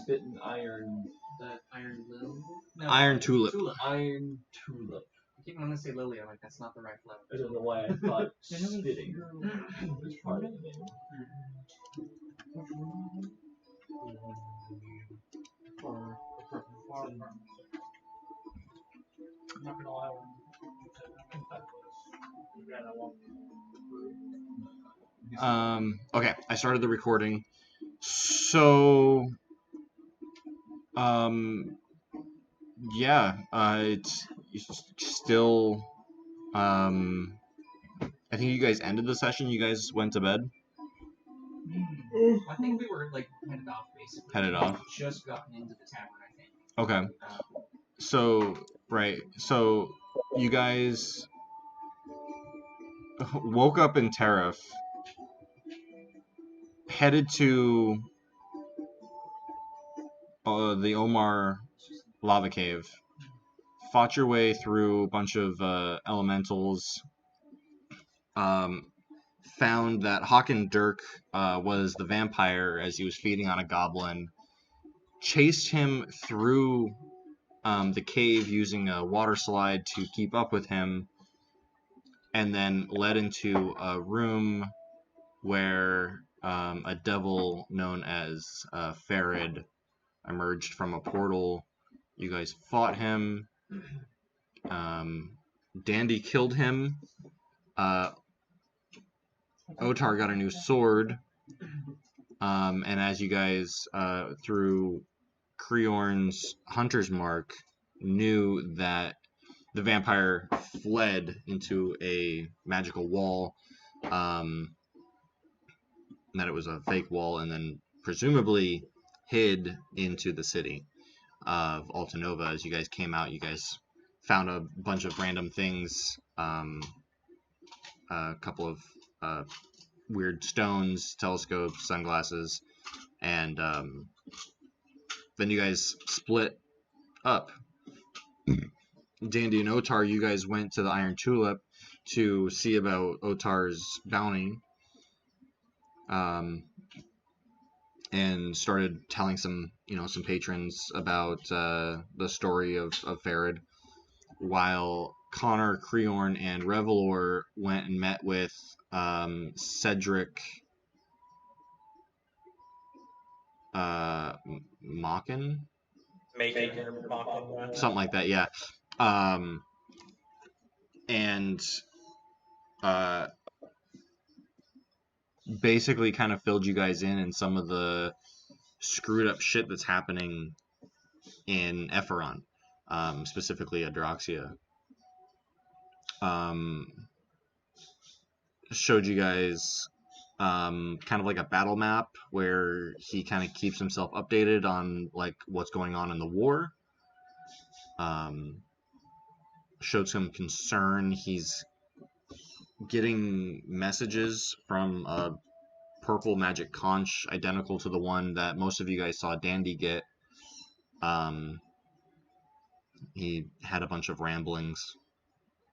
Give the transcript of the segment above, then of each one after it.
spit and iron. The iron lily? No, Iron tulip. Iron tulip. I keep wanting to say lily. I'm like, that's not the right flower. I don't know why I thought spitting was part of the name. For the farm. I'm not gonna lie, I think that was the guy that walked through. Okay, I started the recording. So, yeah, it's still, I think you guys ended the session. You guys went to bed. I think we were like headed off basically. Headed off. Just gotten into the tavern, I think. Okay. So, right. So, you guys woke up in Tariff, headed to the Omar lava cave, fought your way through a bunch of elementals, found that Hawken Dirk was the vampire as he was feeding on a goblin, chased him through the cave using a water slide to keep up with him, and then led into a room where a devil known as Farid emerged from a portal. You guys fought him. Dandy killed him. Otar got a new sword. And as you guys, through Creorn's Hunter's Mark, knew that the vampire fled into a magical wall, that it was a fake wall, and then presumably hid into the city of Altanova. As you guys came out, you guys found a bunch of random things, a couple of weird stones, telescopes, sunglasses, and then you guys split up. Dandy and Otar, you guys went to the Iron Tulip to see about Otar's bounty, and started telling some patrons about the story of Farid, while Connor, Creorn, and Revelor went and met with Cedric Mockin? Something like that, yeah. And basically kind of filled you guys in some of the screwed up shit that's happening in Epheron, specifically Adroxia. Showed you guys kind of like a battle map where he kind of keeps himself updated on like what's going on in the war. Showed some concern. He's getting messages from a purple magic conch identical to the one that most of you guys saw Dandy get. He had a bunch of ramblings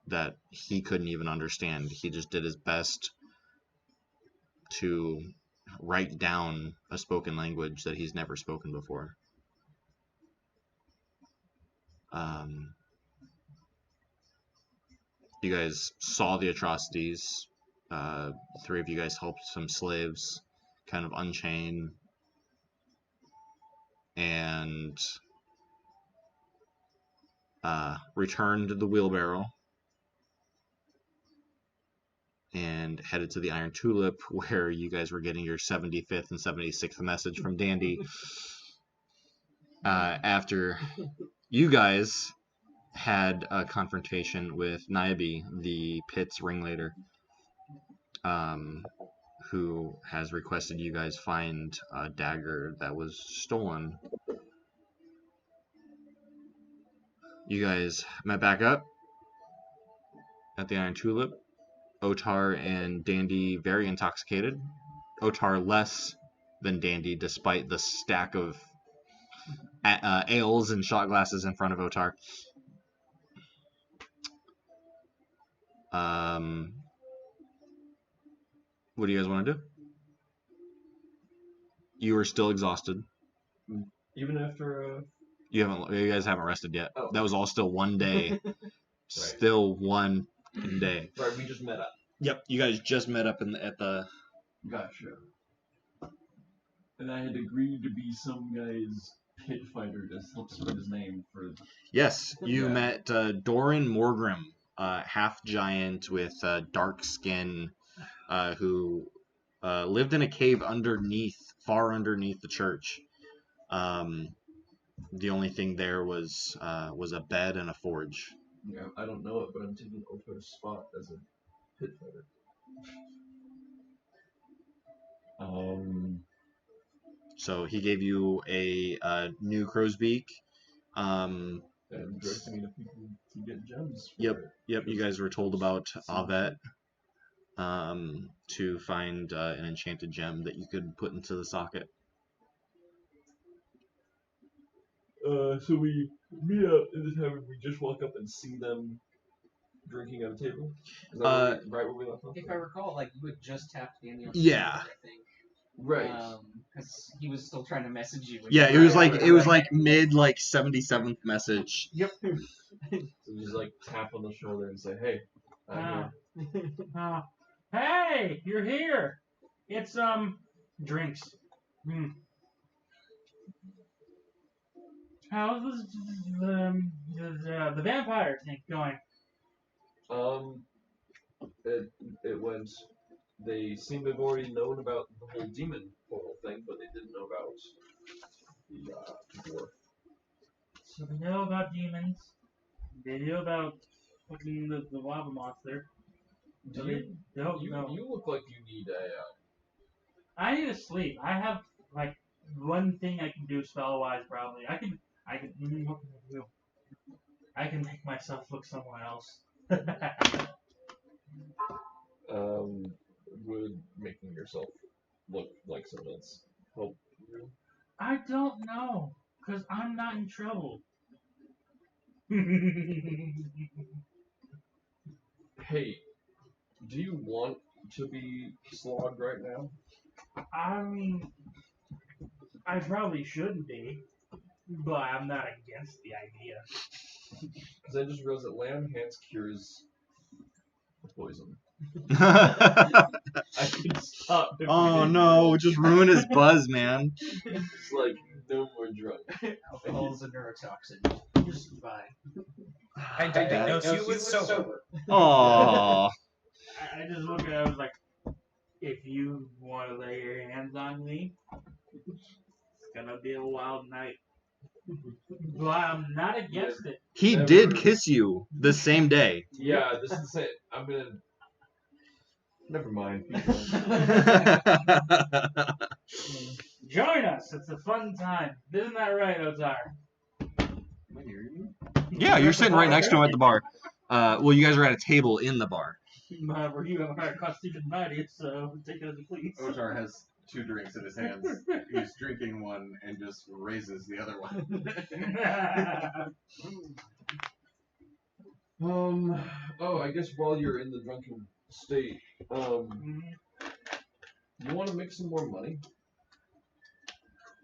that he couldn't even understand. He just did his best to write down a spoken language that he's never spoken before. You guys saw the atrocities. 3 of you guys helped some slaves kind of unchain and returned the wheelbarrow and headed to the Iron Tulip, where you guys were getting your 75th and 76th message from Dandy. After you guys had a confrontation with Niobe, the pit's ringleader, who has requested you guys find a dagger that was stolen. You guys met back up at the Iron Tulip. Otar and Dandy very intoxicated. Otar less than Dandy, despite the stack of ales and shot glasses in front of Otar. What do you guys want to do? You are still exhausted. Even after You guys haven't rested yet. Oh. That was all still one day. Still one day. Right, we just met up. Yep, you guys just met up at the. Gotcha. And I had agreed to be some guy's pit fighter to help spread his name for. Yes, you Yeah. met Doran Morgrim, half giant with dark skin, who lived in a cave far underneath the church. The only thing there was a bed and a forge. Yeah, I don't know it, but I'm taking Oto's spot as a pit fighter. So he gave you a new crow's beak. And directed me to people to get gems. For Yep, it. yep. You guys were told about Avet. To find an enchanted gem that you could put into the socket. So we meet up in the tavern. We just walk up and see them drinking at a table. Is that right where we left off? If I recall, like you had just tapped Daniel. Yeah. I think. Right. Because he was still trying to message you. Yeah, it was like mid 77th message. Yep. So just like tap on the shoulder and say, "Hey, I'm here." Hey, you're here. It's drinks. How's the vampire thing going? It went. They seem to have already known about the whole demon portal thing, but they didn't know about the dwarf. So they know about demons. They know about fucking the lava monster. You look like you need a. I need to sleep. I have like one thing I can do spell wise probably. I can what can I do? I can make myself look somewhere else. Would making yourself look like someone else help you? I don't know, cause I'm not in trouble. Hey, do you want to be slogged right now? I mean, I probably shouldn't be, but I'm not against the idea. Because I just realized that lamb hands cures the poison. I can stop. Oh no, just ruin his buzz, man. It's like no more drug. Alcohol is a neurotoxin. Just fine. I diagnose you with sober. Aww. I just look at it, I was like, if you want to lay your hands on me, it's gonna be a wild night. But I'm not against it. He did kiss you the same day. Yeah, this is it. I'm gonna. Never mind. Join us. It's a fun time. Isn't that right, Ozar? Yeah, you're sitting right next to him at the bar. Well, you guys are at a table in the bar. Where you have a costume and mighty, so take it as you please. Otar has 2 drinks in his hands. He's drinking one and just raises the other one. Oh, I guess while you're in the drunken state, you want to make some more money?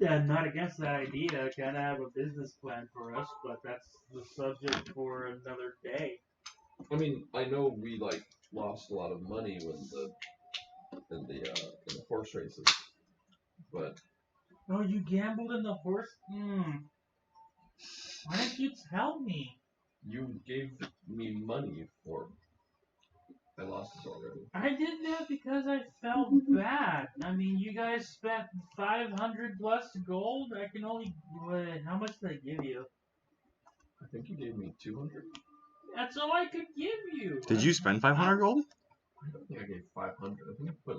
Yeah, I'm not against that idea. I kind of have a business plan for us, but that's the subject for another day. I mean, I know we lost a lot of money in the horse races, but Oh, you gambled in the horse? Why didn't you tell me? you gave me money for. I lost it already. I did that because I felt bad. I mean, you guys spent 500 plus gold. I can only. How much did I give you? I think you gave me 200. That's all I could give you. Did you spend 500 gold? I don't think I gave 500. I think I put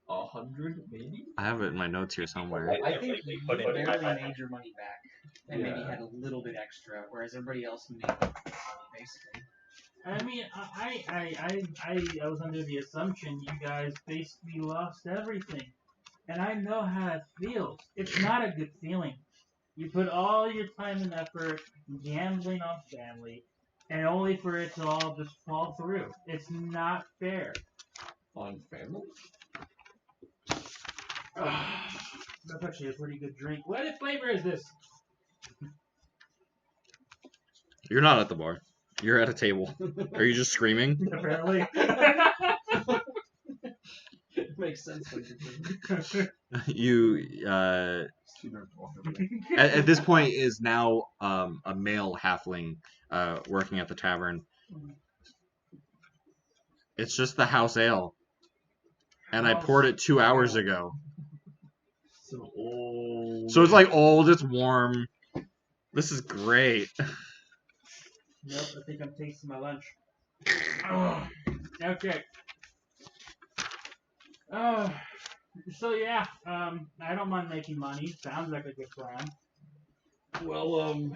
100 maybe. I have it in my notes here somewhere. I think you put in barely 500. made your money back, and maybe had a little bit extra, whereas everybody else made basically. I mean, I was under the assumption you guys basically lost everything. And I know how it feels. It's not a good feeling. You put all your time and effort gambling on family, and only for it to all just fall through. It's not fair. On family? That's actually a pretty good drink. What flavor is this? You're not at the bar. You're at a table. Are you just screaming? Apparently. It makes sense when you're You at this point is now a male halfling working at the tavern. It's just the house ale, and I poured it 2 hours ago. So old. So it's like old. It's warm. This is great. Nope, I think I'm tasting my lunch. Oh, okay. So yeah, I don't mind making money. Sounds like a good plan. Well,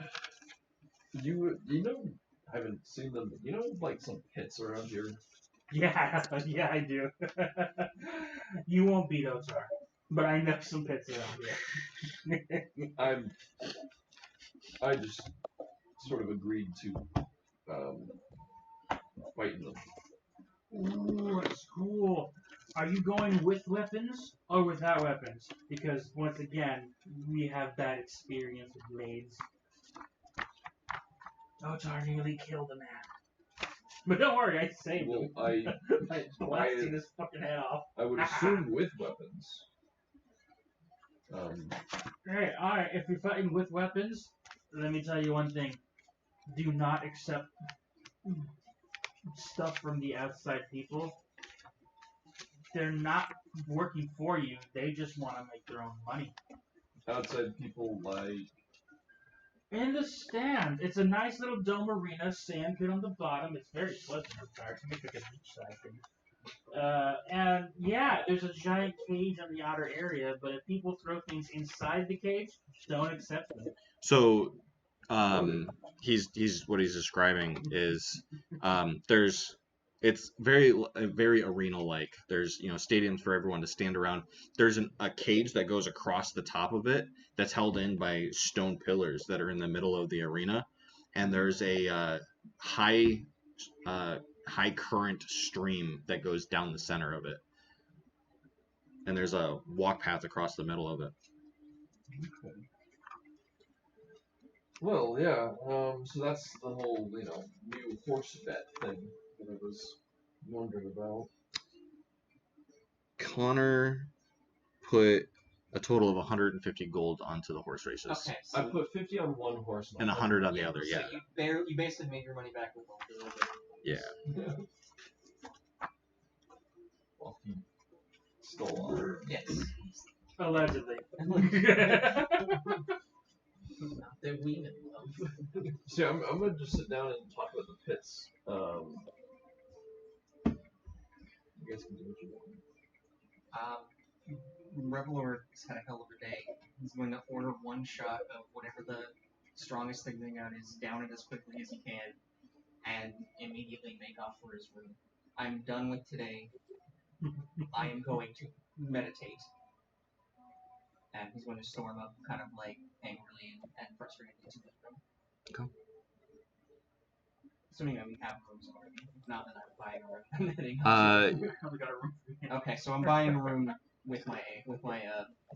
you know, I haven't seen them. You know, like some pits around here. Yeah, yeah, I do. You won't beat Otar, but I know some pits around here. I just sort of agreed to fight them. Ooh, that's cool. Are you going with weapons or without weapons? Because once again, we have bad experience with blades. Otar nearly killed a man. But don't worry, I saved him. Well, By blasting his fucking head off. I would assume with weapons. Alright, if you're fighting with weapons, let me tell you one thing. Do not accept stuff from the outside people. They're not working for you. They just want to make their own money. Outside people like. In the stand, it's a nice little dome arena, sand pit on the bottom. It's very pleasant outside. It makes like a beachside thing. And yeah, there's a giant cage on the outer area, but if people throw things inside the cage, don't accept them. So, he's what he's describing is it's very arena like. There's stadiums for everyone to stand around. There's a cage that goes across the top of it that's held in by stone pillars that are in the middle of the arena, and there's a high current stream that goes down the center of it, and there's a walk path across the middle of it. Okay. Well, yeah. So that's the whole new horse bet thing that I was wondering about. Connor put a total of 150 gold onto the horse races. Okay, I so put 50 on one horse And 100 on the other, so yeah. you basically made your money back with all the other. Yeah. Well, he stole her. Yes. Allegedly. Not that we know of. See, I'm gonna just sit down and talk about the pits. You guys can do what you want. Revelor has had a hell of a day. He's going to order one shot of whatever the strongest thing they got is, down it as quickly as he can, and immediately make off for his room. I'm done with today. I am going to meditate. And he's going to storm up kind of like angrily and frustrated into his room. Okay. Assuming that we have rooms already. Not that I'm buying a room. We got a room. Okay, so I'm buying a room with my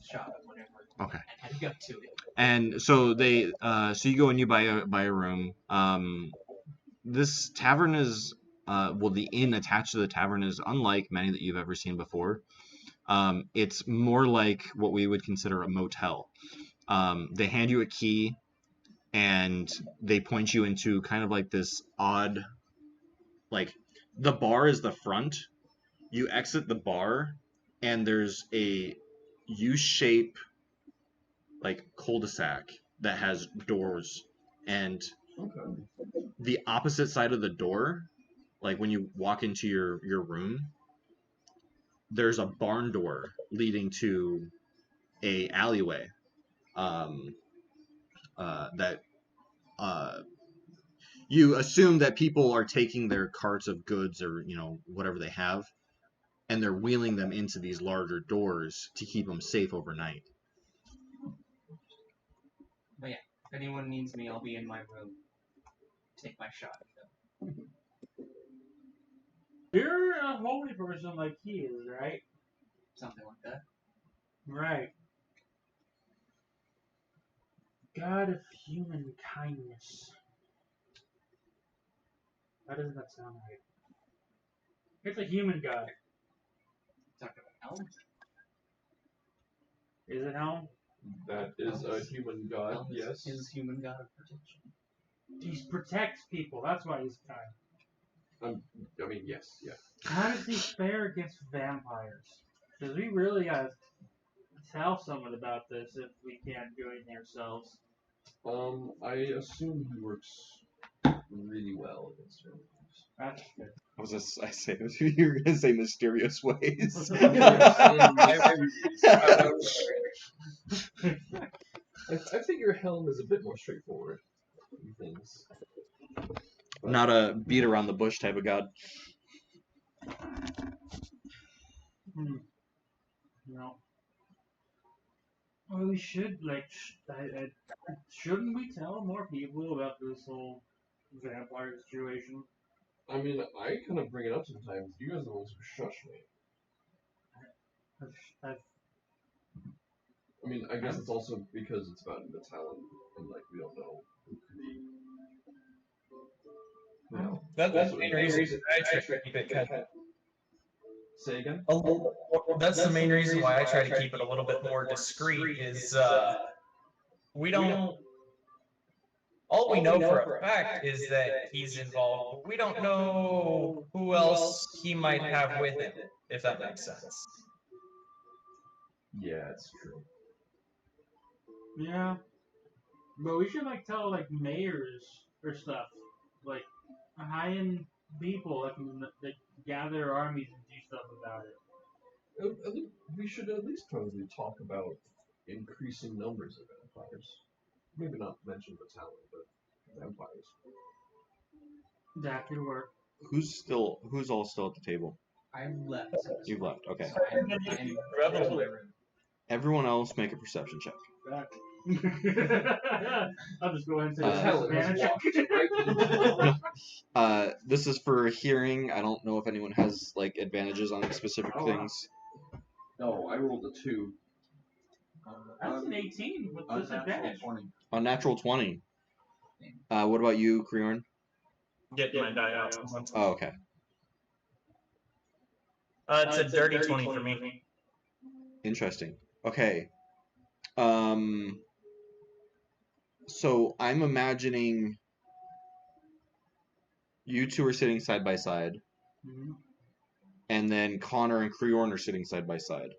shot of whatever. Okay. And heading up to it. And so so you go and you buy a room. This tavern is the inn attached to the tavern is unlike many that you've ever seen before. It's more like what we would consider a motel. They hand you a key, and they point you into kind of like this odd, like the bar is the front. You exit the bar, and there's a U-shape like cul-de-sac that has doors, and the opposite side of the door, like when you walk into your room, there's a barn door leading to a alleyway that you assume that people are taking their carts of goods or whatever they have, and they're wheeling them into these larger doors to keep them safe overnight. But yeah, if anyone needs me, I'll be in my room. Take my shot. You're a holy person like he is, right? Something like that. Right. God of human kindness. How does that sound right? It's a human god. Talking about Helm? Is it Helm? That is a human god, Helm is yes. his human god of protection. He protects people. That's why he's kind. I mean, yes, yeah. How does he fare against vampires? Because we really gotta tell someone about this if we can't do anything ourselves. I assume he works really well against vampires. That's good. You were gonna say mysterious ways. I figure Helm is a bit more straightforward in things. But Not a beat around the bush type of god. No. Well, we should, shouldn't we tell more people about this whole vampire situation? I mean, I kind of bring it up sometimes. You guys are the ones who shush me. I mean, I guess it's also because it's about Mittalon, and like we don't know who could be. You know, That's also the main reason I try to keep it Say again? That's the main reason why I try to keep it a little bit more discreet. Is we don't. All we know for a fact is that he's involved. We don't know who else he might have with him, if that makes sense. Yeah, it's true. Yeah. But we should tell mayors or stuff, like high-end people that can gather armies and do stuff about it. I think we should at least probably talk about increasing numbers of vampires. Maybe not mention Mittalon, but vampires. That could work. Who's all still at the table? I've left. You've left. Okay. I'm Rebel. in my room. Everyone else make a perception check. I'll just go ahead and say Mittalon has disadvantage. walked This is for hearing. I don't know if anyone has advantages on specific Oh, wow. things. No, I rolled a 2. That's an 18 with disadvantage. 20. On natural 20. What about you, Kriorn? Get my die out. Oh, okay. It's a dirty 20 for me. Interesting. Okay. So I'm imagining you two are sitting side by side, Mm-hmm. and then Connor and Kriorn are sitting side by side.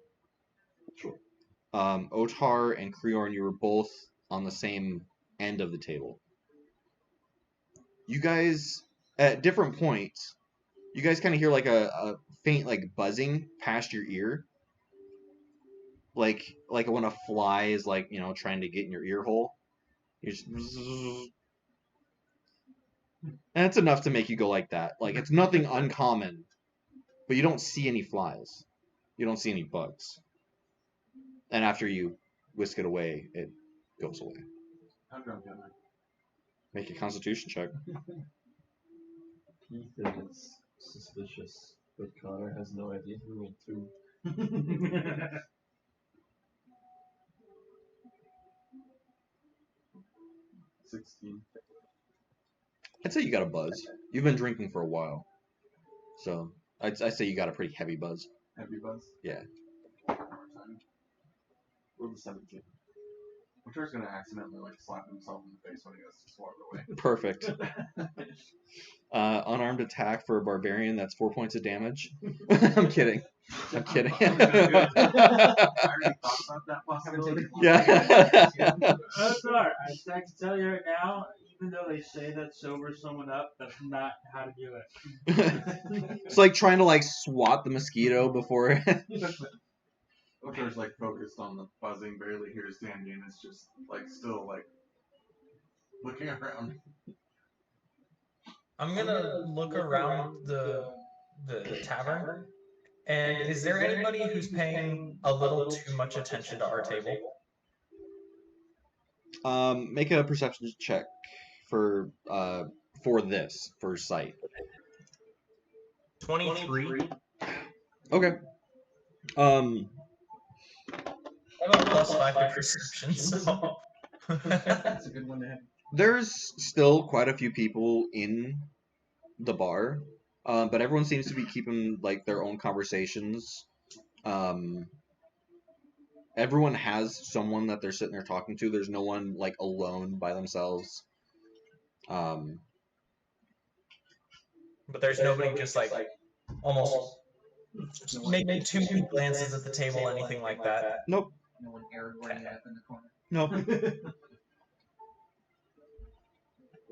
Sure. Otar and Kriorn, you were both on the same end of the table. You guys, at different points, you guys kind of hear a faint buzzing past your ear. Like when a fly is trying to get in your ear hole. You just, and it's enough to make you go like that. It's nothing uncommon, but you don't see any flies. You don't see any bugs. And after you whisk it away, it goes away. How drunk am I? Make a constitution check. Ethan is suspicious, but Connor has no idea he rolled 2. 16. I'd say you got a buzz. You've been drinking for a while. So I'd say you got a pretty heavy buzz. Heavy buzz? Yeah. Roll the 17. Otar's gonna accidentally slap himself in the face when he goes to swat it away. Perfect. Unarmed attack for a barbarian, that's 4 points of damage. I'm kidding. I'm kidding. I already thought about that possibility. Yeah. That's alright. I can tell you right now, even though they say that sobers someone up, that's not how to do it. It's like trying to swat the mosquito before. Otar's focused on the buzzing, barely hears Dandy, and it's just still looking around. I'm gonna look around the tavern, and is there anybody who's paying a little too much attention to our table? Make a perception check for sight. 23. Okay. have a +5 to perception, so. That's a good one to have. There's still quite a few people in the bar, but everyone seems to be keeping like their own conversations. Everyone has someone that they're sitting there talking to. There's no one like alone by themselves. But there's nobody just like almost maybe 2 glances at the table, anything like that. Nope. No one Aragorning it up in the corner. Nope.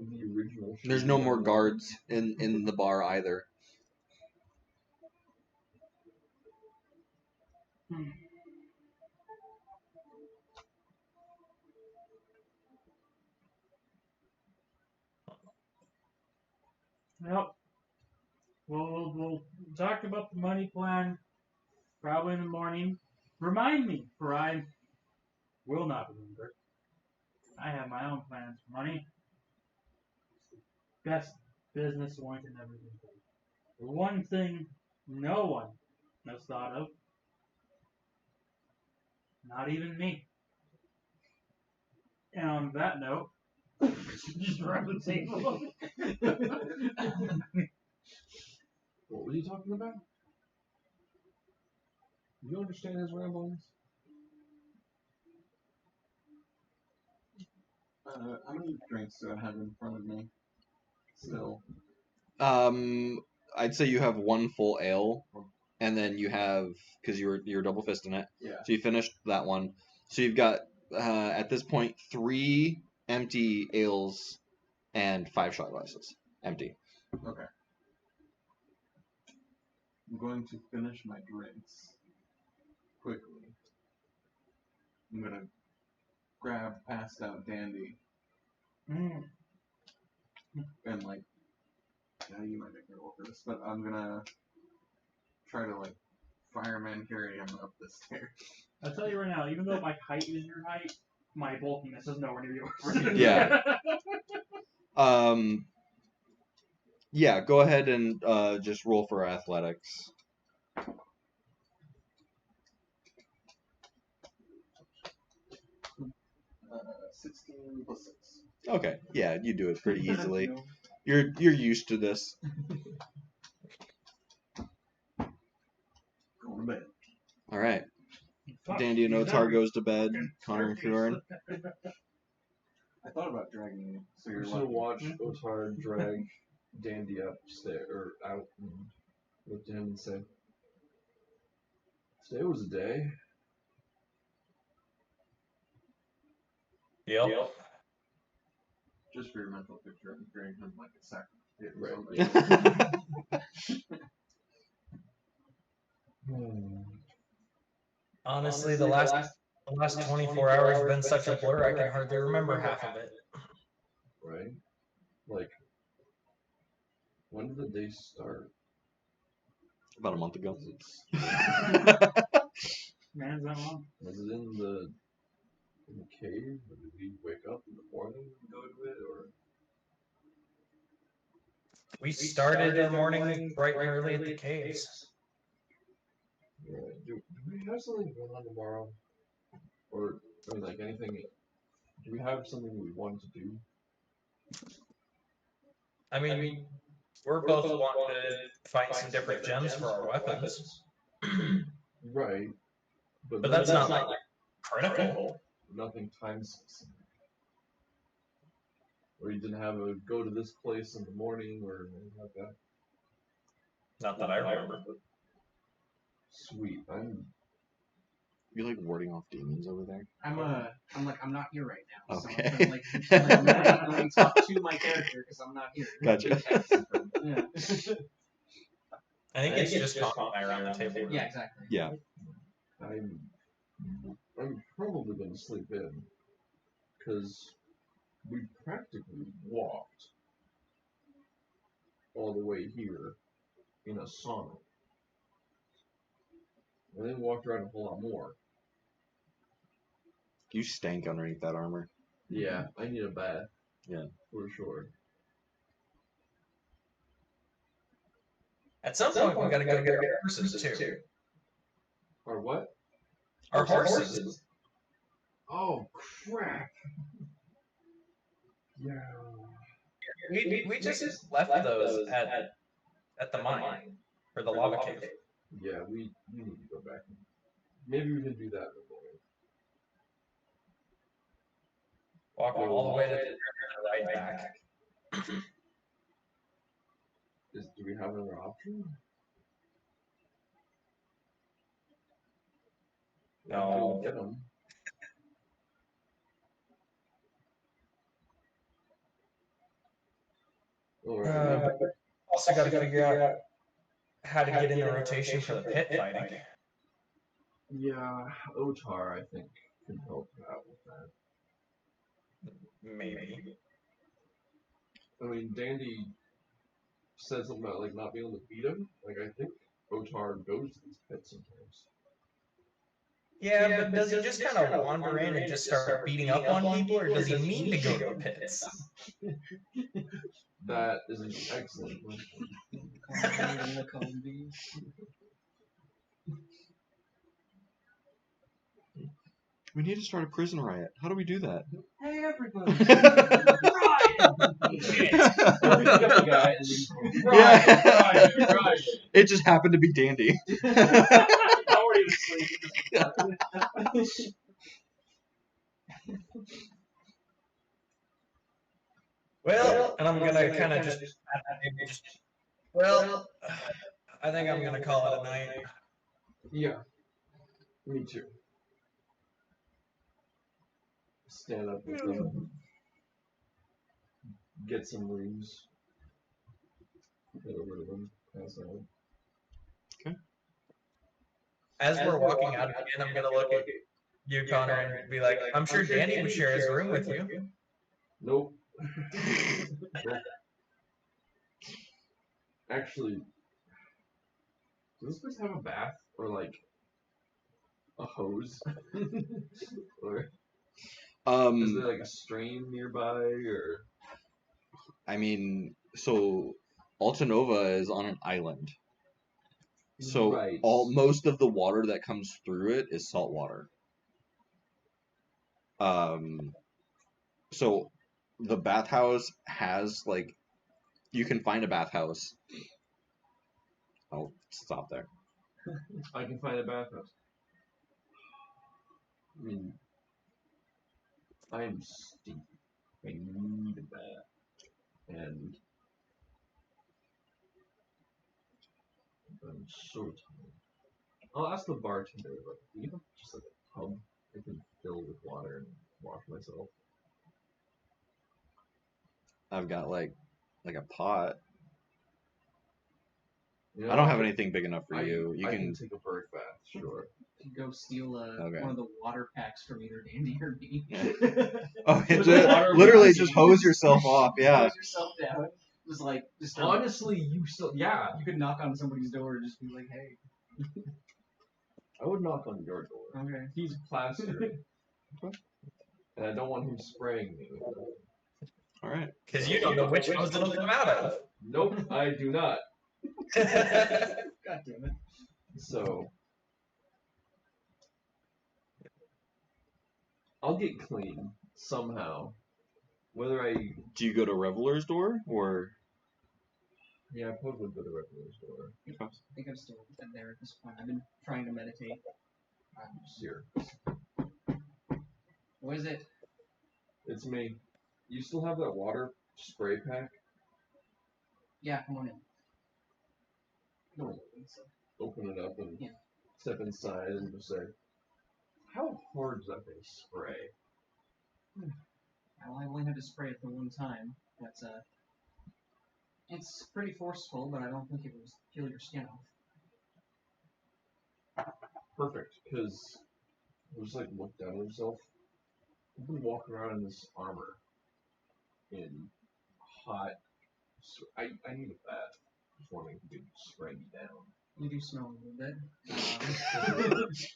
The original. There's no more guards in the bar either. Well, we'll talk about the money plan probably in the morning. Remind me, for I will not remember. I have my own plans for money. Best business oriented and everything. The one thing no one has thought of, not even me. And on that note, just grab the table. What were you talking about? Do you understand his ramblings? How many drinks do I have in front of me? Still. I'd say you have one full ale, and then you have because you're double fisting it. Yeah. So you finished that one. So you've got at this point 3 empty ales and 5 shot glasses. Empty. Okay. I'm going to finish my drinks quickly. I'm gonna grab passed out Dandy and like, yeah, you might make me roll for this, but I'm gonna try to like fireman carry him up the stairs. I'll tell you right now, even though my height is your height, my bulkiness is nowhere near yours. Yeah. Yeah, go ahead and just roll for athletics. 16 plus 6. Okay, yeah, you do it pretty easily. You're used to this. Going to bed. All right. Dandy and Otar goes to bed. Connor and Fjorn. I thought about dragging you, so you're We should lucky. watch Otar drag Dandy upstairs or out and look to him and say, "Today was a day." Yep. Just for your mental picture, I'm carrying him like a sack. Right. Honestly, the last 24 hours have been such a blur, I can hardly remember half of it. Right? Like, when did the day start? About a month ago. Was it, Man's that long. was it in the cave? Or did we wake up in the morning and go to it? Or We started our morning bright and early at the caves. yeah, do we have something going on tomorrow? Or I mean, like anything? Do we have something we want to do? I mean, we're both wanting to find some different gems for our weapons. Right. But that's not like critical. Nothing time specific. Or you didn't have a go to this place in the morning or anything like that. Not that I remember. Sweet. You're like warding off demons over there. I'm not here right now. Okay. So I'm let me talk to my character because I'm not here. Gotcha. Yeah. I think it's just Connor and I around the table. Yeah, exactly. Yeah. I'm probably gonna sleep in because we practically walked all the way here in a sauna. And then walked around a whole lot more. You stank underneath that armor. Yeah, I need a bath. Yeah. For sure. At some point, we gotta go get our horses too. Or what? Our horses. Oh crap! Yeah. We just left those at the mine for the lava cave. Yeah, we need to go back. Maybe we can do that in the morning. Walk all the way to the river and right back. Do we have another option? No. Get them. But also got to figure out how to get in the rotation for the pit fighting. Yeah, Otar, I think, can help out with that. Maybe. I mean, Dandy said something about like not being able to beat him. Like I think Otar goes to these pits sometimes. Yeah, but does he just kind of wander in and just start beating up on people, or does he mean to go to the pits? That is an excellent question. We need to start a prison riot. How do we do that? Hey, everybody! Right. It just happened to be Dandy. Already asleep. Well, and I'm gonna kind of just, well, I think I'm gonna call it a night. Yeah. Me too. Stand up with them. Get some rooms. Get over to them. Pass out. Okay. As we're walking out again, I'm gonna look at you, Connor, and be like, I'm sure Danny would share his room with you. Nope. Nope. Actually, does this place have a bath or like a hose? Or is there like a stream nearby or? I mean, so Altanova is on an island. So Right. most of the water that comes through it is salt water. So the bathhouse has like, you can find a bathhouse. I'll stop there. I can find a bathhouse. I mean, I'm stinky. I need a bath. And I'm so tired. I'll ask the bartender, like, do you have just like a tub I can fill with water and wash myself? I've got like a pot. You know, I don't have anything big enough for you. You I can take a bird bath, sure. You go steal Okay. one of the water packs from either Dandy or me. Oh, With the water literally bath. just hose yourself off. Yeah. Hose yourself down. Just start, Honestly, you still, yeah. you could knock on somebody's door and just be like, hey. I would knock on your door. Okay. He's plastered. And I don't want him spraying me with that. All right. Because you don't know which hose it'll come out of. Nope, I do not. God damn it. So, I'll get clean somehow. Whether I... Do you go to Reveler's door or? Yeah, I probably would go to Reveler's door. I think I'm still there at this point. I've been trying to meditate. Here. What is it? It's me. You still have that water spray pack? Yeah, come on in. No. Open it up and step inside and just say, how hard does that thing spray? Well, I only had to spray it the one time. That's it's pretty forceful, but I don't think it will peel your skin off. Perfect, because I just like looked down at himself. I've been walking around in this armor in hot. I need a bath. Just wondering if you could spray me down. You do smell a little bit.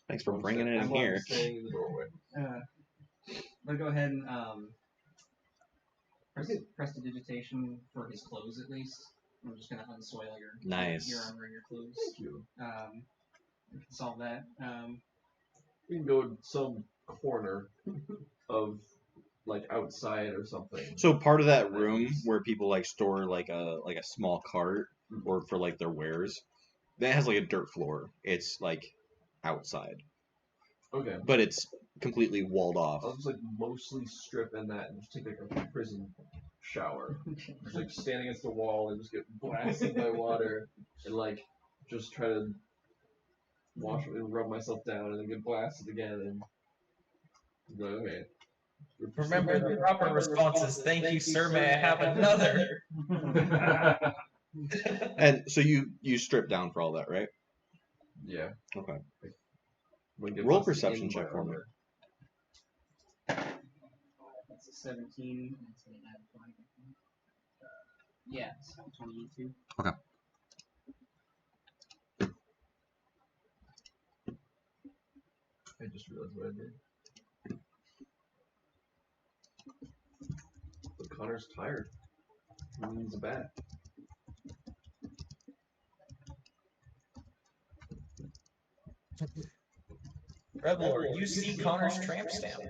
Thanks for bringing it in here. Staying in the doorway. But go ahead and prestidigitation for his clothes at least. I'm just gonna unsoil your armor and your clothes. Thank you. We can solve that. We can go to some corner of like outside or something. So part of that room where people like store like a small cart or for like their wares, that has like a dirt floor. It's like outside, Okay. but it's completely walled off. I'll just like mostly strip in that and just take like a prison shower. Just like stand against the wall and just get blasted by water and like just try to wash and rub myself down and then get blasted again and be like, okay. Remember, the proper response is, "Thank you, sir. May I have another?" And so you strip down for all that, right? Yeah. Okay. Roll Roll perception check for me. That's a 17. That's an add 5. Yeah, so 22. Okay. I just realized what I did. But Connor's tired. He needs a bath. Reveler, you see Connor's tramp stamp.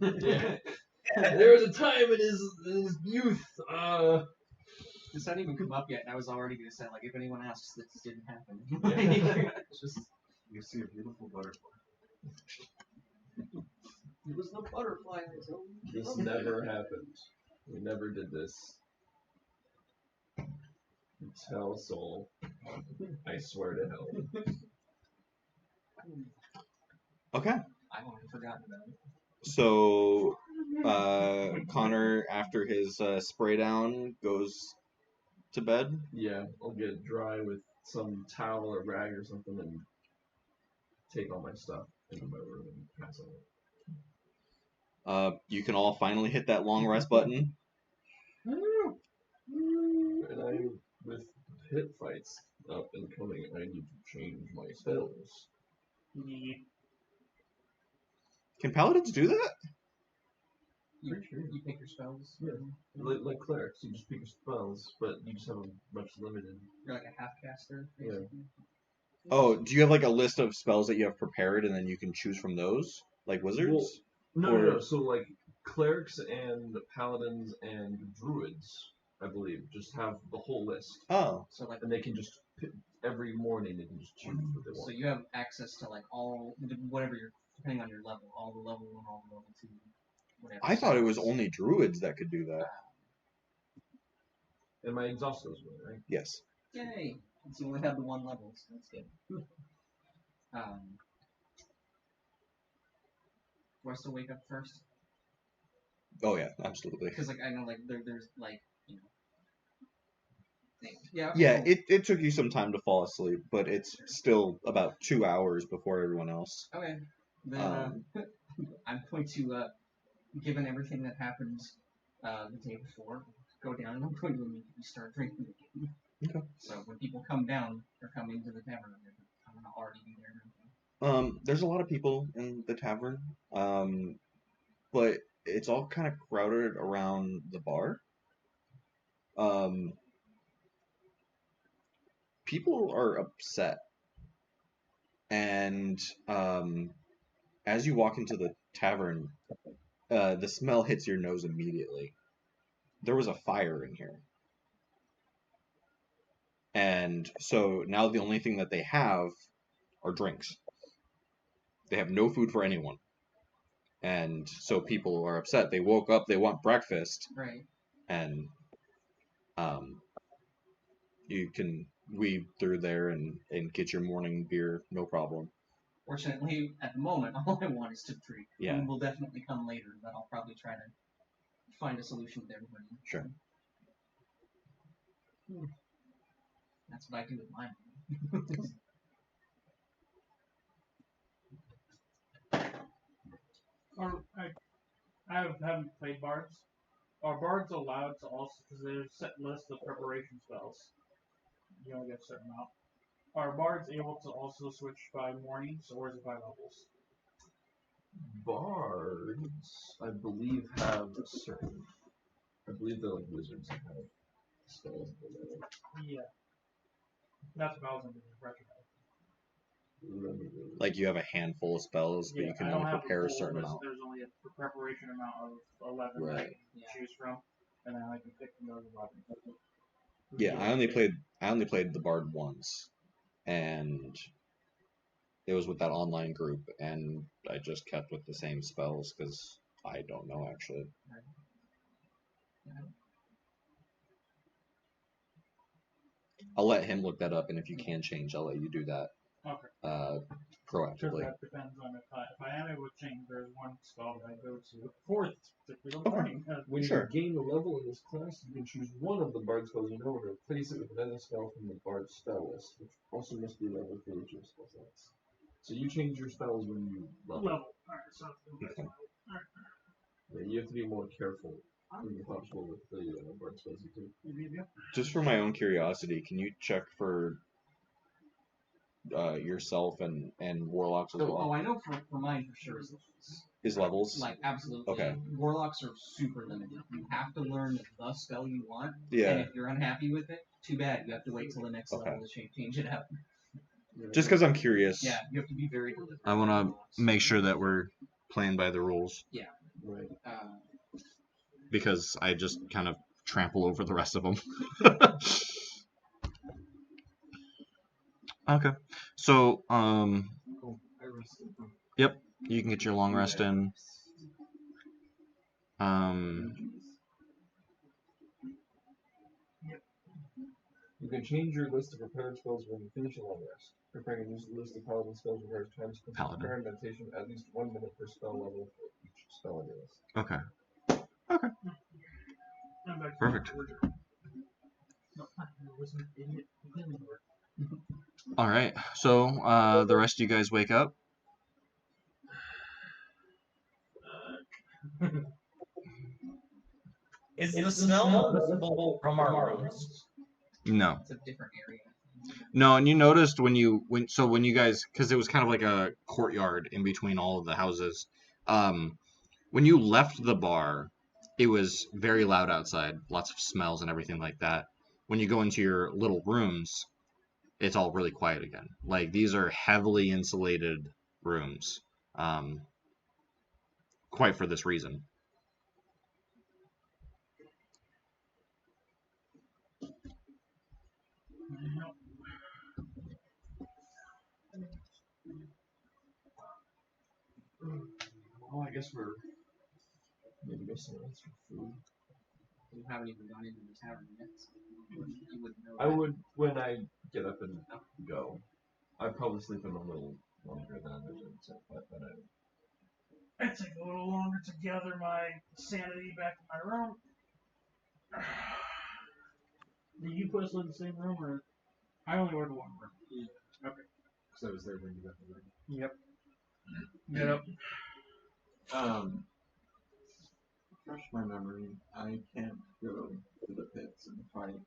Yeah. There was a time in his youth. This hadn't even come up yet, and I was already going to say, like, if anyone asks, this didn't happen. It's just you see a beautiful butterfly. It was the butterfly that told me. This never happened. We never did this. Tell soul. I swear to hell. Okay. I've already forgotten about it. So Connor, after his spray down, goes to bed. Yeah, I'll get dry with some towel or rag or something and take all my stuff into my room and pass out. You can all finally hit that long rest button. And with pit fights up and coming, I need to change my spells. Can paladins do that? You pick your spells. Yeah. Like clerics, you just pick your spells, but you just have a much limited. You're like a half caster. Yeah. Oh, do you have like a list of spells that you have prepared and then you can choose from those? Like wizards? No. So like clerics and paladins and druids, I believe, just have the whole list. Oh. So like, and they can just pick, every morning they can just choose what they want. So you have access to like all whatever you're depending on your level, all the level 1, all the level 2, whatever. I thought it was only druids that could do that. And my exhaust goes away, right? Yes. Yay! So you only have the one level, so that's good. Do I still wake up first? Oh yeah, absolutely. Because like I know like there's like you know. Things. Yeah. Yeah, Cool. it took you some time to fall asleep, but it's still about 2 hours before everyone else. Okay. Then I'm going to, given everything that happened the day before, go down and I'm going to immediately start drinking again. Okay. So when people come down or come into the tavern, I'm going to already be there. There's a lot of people in the tavern, but it's all kind of crowded around the bar. People are upset, and as you walk into the tavern, the smell hits your nose immediately. There was a fire in here. And so now the only thing that they have are drinks. They have no food for anyone. And so people are upset. They woke up, they want breakfast. Right. And you can weave through there and get your morning beer, no problem. Fortunately, at the moment, all I want is to drink. Yeah. Food will definitely come later, but I'll probably try to find a solution with everybody. Sure. That's what I do with mine. I haven't played bards. Are bards allowed to also, because there's a set list of preparation spells. You only get a certain amount. Are bards able to also switch by mornings, or is it by levels? Bards, I believe, have a certain. I believe they're like wizards that have spells at the level. Yeah. That's what I was under the impression of. Like you have a handful of spells, but you can I only don't have prepare a full certain list. amount. There's only a preparation amount of 11 that I Right. can choose from, and then I can pick from those 11. Yeah, I only played the Bard once, and it was with that online group, and I just kept with the same spells because I don't know actually. I'll let him look that up, and if you can change, I'll let you do that. Okay. Because Proactively. that depends on if I am able to change. There's one spell that I go to fourth, particularly Okay. morning. When Sure. you gain a level in this class, you can choose one of the Bard spells you know and replace it with another spell from the Bard spell list, which also must be level for each of your spell slots. So you change your spells when you level. Alright, so Okay. Yeah, you have to be more careful when you're thoughtful with the Bard spells you do. Just for my own curiosity, can you check for yourself and warlocks as well? Oh, I know for mine for sure His levels? Like, absolutely. Okay. Warlocks are super limited. You have to learn the spell you want, Yeah. and if you're unhappy with it, too bad. You have to wait till the next level to change it out. Just because I'm curious. Yeah, you have to be very deliberate. I want to make sure that we're playing by the rules. Yeah. Right. Because I just kind of trample over the rest of them. Okay. So, yep, you can get your long rest in. You can change your list of prepared spells when you finish a long rest. Preparing a new list of paladin spells requires time spent on prayer and meditation, at least 1 minute per spell level for each spell on your list. Okay. Okay. Perfect. All right. So the rest of you guys wake up. Is the smell visible from our rooms? No. It's a different area. No, and you noticed when you guys, because it was kind of like a courtyard in between all of the houses. When you left the bar, it was very loud outside, lots of smells and everything like that. When you go into your little rooms, it's all really quiet again. Like these are heavily insulated rooms, quite for this reason. Well, I guess we're maybe go somewhere else for food. You haven't even gone into the tavern yet. You wouldn't know. I would when I get up and go. I'd probably sleep in a little longer than I imagine, but I take a little longer to gather my sanity back in my room. Do you put us in the same room, or I only ordered one room? Yeah. Okay. So I was there when you got the room. Yep. Yep. Refresh my memory. I can't go to the pits and fight.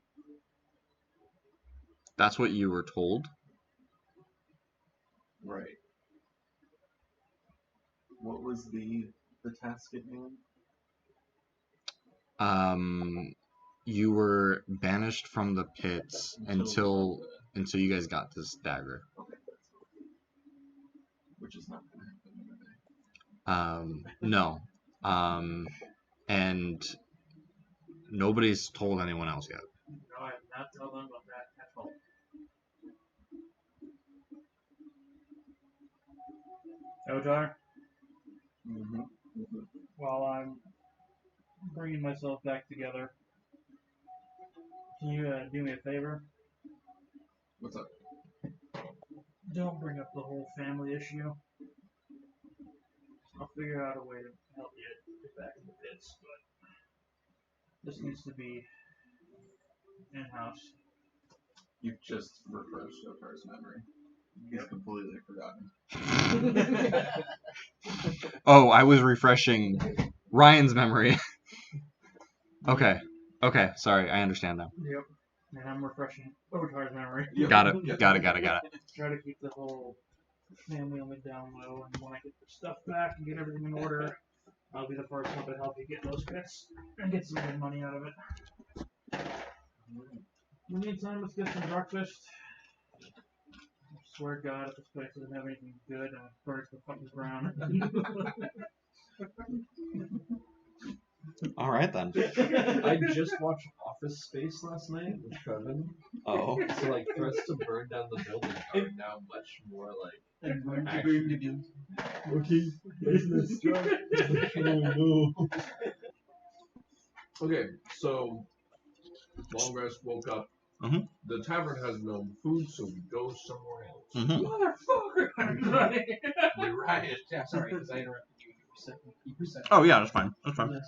That's what you were told? Right. What was the task at hand? You were banished from the pits until you guys got this dagger. Okay, that's cool. Which is not going to happen today. No. And nobody's told anyone else yet. No, I have not told them about that at all. Otar? Mm-hmm. While I'm bringing myself back together, can you do me a favor? What's up? Don't bring up the whole family issue. I'll figure out a way to help you get back in the pits, but this needs to be in-house. You've just refreshed Otar's memory. He's completely forgotten. Oh, I was refreshing Ryan's memory. Okay. Okay, sorry, I understand now. Yep. And I'm refreshing Otar's memory. Got it. Got it. Try to keep the whole family on the down low, and when I get the stuff back and get everything in order, I'll be the first one to help you get those pits and get some good money out of it. In the meantime, let's get some breakfast. swear to God, if this place doesn't have anything good, I'll burn it to the fucking ground. All right then. I just watched Office Space last night with Kevin. Oh. So like threats to burn down the building are now much more like I'm going to action. burn the building. Okay, let's start. Oh no. Okay, so long rest woke up. Mhm. The tavern has no food, so we go somewhere else. Motherfucker! You're right. Yeah, sorry, because I interrupted you. You said Oh yeah, that's fine. That's fine.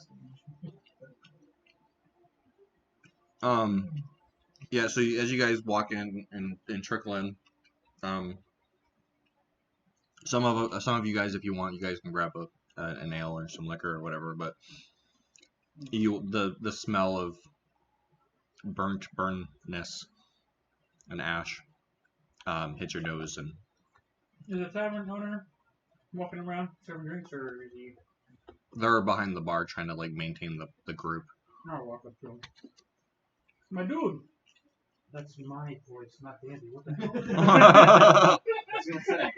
Yeah. So as you guys walk in and trickle in, some of you guys, if you want, you guys can grab an ale or some liquor or whatever. But the smell of burnness and ash hits your nose, and Is the tavern owner walking around serving drinks, or is he? they're behind the bar trying to like maintain the group. I'll walk up to him. My dude! That's my voice, not Dandy. What the hell? I was going to say.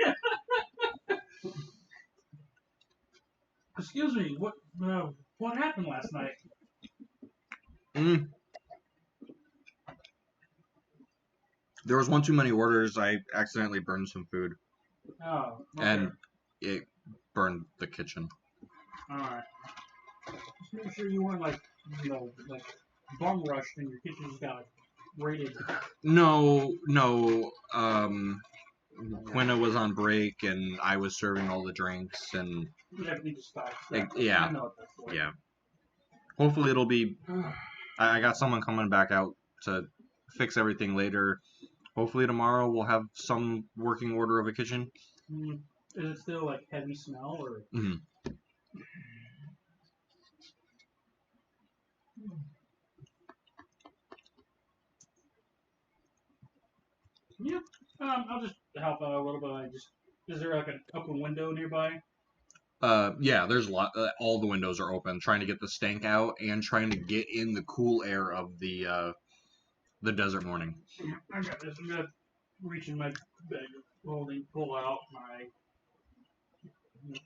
Excuse me, what happened last night? There was one too many orders. I accidentally burned some food, Oh, okay. and it burned the kitchen. Alright. Just make sure you weren't like bum rushed and your kitchen just got like raided. No. Quinna was on break, and I was serving all the drinks, and Everything just stopped. yeah. I know what that's like. Yeah. Hopefully it'll be. I got someone coming back out to fix everything later. Hopefully tomorrow we'll have some working order of a kitchen. Is it still like heavy smell or? Mm-hmm. Yeah. I'll just help out a little bit. Is there like an open window nearby? Yeah, there's a lot. All the windows are open, trying to get the stank out and trying to get in the cool air of the desert morning. I got this. I'm gonna reach in my bag of clothing, pull out my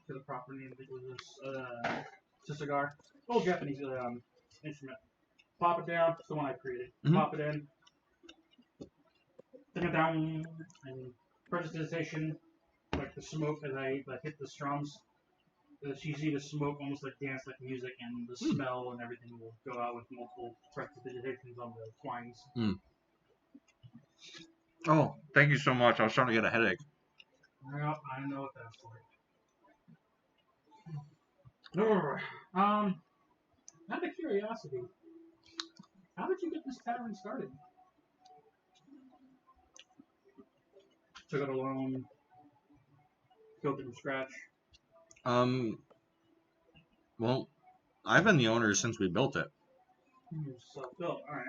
to the proper name. I think it was this. It's a cigar. Old Japanese instrument. Pop it down. It's the one I created. Mhm. Pop it in. Bring it down and precipitation, like the smoke as I hit the strums. You see the smoke almost like dance like music, and the smell and everything will go out with multiple precipitations on the twines. Oh, thank you so much. I was starting to get a headache. Well, I know what that's like. Out of curiosity, how did you get this tavern started? Took it alone, built it from scratch. Well, I've been the owner since we built it. Self-built, alright.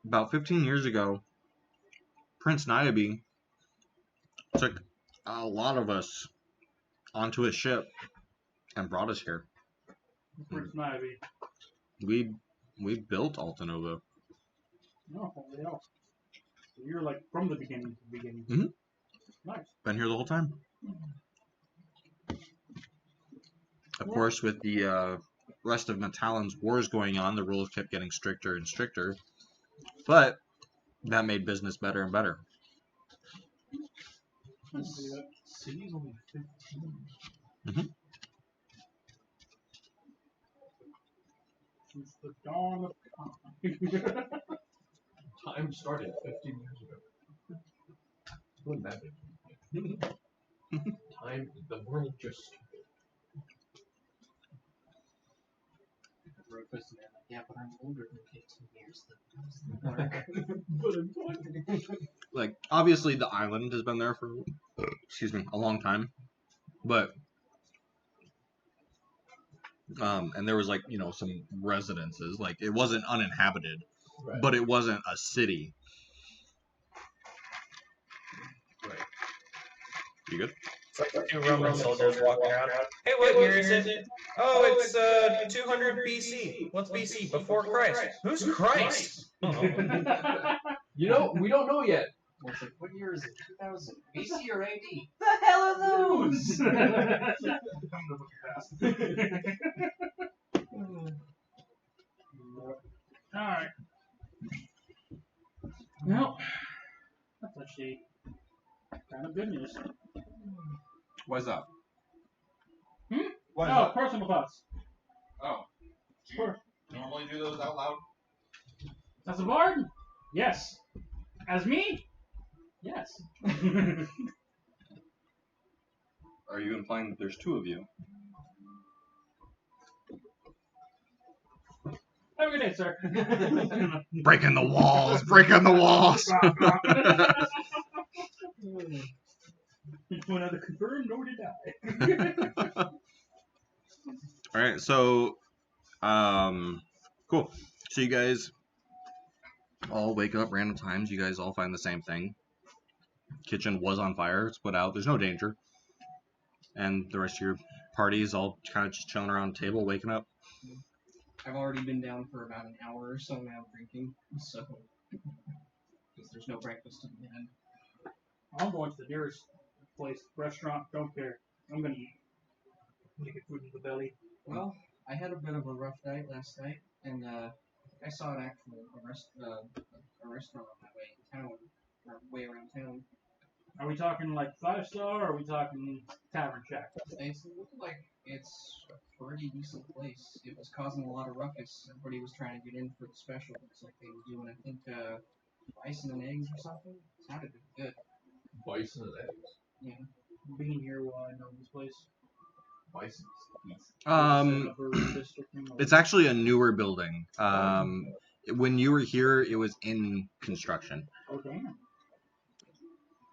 About 15 years ago, Prince Niobe took a lot of us onto his ship and brought us here. Prince Niobe. We built Altanova. No, holy hell. So you're like from the beginning to the beginning. Mm-hmm. Nice. Been here the whole time. Of course, with the rest of Mittalon's wars going on, the rules kept getting stricter and stricter. But that made business better and better. This city's only 15. Mm-hmm. Since the dawn of time. Time started 15 years ago. Wasn't that big? Time, the world just started. Rufus, man, yeah, but I'm older than 15 years. Like, obviously, the island has been there for, a long time. But, and there was, like, some residences. Like, it wasn't uninhabited, Right. but it wasn't a city. Right. You good? It's like 2 Roman soldiers walking around. Hey, what year is it? Oh, it's 200 BC. What's BC? Before Christ. Who's Christ? You know, we don't know yet. Well, it's like, what year is it? 2000? BC or AD? The hell are those? Alright. Well, that's actually kind of good news. What's up? Hmm? What's Oh, up? personal thoughts. Oh. Do you normally do those out loud? As a bard? Yes. As me? Yes. Are you implying that there's two of you? Have a good day, sir. Breaking the walls! Breaking the walls! One other confirmed, nor did I. Alright, so, cool. So you guys all wake up random times. You guys all find the same thing. Kitchen was on fire. It's put out. There's no danger. And the rest of your party is all kind of just chilling around the table, waking up. I've already been down for about an hour or so now drinking, so because there's no breakfast to be had. I'm going to the nearest place, restaurant, don't care. I'm gonna eat. I'm gonna get food in the belly. Well, I had a bit of a rough night last night, and I saw an actual a restaurant on my way in town, or way around town. Are we talking like 5-star, or are we talking tavern shack? It looked like it's a pretty decent place. It was causing a lot of ruckus. Everybody was trying to get in for the special. It's like they were doing, I think, bison and eggs or something. It sounded good. Bison and eggs. Yeah. Being here while I know this place. Bison's decent. It's actually a newer building. When you were here, it was in construction. Oh, damn.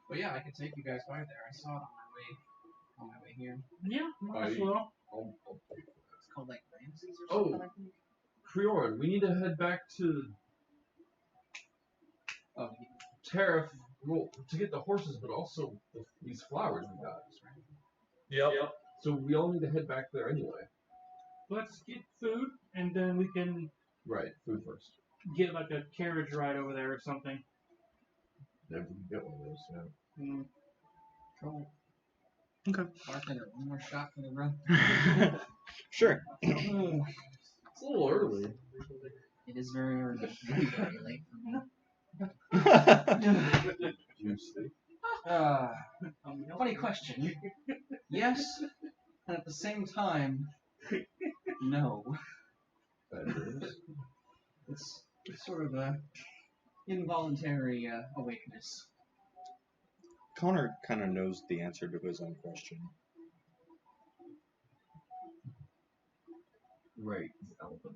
But yeah, I could take you guys by there. I saw it on my way here. Yeah, might as well. I'll pay for It's called like Ramses or something, I think. Krioran, we need to head back to Oh, Tariff, well, to get the horses, but also these flowers we got. Yep. So we all need to head back there anyway. Let's get food, and then we can Right, food first. get like a carriage ride over there or something. Then we can get one of those, yeah. Mm. Cool. Okay. Bartender, one more shot for the run. Sure. It's a little early. It is very early. Very late for me. You sleep? Funny question. Yes, and at the same time, no. Bad dreams? It's sort of a involuntary awakeness. Connor kind of knows the answer to his own question. Right, Elvin.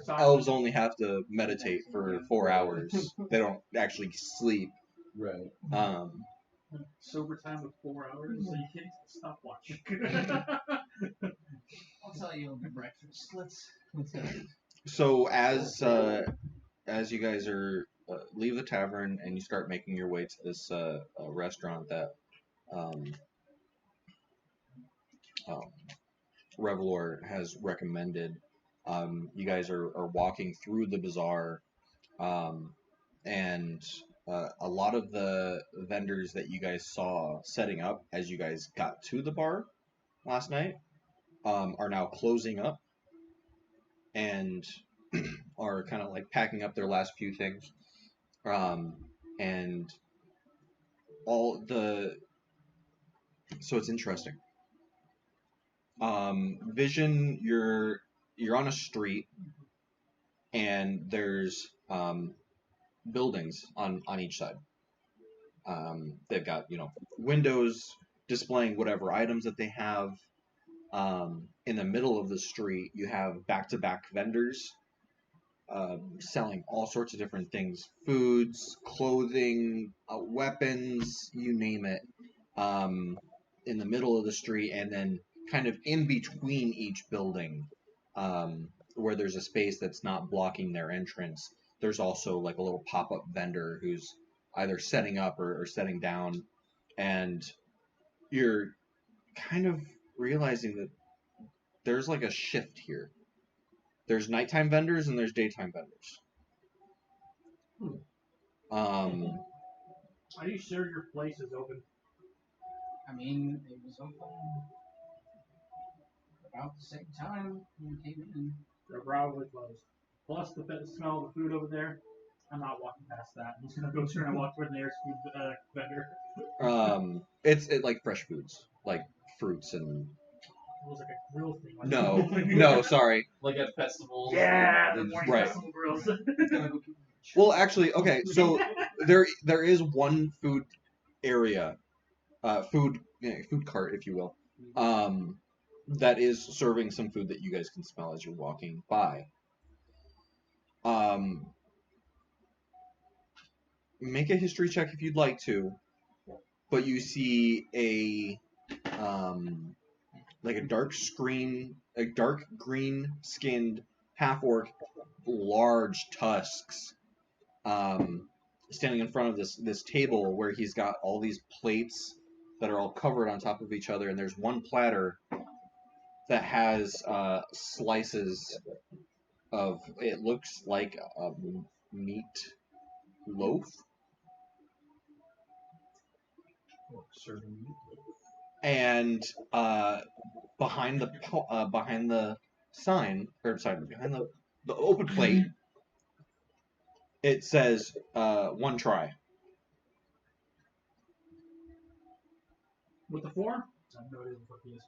Elves only have to meditate for 4 hours. They don't actually sleep. Right. Sober time of 4 hours, so you can't stopwatch. I'll tell you over breakfast. Let's So as you guys are leave the tavern and you start making your way to this restaurant that Revelor has recommended, you guys are walking through the bazaar, and a lot of the vendors that you guys saw setting up as you guys got to the bar last night are now closing up and are kind of like packing up their last few things, and all the so it's interesting. Vision, you're on a street, and there's buildings on each side. They've got windows displaying whatever items that they have. In the middle of the street, you have back-to-back vendors selling all sorts of different things: foods, clothing, weapons, you name it. In the middle of the street, and then kind of in between each building, where there's a space that's not blocking their entrance, there's also like a little pop-up vendor who's either setting up or setting down, and you're kind of realizing that there's like a shift here. There's nighttime vendors and there's daytime vendors. Are you sure your place is open? I mean, it was open about the same time when we came in. They're probably closed. Plus the smell of the food over there. I'm not walking past that. I'm just gonna go turn and walk toward the nearest food vendor. It's like fresh foods, like fruits and. It was like a grill thing. Like No, sorry. Like at festivals. Yeah, they the just- morning right. festival grills. Well, actually, okay. So there is one food area, food cart, if you will, that is serving some food that you guys can smell as you're walking by. Make a history check if you'd like to, but you see a like a dark green skinned half orc, large tusks, standing in front of this table where he's got all these plates that are all covered on top of each other, and there's one platter that has slices of, it looks like a meat loaf. Serving meat. And behind the sign, or sorry, behind the open plate, it says one try. With the 4? I have no idea what he is.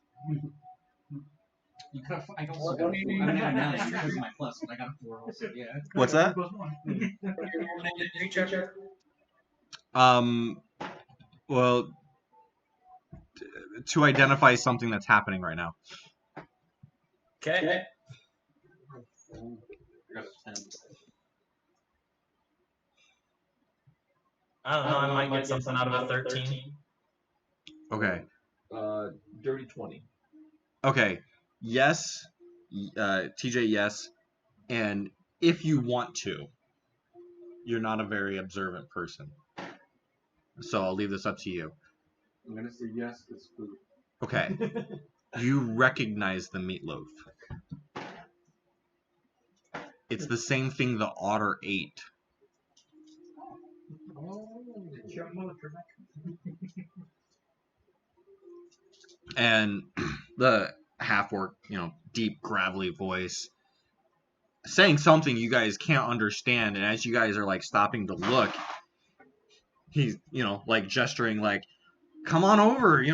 You got I also got a 4. I mean, I know it's because of my plus, but I got a 4 also, yeah. What's that? Well, to identify something that's happening right now. Okay. I don't know. I might get something out of a 13. Okay. Dirty 20. Okay. Yes. TJ, yes. And if you want to, you're not a very observant person. So I'll leave this up to you. I'm gonna say yes, it's food. Okay. You recognize the meatloaf. It's the same thing the otter ate. And the half-orc, deep, gravelly voice, saying something you guys can't understand, and as you guys are, like, stopping to look, he's, like, gesturing, like, come on over, I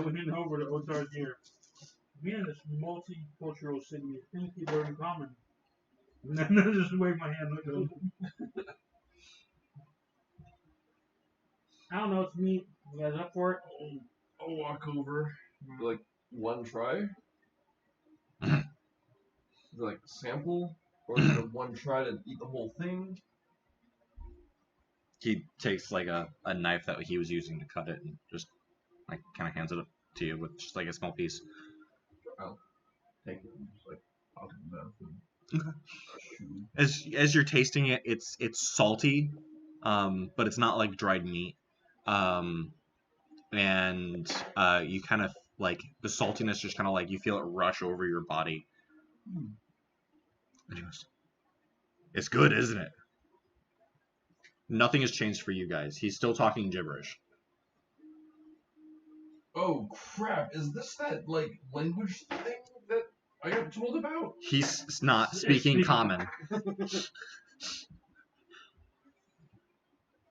went over to Otar's ear. Being in this multicultural city, things people are in common. And then I just wave my hand, look at him. I don't know, it's me. You guys up for it? I'll walk over. Like, one try? Like, sample? Or is it a one try to eat the whole thing? He takes, like, a knife that he was using to cut it and just, like, kind of hands it up to you with just, like, a small piece. I'll take it and just, like, pop it in the mouth and Okay. As you're tasting it, it's salty, but it's not like dried meat. And you kind of, like, the saltiness just kind of, like, you feel it rush over your body. And he goes, it's good, isn't it? Nothing has changed for you guys. He's still talking gibberish. Oh crap, is this that, like, language thing that I got told about? He's not speaking common.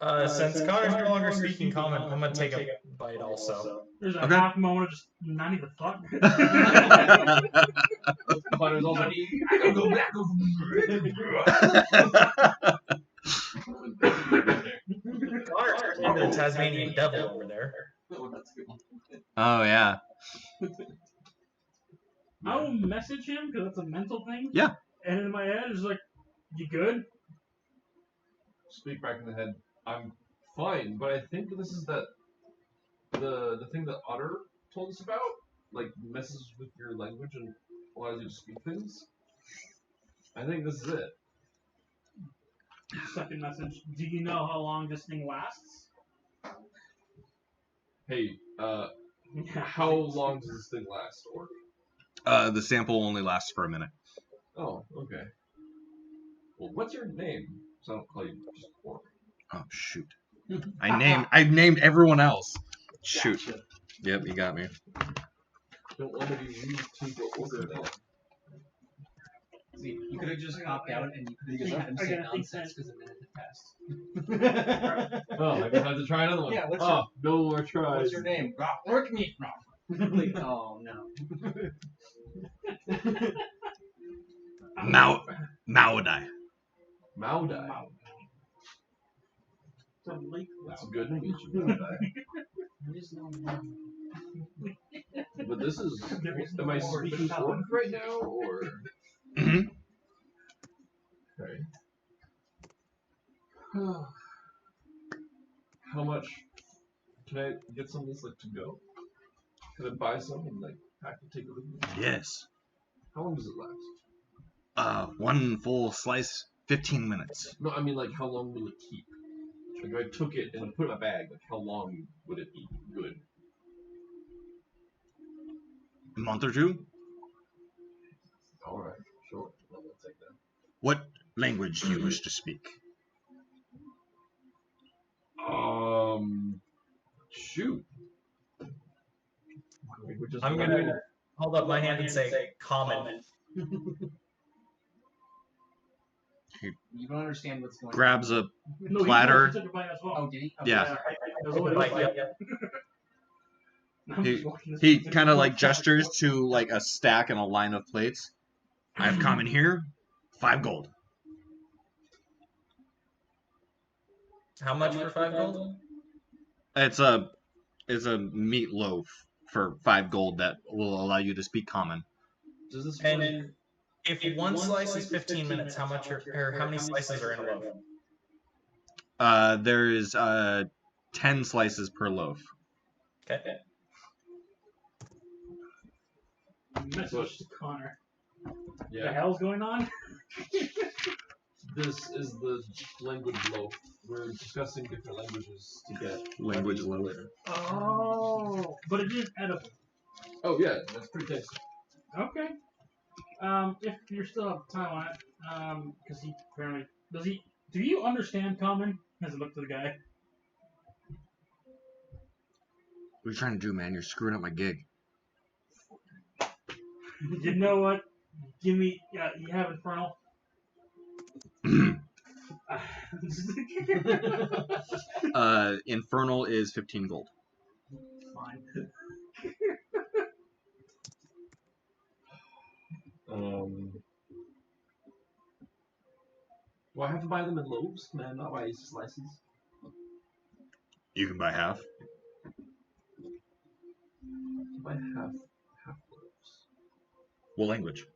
Since Connor's no longer speaking common, I'm gonna take a bite also. There's a Okay. half moment of just not even fuck. Connor's all like, I gotta go back over Connor turned into the Tasmanian devil over there. Oh, that's good. Oh, yeah. I will message him because that's a mental thing. Yeah. And in my head, it's like, you good? Speak back in the head. I'm fine, but I think this is the thing that Otter told us about, like messes with your language and allows you to speak things. I think this is it. Second message. Do you know how long this thing lasts? Hey, How long does this thing last, or? The sample only lasts for a minute. Oh, okay. Well, what's your name? So I don't call you just Orc. Oh shoot! I named everyone else. Shoot. Gotcha. Yep, you got me. Don't want to be rude to the order then. See, you could have just copped out and you could have just had him I say gotta think nonsense because a minute had passed. Oh, I guess I have to try another one. Yeah, No more tries. What's your name? Work me. Like, oh no. Maudai. Maudai. That's a good name, Maudai. But this is. Am I speaking Orc right now, or? Mhm. Okay. How much? Can I get some of this like to go? Can I buy some and like pack and take it with me? Yes. How long does it last? One full slice, 15 minutes. No, I mean like how long will it keep? Like if I took it and put it in my bag, like how long would it be good? A month or two? All right, sure. I'll take that. What language do you wish to speak? Shoot. I'm gonna hold up my hand and say common. You don't understand what's going Grabs on. a No, platter. He took a bite as well. Oh, did he? Okay. Yeah. That was what it Like, looked like. yeah. I'm just walking this He thing kind of through like the gestures to like a stack and a line of plates. I have common here, 5 gold. How much for 5 gold? It's a meat loaf for 5 gold that will allow you to speak common. Does this And work? if one slice is 15 minutes, how much or how many slices are in a loaf? There is 10 slices per loaf. Okay. Message to Connor. What the Yeah. hell's going on? This is the language loaf. We're discussing different languages to get Language ideas loaf. later. Oh, but it is edible. Oh yeah, that's pretty tasty. Okay. If you're still have time on it, because he apparently does he. Do you understand common? As I look to the guy. What are you trying to do, man? You're screwing up my gig. You know what? Give me. You have Infernal. Infernal is 15 gold. Fine. Do I have to buy them in loaves? Can I not buy slices? You can buy half. Buy half loaves. What language?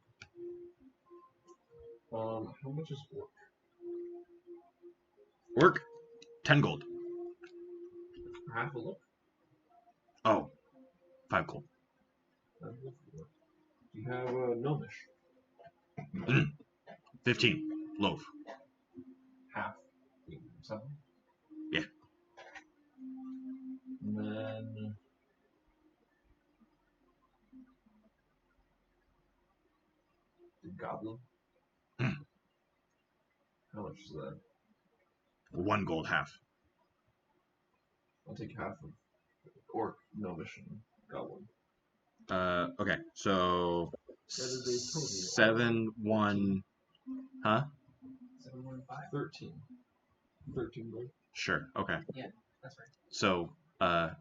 How much is Orc? Orc, 10 gold. Half a loaf? Oh, 5 gold. Do you have Gnomish? 15 loaf. Half. 7? Yeah. And then the Goblin. How much is that? 1 gold half. I'll take half of Orc, Gnomish, and Goblin. Okay, so That is a total. 7, 1, huh? 715. 13. 13 gold. Sure, okay. That's right. So,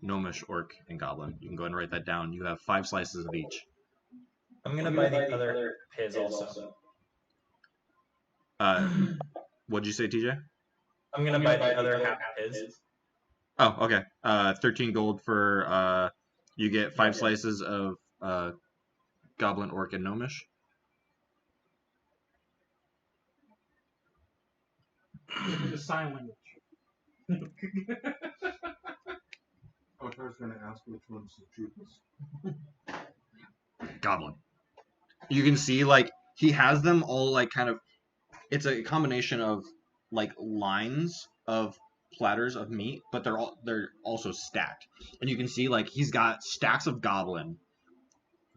Gnomish, Orc, and Goblin. You can go ahead and write that down. You have 5 slices of each. I'm gonna buy the other piz also. What'd you say, TJ? I'm gonna buy the other half piz. Oh, okay. 13 gold for, you get 5 slices of, Goblin, Orc, and Gnomish. The sign language. I was first going to ask which one's the cheapest. Goblin. You can see, like, he has them all, like, kind of, it's a combination of, like, lines of platters of meat, but they're also stacked, and you can see like he's got stacks of goblin,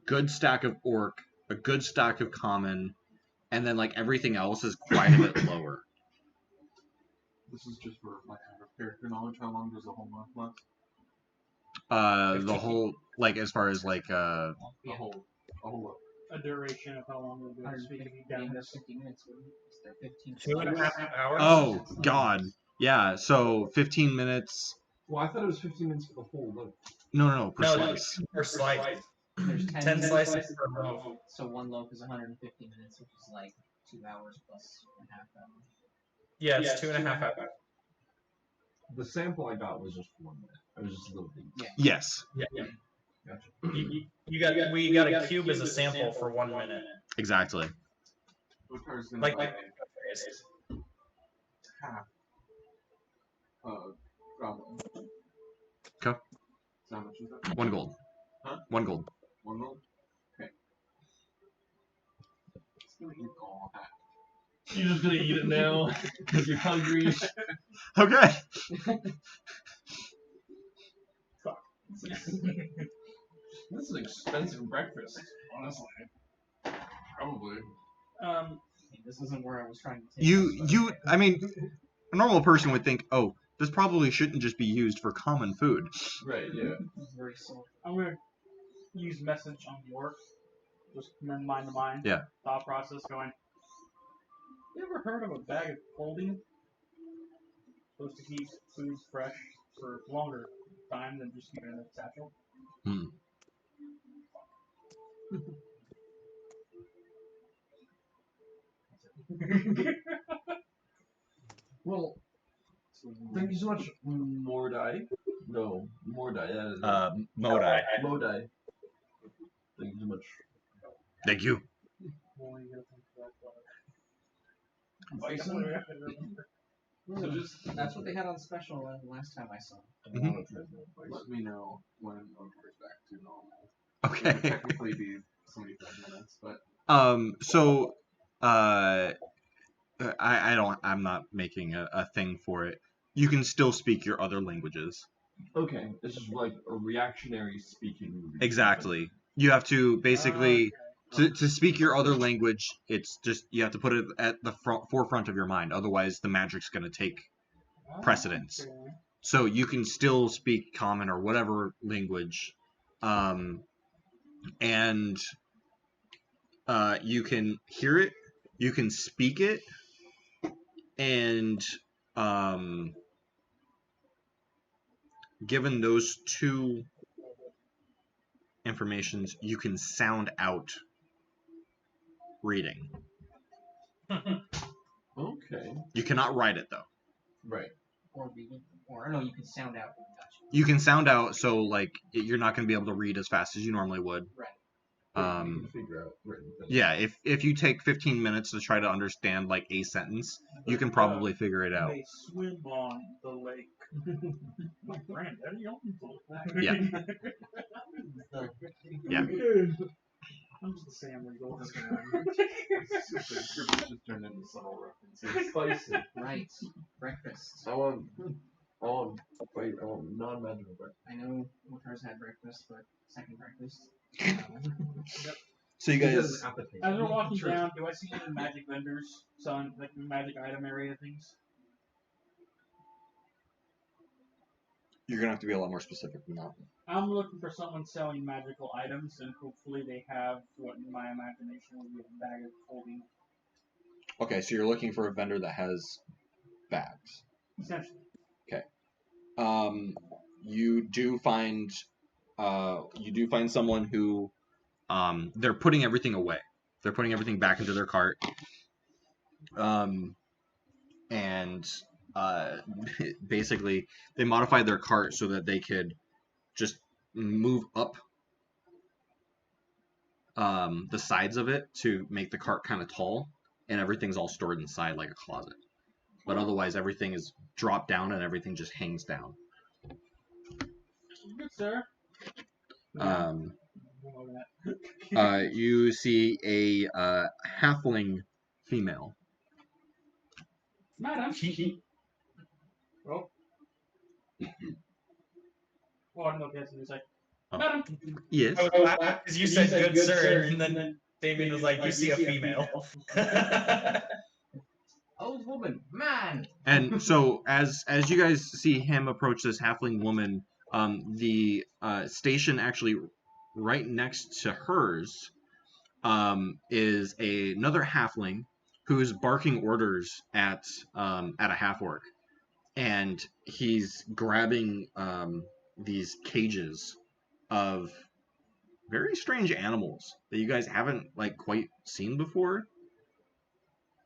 good stack of orc, a good stack of common, and then like everything else is quite a bit lower. This is just for my character knowledge. How long does the whole month last? The whole like as far as like A whole A duration of how long we'll be speaking down this. 50 minutes. Is there 15 2.5 hours. oh god, yeah. So 15 minutes. Well, I thought it was 15 minutes for the whole loaf. No, per No, slice. per slice. There's 10 slices per loaf. So one loaf is 150 minutes, which is like 2 hours plus a half hour. Yeah, it's 2.5 hours. The sample I got was just 1 minute. It was just a little bit. Yeah. Yes, Gotcha. We got a cube as a sample for 1 minute. exactly. Lucar's gonna Like, buy half goblin. Okay. So how much is that? 1 gold. Huh? 1 gold. 1 gold? Okay. It's gonna eat all that. You're just gonna eat it now because you're hungry. Okay. This is an expensive breakfast, honestly. Probably. This isn't where I was trying to take I mean, a normal person would think, oh, this probably shouldn't just be used for common food. Right, yeah. It's very soft. I'm gonna use message on the orc. Just mind to mind. Yeah. Thought process going. You ever heard of a bag of holding? Supposed to keep food fresh for longer time than just keeping it in a satchel. Hmm. Well, thank you so much, Mordai. No, Mordai. Modai. Mordai. Thank you so much. Thank you. Bison? So that's what they had on special last time I saw. Let me know when Lucar's back to normal. It would Okay. technically be 75 minutes, but So, I'm not making a thing for it. You can still speak your other languages. Okay, this is like a reactionary speaking movie. Exactly. You have to basically to speak your other language. It's just you have to put it at the forefront of your mind. Otherwise, the magic's going to take precedence. Okay. So you can still speak common or whatever language, and you can hear it, you can speak it, and given those two informations, you can sound out reading. Okay. You cannot write it though. Right. Or no, you can sound out. Gotcha. You can sound out, so like you're not going to be able to read as fast as you normally would. Right. You can figure out written things. Yeah, if you take 15 minutes to try to understand like a sentence, you can probably figure it out. They swim on the lake. My granddaddy owned the lake. Yeah. Yeah. I'm just Sam Regal. just turned into subtle references. Spicy. Right. Breakfast. I want non-magical breakfast. I know Lucar's had breakfast, but second breakfast. So you guys, As we're walking down, do I see any magic vendors selling like magic item area things? you're gonna have to be a lot more specific than that. I'm looking for someone selling magical items, and hopefully they have what in my imagination would be a bag of holding. Okay, so you're looking for a vendor that has bags. Essentially. You do find someone who they're putting everything away. They're putting everything back into their cart. And basically they modified their cart so that they could just move up the sides of it to make the cart kind of tall, and everything's all stored inside like a closet. But otherwise everything is dropped down and everything just hangs down. Good, sir. You see a halfling female. Madam. Oh, I'm not guessing. He's like, Oh. madam. Yes. Because you said good sir, and then Damien was like, you see a female. Old woman, man. And so as you guys see him approach this halfling woman, the station actually right next to hers is another halfling who's barking orders at a half orc, and he's grabbing these cages of very strange animals that you guys haven't like quite seen before.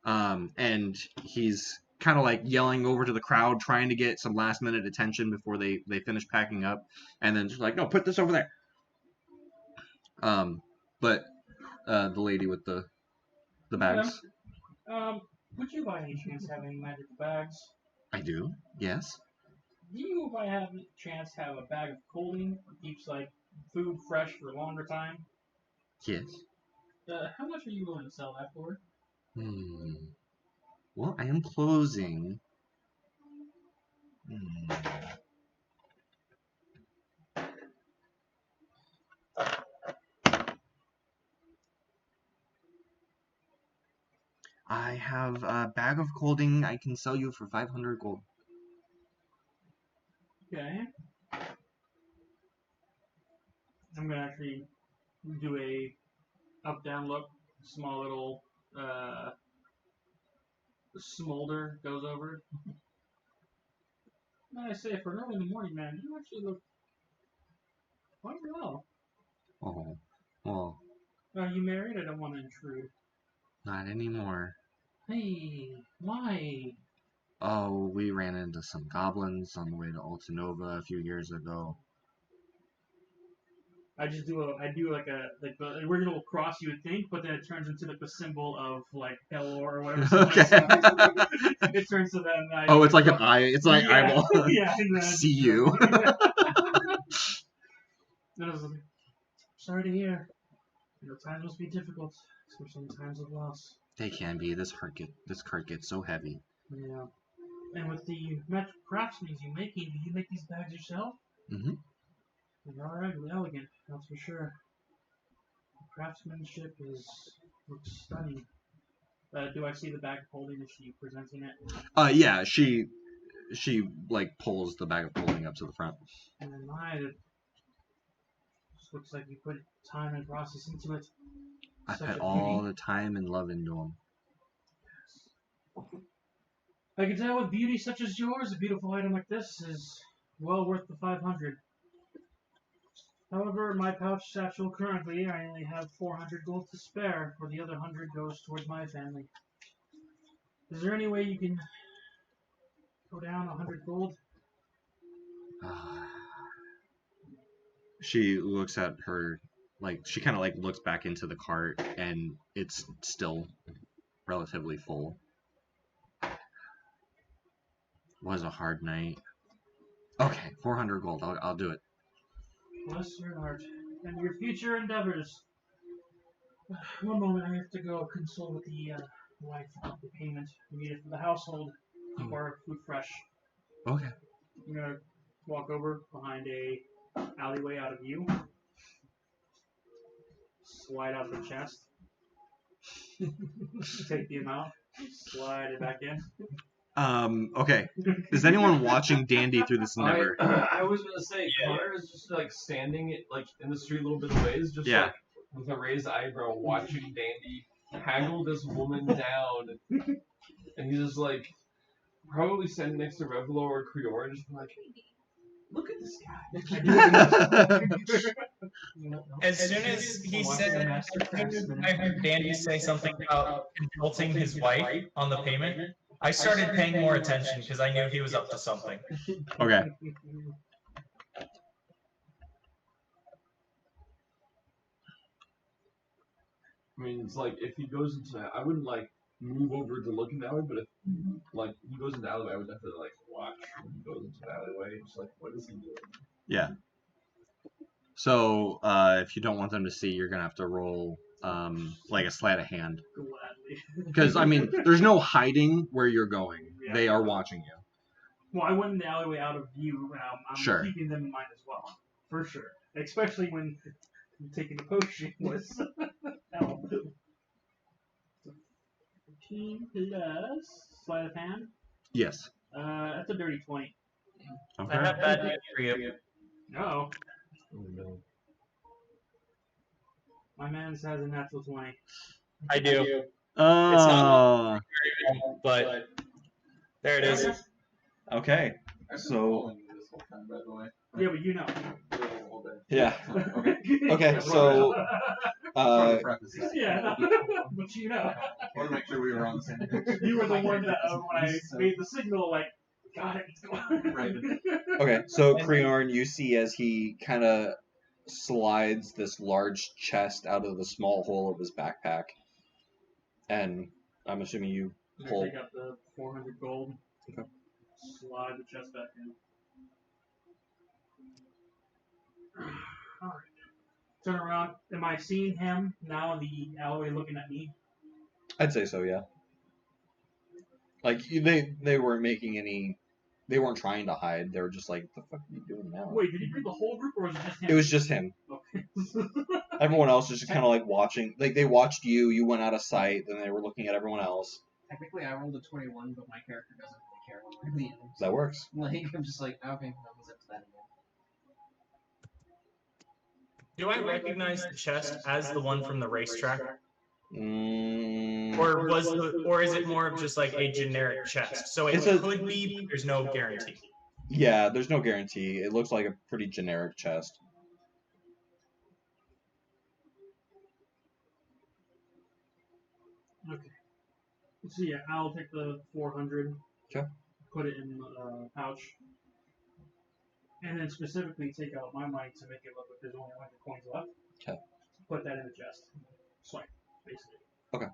And he's kind of like yelling over to the crowd, trying to get some last minute attention before they finish packing up, and then just like, no, put this over there. But the lady with the bags. Would you by any chance have any magic bags? I do. Yes. Do you by have a chance have a bag of coaling that keeps like food fresh for a longer time? Yes. How much are you willing to sell that for? Well, I am closing. I have a bag of clothing I can sell you for 500 gold. Okay. I'm gonna actually do a up-down look. Small little smolder goes over. I say for early in the morning, man, you actually look quite well. Oh, well. Are you married? I don't want to intrude. Not anymore. Hey, why? Oh, we ran into some goblins on the way to Altanova a few years ago. I do like the original cross you would think, but then it turns into like the symbol of like hell or whatever. Okay. It turns to that. Oh, it's like an eye. It's like eyeball. Yeah. See you. Then I was like, sorry to hear. Times must be difficult, especially in times of loss. They can be. This cart gets so heavy. Yeah. And with the magic craftsmen you making, do you make these bags yourself? Mm-hmm. They're alright, elegant, that's for sure. The craftsmanship looks stunning. Do I see the bag of holding? Is she presenting it? Yeah, she like pulls the bag of holding up to the front. And this looks like you put time and process into it. I put all the time and love into them. I can tell with beauty such as yours, a beautiful item like this is well worth the 500. However, in my pouch satchel currently, I only have 400 gold to spare, for the other 100 goes towards my family. Is there any way you can go down 100 gold? She looks at her, like, she kind of like looks back into the cart, and it's still relatively full. Was a hard night. Okay, 400 gold. I'll do it. Bless your heart. And your future endeavors. One moment, I have to go consult with the wife about the payment needed for the household. Keep our food fresh. Okay. I'm gonna walk over behind a alleyway out of view. Slide out the chest. Take the amount. Slide it back in. Okay. Is anyone watching Dandy through this endeavor? I was gonna say, Connor is just like standing like in the street a little bit of ways, just like with a raised eyebrow, watching Dandy haggle this woman down, and he's just like probably standing next to Revlo or Creor, and just like, look at this guy. As soon as he said, I heard Dandy say something about consulting his wife on the payment. I started paying more attention because I knew he was up to something. Okay. I mean, it's like if he goes into that, I wouldn't like move over to look in that way, but if like he goes into the alleyway, I would definitely like watch when he goes into the alleyway. Just like, what is he doing? Yeah. So if you don't want them to see, you're gonna have to roll like a sleight of hand. Gladly. Because I mean, there's no hiding where you're going. Yeah. They are watching you. Well, I went in the alleyway out of view, and I'm Sure. keeping them in mind as well, for sure. Especially when taking the potion was hell. 15 plus sleight of hand. Yes. That's a dirty 20. I have bad news for you. No, Oh no. my man has a natural 20. I do, Oh. but there it is. Okay. I've been So. following you this whole time, by the way. Yeah, but you know. The whole day. Yeah. Okay. Okay. So. Trying to preface that. Yeah, but you know. I want to make sure we were on the same page. You were the one that, when I made the signal, like, got it. Right. Okay. So Creorn, you see as he kind of slides this large chest out of the small hole of his backpack, and I'm assuming you I pull. take out the 400 gold. Okay. Slide the chest back in. Alright. Turn around. Am I seeing him now in the alleyway looking at me? I'd say so. Yeah. Like they weren't making any. They weren't trying to hide. They were just like, "The fuck are you doing now?" Wait, did he bring the whole group or was it just him? It was just him. Okay. Everyone else was just kind of like watching. Like they watched you. You went out of sight. Then they were looking at everyone else. Technically, I rolled a 21, but my character doesn't really care what I really am. That works. Like, I'm just like, okay, that was up to that again. Do I recognize the chest as the one from the racetrack, Mm, or is it more of just like a generic chest? So it could be, but there's no guarantee. yeah, there's no guarantee. It looks like a pretty generic chest. Okay. So yeah, I'll take the 400. Okay. Put it in the pouch. And then specifically take out my money to make it look like there's only 100 coins left. Okay. Put that in the chest. Swipe, basically. Okay.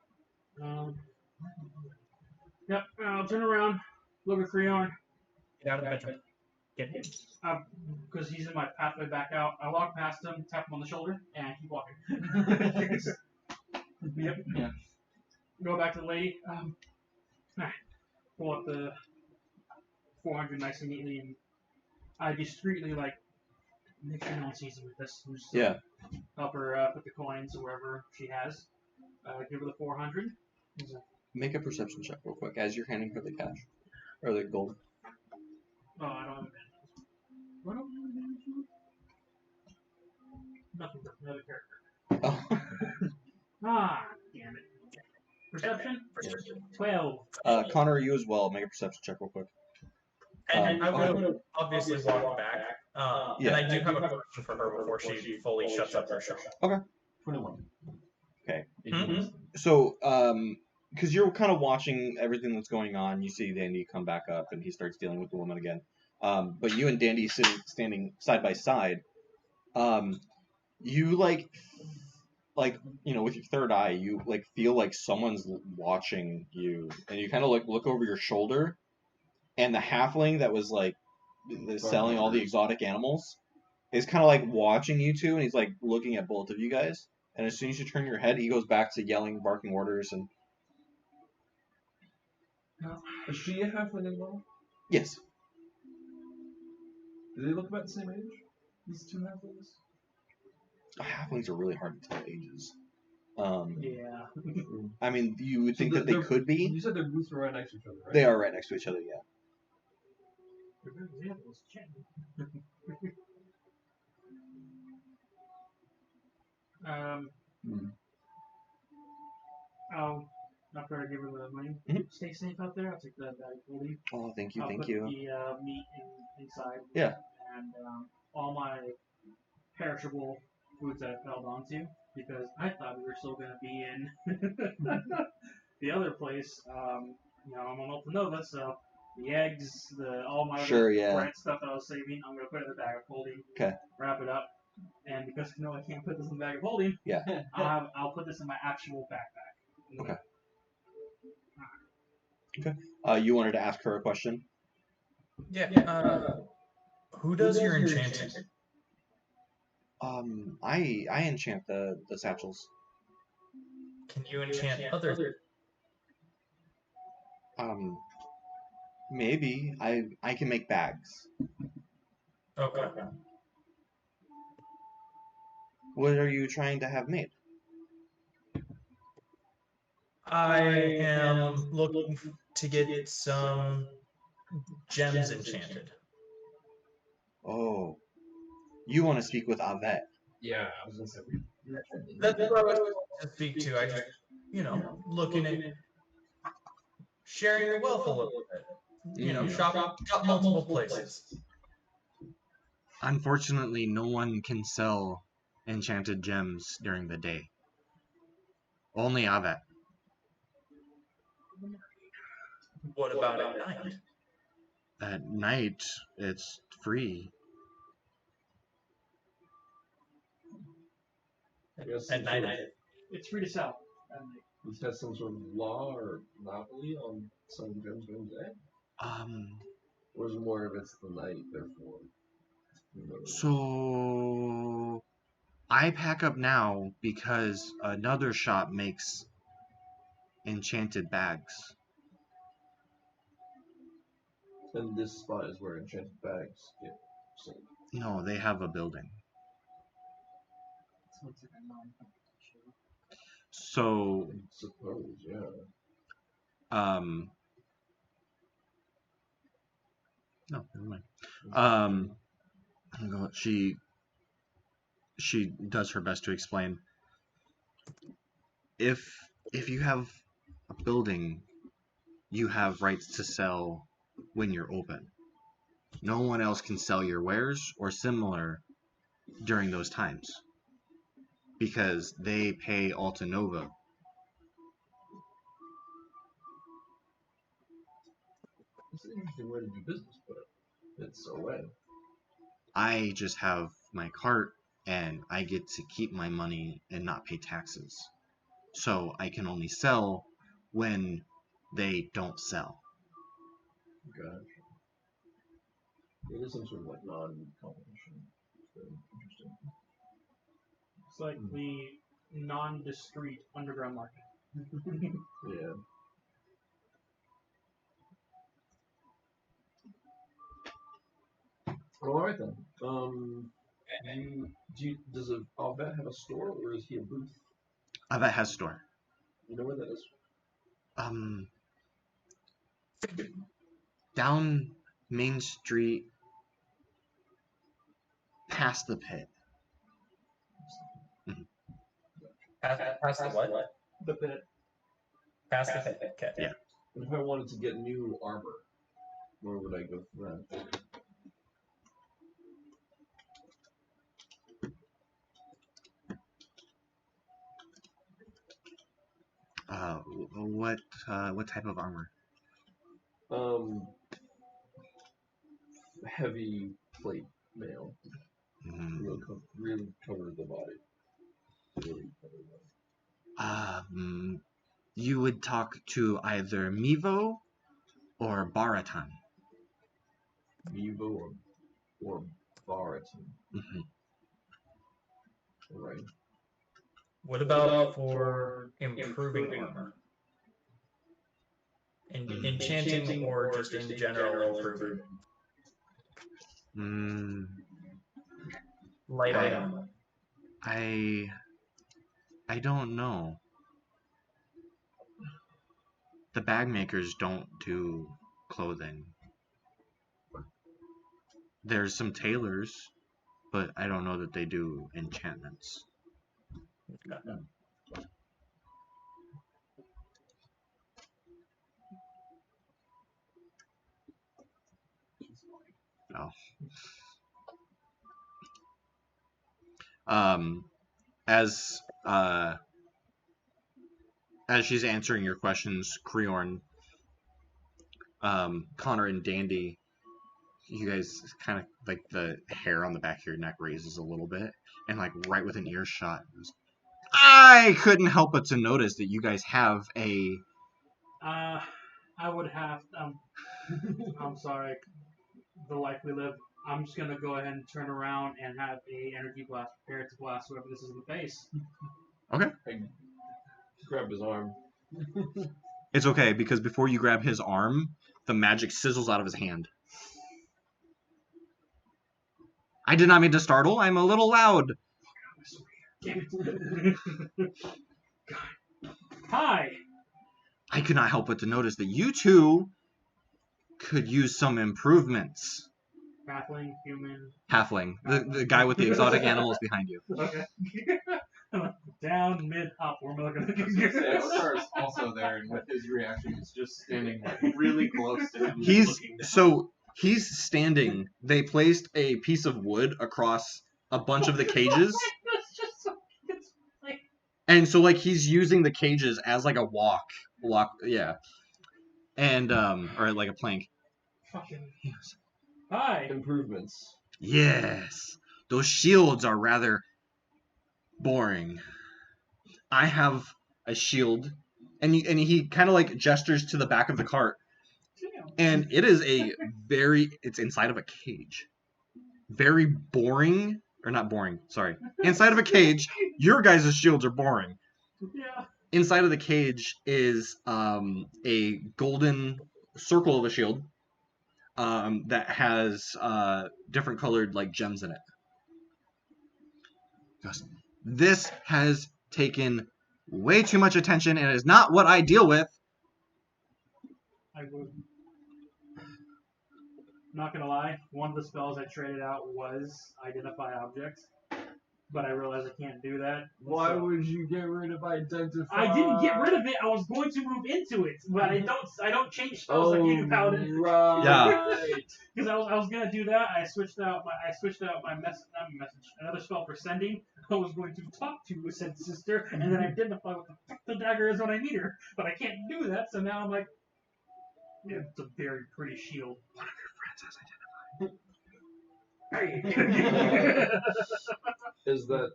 Yep, I'll turn around, look at Creon. Get out of the bedroom. Get him. Because he's in my pathway back out. I walk past him, tap him on the shoulder, and I keep walking. Yep. Yeah. Go back to the lady. Pull up the 400 nice and neatly, and I discreetly, like, make sure no one sees me with this. Just, Yeah. help her put the coins wherever she has. Give her the 400. Make a perception check real quick as you're handing her the cash or the gold. Oh, I don't have advantage. What don't I have advantage on? Nothing but another character. Oh. Damn it. Perception? Yeah. 12. Connor, you as well. Make a perception check real quick. And I would have obviously walked back. Yeah. And I do have a question for her before she fully shuts up her shop. Okay. 21. Okay. Mm-hmm. So, because you're kind of watching everything that's going on, you see Dandy come back up and he starts dealing with the woman again. But you and Dandy standing side by side. You like with your third eye, you like feel like someone's watching you, and you kind of like look over your shoulder, and the halfling that was like selling all the exotic animals is kind of like watching you two, and he's like looking at both of you guys. And as soon as you turn your head, he goes back to yelling, barking orders, and Is she a halfling as well? yes. Do they look about the same age? These two halflings? Halflings are really hard to tell ages. Yeah. I mean, you would So think that they could be. You said their booths were right next to each other, right? They are right next to each other, yeah. After I give her the money, stay safe out there. I'll take the bag of holding. Oh, thank you, I'll thank put you. the meat inside. Yeah. And all my perishable foods that I held on to, because I thought we were still going to be in the other place. I'm on Ultra Nova, so the eggs, all my other bread stuff that I was saving, I'm going to put in the bag of holding. Okay. Wrap it up. And because I can't put this in the bag of holding, yeah, I'll put this in my actual backpack. Okay. Okay. You wanted to ask her a question? Yeah. Who does your enchanting? I enchant the satchels. Can you enchant other? Maybe. I can make bags. Okay. What are you trying to have made? I am looking to get some gems enchanted. Oh, you want to speak with Avet. Yeah, I was gonna say we That's what I was to speak to. I just, looking at sharing the wealth a little bit. Shop multiple places. Unfortunately, no one can sell enchanted gems during the day. Only Avet. What about at night? At night, it's free. At night, It's free to sell. He's got some sort of law or monopoly on selling gems during the day? Or is it more of it's the night, therefore? So I pack up now because another shop makes enchanted bags. And this spot is where enchanted bags get sold. No, they have a building. So it's like a non-competition. So I suppose, yeah. No, never mind. She does her best to explain. If you have a building, you have rights to sell when you're open. No one else can sell your wares or similar during those times because they pay Altanova. It's an interesting way to do business, but it's a way. I just have my cart and I get to keep my money and not pay taxes. So I can only sell when they don't sell. Gotcha. It is some sort of like non-competition. It's very interesting. It's like the non-discreet underground market. Yeah. Well, all right then. Does Alvet have a store or is he a booth? That has a store. You know where that is? Down Main Street, past the pit. Past the what? The pit. Past the pit. Okay. Yeah. And if I wanted to get new armor, where would I go for that? What type of armor? Heavy plate mail. Mm. Really covers the body. Really covers the body. You would talk to either Mivo or Baratan. Mivo or Baratan. Mm-hmm. Right. What about for improving armor? Enchanting or just in general improving? Light armor. I don't know. The bag makers don't do clothing. There's some tailors, but I don't know that they do enchantments. No. As she's answering your questions, Creorn, Connor, and Dandy, you guys kind of like the hair on the back of your neck raises a little bit, and like right within earshot, I couldn't help but to notice that you guys have a. I would have. I'm sorry. The life we live. I'm just gonna go ahead and turn around and have a energy blast prepared to blast whoever this is in the face. Okay. I grab his arm. It's okay because before you grab his arm, the magic sizzles out of his hand. I did not mean to startle. I'm a little loud. Hi. I could not help but to notice that you two could use some improvements. Halfling, human. Halfling, the guy with the exotic animals behind you. Okay. Down, mid, up. Where am I looking Avatar is also there, and with his reaction, he's just standing like really close to him. He's standing. They placed a piece of wood across a bunch of the cages. And so like he's using the cages as like a walk, yeah. And or like a plank. Fucking hi. Improvements. Yes. Those shields are rather boring. I have a shield, and he kind of like gestures to the back of the cart. And it is it's inside of a cage. Very boring, or not boring, sorry. Inside of a cage, your guys' shields are boring. Yeah. Inside of the cage is a golden circle of a shield that has different colored like gems in it. This has taken way too much attention and is not what I deal with. I would. Not gonna lie, one of the spells I traded out was identify objects, but I realized I can't do that. Why would you get rid of identify? I didn't get rid of it. I was going to move into it, but I don't change spells like you do, Paladin. Right. Yeah. Because I was gonna do that. I switched out my another spell for sending. I was going to talk to said sister and then identify what the fuck the dagger is when I meet her, but I can't do that. So now I'm like, yeah, it's a very pretty shield. One of your friends has identified. Is that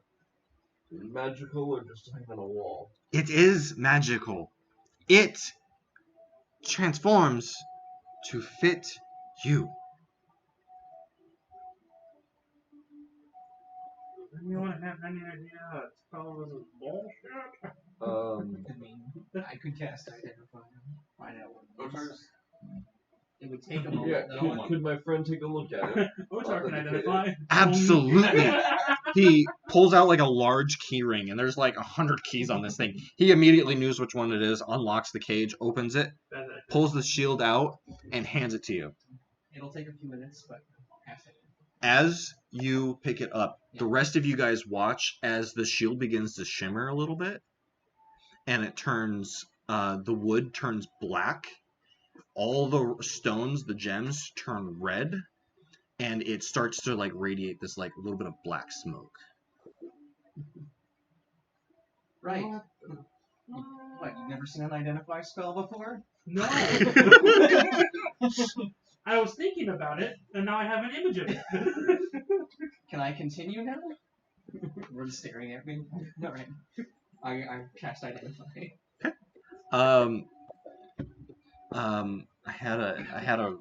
magical or just hanging on a wall? It is magical. It transforms to fit you. Anyone have any idea how to spell this is bullshit? I mean, I could cast identify and find out what it is. It would take a moment. Yeah, though. could my friend take a look at it? Otar can identify. Absolutely. He pulls out like a large key ring, and there's like 100 keys on this thing. He immediately knows which one it is, unlocks the cage, opens it, pulls the shield out, and hands it to you. It'll take a few minutes, but half it. As you pick it up, the rest of you guys watch as the shield begins to shimmer a little bit, and it turns, the wood turns black. All the stones, the gems, turn red, and it starts to like radiate this like little bit of black smoke. Right. What, you've never seen an identify spell before? No. I was thinking about it, and now I have an image of it. Can I continue now? We're just staring at me. Alright. I cast identify. I had a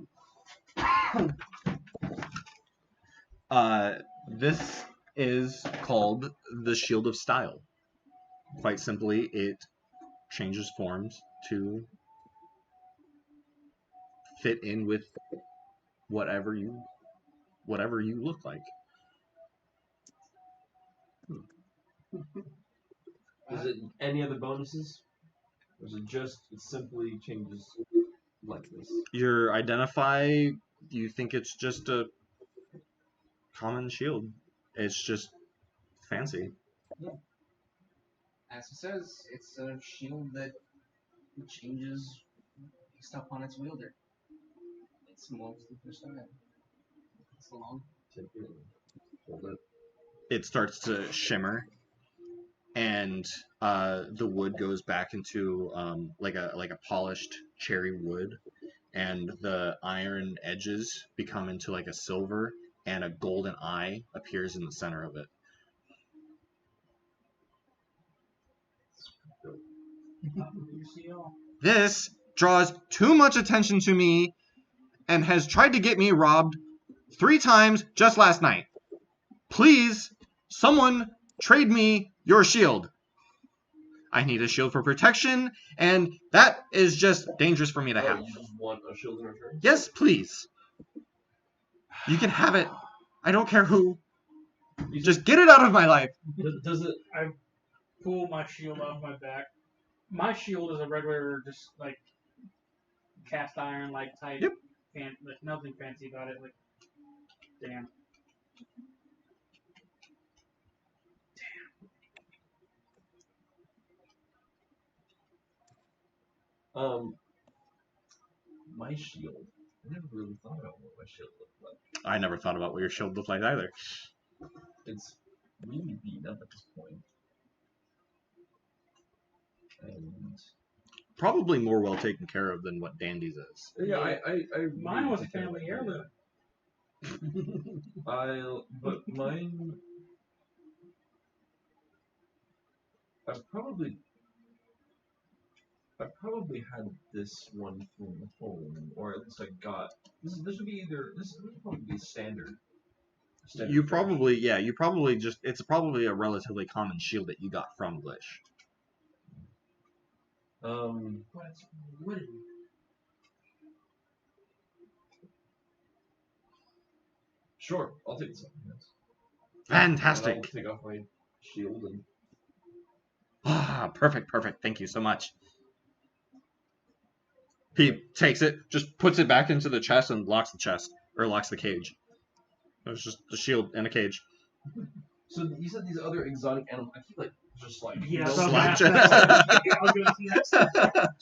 this is called the Shield of Style. Quite simply, it changes forms to fit in with whatever you look like. Is it any other bonuses? Or is it just, it simply changes like this? Your identify, you think it's just a common shield. It's just fancy. Yeah. As it says, it's a shield that changes based upon its wielder. It's multi style. It's long. Take it, hold it. It starts to shimmer, and the wood goes back into like a polished cherry wood, and the iron edges become into like a silver, and a golden eye appears in the center of it. This draws too much attention to me and has tried to get me robbed 3 times just last night. Please, someone trade me your shield. I need a shield for protection, and that is just dangerous for me to have. You just want a shield in return? Yes, please. You can have it. I don't care who. Just get it out of my life. Does it? I pull my shield off my back. My shield is a regular, just like cast iron, like type. Yep. Like nothing fancy about it. Like, damn. My shield. I never really thought about what my shield looked like. I never thought about what your shield looked like either. It's really beaten up at this point. And Probably more well taken care of than what Dandy's is. yeah, I Mine was a take care of family my heirloom. but mine. I probably had this one from home, or at least I got. This would be either this would probably be standard. You probably, yeah, you probably just, it's probably a relatively common shield that you got from Glitch. But it's wooden. Sure, I'll take something else. Fantastic. And I'll take off my shield and. Ah, perfect, perfect. Thank you so much. He takes it, just puts it back into the chest and locks the chest, or locks the cage. It's just the shield and a cage. So you said these other exotic animals. I keep like just like Yeah, no so Slouch. I was gonna see that.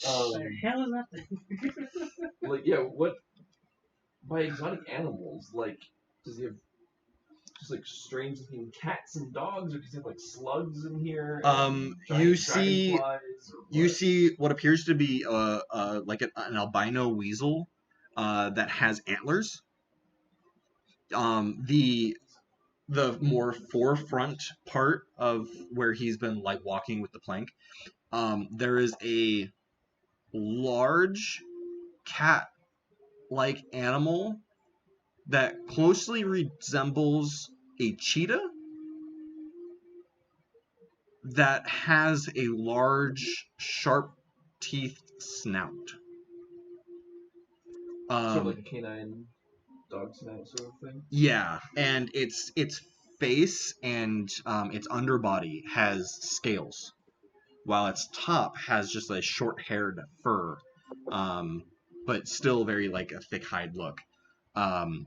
um, The hell is that thing? like yeah, what by exotic animals? Like, does he have just like strange looking cats and dogs, or does he have like slugs in here? You see, you see what appears to be like an albino weasel, that has antlers. The more forefront part of where he's been like walking with the plank, there is a large cat-like animal that closely resembles a cheetah that has a large, sharp-teethed snout. sort of like a canine dog snout sort of thing. Yeah, and its face and its underbody has scales, while its top has just a short-haired fur, but still very like a thick hide look.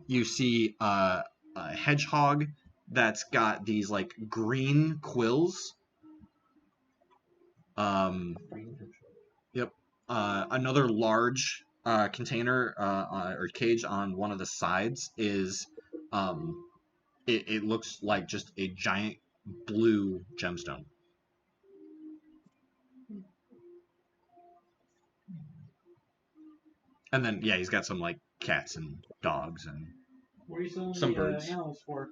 You see a hedgehog that's got these like green quills. Yep. Another large container or cage on one of the sides is it looks like just a giant blue gemstone. And then yeah, he's got some like cats and dogs and What are you selling some the birds. animals for?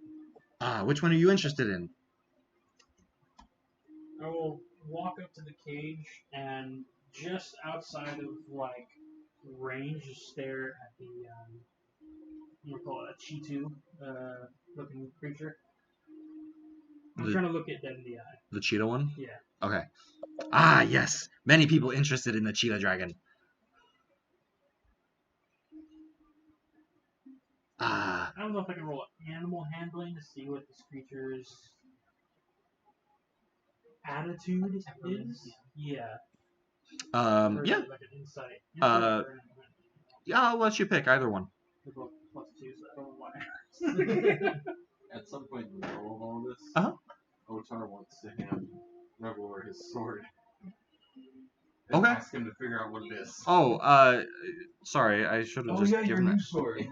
Which one are you interested in? I will walk up to the cage and just outside of like range, just stare at the I'm gonna call it a Chitu looking creature. I'm trying to look it dead in the eye. The cheetah one? Yeah. Okay. Yes. Many people interested in the cheetah dragon. I don't know if I can roll animal handling to see what this creature's attitude is. Yeah. Or Yeah. like an insight. Yeah, I'll let you pick either one. They're both +2, so I don't know why. At some point in the middle of all this, Otar wants to hand Reveler his sword. And Okay. ask him to figure out what it is. Sorry, I should have just your given new it. sword.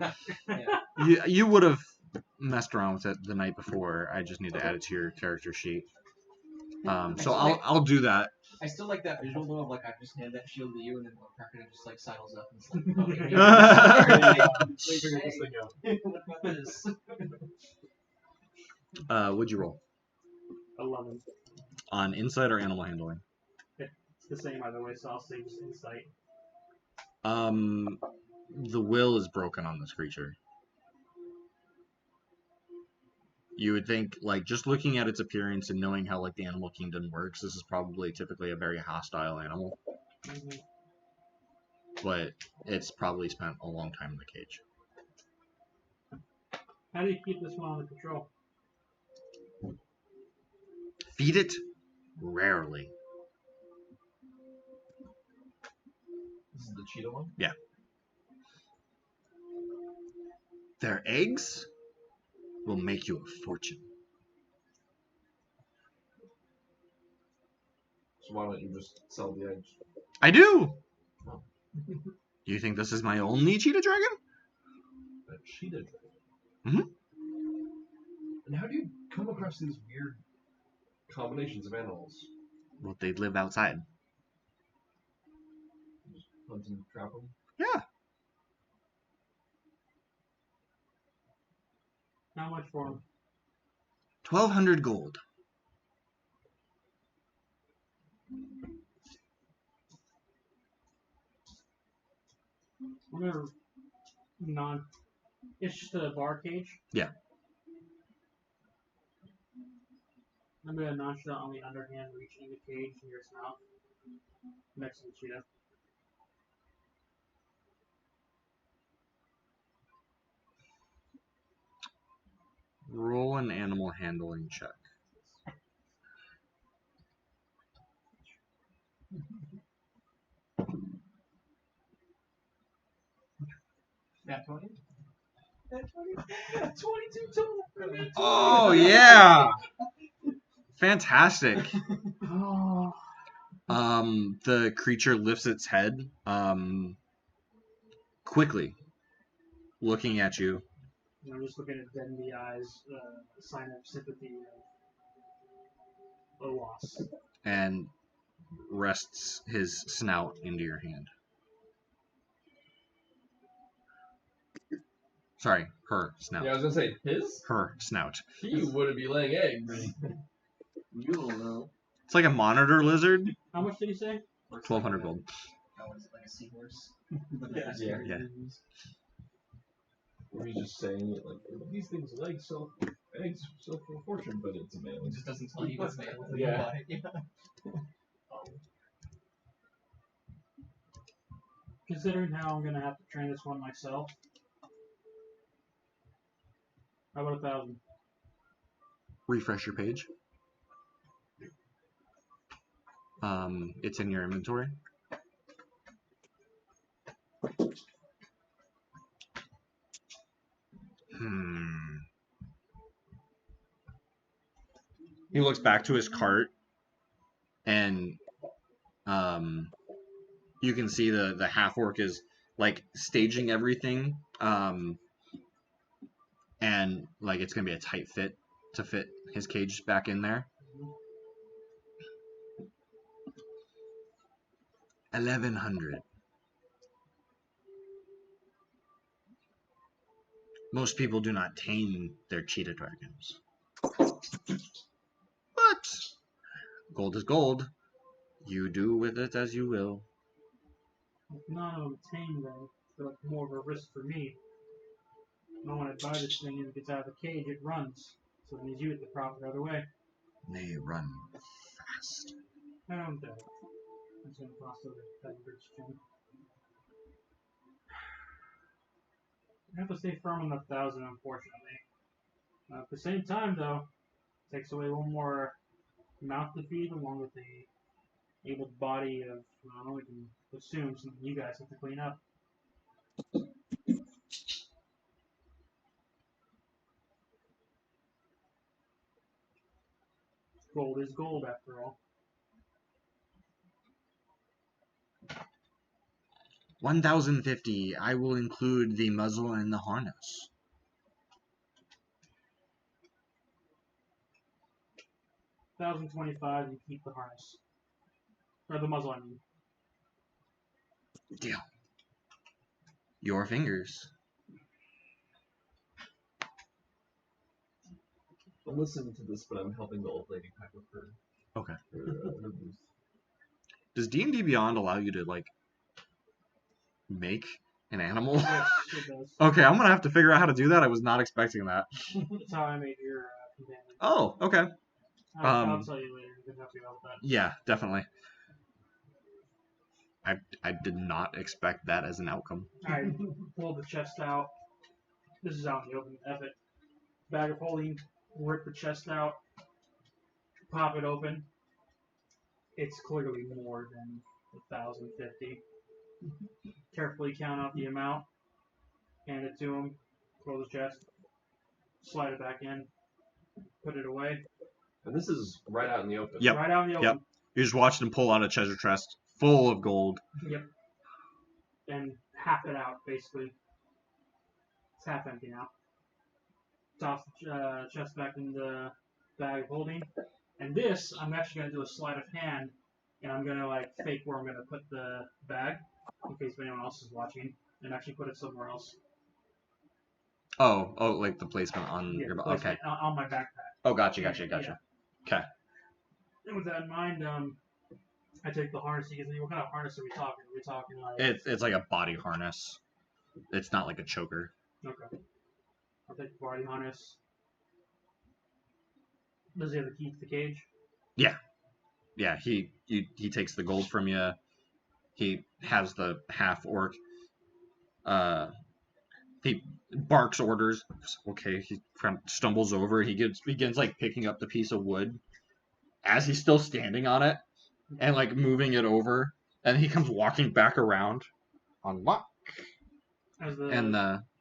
You would have messed around with it the night before. I just need to add it to your character sheet. So I'll do that. I still like that visual though of like I just hand that shield to you and then Parker just like sidles up and it's like okay. Figure this thing out. What about this? What'd you roll? 11. On insight or animal handling? It's the same either way, so I'll say just insight. The will is broken on this creature. You would think, like, just looking at its appearance and knowing how, like, the animal kingdom works, this is probably typically a very hostile animal. Mhm. But it's probably spent a long time in the cage. How do you keep this one under control? Feed it? Rarely. This is the cheetah one? Yeah. Their eggs will make you a fortune. So why don't you just sell the eggs? I do! Oh. You think this is my only cheetah dragon? A cheetah dragon? Mhm. And how do you come across these weird combinations of animals? Well, they live outside. Just hunt and trap them? Yeah. How much for them? 1,200 gold. I'm gonna It's just a bar cage. Yeah. I'm gonna nonchalantly underhand reaching the cage near its mouth, next to the cheetah. Roll an animal handling check. That 20? That 20? 22 total. Oh, yeah! Fantastic. Oh. The creature lifts its head, quickly, looking at you. I'm just looking at dead in the eyes, a sign of sympathy of a loss. And rests his snout into your hand. Sorry, her snout. Yeah, I was gonna say, his? Her snout. He wouldn't be laying eggs. You'll know. It's like a monitor lizard. How much did he say? 1,200 gold. Oh, is it like a seahorse? Yeah. Yeah. Or he's just saying it like, these things like eggs sell for a fortune, but it's a male. It just doesn't tell you what's male. until Yeah. You buy it. Yeah. Considering how I'm gonna have to train this one myself, how about 1,000? Refresh your page. It's in your inventory. He looks back to his cart, and you can see the half orc is like staging everything, and like it's gonna be a tight fit to fit his cage back in there. 1,100. Most people do not tame their cheetah dragons. But gold is gold. You do with it as you will. If none of them tame though, so it's more of a risk for me. And when I buy this thing and it gets out of the cage, it runs. So it means you get the profit the other way. They run fast. I don't doubt it. It's gonna cost over 700 string. I have to stay firm on the 1,000, unfortunately. At the same time, though, it takes away one more mouth to feed, along with the able body of, I don't know, we can assume something you guys have to clean up. Gold is gold, after all. 1,050. I will include the muzzle and the harness. 1,025, you keep the harness. Or the muzzle, I mean. Deal. Your fingers. I'm listening to this, but I'm helping the old lady pack up her. Okay. Her booth. Does D&D Beyond allow you to, like, make an animal? Yes, it does. Okay, I'm gonna have to figure out how to do that. I was not expecting that. That's how I made your and damage. Oh, okay. I'll tell you later. You can help you out with that. Yeah, definitely. I did not expect that as an outcome. I pull the chest out. This is out in the open. F it. Bag of holding. Rip the chest out. Pop it open. It's clearly more than 1,050. Carefully count out the amount. Hand it to him. Close the chest. Slide it back in. Put it away. And this is right out in the open. Yep. Right out in the open. Yep. You just watched him pull out a treasure chest full of gold. Yep. And half it out, basically. It's half empty now. Toss the chest back in the bag of holding. And this, I'm actually going to do a sleight of hand. And I'm going to like fake where I'm going to put the bag. In case anyone else is watching. And actually put it somewhere else. Oh, like the placement on Yeah, your... place Okay. it on my backpack. Oh, gotcha. Yeah. Okay. And with that in mind, I take the harness. He goes, what kind of harness are we talking? Are we talking like... It's like a body harness. It's not like a choker. Okay. I'll take the body harness. Does he have the key to the cage? Yeah, he takes the gold from you. He has the half orc. He barks orders. Okay, he kind of stumbles over. He begins like picking up the piece of wood as he's still standing on it and like moving it over. And he comes walking back around. Unlock. As the And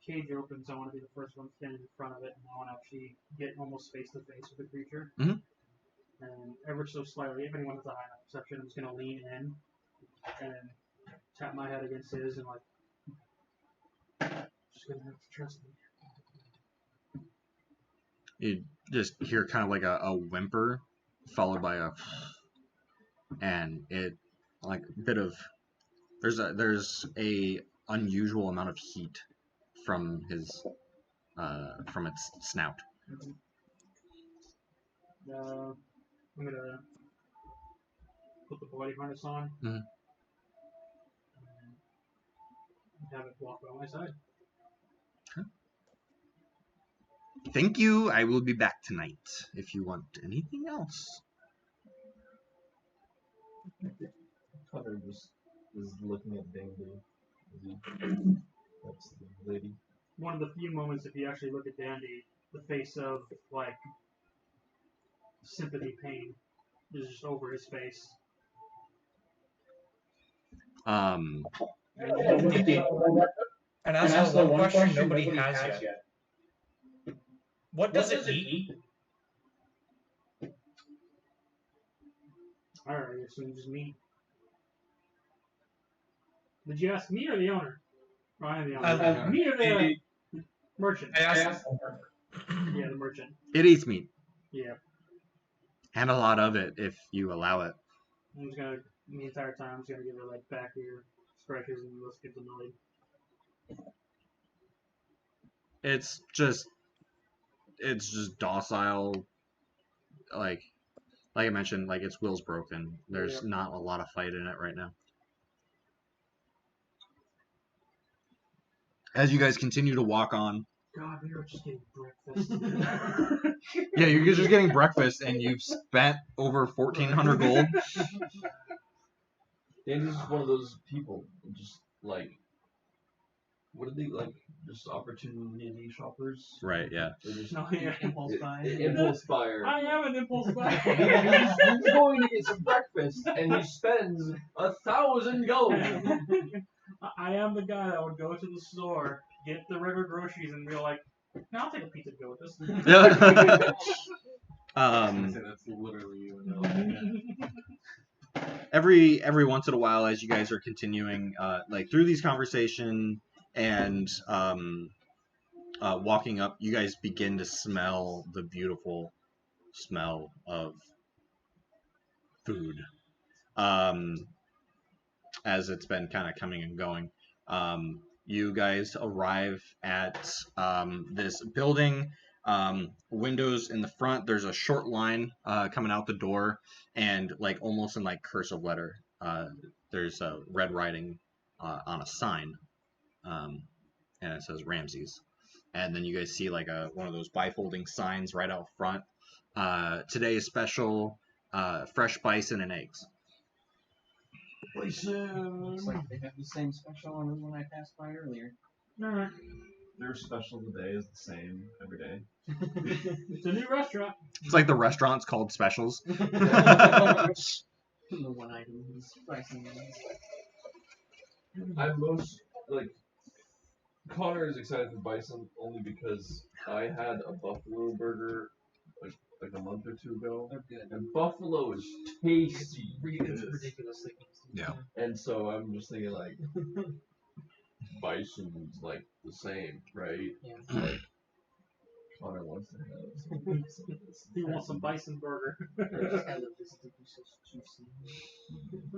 cage opens, I want to be the first one standing in front of it, and I want to actually get almost face to face with the creature. Mhm. And ever so slightly, if anyone has a high enough perception, I'm just going to lean in and tap my head against his and like, just going to have to trust me. you just hear kind of like a whimper followed by a... And it like a bit of... There's a unusual amount of heat from his from its snout. I'm gonna put the body harness on Mhm. and have it walk by my side. Thank you. I will be back tonight if you want anything else. Hunter just is looking at Dandy. That's the lady. One of the few moments, if you actually look at Dandy, the face of like sympathy, pain is just over his face. Um, And as for one question nobody has yet. What does it eat? Alright, I assume just me. Did you ask me or the owner? Oh, I am the owner. Me or the merchant? I asked. Yeah, the merchant. it eats meat, Yeah. and a lot of it if you allow it. I'm just gonna, the entire time, I'm just gonna give her like back ear scratches and let's get annoyed. It's just docile. Like I mentioned, like its will's broken. There's not a lot of fight in it right now. As you guys continue to walk on, God, we were just getting breakfast. yeah, you're just getting breakfast, and you've spent over 1,400 gold. Dandy's just one of those people, just like, what are they like? Just opportunity shoppers. Right. Yeah. They're just No, yeah, impulse buy. impulse buyer. I am an impulse buyer. He's going to get some breakfast, and he spends 1,000 gold. I am the guy that would go to the store, get the regular groceries, and be like, no, I'll take a pizza to go with this. I say that's literally you. Every once in a while, as you guys are continuing like through these conversation and walking up, you guys begin to smell the beautiful smell of food. As it's been kind of coming and going. You guys arrive at this building. Windows in the front. There's a short line coming out the door, and like almost in like cursive letter, there's red writing on a sign, and it says Ramses. and then you guys see like one of those bifolding signs right out front. Today's special, fresh bison and eggs. Looks like they have the same special on the one I passed by earlier. Alright. Their special today is the same every day. It's a new restaurant. It's like the restaurant's called Specials. The one item is bison wings. I'm most like Connor is excited for bison only because I had a buffalo burger like a month or two ago, They're good. and buffalo is tasty. It's ridiculously tasty. Yeah. And so I'm just thinking like bison's like the same, right? Yeah. Like Connor wants to have some. He wants a bison burger. I love this. It's so juicy. I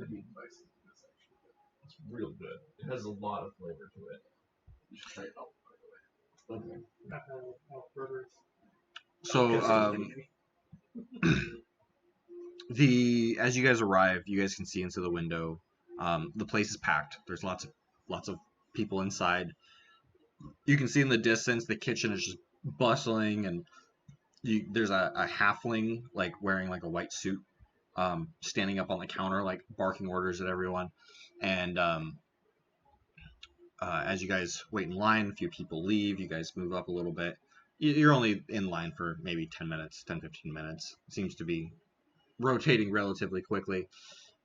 mean, bison is actually good. It's real good. It has a lot of flavor to it. You should try it out, by the way. Okay. Burgers. So as you guys arrive, you guys can see into the window. The place is packed. There's lots of people inside. You can see in the distance the kitchen is just bustling, and there's a halfling like wearing like a white suit, standing up on the counter like barking orders at everyone. And as you guys wait in line, a few people leave. You guys move up a little bit. You're only in line for maybe 10 15 minutes. It seems to be rotating relatively quickly.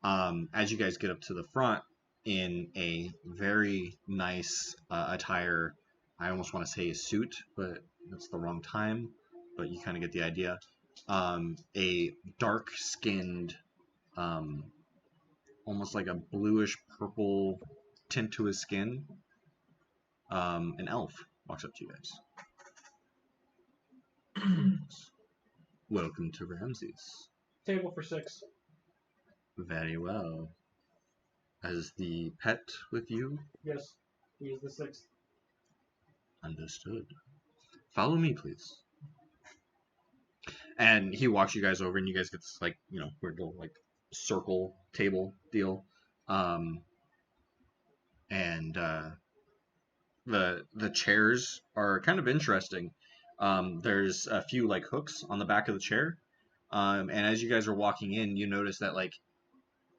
As you guys get up to the front in a very nice attire, I almost want to say a suit, but that's the wrong time, but you kind of get the idea. A dark-skinned, almost like a bluish purple tint to his skin, an elf walks up to you guys. Welcome to Ramses. Table for 6. Very well. As the pet with you? Yes, he is the 6th. Understood. Follow me, please. And he walks you guys over, and you guys get this, like, weird little, like, circle table deal. And the chairs are kind of interesting. There's a few, like, hooks on the back of the chair. And as you guys are walking in, you notice that, like,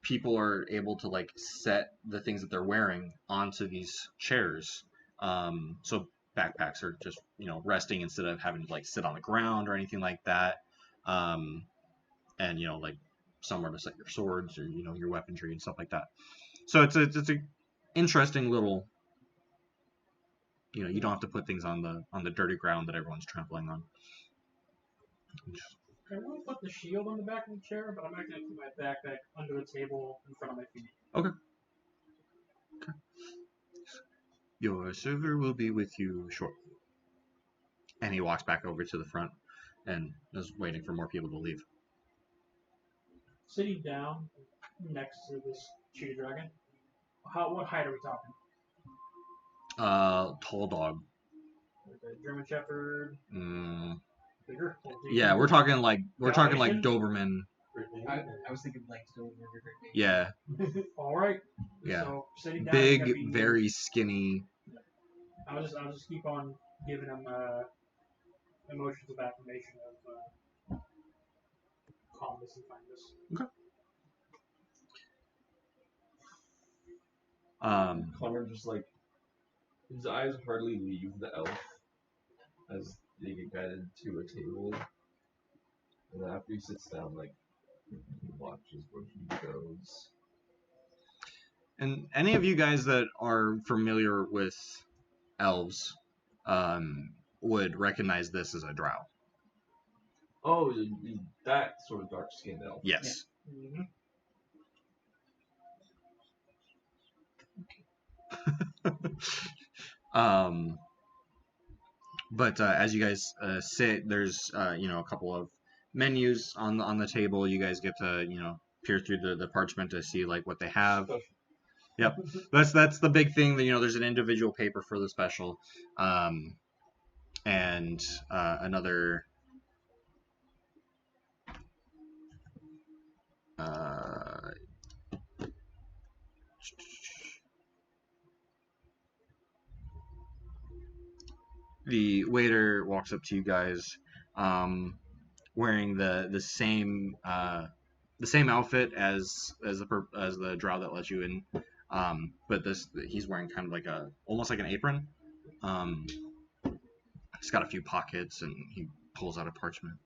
people are able to, like, set the things that they're wearing onto these chairs. So backpacks are just, resting instead of having to, like, sit on the ground or anything like that. And, like, somewhere to set your swords or, your weaponry and stuff like that. So it's a interesting little, you don't have to put things on the dirty ground that everyone's trampling on. I will put the shield on the back of the chair, but I'm not going to put my backpack under the table in front of my feet. Okay. Your server will be with you shortly. And he walks back over to the front and is waiting for more people to leave. Sitting down next to this cheetah dragon. What height are we talking? Tall dog. Like a German Shepherd. Bigger? Yeah, we're talking like Dalmatian? Doberman. I was thinking like Doberman. Yeah. All right. Yeah. So sitting down. It's gonna be- Big, very skinny. I'll just keep on giving him emotions of affirmation of calmness and kindness. Okay. Connor just like his eyes hardly leave the elf as they get guided to a table, and after he sits down, like he watches where he goes. And any of you guys that are familiar with elves would recognize this as a drow. Oh, that sort of dark-skinned elf. Yes. Mm-hmm. But as you guys sit, there's a couple of menus on the table. You guys get to peer through the parchment to see like what they have. Yep, that's the big thing. That there's an individual paper for the special, and another. the waiter walks up to you guys, wearing the same outfit as the drow that let you in, but he's wearing kind of like almost like an apron. He's got a few pockets and he pulls out a parchment.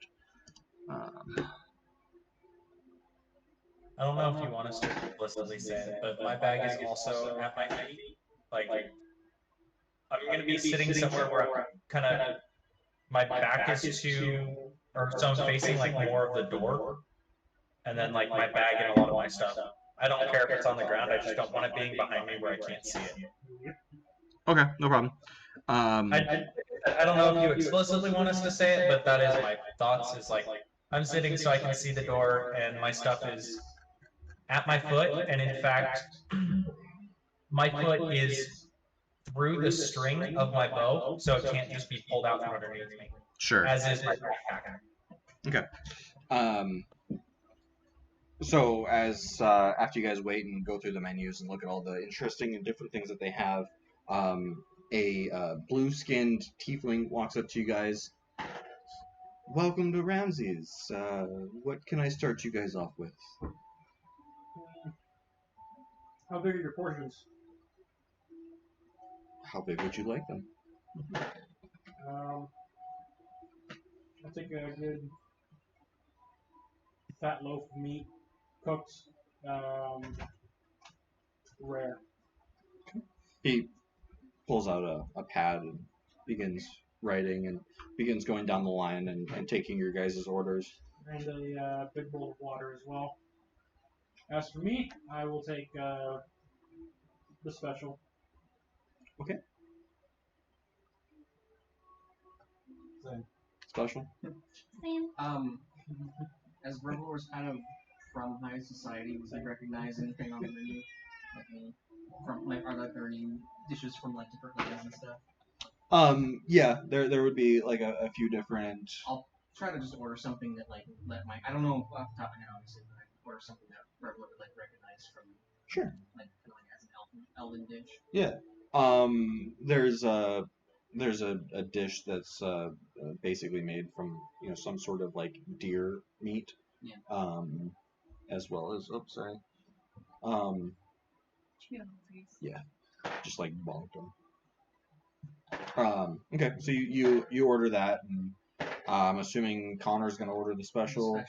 I don't know if you want us to explicitly say it, but my bag is also at my feet. Like, I'm going to be sitting somewhere where I'm kind of, my back is to, or so I'm facing like more of the door, and then like my bag and a lot of my stuff. I don't care if it's on the ground, I just don't want it being behind me where I can't see it. Okay, no problem. I don't know if you explicitly want us to say it, but that is my thoughts, is like, I'm sitting so I can see the door, and my stuff is at my foot, and in fact, my foot is through the string of my bow, so it can't just be pulled out from underneath me. Sure. As is my backpack. Okay. So as after you guys wait and go through the menus and look at all the interesting and different things that they have, a blue-skinned tiefling walks up to you guys. Welcome to Ramses. What can I start you guys off with? How big are your portions? How big would you like them? I'll take a good fat loaf of meat, cooked, rare. He pulls out a pad and begins writing and begins going down the line and taking your guys' orders. And a big bowl of water as well. As for me, I will take the special. Okay. Same. Special? Same. As Rebel was kind of from high society, was I recognize anything on the menu? Are there any dishes from like different lands and stuff? Yeah, there would be like a few different. I'll try to just order something that I don't know off the top of my head obviously, but I can order something that Rebel would like recognize from. Sure. Like kind of like as an elven dish. Yeah. There's a dish that's basically made from some sort of like deer meat. Yeah. As well as sorry. Yeah, just like bonked them. Okay, so you order that, and I'm assuming Connor's gonna order the special. He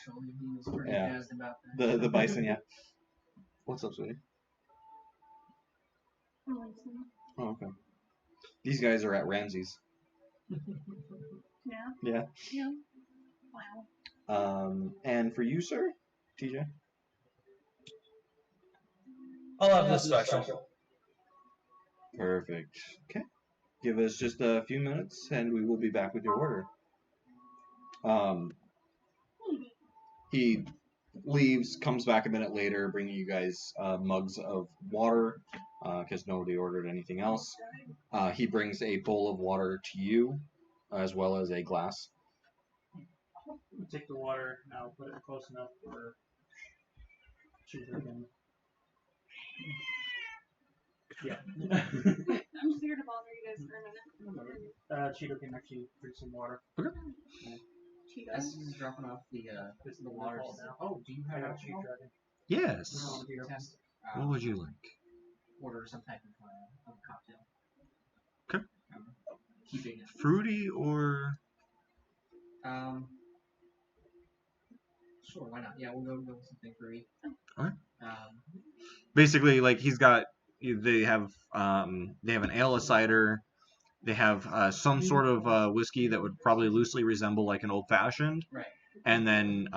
was pretty jazzed about that. The bison, yeah. What's up, sweetie? Oh, okay. These guys are at Ramses. Yeah. Yeah. Yeah. Wow. And for you, sir, TJ. I'll have the special. Perfect. Okay. Give us just a few minutes, and we will be back with your order. He leaves, comes back a minute later, bringing you guys mugs of water, because nobody ordered anything else. He brings a bowl of water to you, as well as a glass. I'll take the water and I'll put it close enough for Cheeto can. Yeah. I'm just here to bother you guys for a minute. Cheeto can actually drink some water. Okay. Cheeto. As he's dropping off the water. Oh, do you have a cheat dragon? Yes. Oh, dear. Fantastic. What would you like? Order some type of cocktail. Okay. Keeping it. Fruity or? Sure, why not? Yeah, we'll go with something fruity. Alright. Basically, like they have an ale, a cider. They have some sort of whiskey that would probably loosely resemble like an old fashioned. Right. And then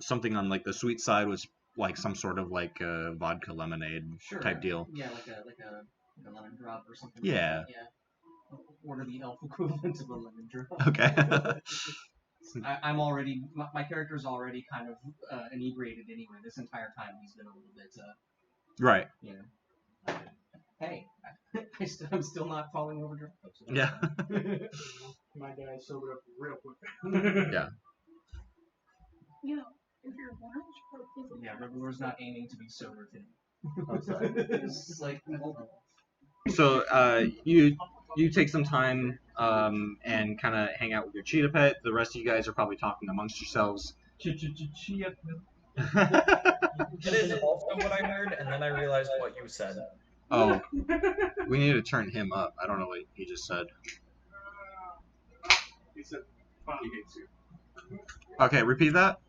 something on like the sweet side was like some sort of like vodka lemonade type deal. Yeah, like a lemon drop or something. Yeah. Like that. Yeah. Order the elf equivalent of a lemon drop. Okay. I'm already my character's already kind of inebriated anyway. This entire time he's been a little bit. Right. You know. Hey, I'm still not falling over drunk. Yeah. My guy sobered up real quick. Yeah. You know, if you're orange, Yeah, Reveler's not aiming to be sober today. Outside. It's like, So you take some time and kind of hang out with your cheetah pet. The rest of you guys are probably talking amongst yourselves. Chia. That is also what I heard, and then I realized what you said. Oh, we need to turn him up. I don't know what he just said. He said, he hates you. Okay, repeat that.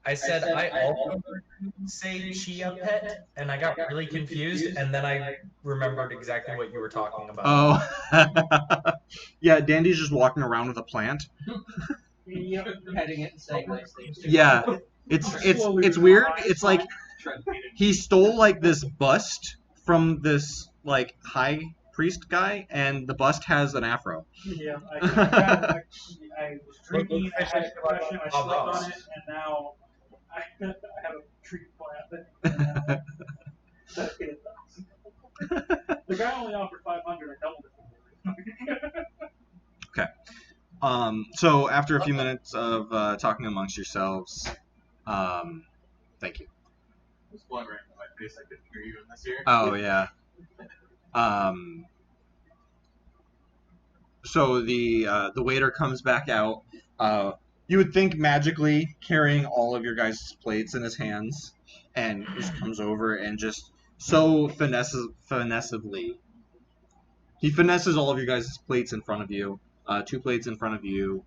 I said I also heard you say Chia Pet, and I got really confused, and then I remembered exactly what you were talking about. Oh. Yeah, Dandy's just walking around with a plant. Yep, petting it and saying nice things to it. Yeah, it's weird. It's like he stole like this bust from this like high priest guy, and the bust has an afro. Yeah, I was drinking, I had a concussion, I slept on it, and now I have a tree plant. The guy only offered 500. I doubled it. So after a few minutes of talking amongst yourselves, thank you. There's blood right in my face. I couldn't hear you in this ear. Oh yeah. So the waiter comes back out. You would think magically carrying all of your guys' plates in his hands, and just comes over and just so finessively. He finesses all of your guys' plates in front of you. 2 plates in front of you.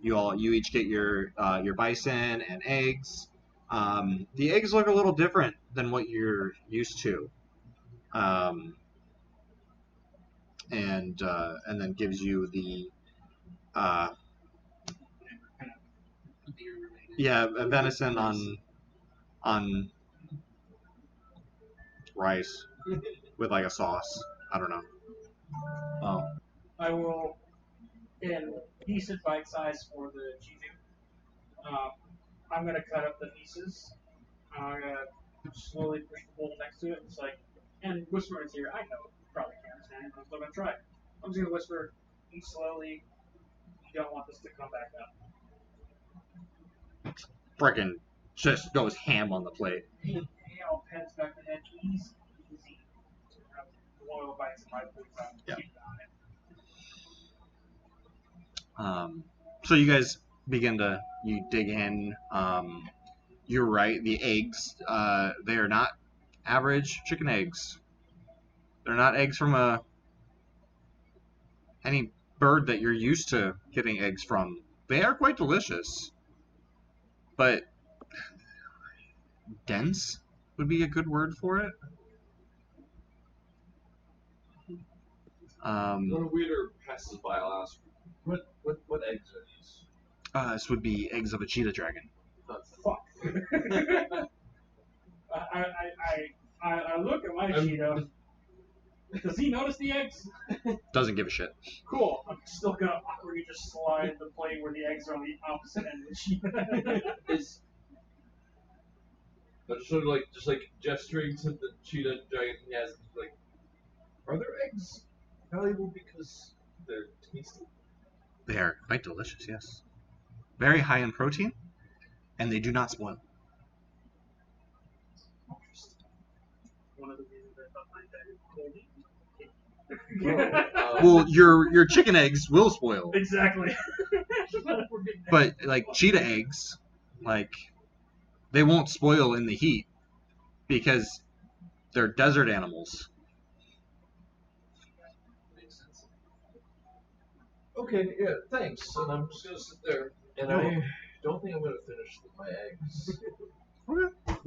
You each get your bison and eggs. The eggs look a little different than what you're used to. And then gives you the venison on rice with like a sauce. I don't know. Oh. I will, in decent bite size for the cheesing, I'm going to cut up the pieces. I'm going to slowly push the bowl next to it. It's like, and whisper into your, I know, you probably can't understand it, but I'm still going to try. I'm just going to whisper, eat slowly. You don't want this to come back up. Frickin' just goes ham on the plate. I'll pets back the head. Easy. Loyal bites in my food. Yeah. So you guys begin to dig in. You're right. The eggs, they are not average chicken eggs. They're not eggs from any bird that you're used to getting eggs from. They are quite delicious, but dense would be a good word for it. When a waiter passes by, I'll ask, what eggs are these? This would be eggs of a cheetah dragon. Fuck. I look at my cheetah. Does he notice the eggs? Doesn't give a shit. Cool. I'm still gonna awkwardly just slide the plate where the eggs are on the opposite end of the cheetah. But sort of just gesturing to the cheetah dragon. Yes, like, are there eggs valuable because they're tasty? They are quite delicious, yes. Very high in protein, and they do not spoil. One of the reasons I thought my dad is cold. Well, your chicken eggs will spoil. Exactly. But like cheetah eggs, like they won't spoil in the heat because they're desert animals. Makes sense. Okay, yeah, thanks. And I'm just gonna sit there, and I don't think I'm gonna finish my eggs.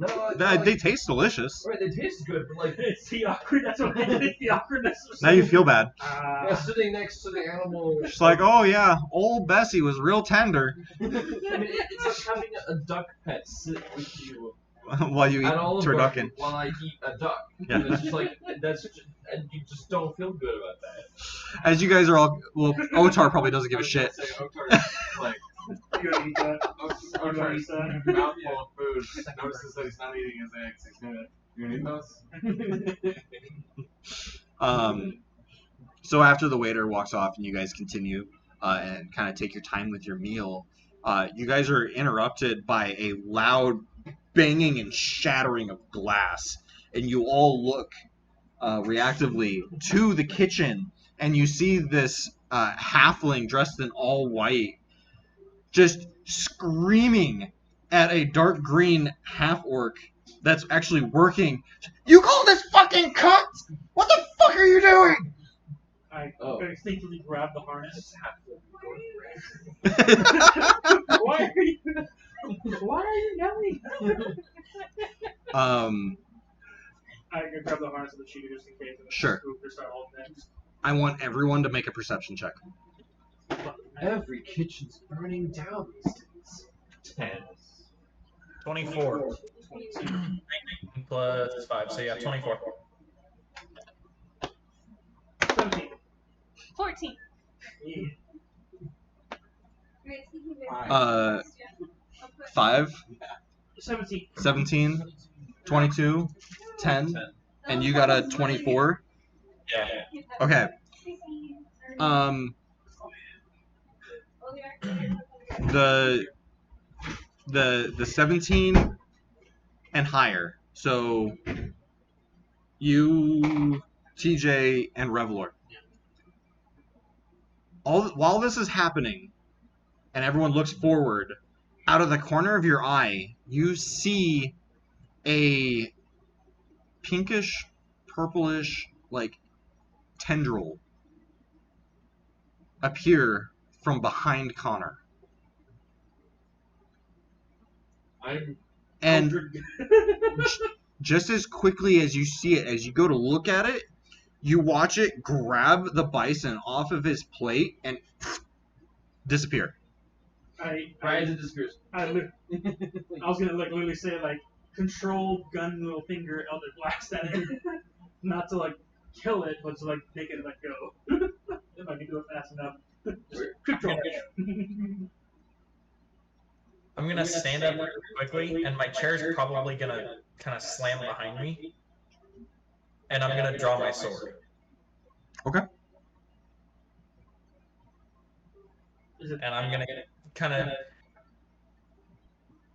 No, They taste delicious. Right, they taste good, but like It's the awkward. That's what the awkwardness. Now you feel bad. sitting next to the animal. She's like, oh yeah, old Bessie was real tender. I mean, it's like having a duck pet sit with you While you eat at all turducken. while I eat a duck. Yeah. And it's just like and you just don't feel good about that. As you guys are all, well, Otar probably doesn't give a shit. Otar's like, You gonna eat that? Otar's mouthful of food notices that he's not eating his eggs. He's gonna, you gonna eat those? So after the waiter walks off and you guys continue and kind of take your time with your meal, you guys are interrupted by a loud banging and shattering of glass, and you all look reactively to the kitchen and you see this halfling dressed in all white just screaming at a dark green half orc that's actually working. You call this fucking cunt? What the fuck are you doing? I Oh. instinctively grab the harness. um, Why are you? Why are you yelling? I grab the harness of the cheetah just in case. And Sure. They start all next. I want everyone to make a perception check. Every kitchen's burning down these days. 10. 24. 19 plus 5, so yeah, 24. 17. 14. Yeah. Wait, speaking Uh, 5, 17. 17, 22, 10, and you got a 24. Yeah. Okay. The 17 and higher. So you, TJ, and Revelor. While this is happening, and everyone looks forward, out of the corner of your eye, you see a pinkish, purplish, like, tendril appear from behind Connor. And just as quickly as you see it, as you go to look at it, you watch it grab the bison off of his plate and disappear. Brian disappears. I was gonna like literally say like control gun little finger elder blast at it, not to like kill it, but to like make it let go. If I can do it fast enough. Just control it. I'm gonna stand up really quickly, and my chair's probably gonna kind of slam behind me, and I'm gonna draw my sword. Okay. And I'm gonna kind of,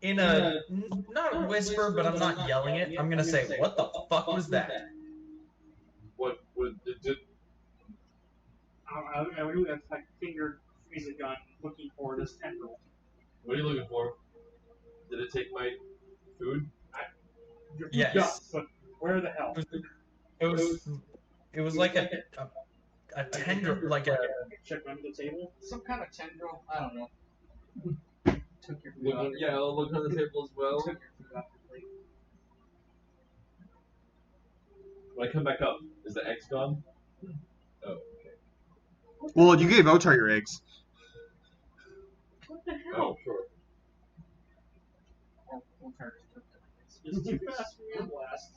in a, not whisper, but I'm not yelling it, I'm gonna say, what the fuck was that? What did I would have like finger freeze a gun looking for this tendril. what are you looking for? Did it take my food? Your food Yes. does, but where the hell? It was like a tendril, like a. Check under the table. Some kind of tendril. I don't know. Took your food Look off. on, yeah, I'll look on the table as well. Took your food off your plate. When I come back up, is the X gone? Oh, Well, you gave Otar your eggs. What the oh, hell? sure. We'll try to took it. It's too fast for your blast.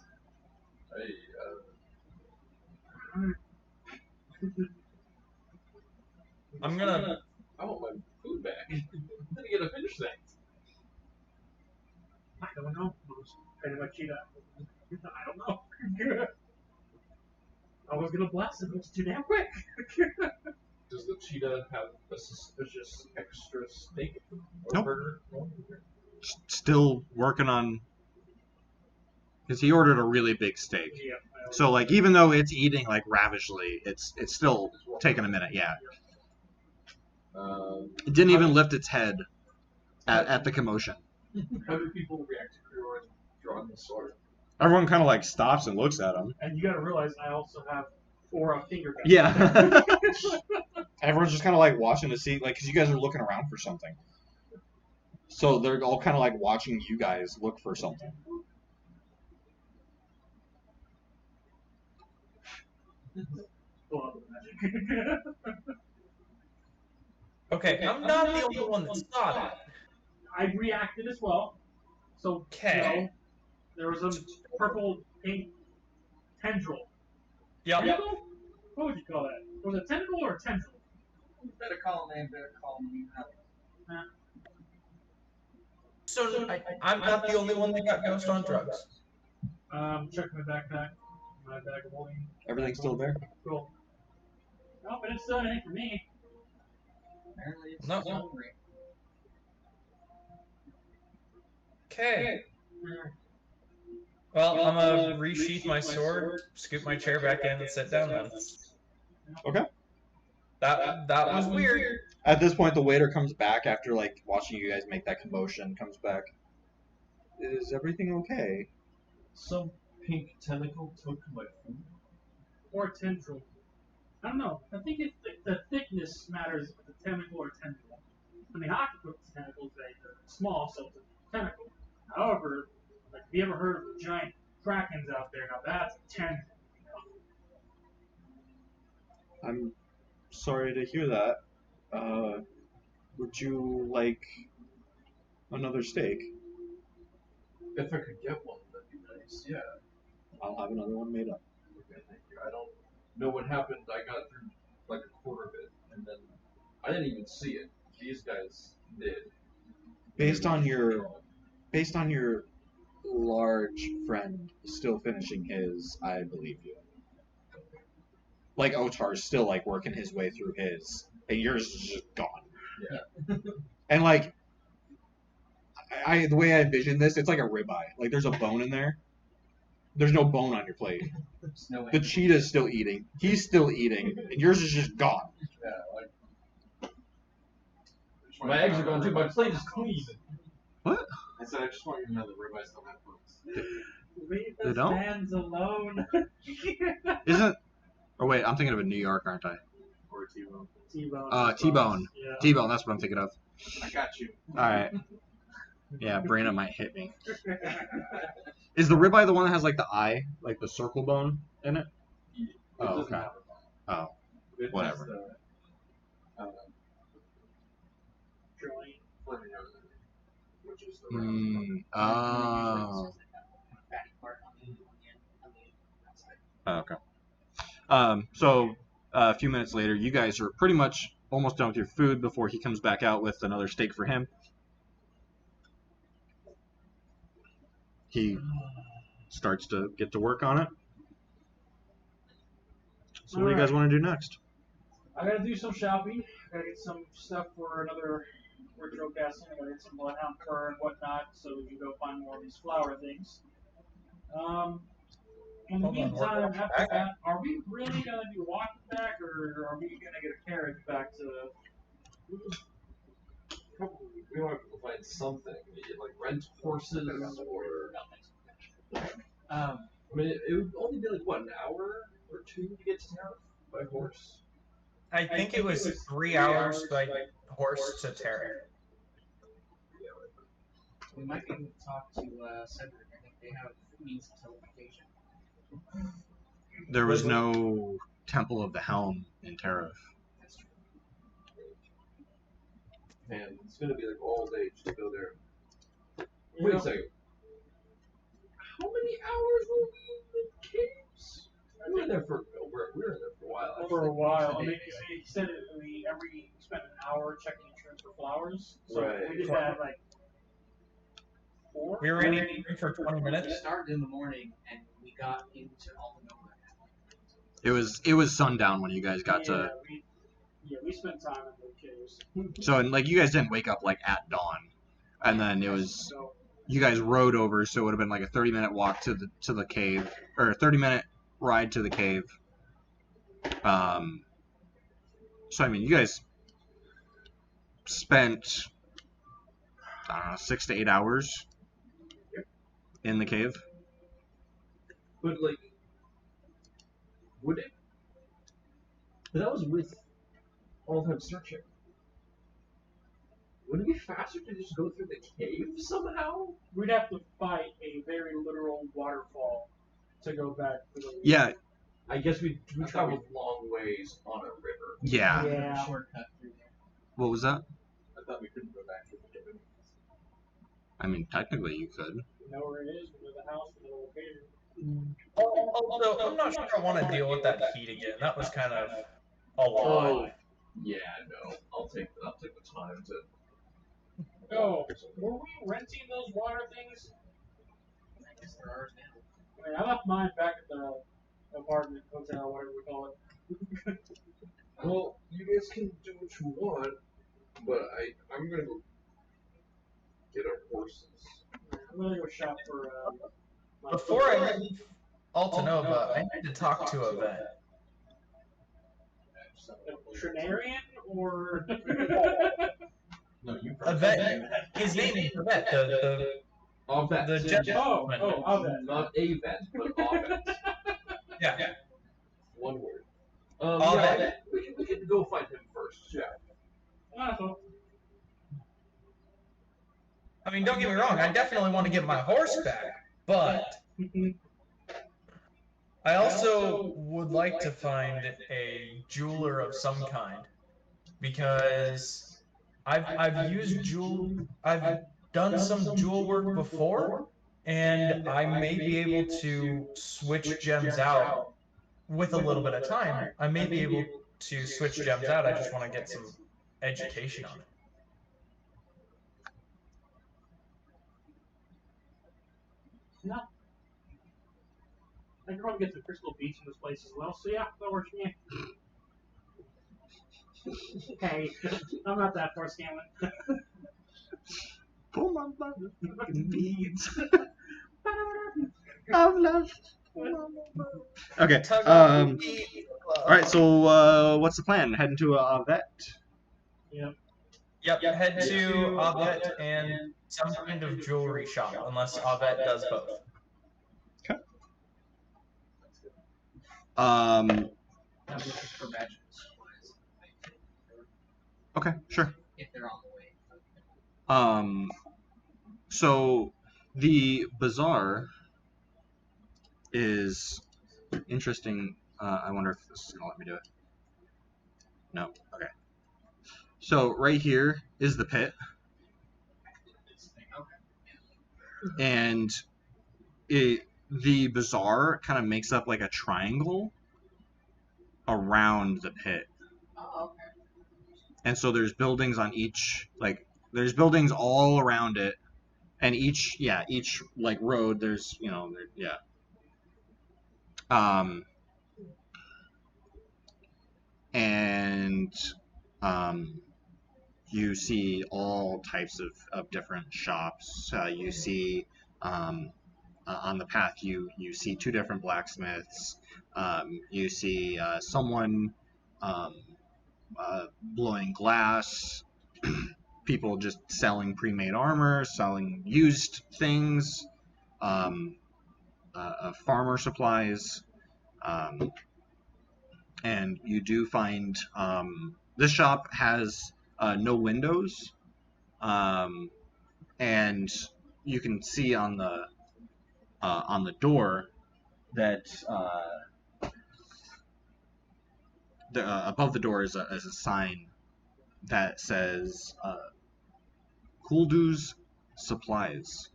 Hey, I'm gonna. I want my food back. I'm gonna get to finish things. I don't know. Pretty much cheetah. I don't know. I was gonna blast it, but it's too damn quick. Does the cheetah have a suspicious extra steak or Nope. burger? No? Still working on, because he ordered a really big steak. Yeah. So like, even though it's eating like ravishly, it's still taking a minute. Yeah. It didn't even lift its head at the commotion. How do people react to Krior drawing the sword? Everyone kind of like stops and looks at him. And you gotta realize I also have aura finger guns. Yeah. Everyone's just kind of like watching to see, like, because you guys are looking around for something. So they're all kind of like watching you guys look for something. Okay, I'm not the only one that saw that. I reacted as well. So, Okay. you know, there was a purple pink tendril. Yep. Tentacle? What would you call that? Was it tentacle or a tendril? Better call him, better call him. So I'm not the only one that got ghost on drugs. Check my backpack. My bag of holding. Everything's still there. Cool. No, but it's done anything for me. Apparently it's No. hungry. Okay. Well, I'm gonna resheath my sword, scoop my chair back in, and sit down then. Okay. That was weird. At this point, the waiter comes back after like watching you guys make that commotion. Comes back. Is everything okay? Some pink tentacle took my food. Or tendril. I don't know. I think the thickness matters with the tentacle or tendril. I mean, octopus tentacles, they're small, so it's a tentacle. However, like, have you ever heard of giant krakens out there? Now that's a tendril. I'm sorry to hear that. Would you like another steak? If I could get one, that'd be nice. Yeah. I'll have another one made up. Okay, thank you. I don't know what happened. I got through like a quarter of it, and then I didn't even see it. These guys did. Based on your large friend still finishing his, I believe you. Like Otar's still like working his way through his, and yours is just gone. Yeah. And like, the way I envision this, it's like a ribeye. Like there's a bone in there. There's no bone on your plate. There's no way. The cheetah's still eating. He's still eating, and yours is just gone. Yeah, like my eggs are gone too. My plate is clean. What? I said I just want you to know that ribeyes don't have bones. Leave They those don't? fans alone. Isn't? Oh wait, I'm thinking of a New York, aren't I? Or a T-bone. T-bone. T-bone. Yeah. T-bone. That's what I'm thinking of. I got you. All right. Yeah, Brandon might hit me. Is the ribeye the one that has like the eye, like the circle bone in it? It Oh, doesn't okay. have a bone. Oh, It Whatever. has the, Joint. flamin' which is the round part. oh. Fatty part on the outside. Okay. So a few minutes later, you guys are pretty much almost done with your food before he comes back out with another steak for him. He starts to get to work on it. So what do you guys want to do next? I gotta do some shopping. I gotta get some stuff for another wardrobe casting. I gotta get some bloodhound fur and whatnot, so we can go find more of these flower things. In the Hold on, meantime, we're after back. that, are we really gonna be walking back, or are we gonna get a carriage back to? Probably we might have to find something. Like rent horses or. I mean, it would only be like what, an hour or two to get to town by horse. I think it was 3 hours by horse to Terra. We might be able to talk to Cedric. I think they have means of teleportation. There was no Temple of the Helm in Tariff. That's true. Man, it's gonna be like all day just to go there. Wait a second. How many hours were we in the caves? We were there for a while. For a while. I Actually. mean, he said we spent an hour checking insurance for flowers. So Right. we just had like 4. We were in for 20 We minutes. started in the morning and we got into Aldenova at It was sundown when you guys got to. We spent time in the caves. So and like you guys didn't wake up like at dawn, and then it was So you guys rode over, so it would have been like a 30-minute walk to the cave, or a 30-minute ride to the cave. So I mean, you guys spent I don't know 6 to 8 hours in the cave. But like, would it? But that was with all time searching. Would it be faster to just go through the cave somehow? we'd have to fight a very literal waterfall to go back to the. Yeah, I guess we traveled long ways on a river. yeah. Yeah. a shortcut through there. What was that? I thought we couldn't go back to the cabin. I mean, technically you could. We know where it is. We know the house. We know the location. Although I'm not sure I want to deal with that heat again. That was kind of a lot. Yeah, no. I'll take the time to. Oh, were we renting those water things? I guess there are now. I mean, I left mine back at the apartment, hotel, whatever we call it. Well, you guys can do what you want, but I'm gonna go get our horses. I'm gonna go shop for. My Before I leave Altanova, I need to talk to a vet. Trinarian or No, you Yvette. His name is Yvette. Ovet. The Yeah. gentleman. Not a vet, but Ovet. Yeah. One word. Ovet. Yeah, we can go find him first. Yeah. I mean, don't get me wrong. I definitely want to get my horse back, but I also would like to find a jeweler of some kind because I've done some jewel work before, and I may be able to switch gems out with a little bit of time. I may be able to switch gems out. I just want to get some education on it. No. I can probably get some crystal beads from this place as well. So yeah, that works for me. Hey, I'm not that far scamming. Pull my fucking beads of love. Okay. All right. So, what's the plan? Heading to a vet. Yep, head to Avet and some kind of jewelry shop, unless Avet does both. Okay. For magical supplies. Okay. Sure. If they're on the way. So the bazaar is interesting. I wonder if this is gonna let me do it. No. Okay. So right here is the pit, and the bazaar kind of makes up like a triangle around the pit. Oh, okay. And so there's buildings on each, like there's buildings all around it, and each like road there's and you see all types of different shops. You see on the path you see two different blacksmiths. You see someone blowing glass. People just selling pre-made armor, selling used things, farmer supplies, and you do find this shop has no windows, and you can see on the door that above the door is a sign that says Kuldu's Supplies.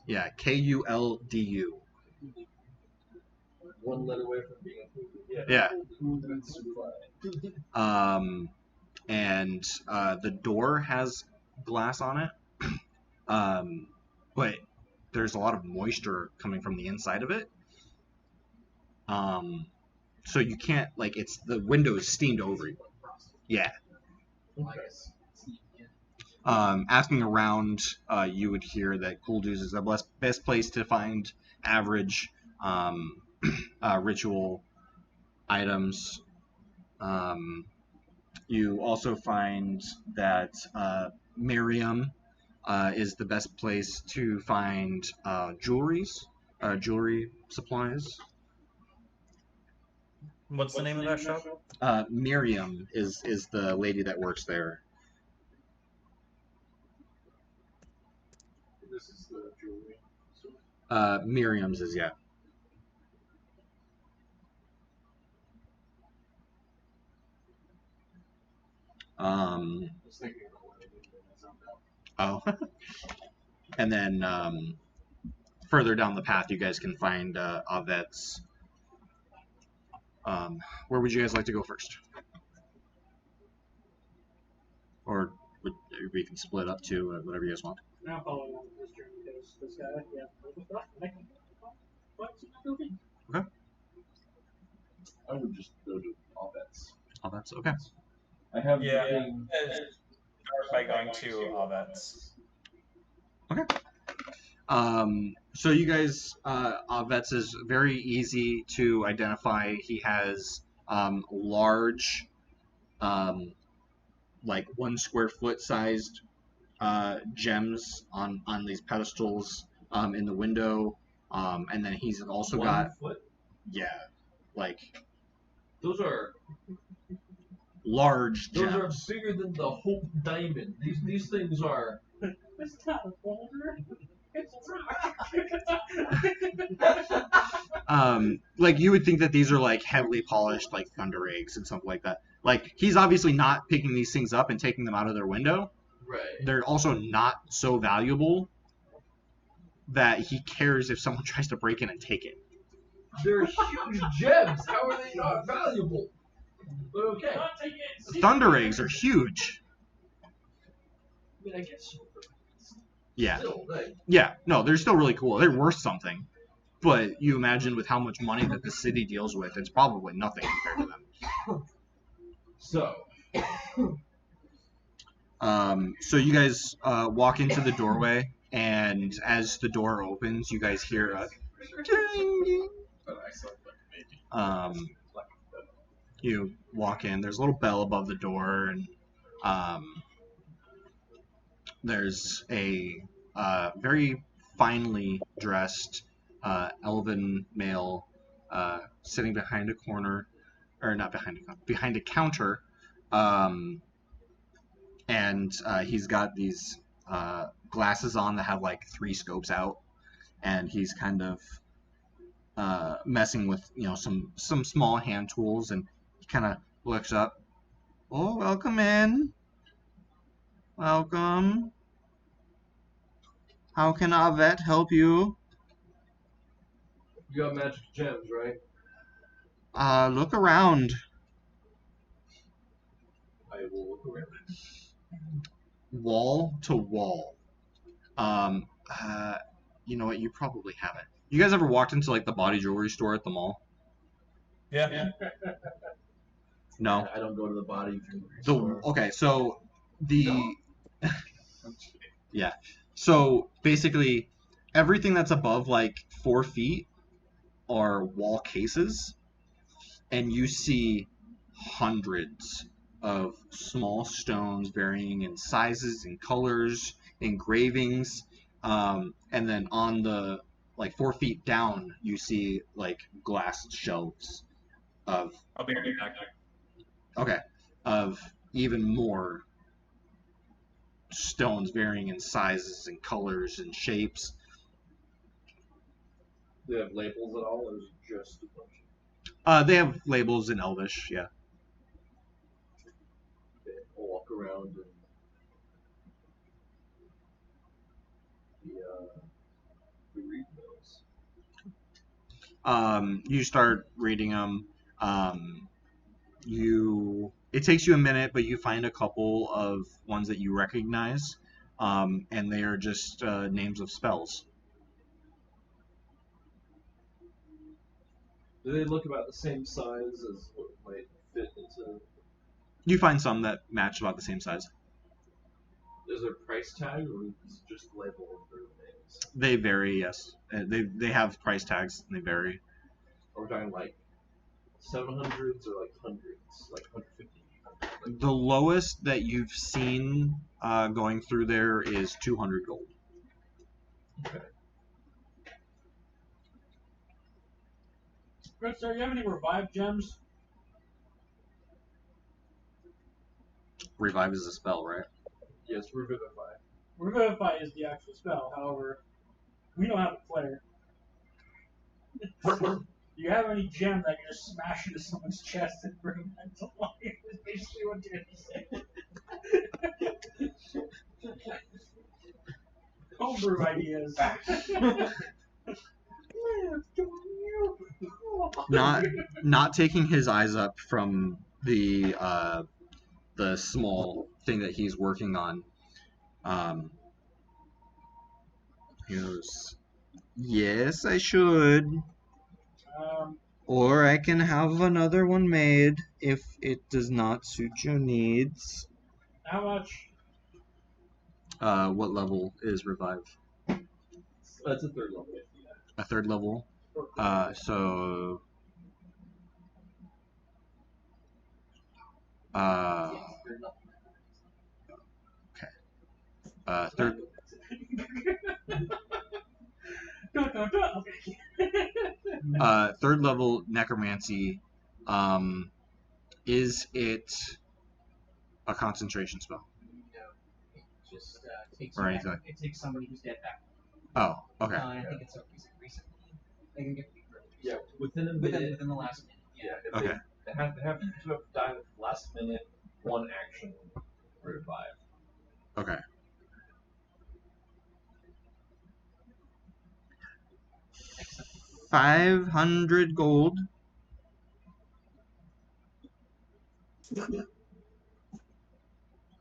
Yeah, Kuldu. One letter away from being a food. Yeah. Supply. And the door has glass on it, but there's a lot of moisture coming from the inside of it. So you can't, like, it's the window is steamed over. Yeah. Asking around, you would hear that Kuldu's is the best place to find average ritual items. You also find that Miriam is the best place to find jewelry supplies. What's the name of that shop? Miriam is the lady that works there. This is the jewelry. Miriam's is, yeah. I was thinking about what I did when I zoned out. Oh. And then further down the path, you guys can find Avet's. Where would you guys like to go first? Or we can split up to whatever you guys want. Now following on this journey because this guy, I can find some cool things. Okay. I would just go to Ovet's. Avet's, okay. I have Start by going to Avet's. Okay. So you guys, Avet's is very easy to identify. He has large, like 1 square foot sized gems on these pedestals in the window, and then he's also 1 got foot? like Those are large those are gems. bigger than the Hope Diamond. These things are. It's not a boulder. It's Like you would think that these are like heavily polished like thunder eggs and something like that. Like he's obviously not picking these things up and taking them out of their window. Right. They're also not so valuable that he cares if someone tries to break in and take it. They're huge gems. How are they not valuable? But okay. Thunder eggs are huge. I mean, I guess. Yeah. Still, like, Yeah, no, they're still really cool. They're worth something. But you imagine with how much money that the city deals with, it's probably nothing compared to them. so. So you guys walk into the doorway, and as the door opens, you guys hear a ding. You walk in. There's a little bell above the door, and there's a very finely dressed elven male sitting behind a corner, or not behind a counter, and he's got these glasses on that have like 3 scopes out, and he's kind of messing with some small hand tools, and he kind of looks up. Oh, welcome in. Welcome. How can our vet help you? You got magic gems, right? Look around. I will look around. Wall to wall. You know what? You probably haven't. You guys ever walked into like the body jewelry store at the mall? Yeah. No. I don't go to the body jewelry store. Okay, so the No. yeah. So basically, everything that's above like 4 feet are wall cases, and you see hundreds of small stones varying in sizes and colors, engravings, and then on the like 4 feet down, you see like glass shelves of I'll be right back. of even more stones varying in sizes and colors and shapes. Do they have labels at all, or is it just a bunch They have labels in Elvish, yeah. I'll walk around and read those. You start reading them. It takes you a minute, but you find a couple of ones that you recognize, and they are just names of spells. Do they look about the same size as what might fit into? You find some that match about the same size. Is there a price tag, or is it just label of their names? They vary, yes. They have price tags, and they vary. Are we talking like 700s or like hundreds, like 150? The lowest that you've seen going through there is 200 gold. Okay. Good sir, you have any revived gems? Revive is a spell, right? Yes, revivify. Revivify is the actual spell. However, we don't have a player. Do you have any gem that you just smash into someone's chest and bring them to life? Is basically what you're saying. Homebrew ideas. Not taking his eyes up from the small thing that he's working on. He goes, yes, I should. Or I can have another one made if it does not suit your needs. How much? What level is Revive? That's a 3rd level. A 3rd level. So Third Okay. third level necromancy. Is it a concentration spell No, it just takes or you anything? back. It takes somebody who's dead back. Oh, okay. And I think it's a recently. They can get Yeah, within a within minute. the last minute. Yeah, if Okay. They have to die with the last minute, one action, revive. Okay. Excellent. 500 gold.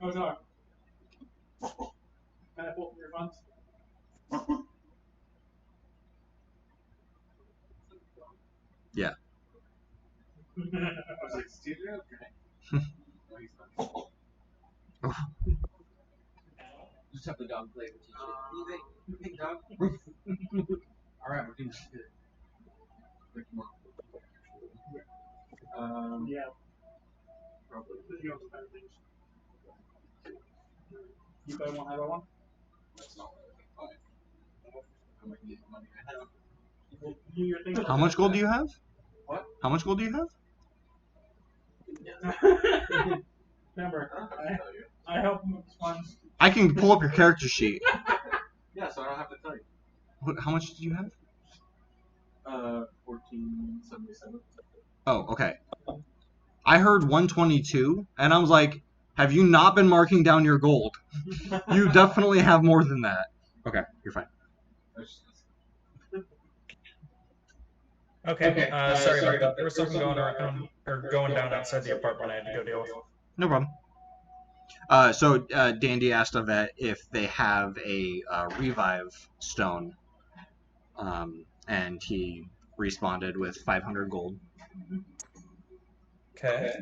Oh, sorry. Can I pull from your funds? Yeah. I was like, Steve, you're okay. No, he's not. Just have the dog play with you. Hey, dog. Alright, we're doing this good. Yeah. Probably. You know, kind of things. You buy one, I buy one. That's not what I would buy. I might need the money I have. Well, do your thing. How much gold do you have? What? How much gold do you have? Remember, I don't have to tell you. I help him with his funds. I can pull up your character sheet. Yeah, so I don't have to tell you. How much do you have? 1477. Oh, okay. I heard 122, and I was like, have you not been marking down your gold? You definitely have more than that. Okay, you're fine. Okay, sorry about that. There was something going around or going down outside the apartment I had to go deal with. No problem. So Dandy asked Yvette if they have a revive stone, and he responded with 500 gold. Okay.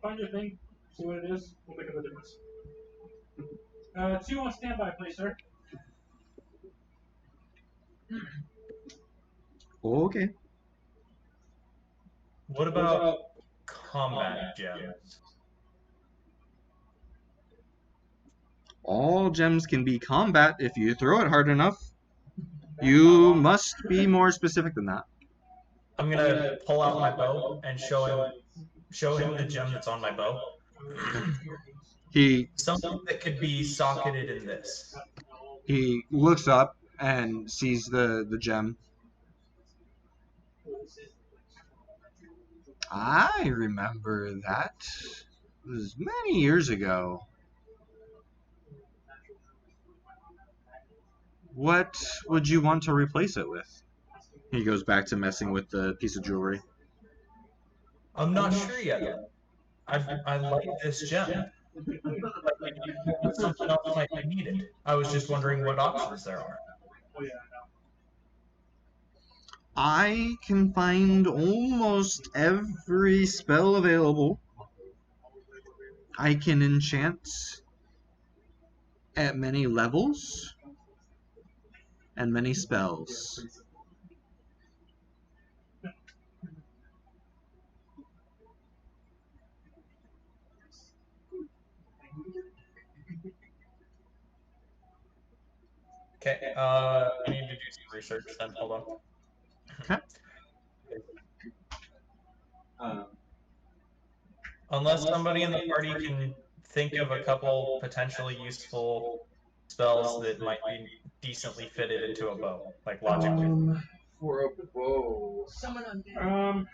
Find your thing, see what it is, we'll make up the difference. 2 on standby, please, sir. Okay. What about combat gems? All gems can be combat if you throw it hard enough. You must be more specific than that. I'm gonna pull out my bow and show him the gem that's on my bow. He Something that could be socketed in this. he looks up and sees the gem. I remember that. It was many years ago. What would you want to replace it with? He goes back to messing with the piece of jewelry. I'm not sure yet. I like this gem. But something else might be needed. I was just wondering what options there are. Oh, yeah, I can find almost every spell available. I can enchant at many levels and many spells. Okay, I need to do some research then. Hold on. Okay. Unless somebody in the party can think of a couple potentially useful spells that might be decently fitted into a bow, like logically. For a bow, Summon undead.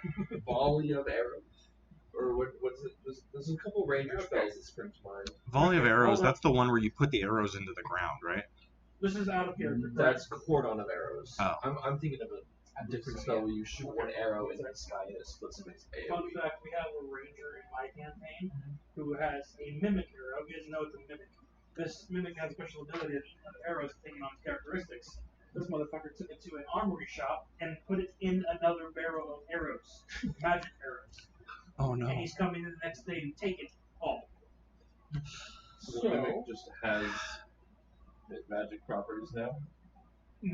volley of arrows, or what's it? There's a couple ranger spells that spring to mind. Volley of arrows, that's the one where you put the arrows into the ground, right? This is out of character. That's cordon of arrows. Oh. I'm thinking of a different spell where you shoot one arrow into the sky and it splits and makes Fun AoE. fact, we have a ranger in my campaign who has a mimic arrow. He doesn't know it's a mimic. This mimic has a special ability of arrows taking on characteristics. This motherfucker took it to an armory shop and put it in another barrel of arrows. Magic arrows. Oh no. And he's coming in the next day to take it all. So the mimic just has magic properties now. Yeah.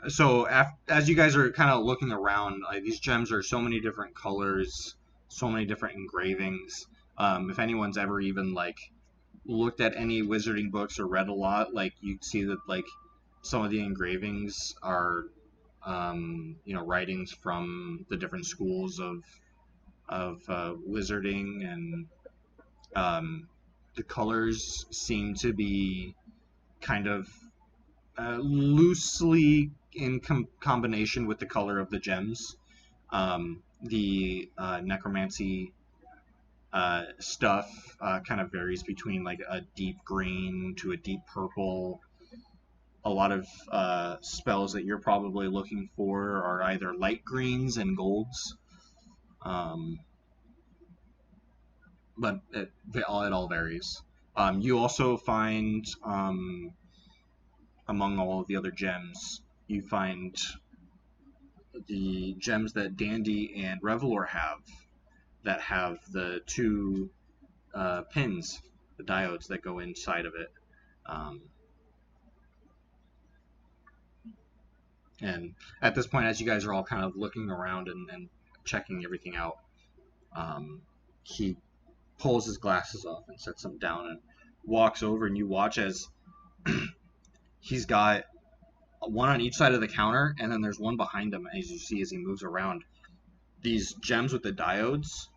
So as you guys are kind of looking around, like these gems are so many different colors, so many different engravings. If anyone's ever even like looked at any wizarding books or read a lot, like you'd see that like some of the engravings are writings from the different schools of wizarding, and the colors seem to be kind of loosely in combination with the color of the gems. The necromancy stuff kind of varies between like a deep green to a deep purple. A lot of spells that you're probably looking for are either light greens and golds, but it all varies. You also find among all of the other gems, you find the gems that Dandy and Revelor have that have the two pins, the diodes that go inside of it. And at this point, as you guys are all kind of looking around and checking everything out, he pulls his glasses off and sets them down and walks over, and you watch as he's got one on each side of the counter, and then there's one behind him as you see as he moves around. These gems with the diodes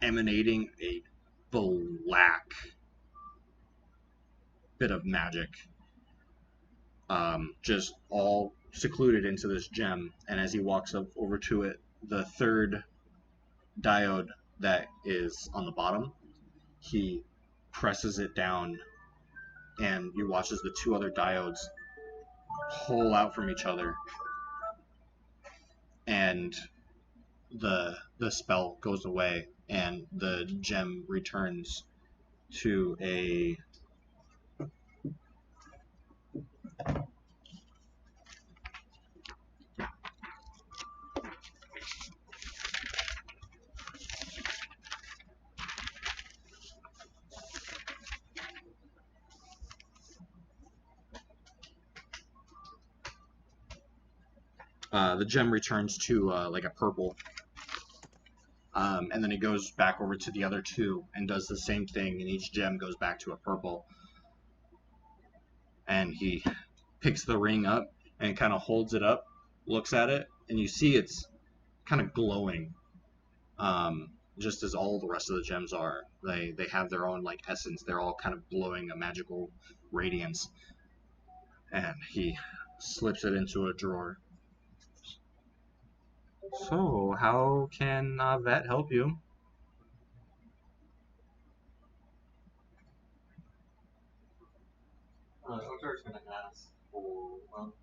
emanating a black bit of magic, just all secluded into this gem. And as he walks up over to it, the third diode that is on the bottom, he presses it down, and you watch as the two other diodes pull out from each other, and the spell goes away, and the gem returns to a the gem returns to like a purple, and then it goes back over to the other two and does the same thing, and each gem goes back to a purple. And he picks the ring up and kind of holds it up, looks at it, and you see it's kind of glowing, just as all the rest of the gems are. They have their own like essence. They're all kind of glowing a magical radiance. And he slips it into a drawer. So, how can Vet help you? Otar's gonna ask for, well,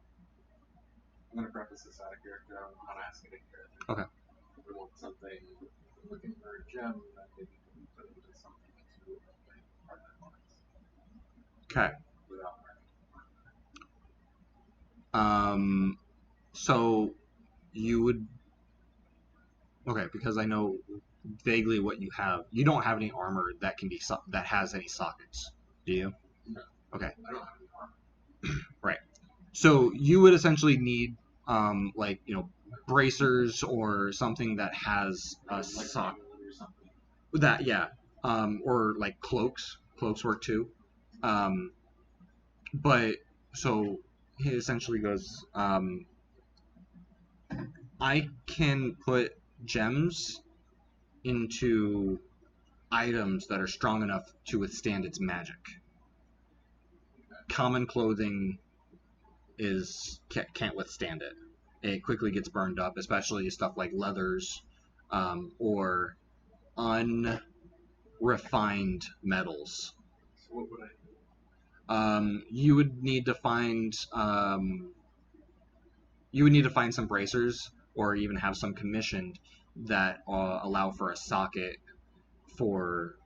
I'm gonna preface this out of character. I don't know how to ask it in character. Okay. If we want something, looking for a gem that maybe can be put into something that's really partner lines. Okay. Without So you would, okay, because I know vaguely what you have. You don't have any armor that can be that has any sockets, do you? No. Okay. I don't have any armor. Right. So you would essentially need, like, bracers or something that has a Like sock. or something. That, yeah. Or like cloaks. Cloaks work too. But so he essentially goes, I can put gems into items that are strong enough to withstand its magic. Common clothing can't withstand it. It quickly gets burned up, especially stuff like leathers, or unrefined metals. So what would I do? You would need to find some bracers, or even have some commissioned that allow for a socket for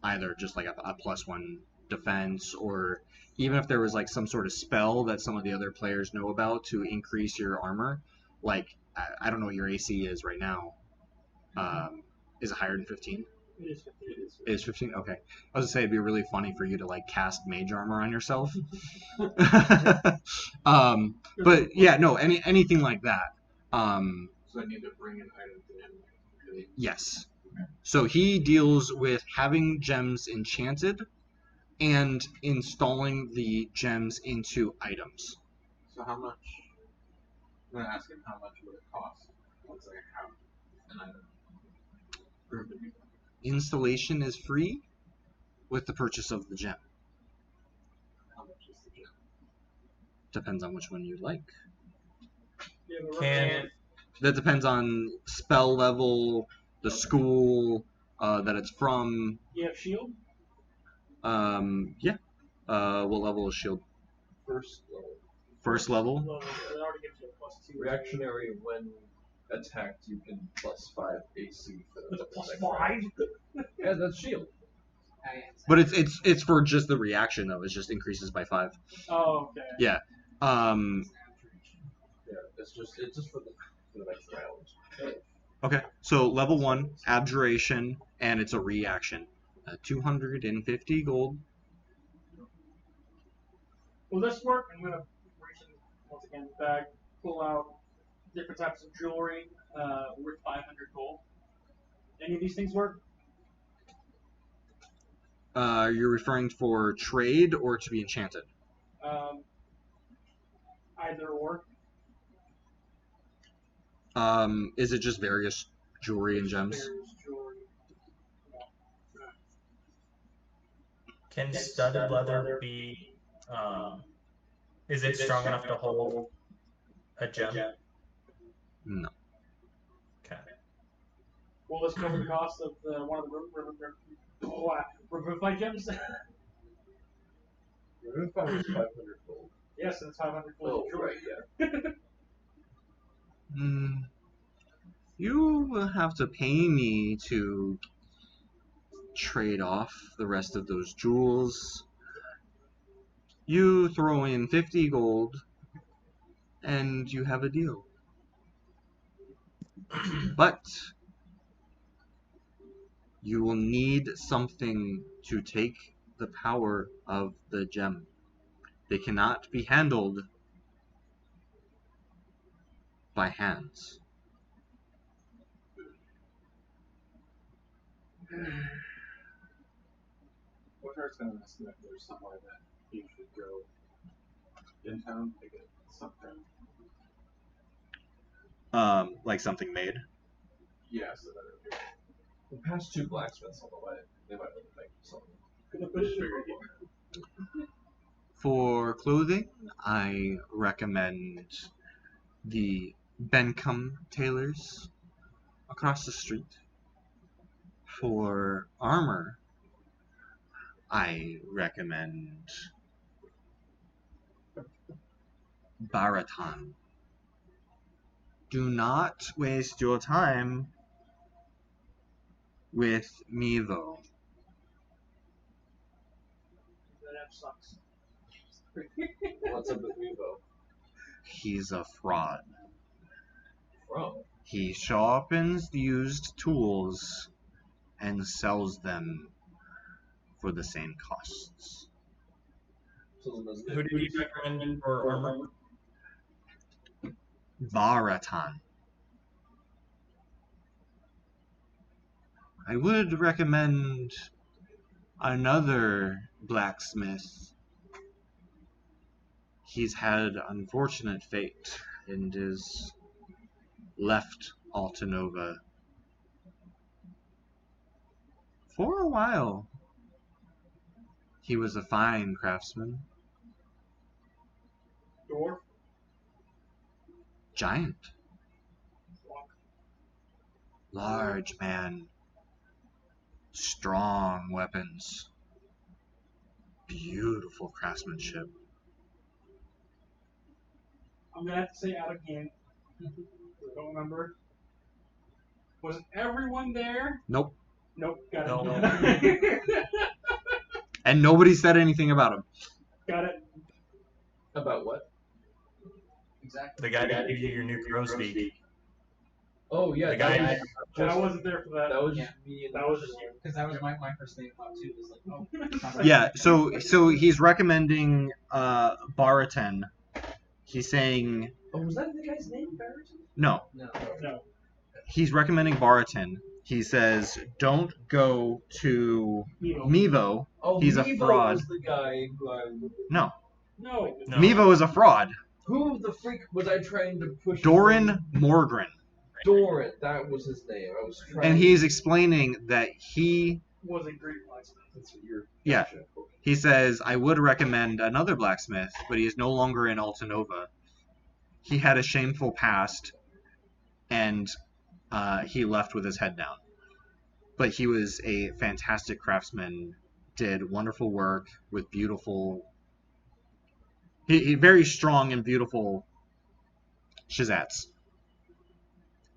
either just like a +1 defense, or even if there was like some sort of spell that some of the other players know about to increase your armor. Like, I don't know what your AC is right now. Is it higher than 15? It is 50. It is 15? Okay. I was gonna say it'd be really funny for you to like cast mage armor on yourself. But yeah, no, anything like that. So I need to bring an item to him. Okay. Yes. So he deals with having gems enchanted and installing the gems into items. So how much? I'm gonna ask him how much would it cost once I have an item. For him to do that. Installation is free with the purchase of the gem. How much is the gem? Depends on which one you like. Can That depends on spell level, the school that it's from. You have shield? Yeah. What level is shield? First level. First level. Well, it already gives you a +2. Reactionary when attacked, you can +5 AC. For With the a next +5? round. Yeah, that's shield. But it's for just the reaction though. It just increases by 5. Oh, okay. Yeah. Yeah, it's just for the next round. Okay. So level 1, abjuration, and it's a reaction. 250 gold. Will this work? I'm gonna reach in once again bag, pull out different types of jewelry worth 500 gold. Any of these things work? You're referring for trade or to be enchanted? Either or. Is it just various jewelry and gems? Various jewelry. can studded leather be? Is it strong enough to hold a gem? No. Okay. Will this cover the cost of one of the Revivify gems? Revivify is 500 gold. Yes, that's 500 gold. Oh, jewelry. right, yeah. You will have to pay me to trade off the rest of those jewels. You throw in 50 gold, and you have a deal. But you will need something to take the power of the gem. They cannot be handled by hands. What hurts gonna estimate there's somewhere that you should go in town to get something. Like something made. Yeah, so that it The past 2 blacksmiths on the way, they might want to make something. For clothing, I recommend the Bentham tailors across the street. For armor, I recommend Baraton. Do not waste your time with Mevo. That app sucks. What's up with Mevo? He's a fraud. From? He sharpens used tools and sells them for the same costs. Who did you recommend for armor? Baraton. I would recommend another blacksmith. He's had unfortunate fate and is left Altanova for a while. He was a fine craftsman. Dwarf? Giant. Large man. Strong weapons. Beautiful craftsmanship. I'm gonna have to say out again. I don't remember. Was everyone there? Nope. Nope. Got No. it. And nobody said anything about him. Got it. About what? Exactly. The guy that gave you your new crow's feet. Oh yeah, The guy- that was I wasn't there for that. that was Yeah. me and That was just you. Because that was my first thing thought too. Was like, oh, sounds like Yeah, so he's recommending Baraten. He's saying Oh, was that the guy's name, Barrett? no. no. No. He's recommending Baraten. He says don't go to Mevo. Oh, He's a Mevo fraud. was the guy who I. No, No. No. Mevo is a fraud. Who the freak was I trying to push? Doran Morgren. Doran, that was his name. I was trying. And he's explaining that he Was a Greek blacksmith. That's what you're. Yeah. Gotcha. He says, I would recommend another blacksmith, but he is no longer in Altanova. He had a shameful past, and he left with his head down. But he was a fantastic craftsman, did wonderful work with beautiful... He very strong and beautiful shizats.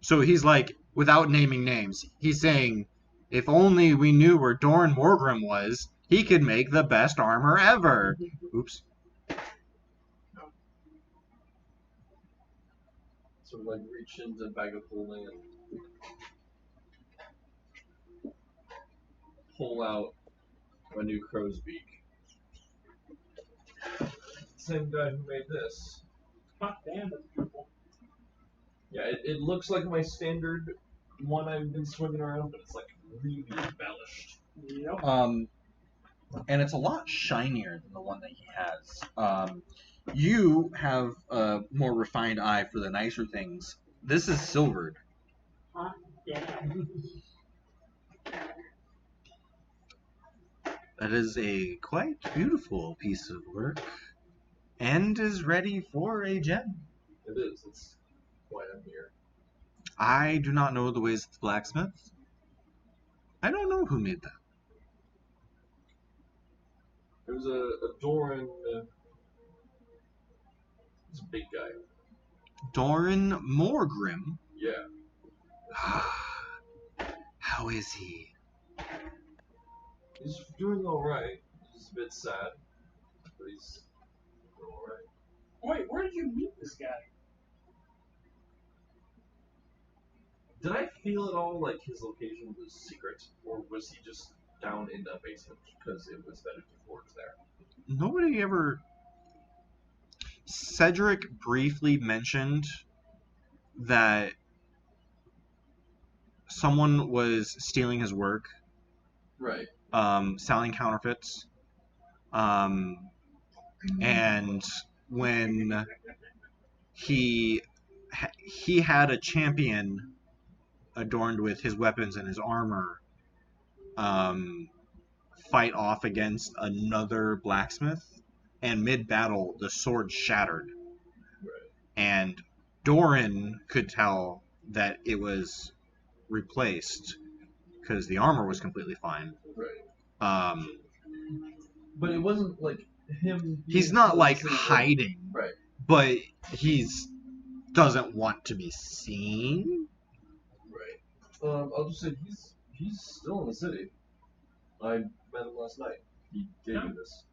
So he's like, without naming names, he's saying, if only we knew where Doran Morgrim was, he could make the best armor ever. Oops. Sort of like reach into a bag of holding and pull out a new crow's beak. Same guy who made this. Hot damn, that's beautiful. Yeah, it looks like my standard one I've been swinging around, but it's like really embellished. Yep. And it's a lot shinier than the one that he has. You have a more refined eye for the nicer things. This is silvered. Hot damn. That is a quite beautiful piece of work, and is ready for a gem. It is. It's why I'm here. I do not know the ways of the blacksmith. I don't know who made that. It was a Doran. He's a big guy. Doran Morgrim. Yeah. How is he? He's doing alright. He's a bit sad, but he's doing alright. Wait, where did you meet this guy? Did I feel at all like his location was secret, or was he just down in the basement because it was better to forge there? Nobody ever... Cedric briefly mentioned that someone was stealing his work, Right. selling counterfeits, and when he had a champion adorned with his weapons and his armor fight off against another blacksmith, and mid-battle the sword shattered. Right. And Doran could tell that it was replaced because the armor was completely fine. Right. But it wasn't like him. He's being not so like secret. hiding, Right. but he's doesn't want to be seen. Right. I'll just say he's still in the city. I met him last night. He gave me this.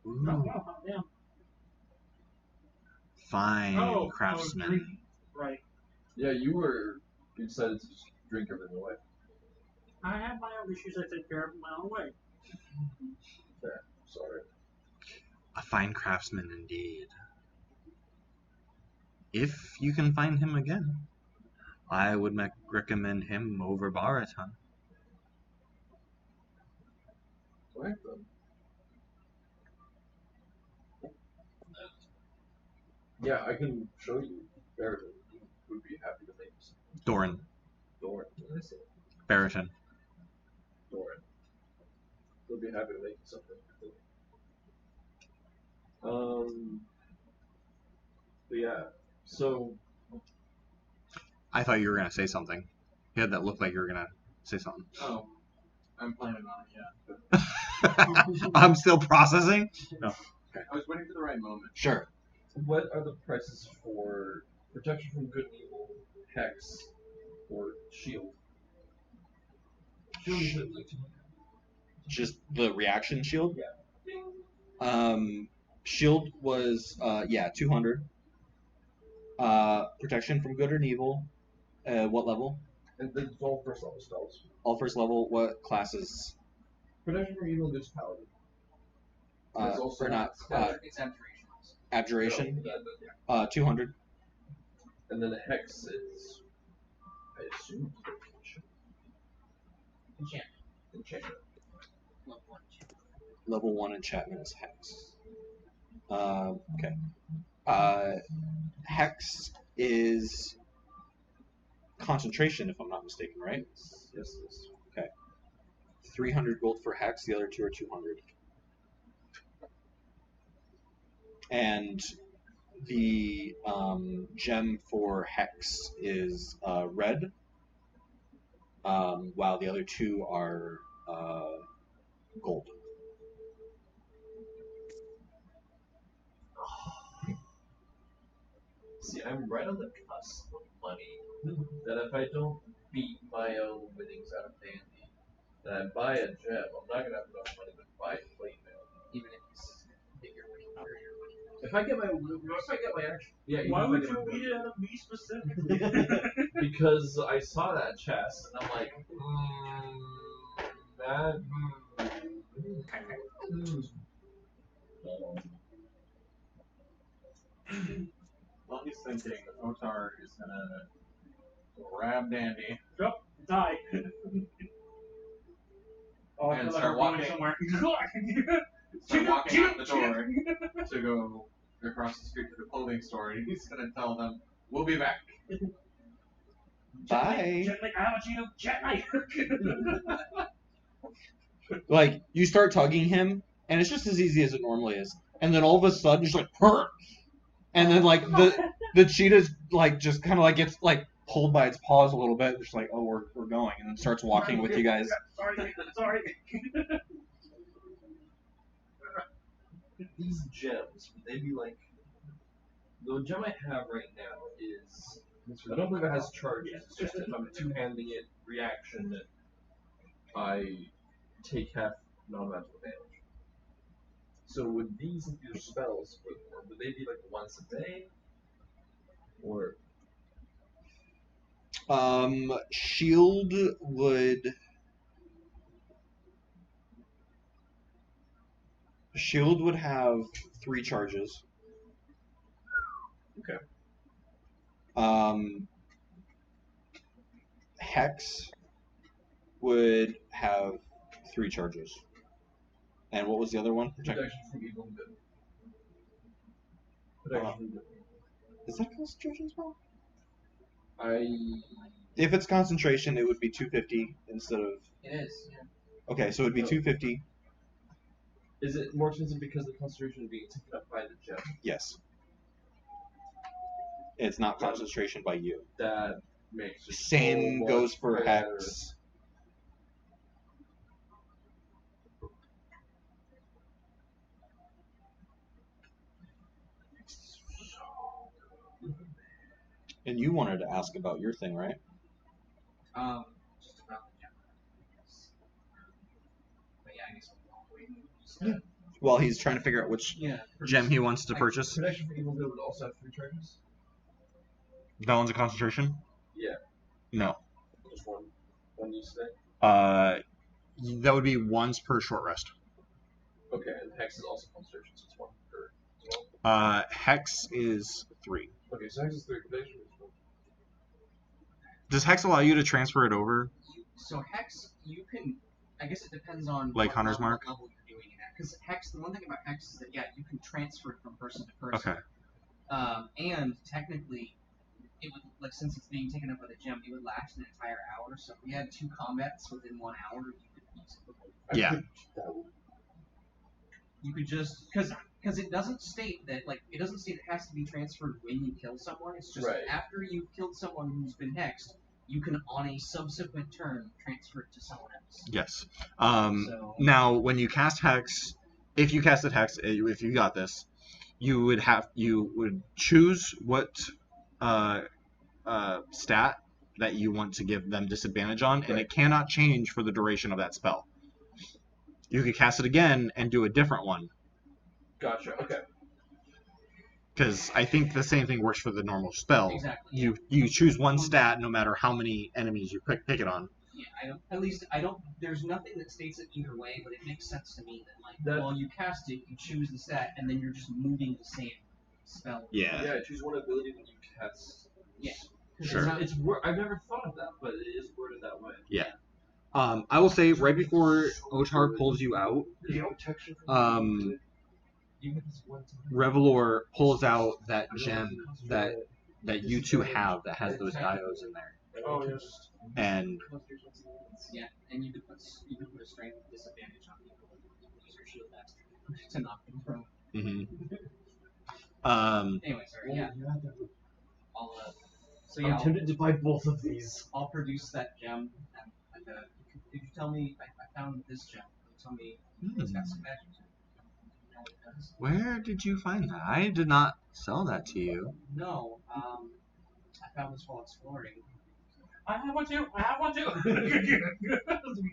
Oh, wow, hot damn. Fine Oh, craftsman. drinking. Right. Yeah, you decided to just drink everything away. I have my own issues I take care of my own way. Fair. Sorry. A fine craftsman indeed. If you can find him again, I would recommend him over Baraton. Alright then. Yeah, I can show you Barrett. He would be happy to make something. Doran. Doran. What did I say? Baraton. Doran. He'll be happy to make you something. But yeah. So I thought you were gonna say something. You had that look like you were gonna say something. Oh, I'm planning on it, yeah. I'm still processing. No. I was waiting for the right moment. Sure. what are the prices for protection from good and evil, hex, or shield? Shield is at like 200. Just the reaction shield. Yeah. Shield was 200. Protection from good and evil, What level? It's all first level spells. All first level. What classes? Protection from evil and good paladin. It's also Or not? It's abjuration. Abjuration. Yeah. 200. And then the hex is, I assume, enchantment. Level 1 enchantment is hex. Okay. Hex is concentration, if I'm not mistaken, right? Yes, it is. Okay. 300 gold for hex. The other two are 200. And the gem for hex is red, while the other two are gold. See, I'm right on the cusp of money. That if I don't beat my own winnings out of Dandy, and I buy a gem, I'm not gonna have enough money to buy plate mail. Even if you get your money or your money. If I get my action, yeah. Why even would if I you get my read it out of me specifically? Because I saw that chest and I'm like, that. Well, he's thinking Otar is gonna grab Dandy Yep, die. Oh, I and feel like start we're going walking. somewhere. Start walking out the door to go across the street to the clothing store, and he's gonna tell them, "We'll be back." Bye. Jet like I want you to jet like. Like, you start tugging him, and it's just as easy as it normally is. And then all of a sudden, it's like, hurt! And then, like, the cheetah's, like, just kind of, like, gets, like, pulled by its paws a little bit. Just like, oh, we're going. And then starts walking with you guys. Sorry. These gems, would they be like. The gem I have right now is. I don't believe it has charges. It's just if I'm two-handing it, reaction, I take half non-magical damage. So would these be your spells, or would they be like once a day? Or. Shield would. Shield would have 3 charges. Okay. Hex would have 3 charges. And what was the other one? Protection from evil and good. Protection from good. Is that concentration spell? I. If it's concentration, it would be 250 instead of. It is, yeah. Okay, so it would be 250. Is it more expensive because the concentration is being taken up by the gem? Yes. It's not concentration by you. That makes it Same so goes much for better. hex. And you wanted to ask about your thing, right? Just about the gem. Yes. But yeah, I guess we'll wait. While he's trying to figure out which gem he wants to purchase. Protection from evil and good would also have 3 charges? That one's a concentration? Yeah. No. Just one. One use today? That would be once per short rest. Okay, and hex is also concentration, so it's 1 per as well? Hex is 3. Okay, so hex is 3, protection is 1. Does Hex allow you to transfer it over? So Hex, you can. I guess it depends on Like what Hunter's level, Mark? what level you're doing it at. Because Hex, the one thing about Hex is that yeah, you can transfer it from person to person. Okay. And technically, it would like since it's being taken up by the gem, it would last an entire hour. So if we had 2 combats within 1 hour, you could use it. Yeah. You could just because it doesn't state that it doesn't state it has to be transferred when you kill someone. It's just Right. after you've killed someone who's been hexed, you can on a subsequent turn transfer it to someone else. Yes. So Now, when you cast Hex, if you casted Hex, if you got this, you would choose what stat that you want to give them disadvantage on, and it cannot change for the duration of that spell. You could cast it again and do a different one. Gotcha, okay. Because I think the same thing works for the normal spell. Exactly. You choose one stat no matter how many enemies you pick it on. Yeah, I don't. There's nothing that states it either way, but it makes sense to me that while you cast it, you choose the stat, and then you're just moving the same spell. Yeah. Yeah, choose one ability when you cast. Yeah. Sure. I've never thought of that, but it is worded that way. Yeah. I will say right before Otar pulls you out, Revelor pulls out that gem that you two have that has those diodes in there. Oh, yes. And Yeah, and you could put a strength disadvantage on people and use your shield master to knock them prone. Anyway, sorry. Yeah. I'll I'm tempted to buy both of these. I'll produce that gem. And did you tell me I found this gem? Tell me it's got some magic to it. You know what it does? Where did you find that? I did not sell that to you. No. I found this while exploring. I have one too. We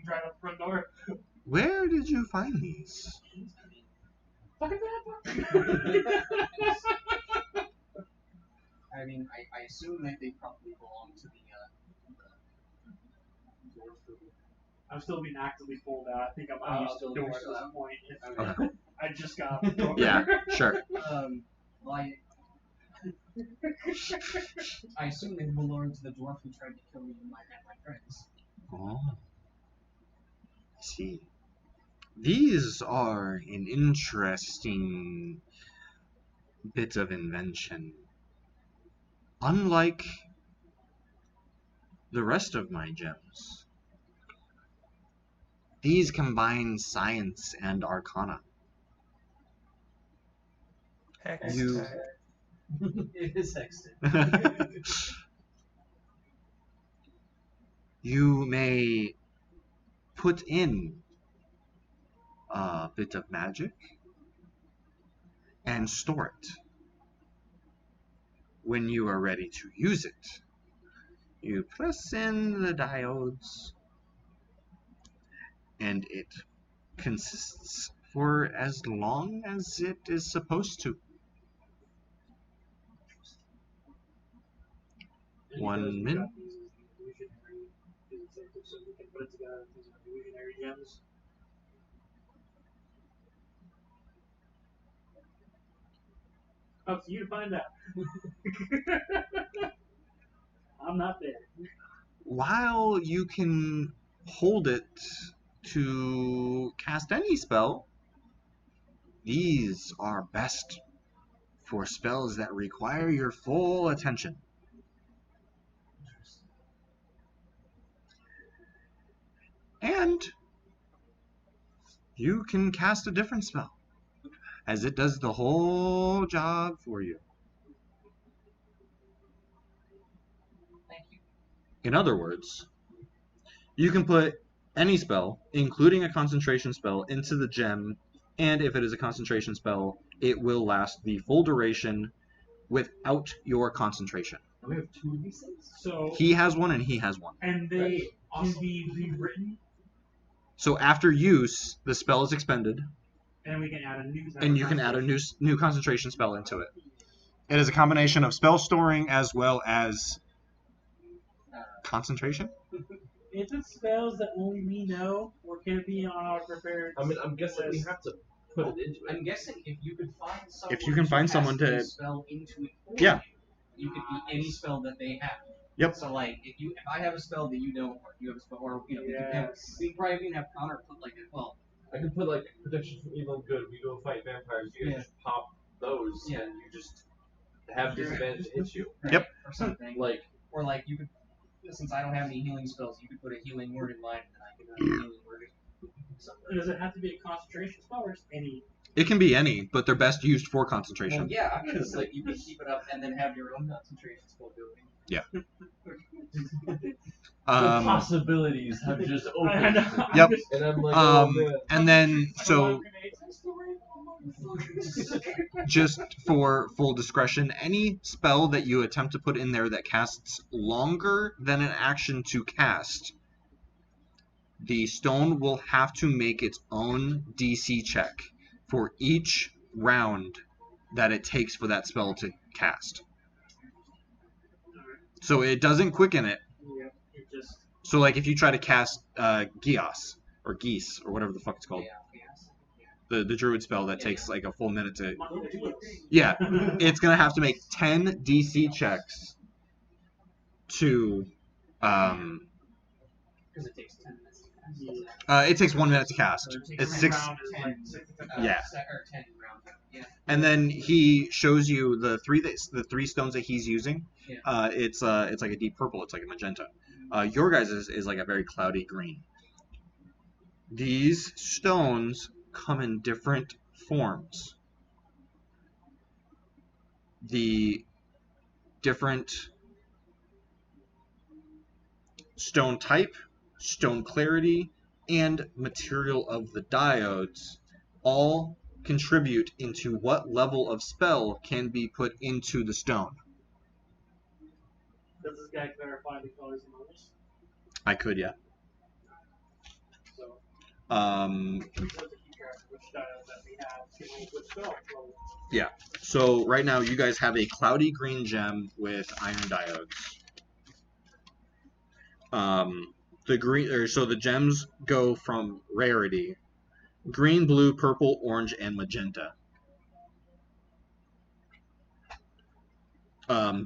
drive up the front door. Where did you find these? Fucking bad. I mean, I assume that they probably belong to the I'm still being actively pulled out. I think I'm used to doors at that point. Okay. I just got off the door. Yeah, sure. Well, I assume they belong to the dwarf who tried to kill me and my friends. Oh. I see. These are an interesting bit of invention. Unlike the rest of my gems, these combine science and arcana. You... It is hexed. You may put in a bit of magic and store it. When you are ready to use it, you press in the diodes and it consists for as long as it is supposed to. 1 minute. So we can put it together with these illusionary gems. Up to you to find out. I'm not there. While you can hold it to cast any spell, these are best for spells that require your full attention. And you can cast a different spell, as it does the whole job for you. Thank you. In other words, you can put any spell, including a concentration spell, into the gem, and if it is a concentration spell, it will last the full duration without your concentration. And we have 2 of these things? So He has one and he has one. and they can be rewritten, So after use, the spell is expended, and we can add a new. and you can add a new concentration spell into it. It is a combination of spell storing as well as concentration. Is it spells that only we know, or can it be on our prepared? I mean, I'm guessing we have to put it into it. I'm guessing if you could find someone, If you can find someone to... spell into it, for Yeah. you could be any spell that they have. Yep. So like, if I have a spell that you don't, or you have a spell, or Yes. we probably even have Connor put like I could put like protection from evil and good. We go fight vampires. You guys just pop those, and you just have disadvantage to hit you. right, Yep. or something. Or like you could, since I don't have any healing spells, you could put a healing word in mine, and I could have a healing word in something. Does it have to be a concentration spell or any? It can be any, but they're best used for concentration. Well, yeah, because like you can keep it up and then have your own concentration spell going. Yeah. The possibilities have just opened. Yep. And I'm like, and then, so, just for full discretion, any spell that you attempt to put in there that casts longer than an action to cast, the stone will have to make its own DC check for each round that it takes for that spell to cast. So it doesn't quicken it. Yeah, it just. So like if you try to cast Geas or Geese or whatever the fuck it's called, the druid spell that takes like a full minute to. Yeah, it's gonna have to make 10 DC checks to. Because it takes 10 minutes to cast. doesn't it? It takes 1 minute to cast. It's 6. Round is like 6 to 10. Yeah. Or 10 round. Yeah. And then he shows you the three stones that he's using. Yeah. It's like a deep purple. It's like a magenta. Your guys' is like a very cloudy green. These stones come in different forms. The different stone type, stone clarity, and material of the diodes all contribute into what level of spell can be put into the stone. Does this guy clarify the colors and others? I could, yeah. So, Um, we have to keep track of which styles that we have to make which spell. So, yeah. So right now you guys have a cloudy green gem with iron diodes. So the gems go from rarity: green, blue, purple, orange, and magenta.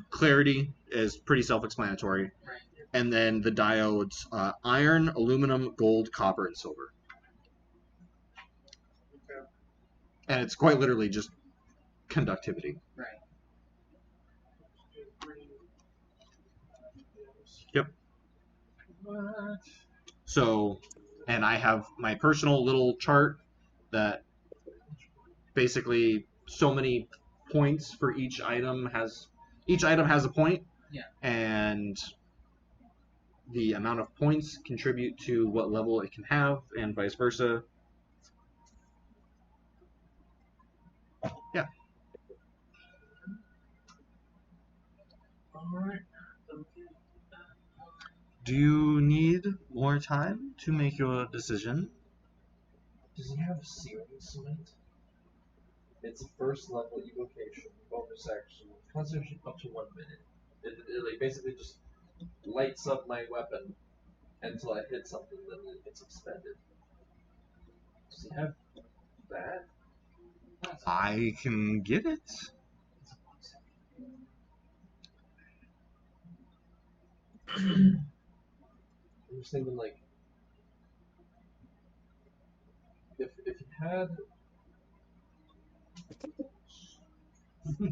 Clarity is pretty self-explanatory. Right. And then the diodes: iron, aluminum, gold, copper, and silver. okay. And it's quite literally just conductivity. Right. Yep. What? So, and I have my personal little chart that basically so many points for each item has a point. Yeah. And the amount of points contribute to what level it can have, and vice versa. Yeah. Alright. Do you need more time to make your decision? Does he have searing cement? It's a first level evocation, bonus action, concentration up to 1 minute. It like basically just lights up my weapon until I hit something, then it gets expended. Does he have that? I can get it. I'm just thinking like if he had I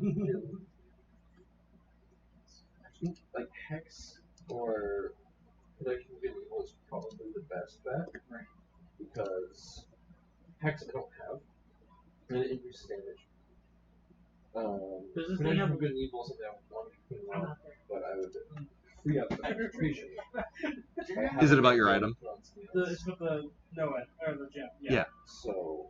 think like Hex or Protection of Evil is probably the best bet. Right. Because Hex I don't have. And it increases damage. Does this thing Protection have- of Good and Evil is something I want to put on, but I would free up concentration. Is it about your item? It's with the Noah, or the gem. Yeah. So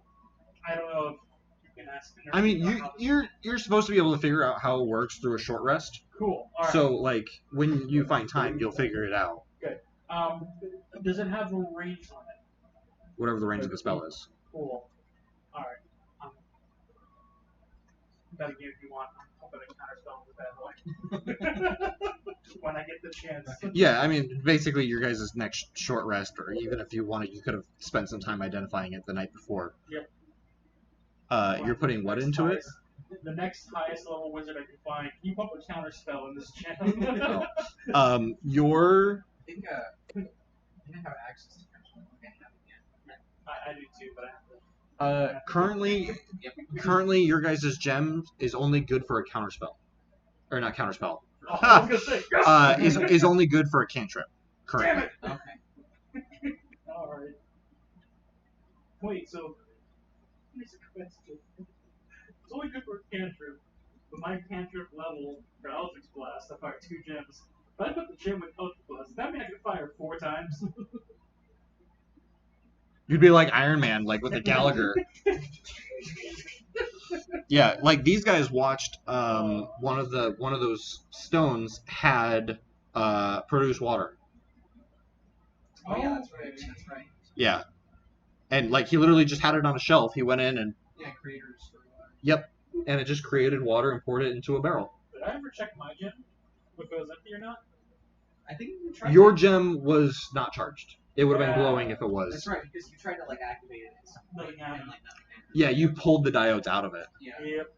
I don't know if you can ask. I mean, you're supposed to be able to figure out how it works through a short rest. Cool. Alright. So like when you find time, you'll figure it out. Does it have a range on it? Whatever the range of the spell is. Cool. Alright. Better give if you want. I'm hoping to counterspell with that one. When I get the chance. Yeah, I mean, basically your guys' next short rest, or even if you wanted, you could have spent some time identifying it the night before. Yep. You're putting what into it? The next highest level wizard I can find. Can you put a counterspell in this channel? Your I think I have access to French. I do too, but I have to. currently your guys' gem is only good for a counterspell, or not counterspell. Oh, I was gonna say, Is only good for a cantrip. Currently. Damn it! Okay. Alright. Wait, so here's a question. It's only good for a cantrip, but my cantrip level for Eldritch Blast, I fire 2 gems. If I put the gem with Eldritch Blast, does that mean I can fire 4 times? You'd be like Iron Man, like with the Gallagher. Yeah, like these guys watched one of those stones had produce water. Oh, yeah, that's right. That's right. Yeah. And like he literally just had it on a shelf. He went in and Yeah, creators. yep. and it just created water and poured it into a barrel. Did I ever check my gem? If it was empty or not? I think you tried Your to- gem was not charged. It would have been Yeah. glowing if it was. That's right, because you tried to like activate it. Nothing And, happened. like, nothing happened. Yeah, you pulled the diodes out of it. Yeah. Yep.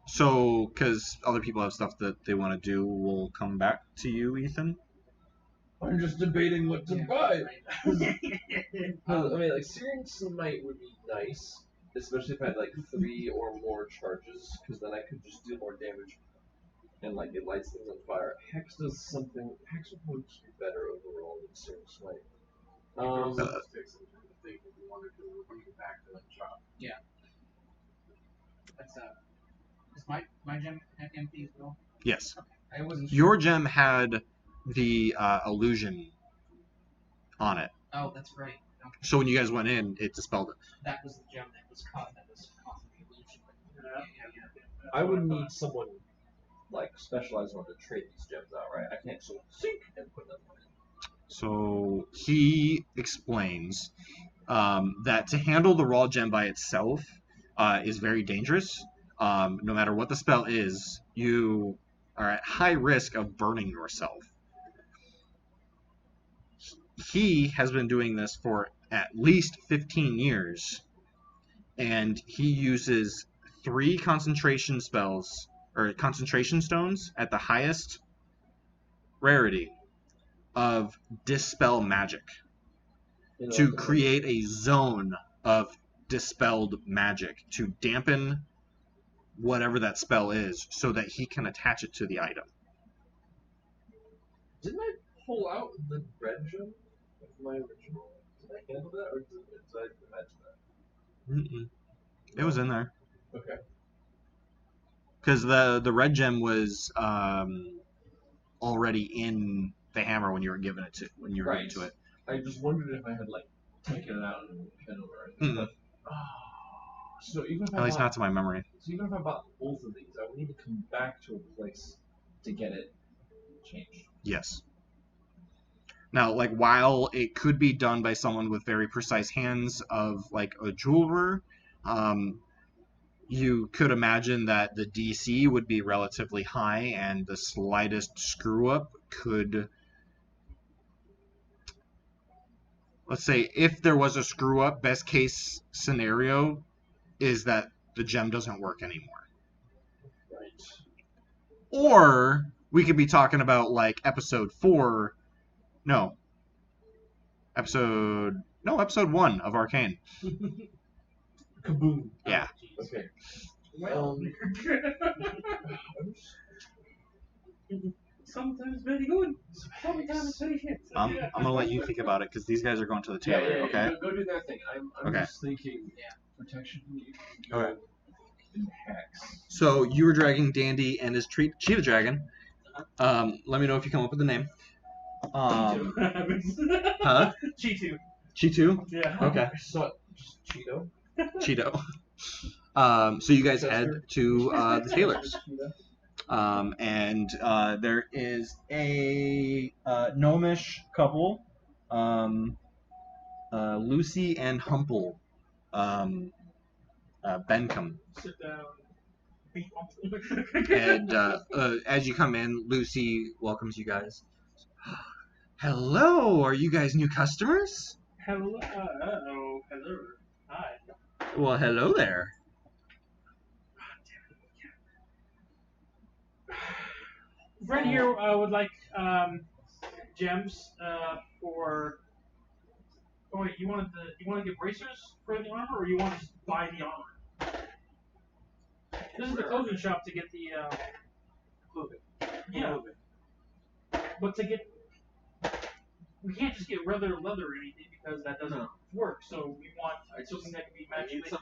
So, because other people have stuff that they want to do, we'll come back to you, Ethan. I'm just debating what to Yeah, buy. right. I mean, like, searing Smite would be nice, especially if I had like 3 or more charges, because then I could just do more damage, and like it lights things on fire. Hex does something. Hex would probably just be better overall than searing Smite. You could also just take some kind of thing if you wanted to bring it back to that shop. That's is my gem empty as well? Yes. I wasn't sure. Your gem had the illusion on it. Oh, that's right. Okay. So when you guys went in, it dispelled it. That was the gem that was causing the illusion. Yeah. I would need someone like specialized on to trade these gems out, right? I can't just sink and put them in. So he explains that to handle the raw gem by itself is very dangerous. No matter what the spell is, you are at high risk of burning yourself. He has been doing this for at least 15 years, and he uses 3 concentration spells, or concentration stones, at the highest rarity of Dispel Magic to create a zone of dispelled magic to dampen whatever that spell is so that he can attach it to the item. Didn't I pull out the red gem of my original? Did I handle that, or did I imagine that? Mm-mm. It was in there. Okay. Because the red gem was already in the hammer when you were given it to given to it. I just wondered if I had like taken it out and handled it or anything. But, so even if At least not to my memory. So even if I bought both of these, I would need to come back to a place to get it changed. Yes. Now, like, while it could be done by someone with very precise hands of, like, a jeweler, you could imagine that the DC would be relatively high, and the slightest screw-up could... Let's say, if there was a screw-up, best-case scenario is that the gem doesn't work anymore. Right. Or we could be talking about, like, episode 1 of Arcane. Kaboom. Yeah. Okay. Well, sometimes very good. Sometimes very shit. I'm gonna let you think about it because these guys are going to the tailor. Okay. Go do their thing. I'm Okay. just thinking. Protection from you. Okay. And hex. So you were dragging Dandy and his Cheetah Dragon. Let me know if you come up with a name. Huh? Cheetu. Cheetu? Yeah. Okay. So just Cheeto. Cheeto. So you guys head to the tailor's. And there is a gnomish couple, Lucy and Humple Bencombe. Sit down. Beat And as you come in, Lucy welcomes you guys. Hello, are you guys new customers? Hello. Hello. Hi. Well, hello there. Friend here would like gems for. Oh wait, you want to get bracers for the armor, or you want to just buy the armor? This is the clothing shop to get the Clothing. yeah. But to get, we can't just get regular leather or anything because that doesn't work. So we want something that can be I need matched. some.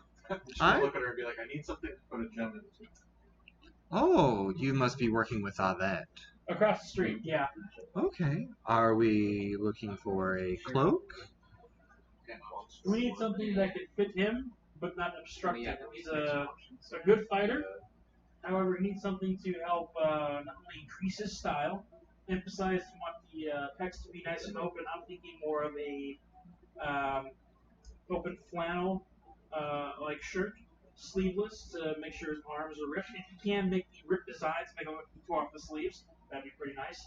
Just look at her and be like, I need something to put a gem into. Oh, you must be working with Avette. Across the street, yeah. Okay. Are we looking for a cloak? We need something that can fit him, but not obstruct him. He's a good fighter. However, he needs something to help not only increase his style, emphasize you want the pecs to be nice and open. I'm thinking more of a open flannel like shirt, sleeveless to make sure his arms are ripped. If you can make the ripped designs, make them tore off the sleeves. That'd be pretty nice.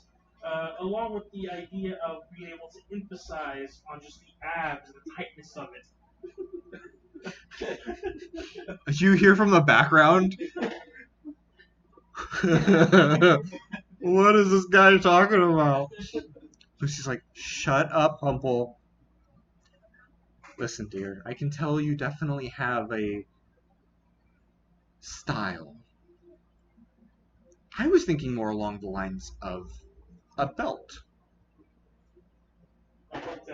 Along with the idea of being able to emphasize on just the abs and the tightness of it. You hear from the background. What is this guy talking about? Lucy's like, shut up, Humble. Listen, dear, I can tell you definitely have a style. I was thinking more along the lines of a belt. But,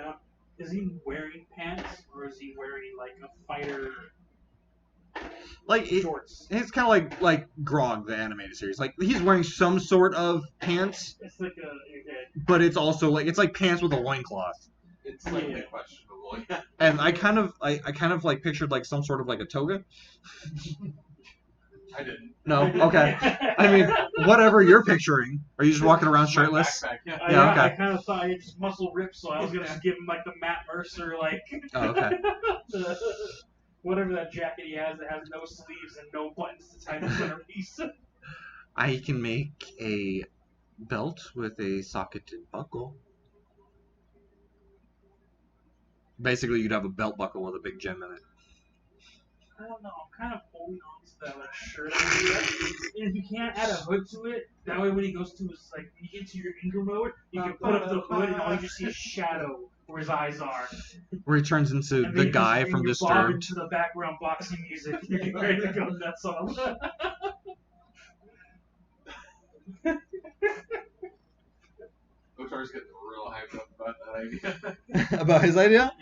is he wearing pants or is he wearing like a fighter Like shorts? it's kind of like Grog, the animated series. Like he's wearing some sort of pants, It's like a okay. but it's also like it's like pants with a loincloth. It's slightly questionable. Yeah. And I kind of like pictured like some sort of like a toga. I didn't. No, okay. I mean, whatever you're picturing. Are you just walking around shirtless? Backpack, yeah. Yeah, okay. I kind of thought I just muscle ripped, so I was gonna just give him like the Matt Mercer, like Oh, okay. whatever that jacket he has that has no sleeves and no buttons to tie the centerpiece. I can make a belt with a socketed buckle. Basically, you'd have a belt buckle with a big gem in it. I don't know. I'm kind of holding on to that like shirt idea. And if you can't add a hood to it, that way when he goes to his like when you get to your Ingram mode, you can put up the hood and all you just see is shadow where his eyes are. Where he turns into And the then guy you from just bring your bobbin Disturbed. to the background boxing music. You're getting ready to go nuts on him. Otar's getting real hyped up about that idea. About his idea?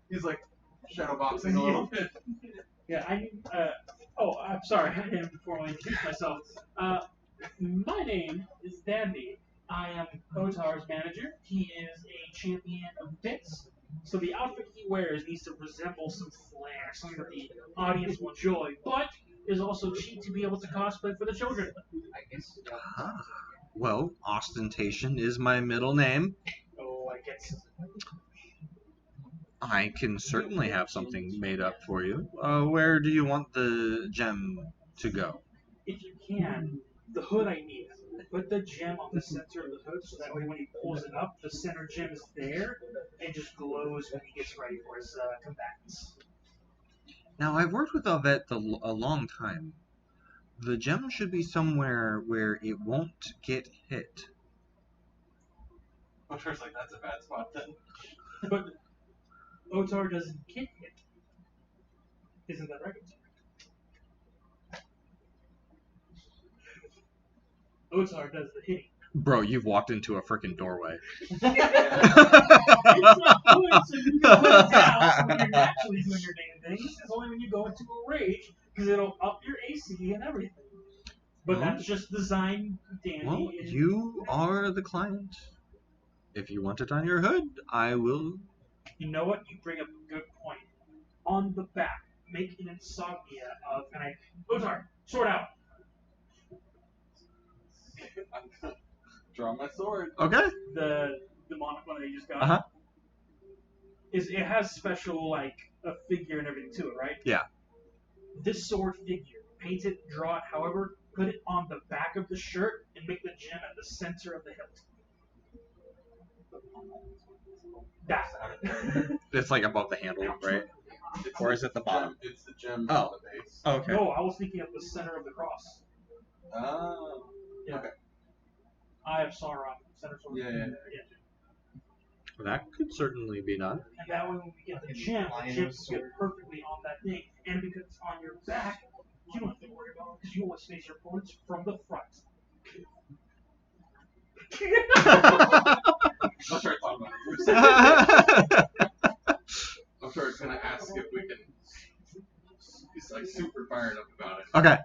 He's like shadowboxing a little bit. Yeah, I'm sorry, I didn't formally introduce myself. My name is Dandy. I am Otar's manager. He is a champion of bits. So the outfit he wears needs to resemble some flair, something that the audience will enjoy, but is also cheap to be able to cosplay for the children. I guess. Ah, well, ostentation is my middle name. Oh, I guess. I can certainly have something made up for you. Where do you want the gem to go? If you can, the hood I need. Put the gem on the center of the hood so that way when he pulls it up, the center gem is there and just glows when he gets ready for his combatants. Now, I've worked with Avette a long time. The gem should be somewhere where it won't get hit. Otar's like, that's a bad spot then. But Otar doesn't get hit. Isn't that right? Otar does the hitting. Bro, you've walked into a freaking doorway. It's not good, so you can put it down so when you're naturally doing your damn things. It's only when you go into a rage, because it'll up your AC and everything. But Well, that's just design dandy. Well, and- you are the client. If you want it on your hood, I will. You know what? You bring up a good point. On the back, make an insomnia of, Otar, sword out. I'm gonna draw my sword. Okay. The demonic one that you just got. Uh-huh. It has special like a figure and everything to it, right? Yeah. This sword figure, paint it, draw it, however, put it on the back of the shirt and make the gem at the center of the hilt. That's It's like above the handle, right? It's Or the is it the bottom? gem- It's the gem Oh. on the base. Okay. No, I was thinking of the center of the cross. Oh. I have Sauron, center sword. Yeah. That could certainly be done. And that way, when we get the gem will fit perfectly on that thing. And because it's on your back, you don't have to worry about it because you always face your opponents from the front. I'll try talking about it for a second. I'm sure it's gonna ask if we can. He's like super fired up about it. Okay.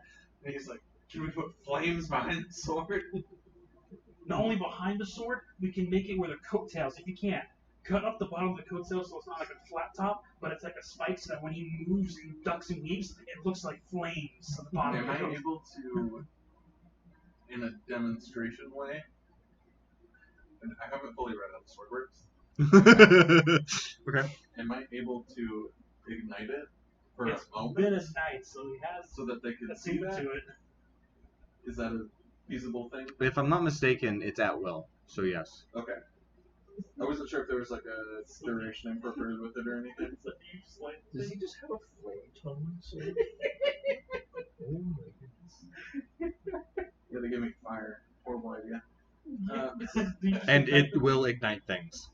And he's like, can we put flames behind the sword? Not only behind the sword, we can make it where the coattails, if you can. Cut up the bottom of the coattail so it's not like a flat top, but it's like a spike so that when he moves and ducks and weaves, it looks like flames at the bottom Am of I the coat. able to, in a demonstration way, and I haven't fully read how the sword works, Okay. am I able to ignite it for It's a been moment, a night, so he has so that they could see seen that? to it. Is that a feasible thing? If I'm not mistaken, it's at will. So yes. Okay. I wasn't sure if there was like a duration incorporated with it or anything. It's a huge slight Does thing. he just have a flame tongue? So... oh my goodness. Yeah, they give me fire. Horrible idea. This is the- And it will ignite things.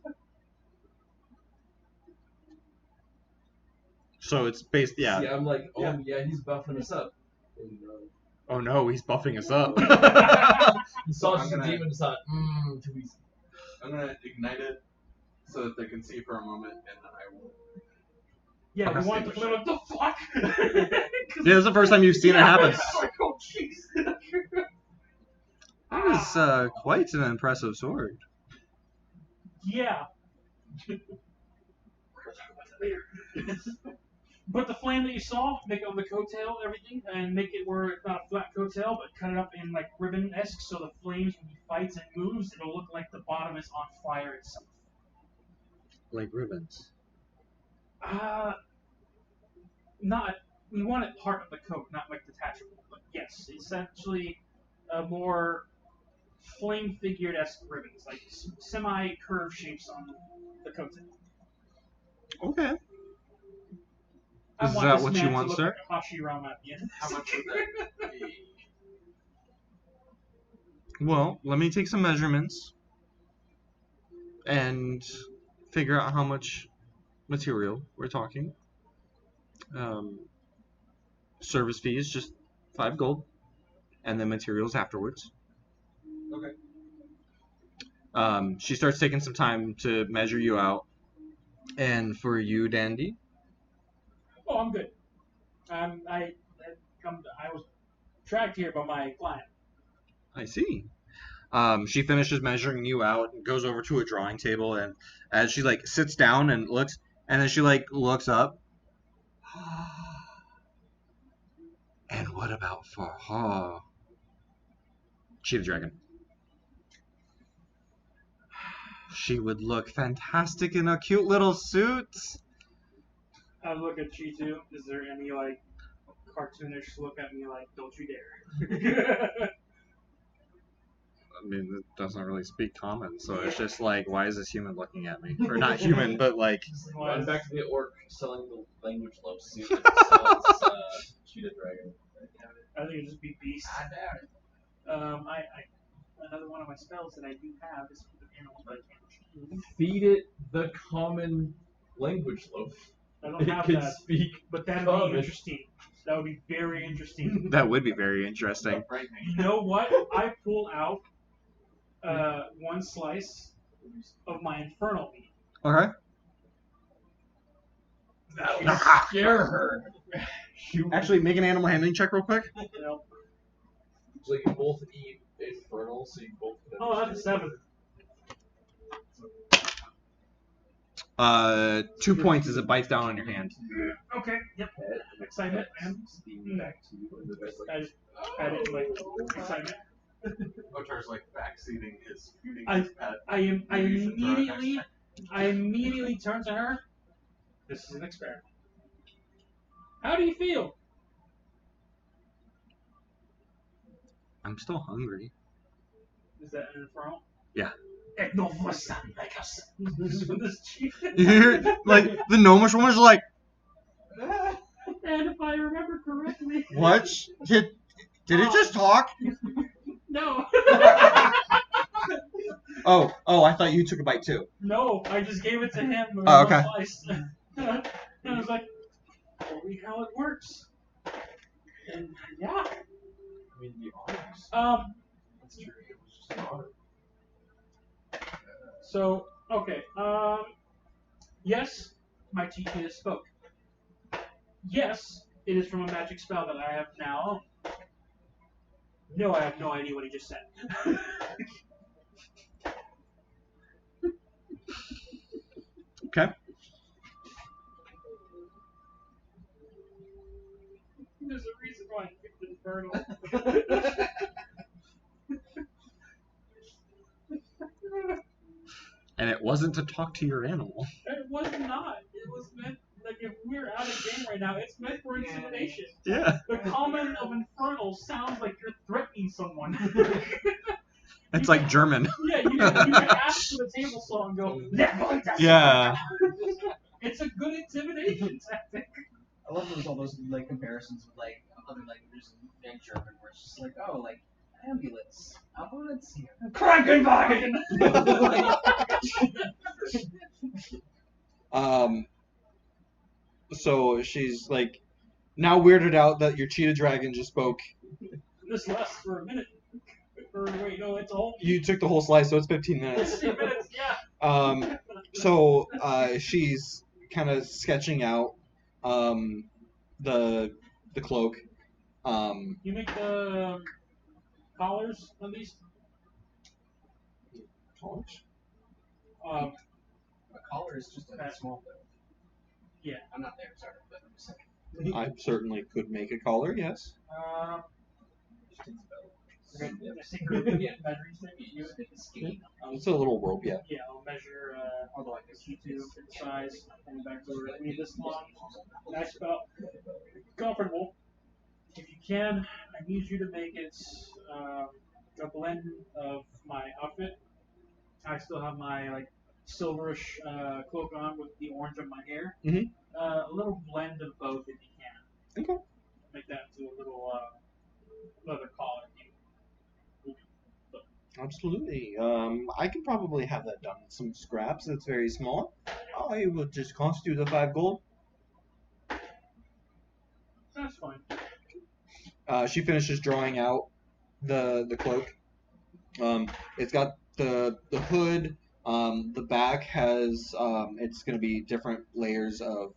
So it's based, yeah. See, I'm like, oh Yeah. yeah, he's buffing us up. And, Oh no, he's buffing us up. he saw I'm the gonna- demon and thought, too easy. I'm gonna ignite it so that they can see for a moment, and then I will. Yeah, we want to Extinguish play what the fuck? Yeah, this is the first time you've seen it happen. It's like, oh jeez. That was quite an impressive sword. Yeah. We're gonna talk about that later. But the flame that you saw, make it on the coattail, everything, and make it where it's not a flat coattail, but cut it up in like ribbon-esque, so the flames, when he fights and moves, it'll look like the bottom is on fire itself. Like ribbons. Not. We want it part of the coat, not like detachable. But yes, essentially, a more flame-figured-esque ribbons, like semi-curved shapes on the coattail. Okay. I Is want that this what you man want, to look sir? like a Hashirama at the end. How much would that be? Well, let me take some measurements and figure out how much material we're talking. Service fee is just 5 gold, and then materials afterwards. Okay. She starts taking some time to measure you out, and for you, Dandy, Oh, I'm good. I was tracked here by my client. I see. She finishes measuring you out and goes over to a drawing table, and as she like sits down and looks, and then she like looks up. And what about for her? Cheetah Dragon. She would look fantastic in a cute little suit. I look at Chitu. Is there any like cartoonish look at me like, don't you dare? I mean, it doesn't really speak common, so it's just like, why is this human looking at me? Or not human, but like... Run back to the orc selling the language love. See if it sells Cheetah Dragon. I think it'd just be beast. I doubt it. Another one of my spells that I do have is for the animals, but I can't. Feed it the common language loaf. I don't It have can that, speak. but that'd common. be interesting. That would be very interesting. That would be very interesting. Frightening. You know what? I pull out one slice of my infernal meat. Okay. That would scare her. Actually, make an animal handling check real quick. You know? So you both eat infernal, so you both. Oh, that's a 7. 2 points as it bites down on your hand. Okay. Yep. Excitement, man. Back to you in the best, like, I just had it in like excitement. Otar's like backseating his feeding I- his pet. I Maybe you should throw it next immediately, time. I immediately turn to her. This is an experiment. How do you feel? I'm still hungry. Is that an infernal? Yeah. No was like us. This chief. You hear, like, the gnomish woman's like, And if I remember correctly. what? Did it just talk? No. Oh, I thought you took a bite too. No, I just gave it to him. Oh, okay. Slice. And I was like, show me how it works. And yeah. I mean, the honors. That's true. It was just an honor. So, okay. Yes, my teacher spoke. Yes, it is from a magic spell that I have now. No, I have no idea what he just said. Okay. There's a reason why I picked Infernal. And it wasn't to talk to your animal. It was not. It was meant, like, if we're out not a game right now. It's meant for intimidation. Yeah. The comment of infernal sounds like you're threatening someone. It's like German. Yeah, you can ask for the table saw and go, Yeah. It's a good intimidation tactic. I love those all those like comparisons with like other languages and German, where it's just like, oh, like ambulance, ambulance here. Krankenwagen! So she's like now weirded out that your cheetah dragon just spoke. This lasts for a minute. Or wait, no, it's a whole. You took the whole slice, so it's 15 minutes. 15 minutes, yeah. So she's kind of sketching out the cloak. You make the collars on these. Collars? A collar is just a That's- small bit. Yeah. I'm not there, sorry, but I'm just saying. I certainly could make a collar, yes. Secret Yeah. measuring stick. You make a skinny. It's a little rope, yeah. Yeah, I'll measure although I guess you2 in size and back to where we need this long. Nice belt. Comfortable. If you can, I need you to make it a blend of my outfit. I still have my like silverish cloak on with the orange on my hair. Mhm. A little blend of both if you can. Okay. Make that into a little leather collar. Absolutely. I can probably have that done with some scraps. It's very small. I will just cost you the 5 gold. That's fine. She finishes drawing out the cloak. It's got the hood. The back has it's going to be different layers of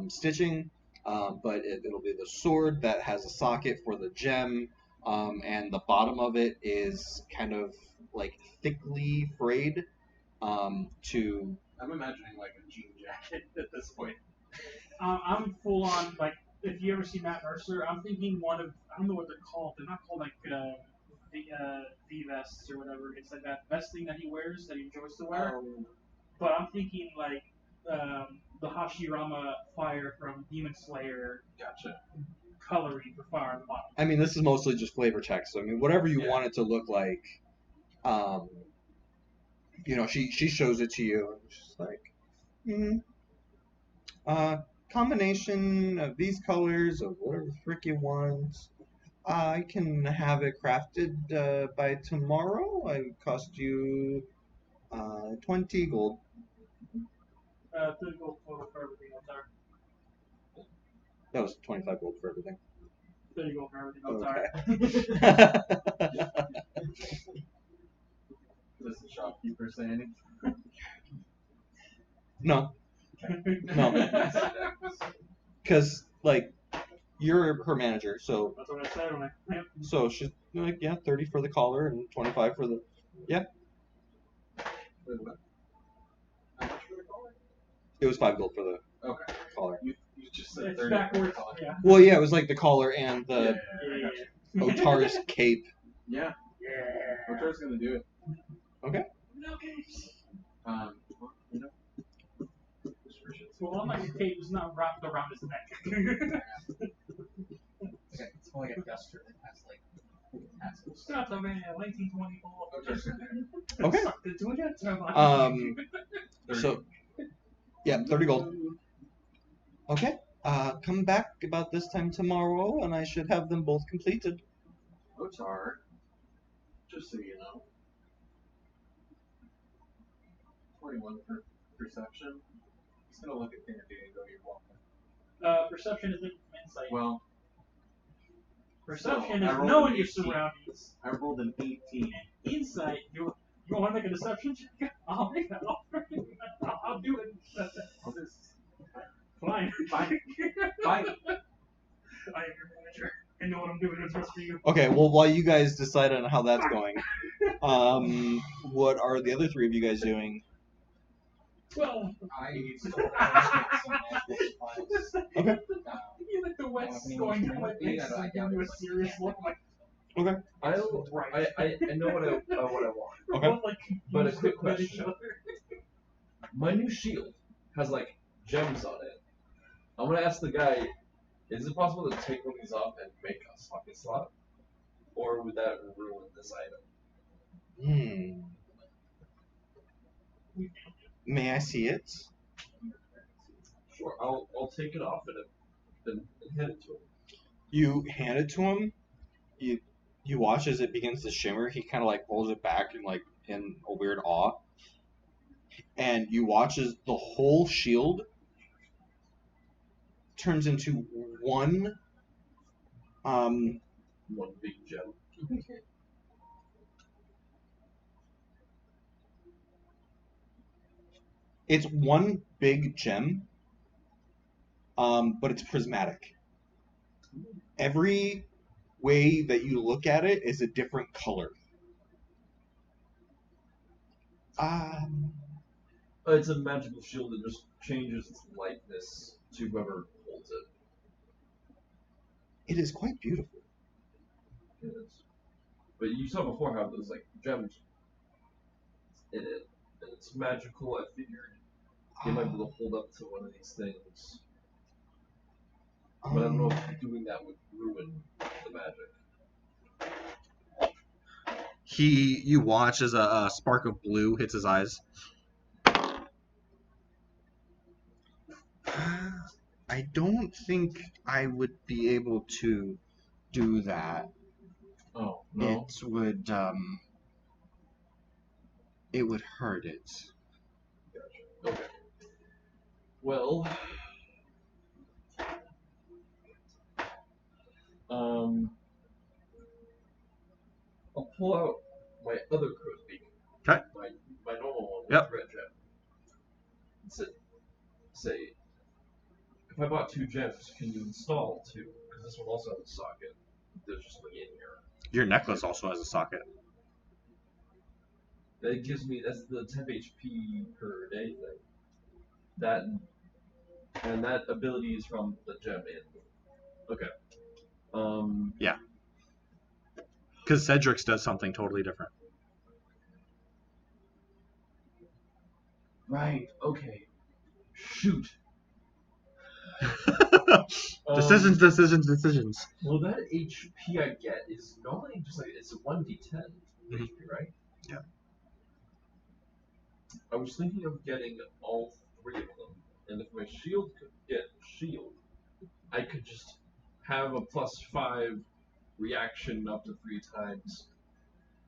stitching, but it'll be the sword that has a socket for the gem, and the bottom of it is kind of like thickly frayed. To I'm imagining like a jean jacket at this point. I'm full on like if you ever see Matt Mercer, I'm thinking one of I don't know what they're called. They're not called like V vests or whatever. It's like that vest thing that he wears that he enjoys to wear. But I'm thinking like the Hashirama fire from Demon Slayer. Gotcha. Coloring for fire on the bottom. I mean, this is mostly just flavor text. So I mean, whatever you Yeah. want it to look like, she shows it to you, and she's like, combination of these colors of whatever the frick you want. I can have it crafted by tomorrow. I would cost you 20 gold. 30 gold total for everything. I'm sorry. That was 25 gold for everything. 30 gold for everything. I'm sorry. Does the shopkeeper say anything? No, because like you're her manager, so That's what I said when I. so she's like, yeah, 30 for the collar and 25 for the Wait, what? How much for the collar? It was 5 gold for the Okay. collar. You just said It's 30 backwards. for the collar. Yeah. Well, yeah, it was like the collar and the Yeah. Otar's cape. Yeah. Yeah. Otar's gonna do it. Okay. Okay. Well, you know. Just for shits. Well, unlike the cape is not wrapped around his neck. It's more like a duster that has like tassels. Stop the man, 1924. Otar's gonna do Okay. Something to it. So yeah, 30 gold. Okay. Come back about this time tomorrow, and I should have them both completed. it. Otar, just so you know. 21 for perception. He's gonna look at Kennedy and go, "You're welcome." Perception is different from insight. Well, Perception I is rolled knowing an your 18. surroundings. I rolled an 18. Insight, you want to make a deception check? I'll make that offer. I'll do it. I'll just Fine. Fine. I am your manager. I know what I'm doing. It's best for you. Okay, well, while you guys decide on how that's going, what are the other 3 of you guys doing? Well, I still have some magical supplies. Okay. you like the wet's any going more to my yeah, face no, I and doubt give you a it. serious look like, I know what I want. we're Okay. both like But a confused quick with each question. other. My new shield has like gems on it. I'm gonna ask the guy, is it possible to take one of these off and make a socket slot? Or would that ruin this item? May I see it? Sure, I'll take it off and hand it to him. You hand it to him. You watch as it begins to shimmer. He kind of like pulls it back and like in a weird awe. And you watch as the whole shield turns into one One big gem. it's one big gem, but it's prismatic. Every way that you look at it is a different color. It's a magical shield that just changes its lightness to whoever holds it. It is quite beautiful. It is. But you saw before how there's like gems in it, and it's magical. I figured you might be able to hold up to one of these things, but I don't know if doing that would ruin the magic. You watch as a spark of blue hits his eyes. I don't think I would be able to do that. Oh no! It would hurt it. Gotcha. Okay. Well, I'll pull out my other crow's beak. Okay. My normal one with Yep. red gem. And say, if I bought 2 gems, can you install 2? Because this one also has a socket. There's just like in here. Your necklace also has a socket. That gives me, that's the temp HP per day thing. And that ability is from the gem in. Okay. Yeah. Because Cedric's does something totally different. Right. Okay. Shoot. Decisions. Well, that HP I get is normally just like it's a 1d10 HP, right? Yeah. I was thinking of getting all 3 of them, and if my shield could get shield, I could just have a +5 reaction up to 3 times,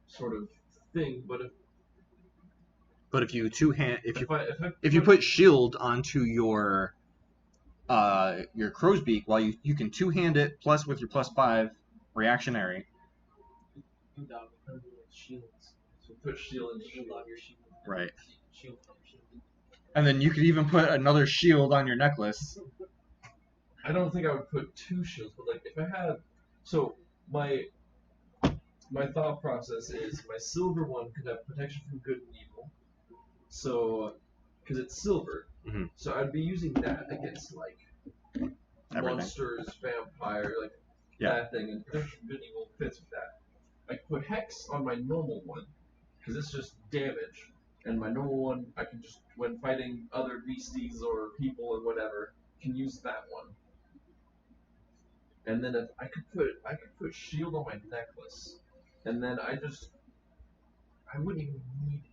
sort of thing. But if you two-hand if you put put shield onto your crow's beak, while you can two-hand it plus with your +5 reactionary. Shields. So put shield and Shield on your shield. Right. Shield on your shield. And then you could even put another shield on your necklace. I don't think I would put 2 shields, but like if I had, so my thought process is my silver one could have protection from good and evil. So, because it's silver, so I'd be using that against like Everything. monsters, vampire, like that thing, and protection from good and evil fits with that. I could put hex on my normal one because it's just damage, and my normal one I can just, when fighting other beasties or people or whatever, can use that one. And then if I could put shield on my necklace, and then I wouldn't even need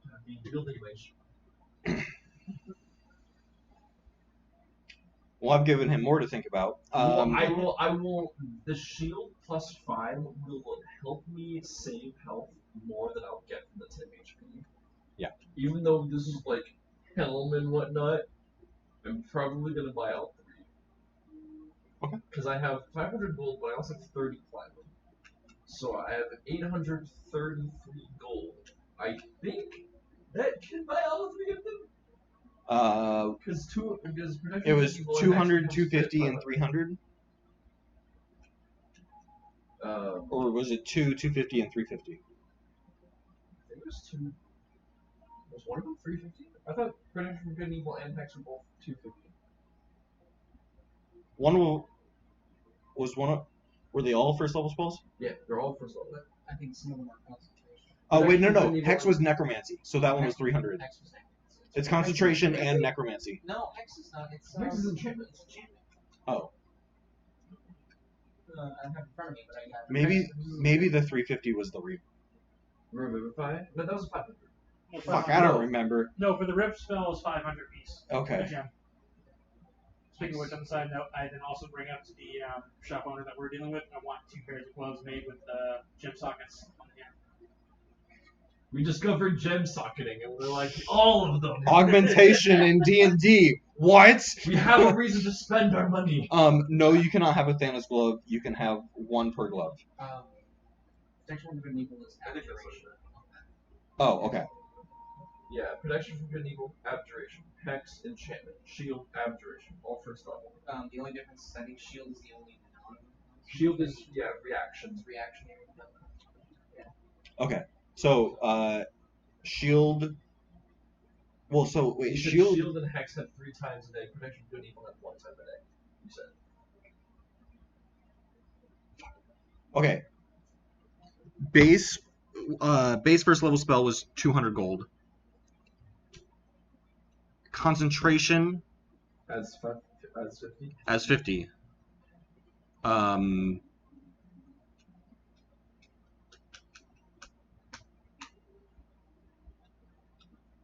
to be wielding my shield. Well, I've given him more to think about. I will. The shield +5 will help me save health more than I'll get from the 10 HP. Yeah. Even though this is like helm and whatnot, I'm probably gonna buy all 3. Okay. Because I have 500 gold, but I also have 30 platinum. So I have 833 gold. I think that can buy all 3 of them. Because it was 200, 250, and 300. Or was it 250, and 350? I think it was 2. Was one of them 350? I thought protection from good and evil and hex were both 250. Were they all first level spells? Yeah, they're all first level. I think some of them are concentration. Oh wait, no. Hex was necromancy, so that one was 300. Hex was necromancy. It's concentration and necromancy. No, Hex is not. It's Hex is enchantment. It's enchantment. Oh, I have it in front of me, but I got maybe the 350 was the re. Revivify? But that was 500. Well, Fuck, I don't remember. No, for the rip spell is 500 piece. Okay. The gem. Speaking of which, on the side note, I then also bring up to the shop owner that we're dealing with. I want 2 pairs of gloves made with gem sockets on the hand. We discovered gem socketing, and we're like, all of them. Augmentation in D&D. What? We have a reason to spend our money. No, you cannot have a Thanos glove. You can have 1 per glove. Protection from good and evil is I think that's abjuration. Oh, okay. Yeah, protection from good and evil, abjuration, hex, enchantment, shield, abjuration, all first level. The only difference is I think shield is the only non. Shield is reactions. Reactionary. Okay. So, shield. Well, so wait, You said shield. shield and hex had 3 times a day. Protection from good and evil had 1 time a day. You said. Okay. Base first level spell was 200 gold. Concentration As 50. as 50.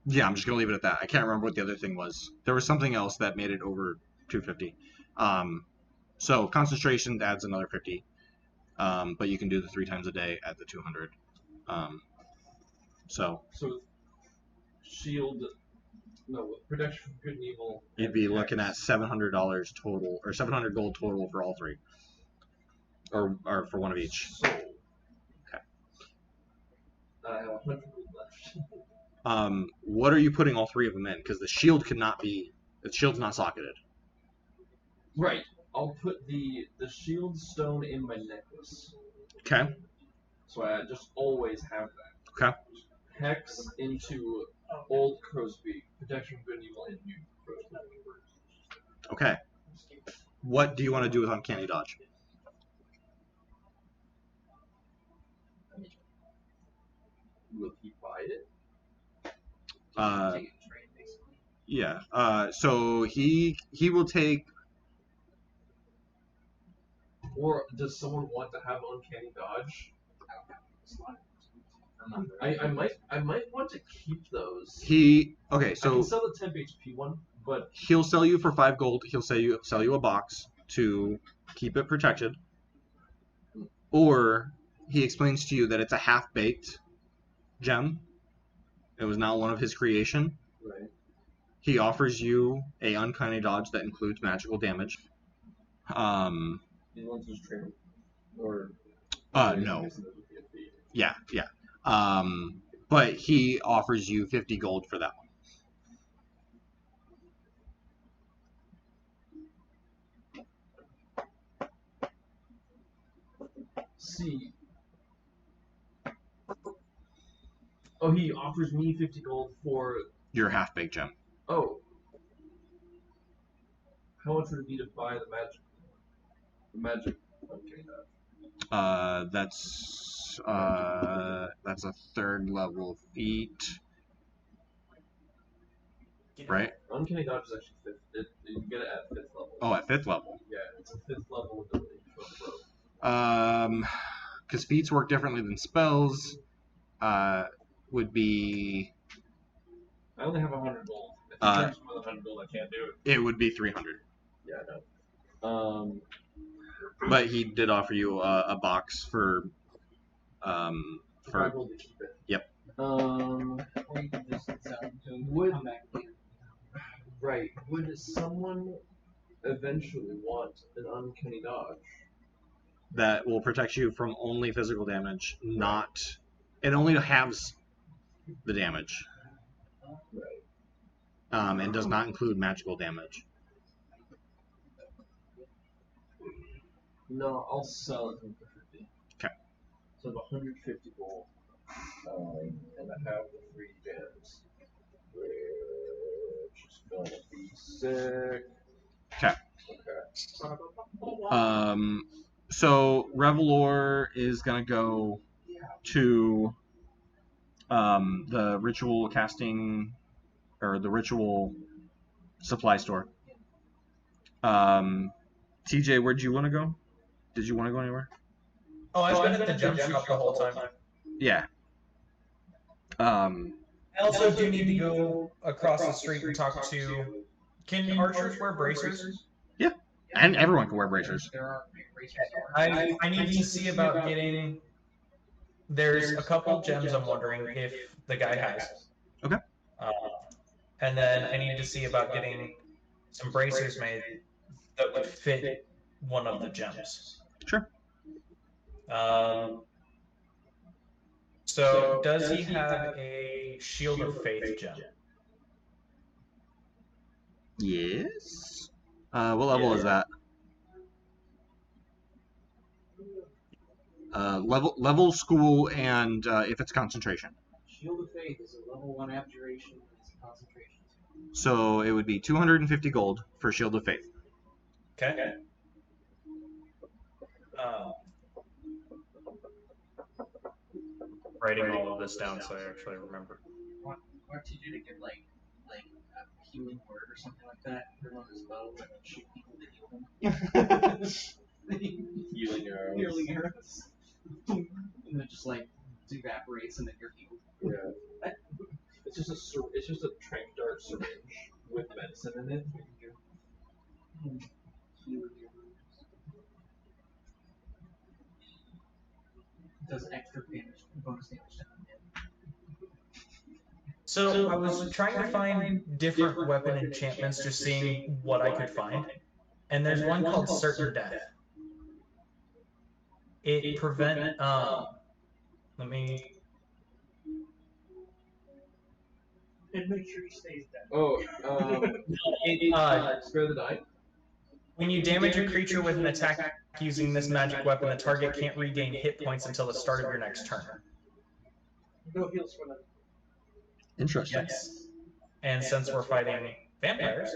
Yeah, I'm just gonna leave it at that. I can't remember what the other thing was. There was something else that made it over 250. So concentration adds another 50. But you can do the 3 times a day at the 200. So Shield. No, with protection from good and evil. you'd be looking at $700 total, or 700 gold total for all 3, or for one of each. So. Okay. I have 100 gold left. What are you putting all 3 of them in? Because the shield cannot be. The shield's not socketed. Right. I'll put the shield stone in my necklace. Okay. So I just always have that. Okay. Hex into old crow's beak. Protection from good and evil into new crow's beak. Okay. What do you want to do with Uncanny Dodge? Will he buy it? Take it and trade, basically. Yeah. So he will take. Or does someone want to have uncanny dodge? I don't have a slot. I might want to keep those. Okay. I So can sell the 10 HP one, but he'll sell you for 5 gold. He'll sell you a box to keep it protected. Or he explains to you that it's a half-baked gem. It was not one of his creation. right. He offers you a uncanny dodge that includes magical damage. You want to just trade them, or No. Yeah. But he offers you 50 gold for that one. See. Oh, he offers me 50 gold for. Your half-baked gem. Oh. How much would it be to buy the magic? The magic. Okay, That's a 3rd level feat, right? Uncanny dodge is actually 5th. You can get it at 5th level. Oh, at 5th level. Yeah, it's a 5th level ability for a pro. Because feats work differently than spells. Would be. I only have 100 gold. If you charge more than 100 gold, I can't do it. It would be 300. Yeah, I know. But he did offer you a box for. 5 gold to keep it. Yep. Or you can just sell them to him Would- and come back later. Right. Would someone eventually want an uncanny dodge? That will protect you from only physical damage, not. It only halves the damage. Right. And does not include magical damage. No, I'll sell it for 50. Okay. So I have 150 gold. And I have the 3 gems. Which is gonna be sick. Okay. Okay. So Revelor is gonna go to the ritual casting, or the ritual supply store. TJ, where'd you want to go? Did you want to go anywhere? Oh, I've been at the gem shop the whole time. Yeah. I also do need to go across the street and talk to. Can archers wear bracers? Yeah, and everyone can wear bracers. There are bracers. I need to see about getting. There's a couple gems I'm wondering if the guy has. Okay. And then I need to see about getting some bracers made that would fit one of the gems. Sure. So does he have a Shield of Faith gem? Yes. What level is that? Level, school, and if it's concentration. Shield of Faith is a level 1 abjuration and it's a concentration. So it would be 250 gold for Shield of Faith. Okay. Writing all of this down so I actually remember. What you do to get like a healing word or something like that? Put it on his bow and then shoot people to heal them. Healing arrows. Healing arrows. And it just like evaporates and then you're healed. Yeah. It's just a trank dart syringe with medicine in it. Healing arrows. It does extra damage, bonus damage to them. So I was trying to find different weapon enchantments, just seeing what I could find. And there's one called Certain Death. It prevent let me. And make sure he stays dead. Oh, It, spare the die. when you damage a creature with an attack using this magic weapon, the target can't regain hit points until the start of your next turn. No heals for them. Interesting. Yes. And since we're fighting vampires,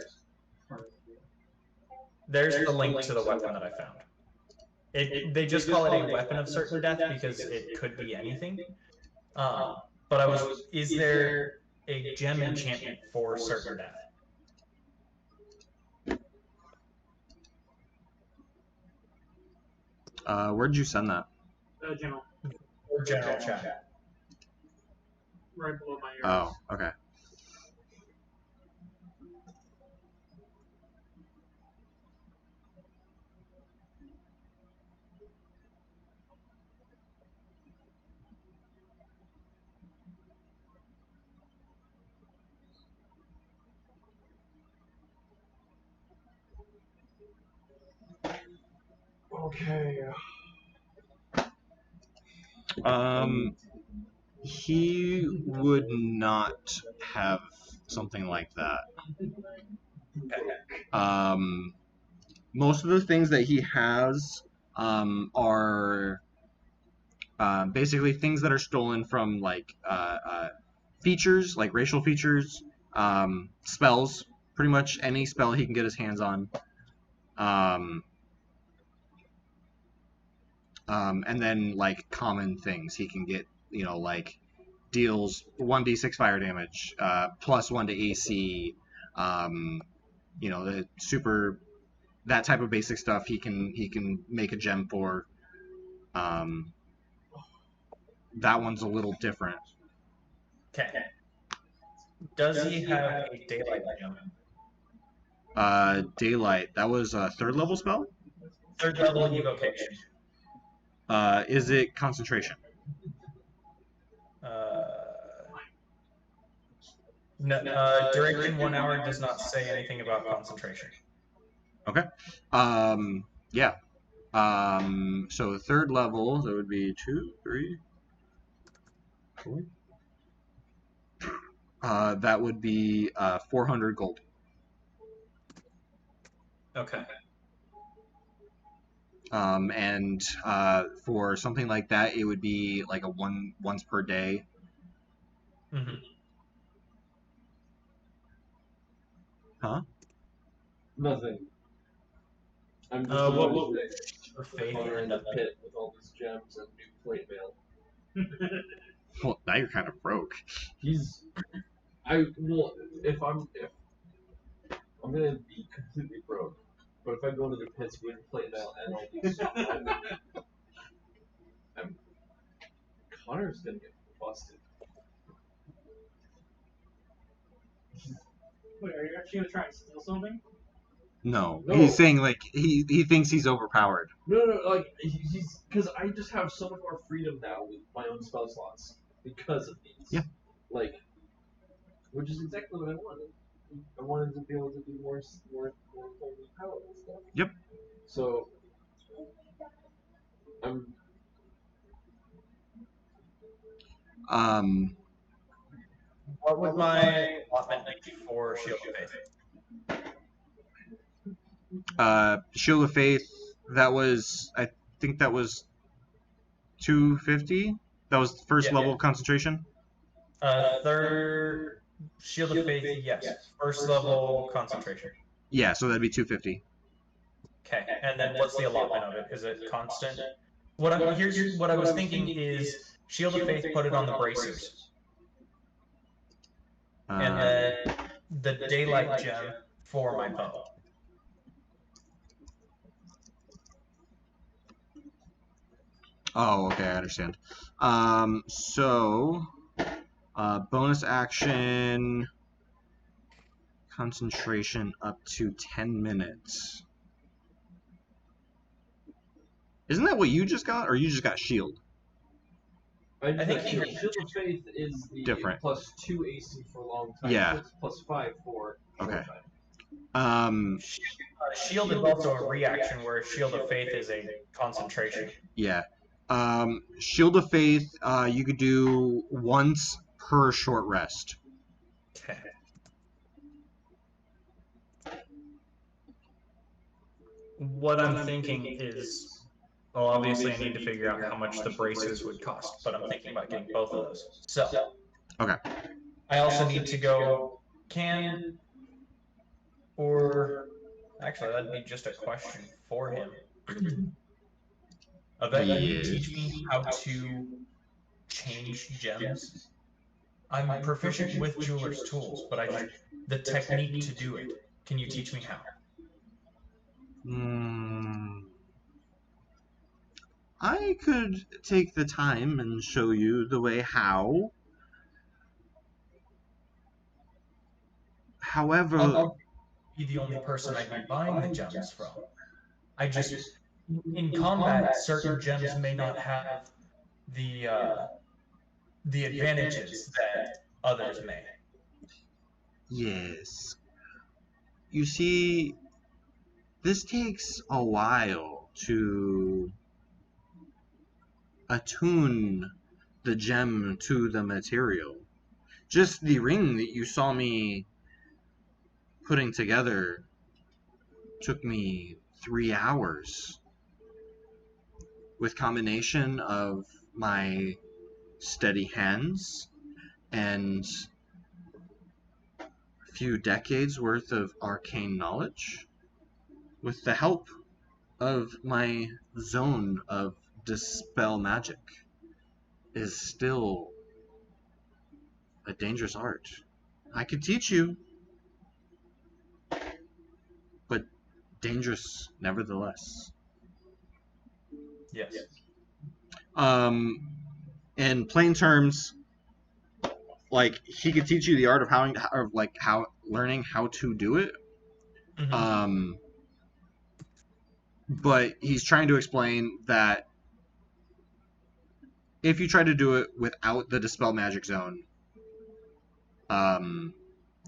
there's the link to the weapon that I found. They just call it a weapon of certain death because it could be anything. But is there a gem enchantment for certain death? Where'd you send that? General. Or general chat? Right below my arrows. Oh, okay. Okay. He would not have something like that. Most of the things that he has are basically things that are stolen from like features, like racial features, spells. Pretty much any spell he can get his hands on. And then like common things he can get, like deals 1d6 fire damage, plus 1 to AC, the super, that type of basic stuff he can make a gem for. That one's a little different. Okay. Does he have a daylight gem? Daylight, that was a 3rd level spell? 3rd level evocation. Is it concentration? No, duration 1 hour does not say anything about concentration. Okay. Yeah. So 3rd level, that would be 2, 3, 4. That would be 400 gold. Okay. And for something like that, it would be like a once per day. Mm-hmm. Huh? Nothing. I'm just what for faith in the pit with all these gems and new plate mail. Well, now you're kind of broke. if I'm gonna be completely broke, but if I go to the pits, we can play that, and I'll be so Connor's gonna get busted. Wait, are you actually gonna try and steal something? No, No. he's saying like he thinks he's overpowered. No, like he's because I just have so much more freedom now with my own spell slots because of these. Yeah. Like, which is exactly what I wanted. I wanted to be able to do more holy powerful stuff. Yep. So I'm. What would my allotment be for Shield of Faith? Shield of Faith. That was I think that was 250. That was first level concentration. Third Shield of Faith, yes. First level concentration. Yeah, so that'd be 250. Okay, and then what's the allotment of it? Is it constant? Here's what I was thinking is Shield of Faith, put it on the bracers, and then the Daylight Gem for my bow. Oh, okay, I understand. So bonus action, concentration up to 10 minutes. Isn't that what you just got, or you just got shield? I think Shield of Faith is the different. +2 AC for long time. Yeah. So it's +5 for short Okay. time. Shield is also a reaction, where Shield of Faith is a concentration. Yeah. Shield of Faith, you could do once per short rest. Okay. What I'm thinking is, well, obviously I need to figure out how much the bracers would cost, but I'm thinking about getting both of those. So, okay. I also need to go, or actually that'd be just a question for him. Can you teach me how to change gems? I'm proficient with jeweler's tools, but the technique to do it. Can you teach me how? I could take the time and show you the way how. However, I'll be the only person I'd be buying the gems from. In combat, certain gems may not have the advantages that others may. yes. You see, this takes a while to attune the gem to the material. Just the ring that you saw me putting together took me 3 hours. With combination of my steady hands and a few decades worth of arcane knowledge, with the help of my zone of dispel magic, is still a dangerous art. I could teach you, but dangerous nevertheless. Yes. In plain terms, like, he could teach you the art of how learning how to do it. Mm-hmm. But he's trying to explain that if you try to do it without the dispel magic zone,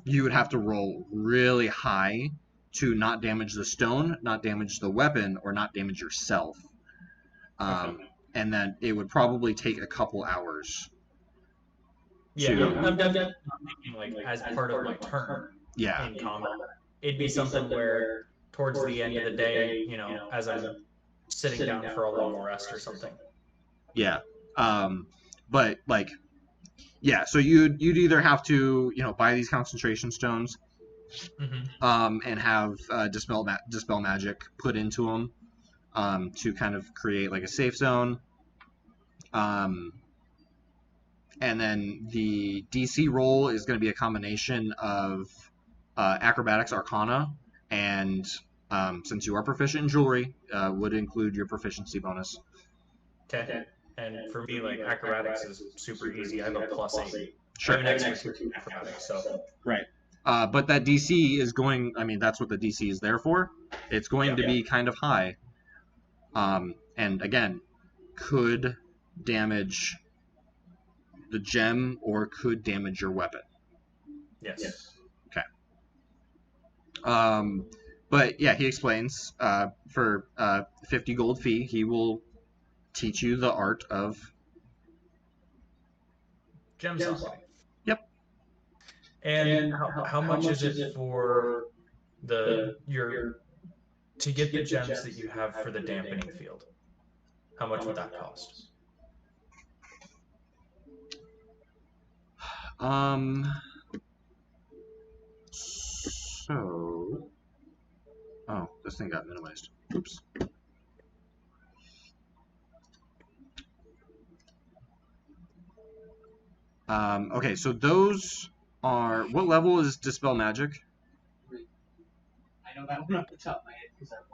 you would have to roll really high to not damage the stone, not damage the weapon, or not damage yourself. And then it would probably take a couple hours. Yeah, I'm definitely thinking, like, as part of my turn in combat. It'd be something where towards the end of the day, as I'm sitting down for a long rest or something. Yeah. But like, yeah, so you'd either have to, buy these concentration stones, and have dispel magic put into them, to kind of create like a safe zone, And then the DC roll is going to be a combination of acrobatics, arcana, and since you are proficient in jewelry, would include your proficiency bonus. Okay. And for me, like acrobatics is super easy. I have a +8. Sure. I have an extra 2 in acrobatics, so Right. But that DC is going, I mean, that's what the DC is there for. It's going to be kind of high. And again, could damage the gem or could damage your weapon. yes. Okay. But yeah, he explains for 50 gold fee, he will teach you the art of Gem softening. Yep. And how much is it for your to get the gems that you have for the dampening field? How much would that cost? So oh, this thing got minimized. Oops. Okay, so those are, what level is Dispel Magic? I know that one off the top of my head because I'm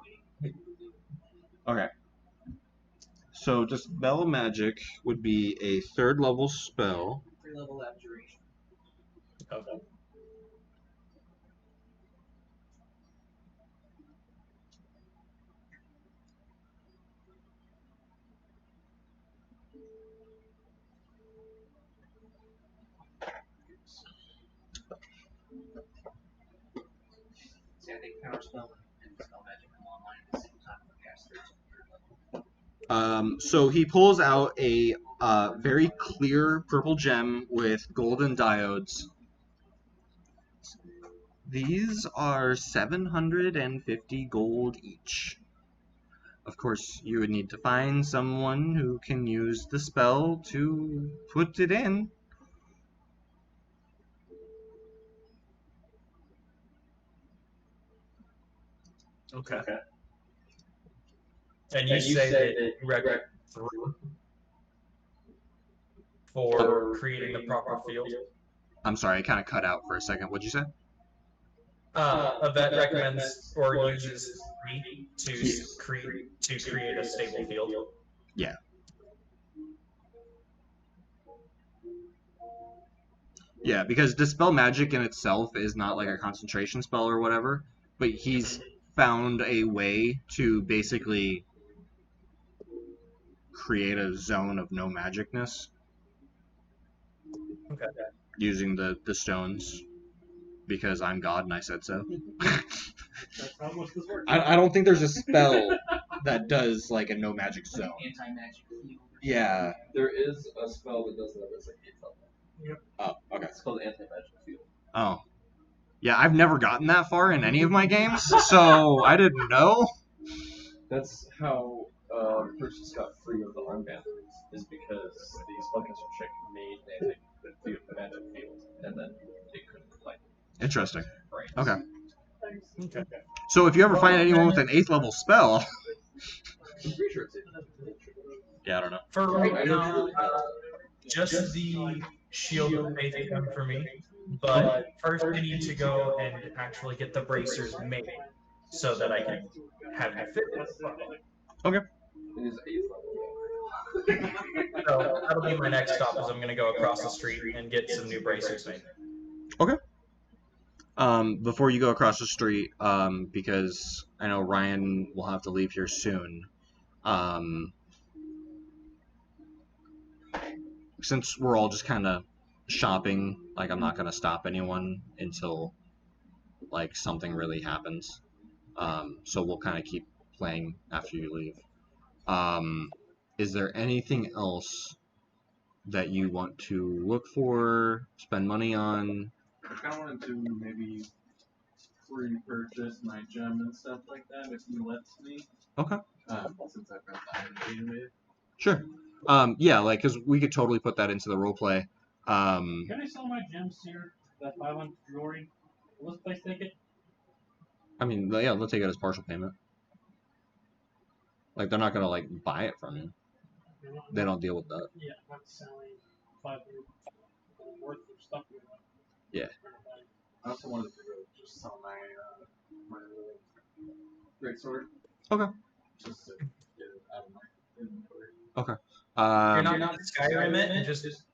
waiting. Okay. So Dispel Magic would be a 3rd level spell. 3-level abjuration. Okay. See, I think Counterspell and Dispel Magic come online at the same time for casters on 3rd level. So he pulls out a very clear purple gem with golden diodes. These are 750 gold each. Of course, you would need to find someone who can use the spell to put it in. Okay. And you say that you recommend 3 for creating the proper field? I'm sorry, I kind of cut out for a second. What'd you say? A vet recommends or uses 3 to create a stable field. Yeah. Yeah, because Dispel Magic in itself is not like a concentration spell or whatever, but he's found a way to basically create a zone of no magicness. Okay. Using the stones, because I'm God and I said so. That's how most of this works. I don't think there's a spell that does like a no magic zone. Anti-magic field. Yeah. There is a spell that does that as like 8th level. Yep. Oh, okay. It's called Anti-Magic Field. Oh. Yeah, I've never gotten that far in any of my games, so I didn't know. That's how Perseus got free of the armband, is because the spellcaster chick made the magic field, and then they couldn't like. Interesting. Right. Okay. Okay. So if you ever find anyone with an 8th level spell, I'm pretty sure it's 8th level. yeah, I don't know. For I right know now, it's really just the Shield of Faith come for me. But first, I need to go and actually get the bracers made so that I can have you fit it. Okay. It is 8th level. So that'll be my next stop. Is I'm going to go across the street and get some new bracers made. Okay. Before you go across the street, because I know Ryan will have to leave here soon. Since we're all just kind of shopping, like I'm not gonna stop anyone until like something really happens. So we'll kind of keep playing after you leave. Is there anything else that you want to look for, spend money on? I kind of wanted to maybe repurchase my gem and stuff like that if he lets me. Okay. Since I've got that anyway. Sure. Yeah, like, because we could totally put that into the roleplay. Can I sell my gems here? That 500 jewelry? Will this place take it? I mean, yeah, they'll take it as partial payment. Like, they're not gonna like buy it from you. They don't deal with that. Yeah, I'm selling 500 worth of stuff. Yeah. I also wanted to go just sell my great sword. Okay. Just to get it out of my inventory. Okay. You're not going to Skyrim it and just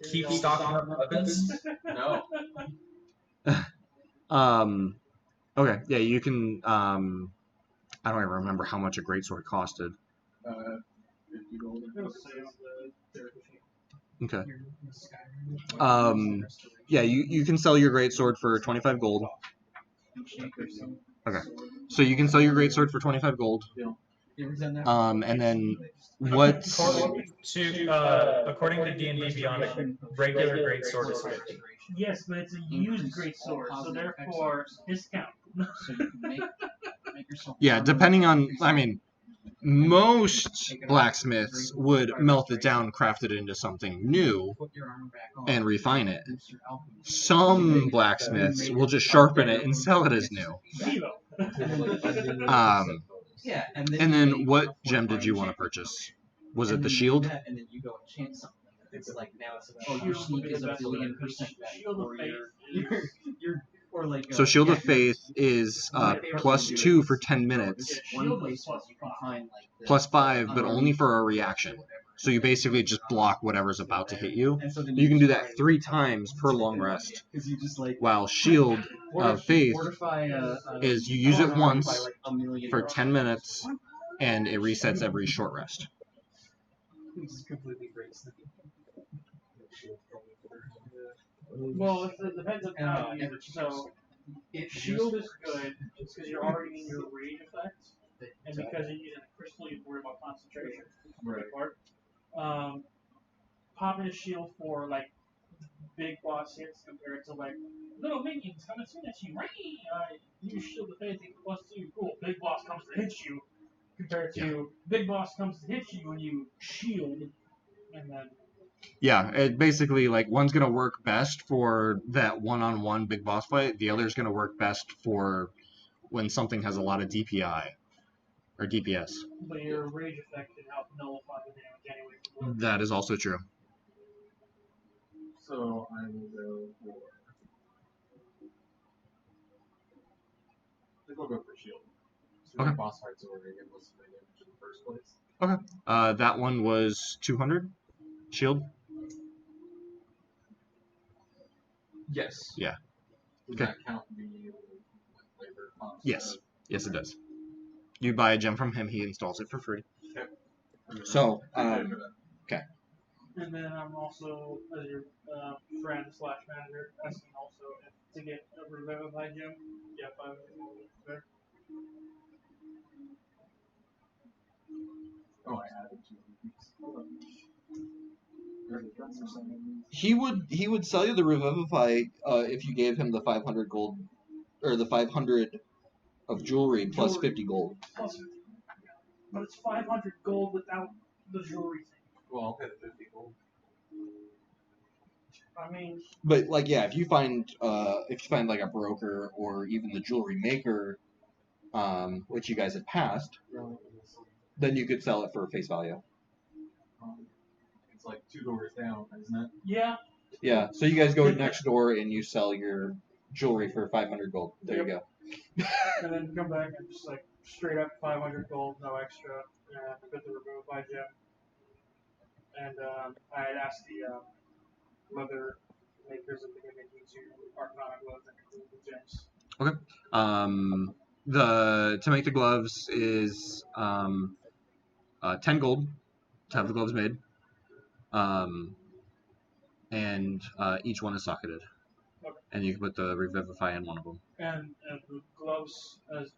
keep stocking up weapons? No. Okay. Yeah, you can. I don't even remember how much a greatsword costed. 50 gold. Okay. You're in Skyrim. Yeah, you can sell your greatsword for 25 gold. Okay. So you can sell your greatsword for 25 gold. And then what's According to D&D Beyond, a regular greatsword is 50. Yes, but it's a used great sword, so therefore discount. So you can make yourself. yeah, depending on, I mean, most blacksmiths would melt it down, craft it into something new, Put your armor back on. and refine it. Boost your alchemy. Some blacksmiths will just sharpen it and sell it as new. Zero. Yeah, And then what gem did you want to purchase? Was it the shield? And then you go and chant something. It's like now it's like, oh, your sneak is 1,000,000,000% better, Shield of or Faith you're or like. So Shield of Faith is +2 for 10 minutes, One place where you can find like the, +5, but only for a reaction. So you basically just block whatever's about to hit you. You can do that 3 times per long rest. While Shield of Faith is you use it once for 10 minutes, and it resets every short rest. Just completely breaks the. Well, it depends on how you use it. So, shield is good because you're already in your rage effect, and because you're using a crystal, you worry about concentration. Right. Popping a shield for like big boss hits compared to like little minions coming soon at you. Use shield of faith, +2. Cool. Big boss comes to hit you, compared to big boss comes to hit you when you shield, and then. Yeah, it basically, like, one's going to work best for that one-on-one big boss fight. The other's going to work best for when something has a lot of DPI or DPS. But your rage effect can help nullify the damage anyway. That is also true. So I will go for. I think I'll go for shield. So Okay. the boss fights over again. What's the damage in the first place? Okay. That one was 200 shield. Yes. Yeah. Does Okay. that count the labor cost? Yes. Yes, it does. You buy a gem from him, he installs it for free. Okay. So, And then I'm also, as your friend / manager, asking also if to get a Revivify gem. Yeah, 5 there. Oh, I added 2 he would sell you the Revivify if you gave him the 500 gold, or the 500 of jewelry plus 50 gold. But it's 500 gold without the jewelry thing. Well, I'll pay the 50 gold. I mean, But like, yeah, if you find like a broker or even the jewelry maker, which you guys had passed, then you could sell it for face value. It's like 2 doors down, isn't it? yeah. Yeah. So you guys go next door and you sell your jewelry for 500 gold. There you go. And then come back and just like straight up 500 gold, no extra, and get the Revivify gem. And I had asked the leather makers if they could make me 2 Arcana gloves that include the gems. Okay. To make the gloves is 10 gold to have the gloves made. And each one is socketed. Okay. And you can put the Revivify in one of them. And the gloves, as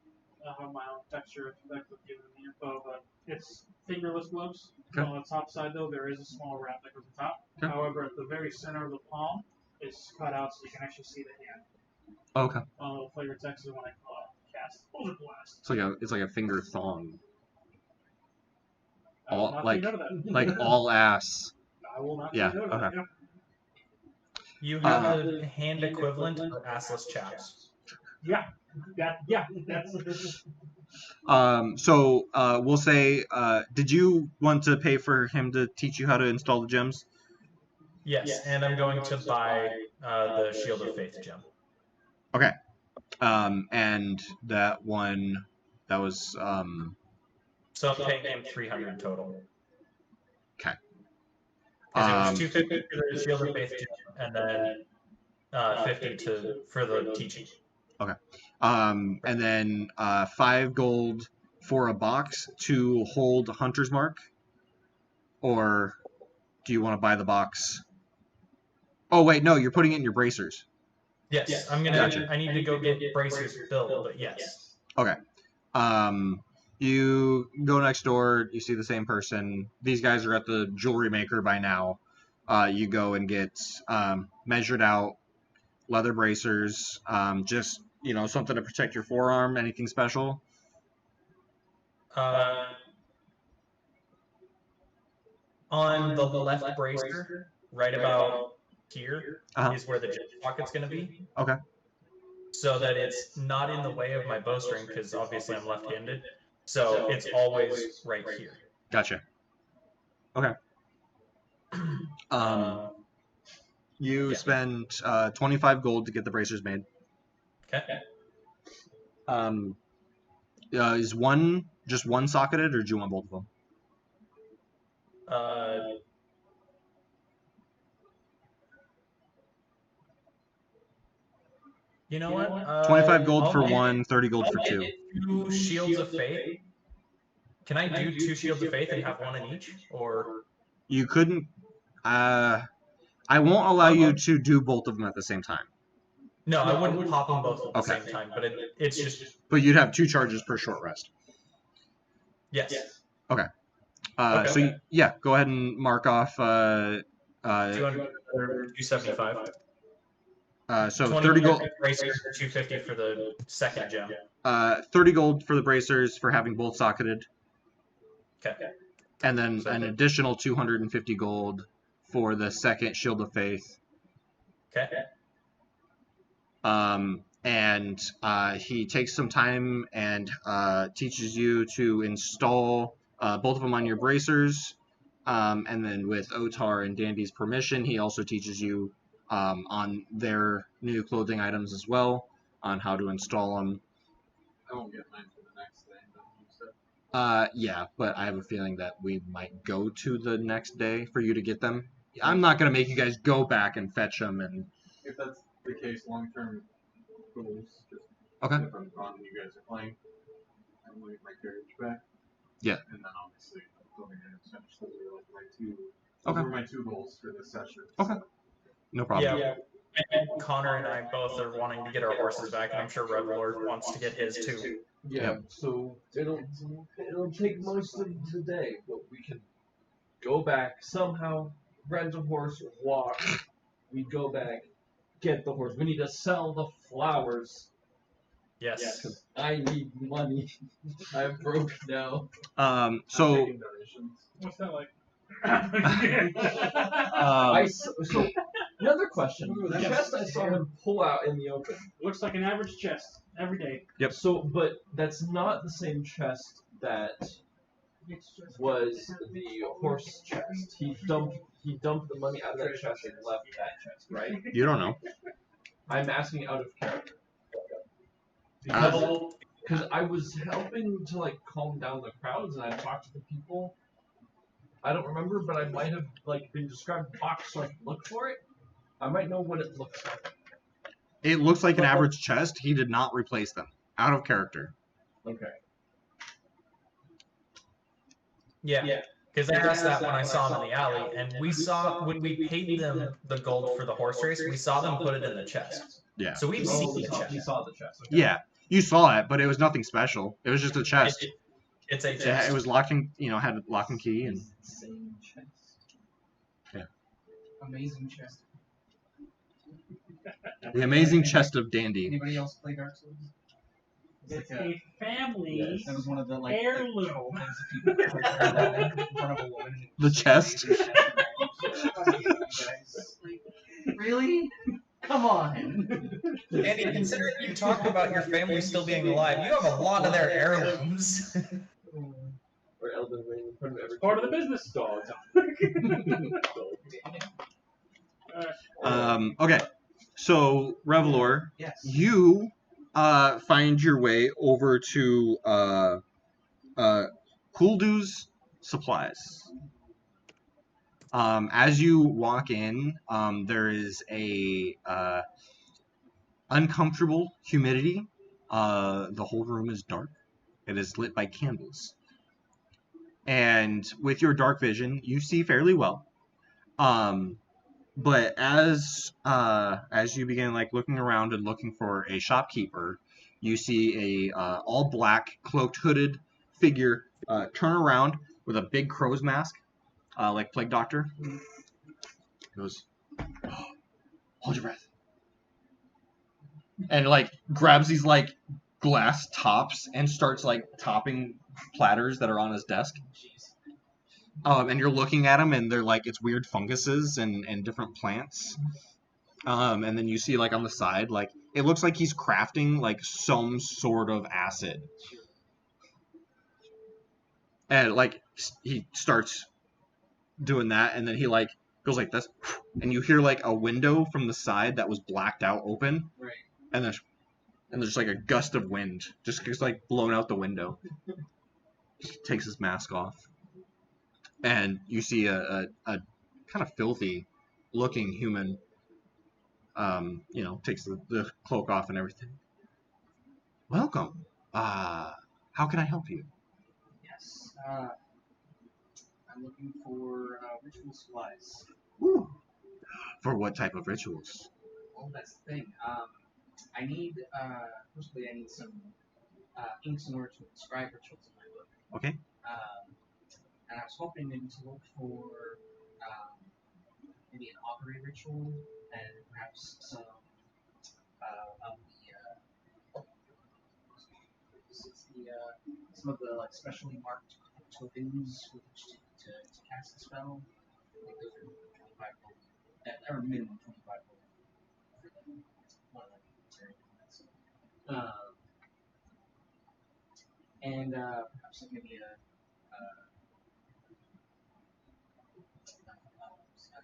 I have my own texture, effect with giving the info, but it's fingerless gloves. Okay. On the top side, though, there is a small wrap that goes on top. Okay. However, at the very center of the palm is cut out so you can actually see the hand. Okay. The flavor text is when I cast Polar Blast. It's like a finger thong. I will not say no to that. Like all ass. I will not Yeah, say no to that. okay. Yeah. You have the hand equivalent of assless chaps. Yeah. That's So we'll say, did you want to pay for him to teach you how to install the gems? Yes, and I'm going to buy the Shield of Faith gem. Okay. And that one, that was So I'm paying him 300 total. okay. Because it was 250 for the Shield of Faith gem, and then 50 for the teaching. Okay. And then 5 gold for a box to hold Hunter's Mark, or do you want to buy the box? Oh wait, no, you're putting it in your bracers. Yes, I'm gonna. Gotcha. I need to go get bracers built, but yes. Okay. You go next door. You see the same person. These guys are at the jewelry maker by now. You go and get measured out leather bracers. Just something to protect your forearm. Anything special? On the left bracer, right about here, is where the gem pocket's gonna be. Okay. So that it's not in the way of my bowstring, because obviously I'm left-handed. So it's always right here. Gotcha. Okay. You spend 25 gold to get the bracers made. Okay. Is one just one socketed, or do you want both of them? You know what? 25 gold for one, 30 gold for two. 2 Shields of Faith. Can I do 2 Shields of Faith and have one in each? Or you couldn't. I won't allow you to do both of them at the same time. No, I wouldn't pop them both at the same time, but it's just... But you'd have 2 charges per short rest. Yes. Okay. So, yeah, go ahead and mark off... 275. So 30 gold... Bracers, 250 for the second gem. 30 gold for the bracers for having both socketed. Okay. And then an additional 250 gold for the second Shield of Faith. Okay. And he takes some time and teaches you to install both of them on your bracers. And then with Otar and Dandy's permission, he also teaches you on their new clothing items as well, on how to install them. I won't get mine for the next day, though, you said. Yeah, but I have a feeling that we might go to the next day for you to get them. I'm not going to make you guys go back and fetch them. And if that's the case, long-term goals, just okay. if I'm gone and you guys are playing, I'm going to get my carriage back. Yeah. And then obviously, clothing items finish. Those were my two goals for this session. Okay. No problem. Yeah. And Connor and I both are wanting to get our horses back, and I'm sure Revelord wants to get his too. Yeah, so it'll take most of the day, but we can go back somehow, rent a horse, or walk. We go back, get the horse. We need to sell the flowers. Yes. Because I need money. I'm broke now. So What's that like? So another question. The chest I saw him pull out in the open. Looks like an average chest every day. Yep. So, but that's not the same chest that was the horse chest. He dumped the money out of that chest and left that chest, right? you don't know. I'm asking out of character. Because I was helping to calm down the crowds and I talked to the people. I don't remember, but I might have been described a box so I could look for it. I might know what it looks like. It looks like an average chest. He did not replace them. Out of character. Okay. Yeah. Because I asked that when I saw him in the alley, and we saw, when we paid them the gold for the horse race, we saw them put it in the chest. Yeah. So we've seen the chest. You saw the chest. Okay. Yeah. You saw it, but it was nothing special. It was just a chest. It's a chest. Yeah, it was locked and had a lock and key and Same chest. Yeah. Amazing chest. the amazing chest of Dandy. Anybody else play Dark Souls? It's a family That was one of the heirloom. The chest. Really? Come on. Andy, considering you talked about your family still being alive, you have a lot of their heirlooms. Or Elden Ring in front of every Part of the business. dog. Okay, so Revelor, Yes. you find your way over to Kuldu's supplies. As you walk in, there is a uncomfortable humidity. The whole room is dark. It is lit by candles, and with your dark vision, you see fairly well. But as you begin like looking around and looking for a shopkeeper, you see a all black cloaked hooded figure turn around with a big crow's mask, like Plague Doctor. He goes, "Oh, hold your breath," and like grabs these like glass tops and starts like topping platters that are on his desk. And you're looking at them, and they're like it's weird funguses and different plants. And then you see like on the side, like it looks like he's crafting like some sort of acid. And like he starts doing that, and then he like goes like this, and you hear like a window from the side that was blacked out open, Right. and there's like a gust of wind just gets like blown out the window. He takes his mask off, and you see a kind of filthy looking human. Takes the cloak off and everything. Welcome. How can I help you? Yes. I'm looking for ritual supplies. Ooh. For what type of rituals? Well, that's the thing. I need, firstly, I need some inks in order to inscribe rituals in my book. Okay. And I was hoping maybe to look for maybe an augury ritual and perhaps some some of the like specially marked tokens with which to cast the spell. I think those are 25 gold, or minimum 25 gold for the one of the and perhaps like maybe a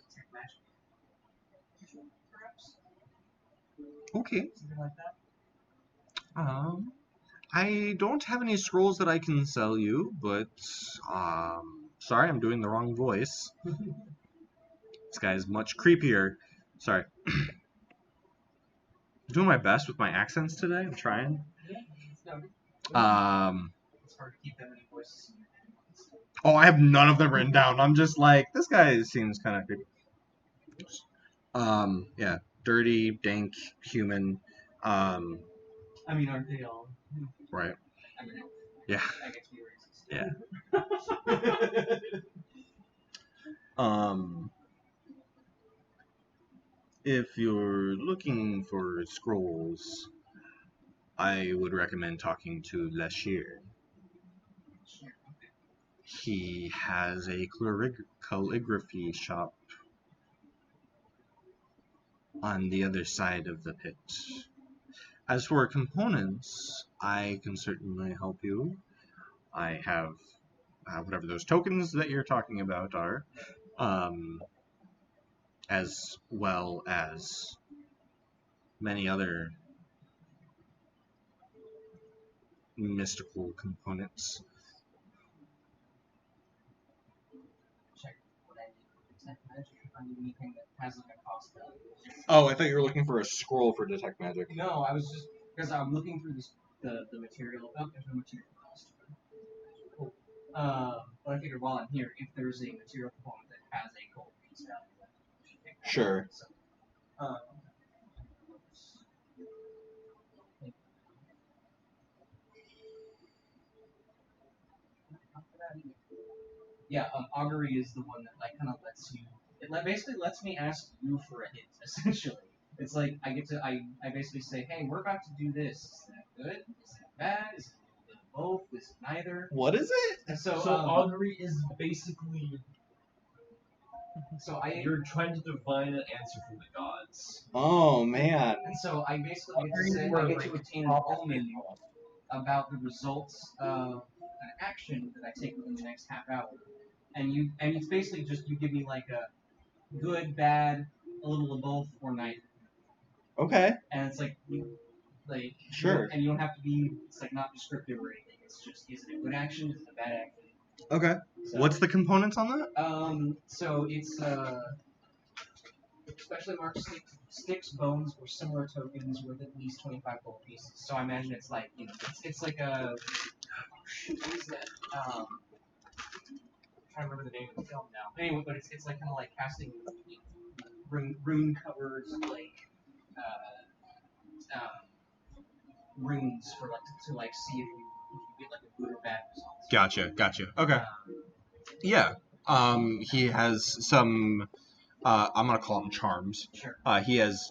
detect magic ritual, perhaps Okay. something like that. I don't have any scrolls that I can sell you, but sorry, I'm doing the wrong voice. This guy is much creepier. Sorry. I'm doing my best with my accents today. I'm trying. Yeah, it's noted. It's hard to keep that many voices in your head. Oh, I have none of them written down. I'm just like, this guy seems kind of creepy. Yeah, dirty, dank, human. I mean, aren't they all? Right. I mean, Yeah. I get to be racist. Yeah. If you're looking for scrolls, I would recommend talking to Lashir. He has a calligraphy shop on the other side of the pit. As for components, I can certainly help you. I have whatever those tokens that you're talking about are, as well as many other mystical components. Check what I need for detect magic. If I need anything that has like a cost value. Oh, I thought you were looking for a scroll for detect magic. No, I was just because I'm looking through the material. Oh, there's no material cost. Cool. But I figured while I'm here, if there's a material component that has a gold piece value, then I should pick that Sure. up. So, yeah, augury is the one that like kind of lets you. It basically lets me ask you for a hint. Essentially, it's like I get to I basically say, hey, we're about to do this. Is that good? Is that bad? Is it a little bit of both? Is it neither? What is it? And So augury is basically you're trying to divine an answer from the gods. Oh man. And so I basically get to say I get to obtain an omen about the results of an action that I take within the next half hour. And it's basically just you give me like a good, bad, a little of both or neither. Okay. And it's like, Sure. And you don't have to be, it's like not descriptive or anything. It's just, is it a good action? Is it a bad action? Okay. So, What's the components on that? So it's, especially marked sticks, bones, or similar tokens worth at least 25 gold pieces. So I imagine it's like, it's like a, what is that? I'm trying to remember the name of the film now. Anyway, but it's like kind of like casting rune covered like runes for like to like see if you get like a good or bad result. Gotcha. Okay. Yeah. He has some. I'm gonna call them charms. Sure. He has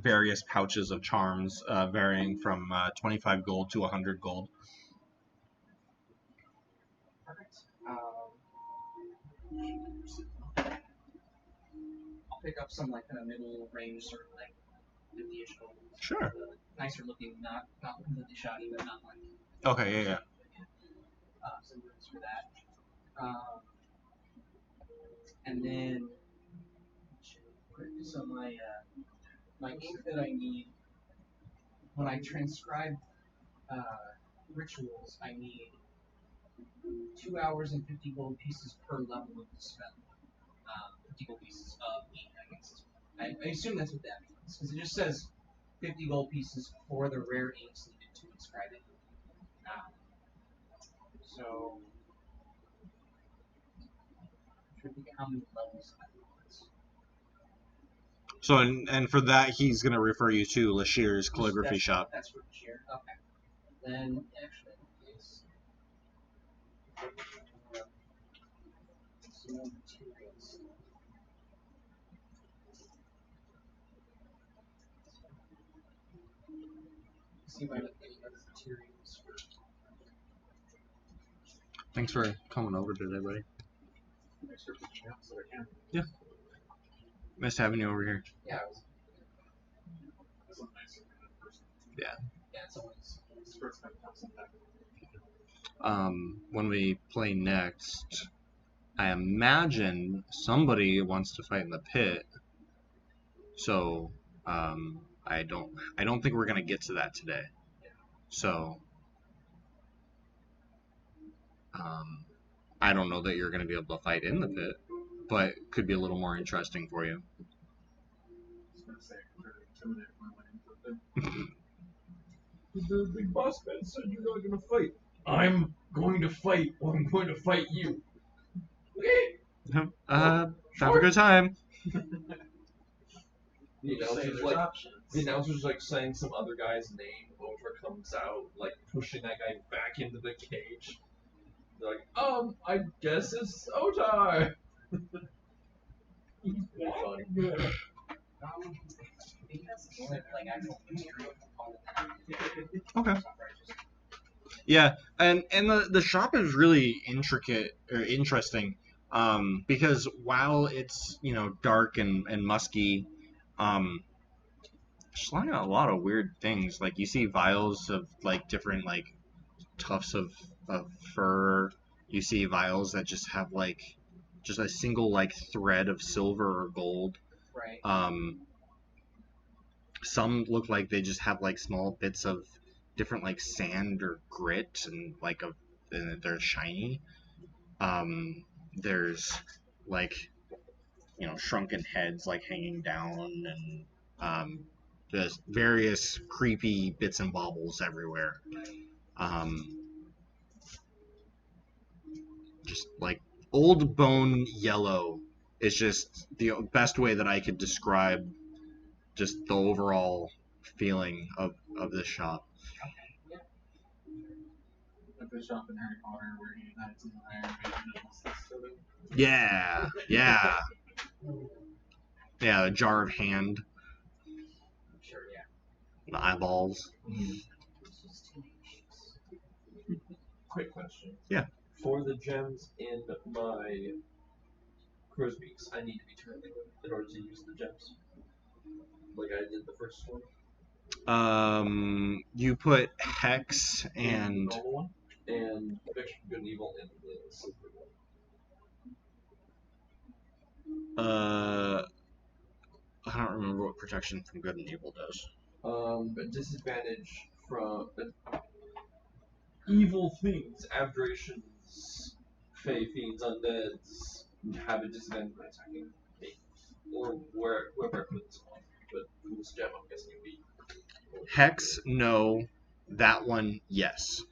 various pouches of charms, varying from 25 gold to 100 gold. Perfect. I'll pick up some like kind of middle range, sort of like 50-ish gold. Sure. Nicer looking, not completely shoddy, but not like. Okay. Yeah. Some runes for that. And then, so my ink that I need when I transcribe rituals, I need 2 hours and 50 gold pieces per level of the spell. 50 gold pieces of ink, I guess. I assume that's what that means, because it just says 50 gold pieces for the rare inks needed to inscribe it. So, I'm trying to think of how many levels I want. So and for that he's gonna refer you to Lashir's calligraphy shop. That's for Lashir. Okay. Then actually, it's some more materials. See if I have any other materials for. Thanks for coming over today, buddy. Thanks for reaching out so I can. Yeah. Nice having you over here. Yeah. That's a nice person. Yeah. Yeah, it's always. It's the first time I've done that. When we play next, I imagine somebody wants to fight in the pit. So, I don't think we're gonna get to that today. So, I don't know that you're gonna be able to fight in the pit, but could be a little more interesting for you. I was going to say, I'm very intimidated when I went into the pit. The big boss man said you're not gonna fight. I'm going to fight, or I'm going to fight you. Okay. Have a good time. The announcer's like saying some other guy's name. Over comes out, like pushing that guy back into the cage. They're like, I guess it's Otar. He's fun. Maybe that's the only like actual material component. Okay. Yeah, and the shop is really intricate or interesting, because while it's dark and musky, just learning a lot of weird things. Like you see vials of like different like tufts of fur. You see vials that just have like just a single like thread of silver or gold. Right. Some look like they just have like small bits of different like sand or grit and they're shiny. There's like shrunken heads like hanging down and just various creepy bits and baubles everywhere. Just like old bone yellow is just the best way that I could describe just the overall feeling of this shop. Like the shop in Harry Potter where he hides in the Iron Maiden and all that stuff. Yeah, a jar of hand, Sure, yeah. the eyeballs. Quick question. Yeah. For the gems in my crow's beaks, I need to be turned liquid in order to use the gems. Like I did the first one. You put hex and normal one, and fiction, good and evil in the silver one. protection from good and evil does. A disadvantage from evil things, aberrations, fey fiends, undeads have a disadvantage when attacking me or whoever I put this on. But from this gem, I'm guessing it'd be Hex, no. That one, yes.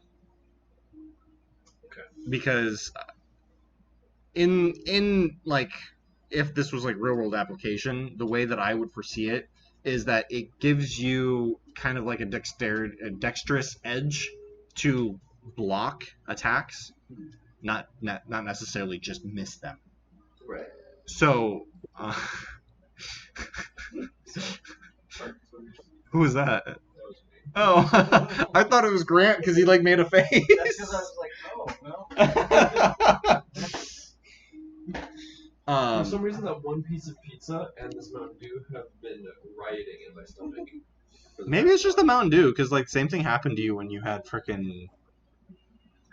Okay. Because in like, if this was like real world application, the way that I would foresee it is that it gives you kind of like a dexterous edge to block attacks, not necessarily just miss them. right. So, who was that? That was me. Oh, I thought it was Grant because he like made a face. That's because I was like, oh, well. For some reason, that one piece of pizza and this Mountain Dew have been rioting in my stomach. Maybe it's just the Mountain Dew, because like same thing happened to you when you had frickin'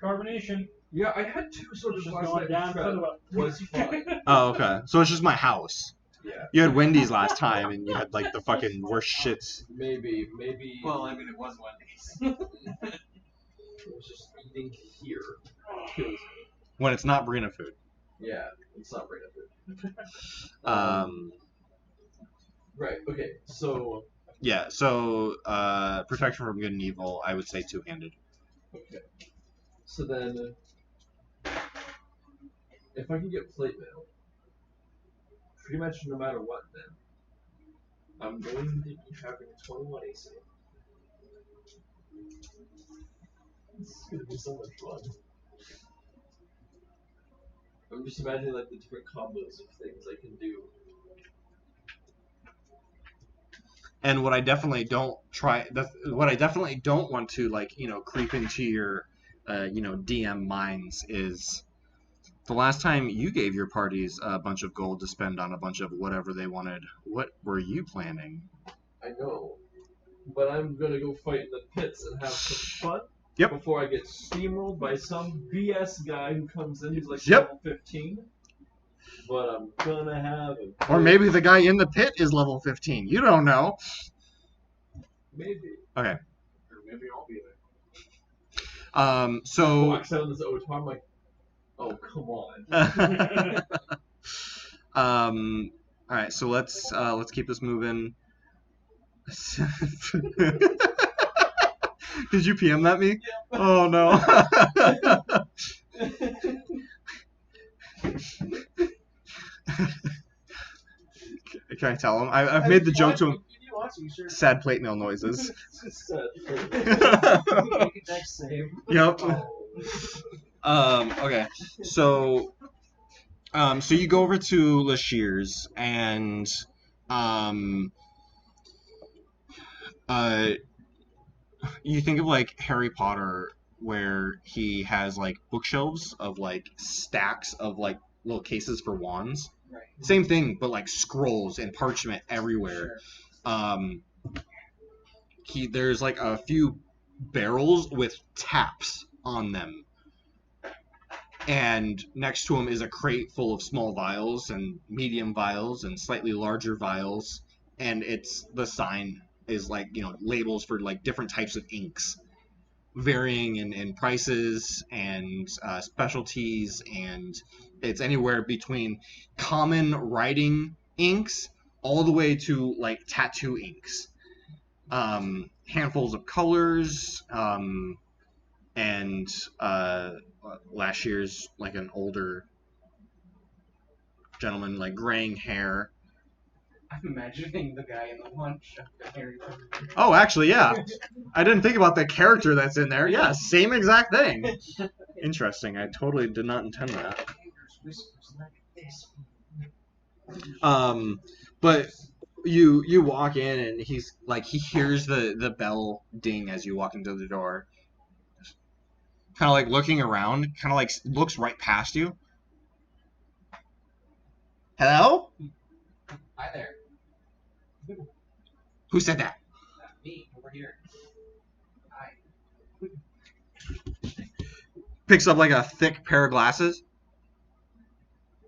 Carbonation. Yeah, I had two sodas Just last going night. down. Tread was fine. Oh, okay. So it's just my house. Yeah, You had Wendy's last time, and you had like the fucking worst shits. maybe. Well, I mean, it was Wendy's. I was just eating here. Kills me. When it's not Brina food. Yeah, it's not right up there. Right. Okay. So. Yeah. So protection from good and evil, I would say two-handed. Okay. So then, if I can get plate mail, pretty much no matter what, then I'm going to be having a 21 AC. This is gonna be so much fun. I'm just imagining like the different combos of things I can do. And what I definitely don't want to like, creep into your, DM minds is the last time you gave your parties a bunch of gold to spend on a bunch of whatever they wanted. What were you planning? I know, but I'm gonna go fight in the pits and have some fun. Yep. Before I get steamrolled by some BS guy who comes in who's like Yep. level 15. But I'm gonna have a Or maybe the guy in the pit is level 15. You don't know. maybe. Okay. Or maybe I'll be there. So. Walks out in this Otar, I'm like, oh come on. All right. So let's keep this moving. Did you PM that me? Yeah. Oh no. Can I tell him? I've made the joke to him. Sure. Sad plate mail noises. Next save. Yep. Okay. So you go over to Lashir's and you think of like Harry Potter where he has like bookshelves of like stacks of like little cases for wands. Right. Same thing, but like scrolls and parchment everywhere. Sure. There's like a few barrels with taps on them. And next to him is a crate full of small vials and medium vials and slightly larger vials. And the sign is like, labels for like different types of inks, varying in prices and specialties. And it's anywhere between common writing inks all the way to like tattoo inks. Handfuls of colors, and last year's like an older gentleman, like graying hair. I'm imagining the guy in the one shot that Harry Potter. Oh, actually, yeah. I didn't think about the character that's in there. Yeah, same exact thing. Interesting. I totally did not intend that. But you walk in and he's like, he hears the bell ding as you walk into the door. Kind of like looking around, kind of like looks right past you. Hello? Hi there. Who said that? Me, over here. Hi. Picks up like a thick pair of glasses.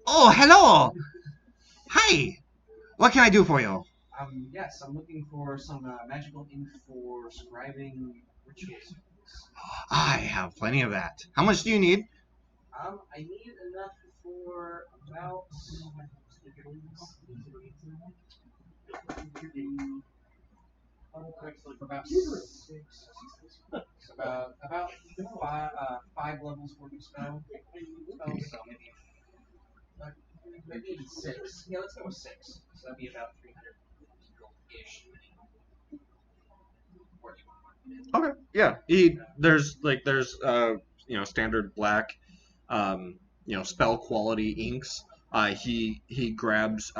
Oh, hello. Hi. What can I do for you? Yes, I'm looking for some magical ink for scribing ritual symbols. I have plenty of that. How much do you need? I need enough for about about five levels worth of spells, so maybe 6. Yeah, let's go with 6. So that'd be about 300 ish. Okay. Yeah. There's standard black spell quality inks. He grabs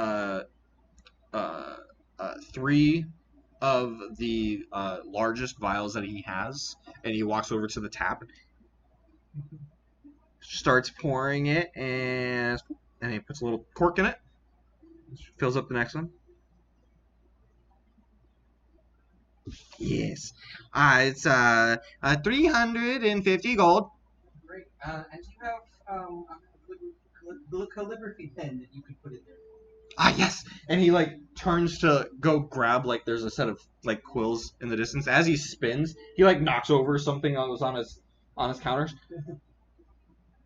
3 of the largest vials that he has, and he walks over to the tap, starts pouring it, and he puts a little cork in it, fills up the next one. Yes. It's 350 gold. Great. And do you have a calligraphy pen that you could put in there? Yes. And he turns to go grab there's a set of quills in the distance. As he spins, he knocks over something on his counters.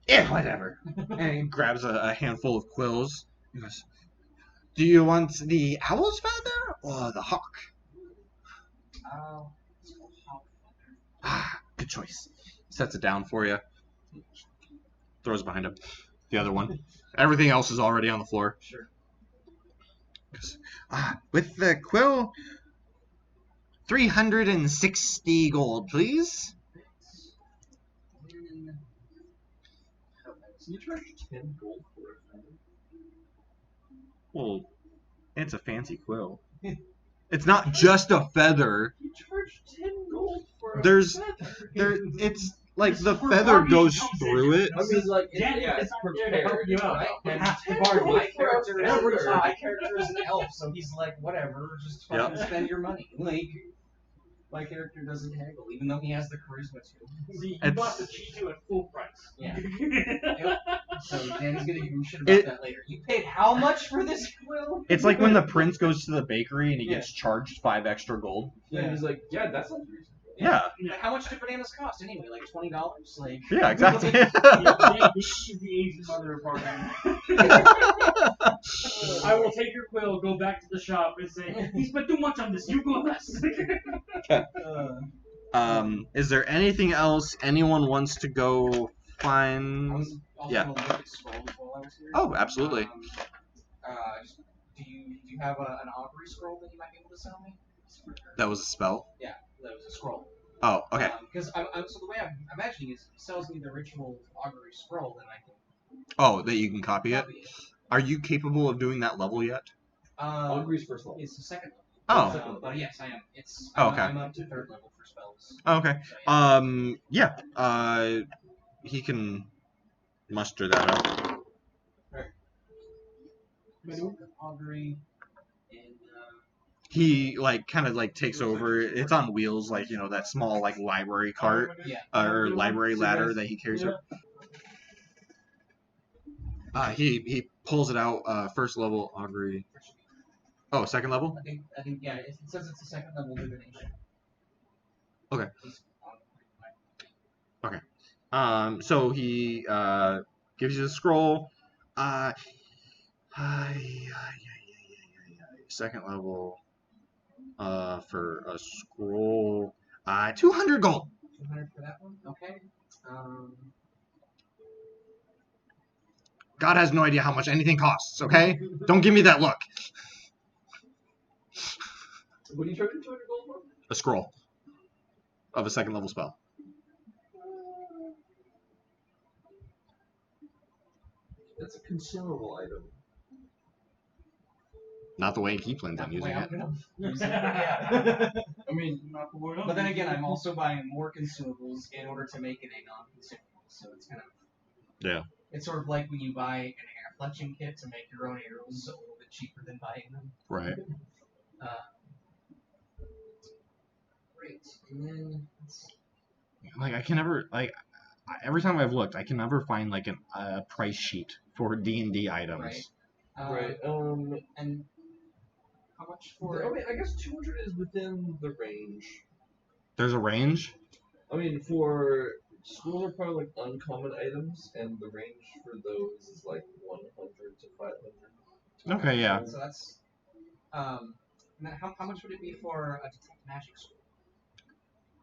Yeah, whatever. And he grabs a handful of quills. He goes, "Do you want the owl's feather or the hawk?" Good choice. Sets it down for you. Throws it behind him. The other one. Everything else is already on the floor. Sure. With the quill, 360 gold, please. Can you charge 10 gold for a feather? Well, it's a fancy quill. It's not just a feather. You charge 10 gold for a feather. It's the feather goes through it. I mean, It's not there to help you out. Right? And And the bargain. my character Every is an elf, so he's like, whatever, just fucking spend your money. My character doesn't haggle, even though he has the charisma too. See, you bought the Cheeto at full price. Yeah. So Danny's gonna give him shit about that later. You paid how much for this quill? It's like when the prince goes to the bakery and he gets charged 5 extra gold. Yeah, and he's like, yeah, that sounds reasonable. Yeah. How much do bananas cost anyway? Like $20? Yeah, exactly. This is the Asian mother of bargaining. I will take your quill, go back to the shop, and say, he spent too much on this, you go less. Is there anything else anyone wants to go I find? was also Yeah. gonna look at scrolls while I was here. Oh, absolutely. Do you have an augury scroll that you might be able to sell me? That was a spell? Yeah, that was a scroll. Oh, okay. Because so the way I'm imagining is, if he sells me the ritual augury scroll, then I can Oh, that you can copy it? copy it. Are you capable of doing that level yet? Augury's first level. It's the second level. Oh. But yes, I am. Okay. I'm up to 3rd level for spells. Okay. So, yeah. Yeah. He can muster that up. So, augury, and He kind of takes over. It's on wheels, that small library cart or library ladder that he carries up. He pulls it out. 1st level augury. Oh, 2nd level. I think yeah. It says it's a 2nd level divination. Okay. So he gives you the scroll. 2nd level. For a scroll. 200 gold. 200 for that one. Okay. God has no idea how much anything costs. Okay, don't give me that look. What are you charging 200 gold for? A scroll of a 2nd level spell. That's a consumable item. Not the way he plans on using it. Yeah. I mean, Not the way I'm But then again, using I'm it. also buying more consumables in order to make it a non-consumable. So it's kind of Yeah. It's sort of like when you buy an air fletching kit to make your own arrows a little bit cheaper than buying them. Right. Great. And then I can never every time I've looked, I can never find a price sheet for D&D items. Right. right. And How much I for? mean, I guess 200 is within the range. There's a range. I mean, for schools are probably like uncommon items, and the range for those is like 100 to 500. Okay, yeah. So that's how much would it be for a detect magic school?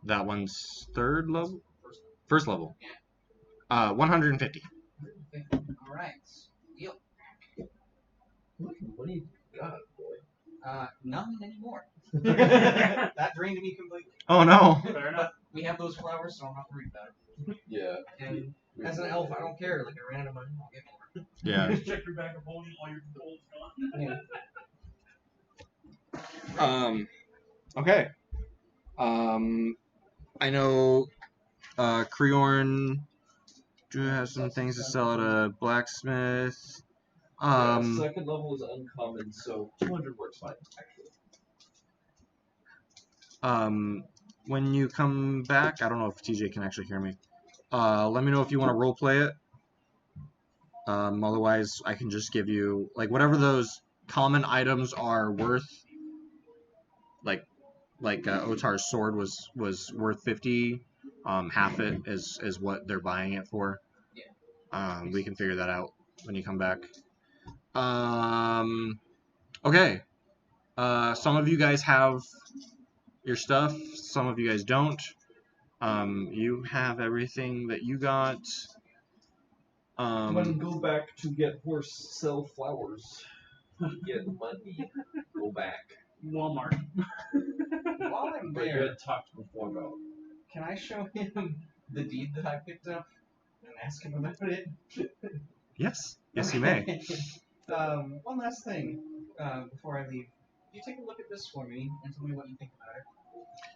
That one's third level, First first level. Yeah. 150. All right. Deal. What money you got, boy? None anymore. That drained me completely. Oh no. Fair enough. We have those flowers, so I'm not worried about it. Yeah. And as an elf, I don't care. Like, I ran out of money, I'll get more. Yeah. Just check your bag of holding while your gold's gone. Yeah. Okay. I know Creorn has some things to sell at a blacksmith. Second level is uncommon, so 200 works fine, actually. When you come back, I don't know if TJ can actually hear me. Let me know if you want to roleplay it. Otherwise, I can just give you like whatever those common items are worth. Like Otar's sword was worth 50. Half it is what they're buying it for. Yeah. We can figure that out when you come back. Okay. Some of you guys have your stuff. Some of you guys don't. You have everything that you got. When go back to get horse, sell flowers, get money, go back. Walmart. While I'm But you there, had talked before about. can I show him the deed that I picked up and ask him about it? Yes. Yes, you may. One last thing before I leave. Can you take a look at this for me and tell me what you think about it?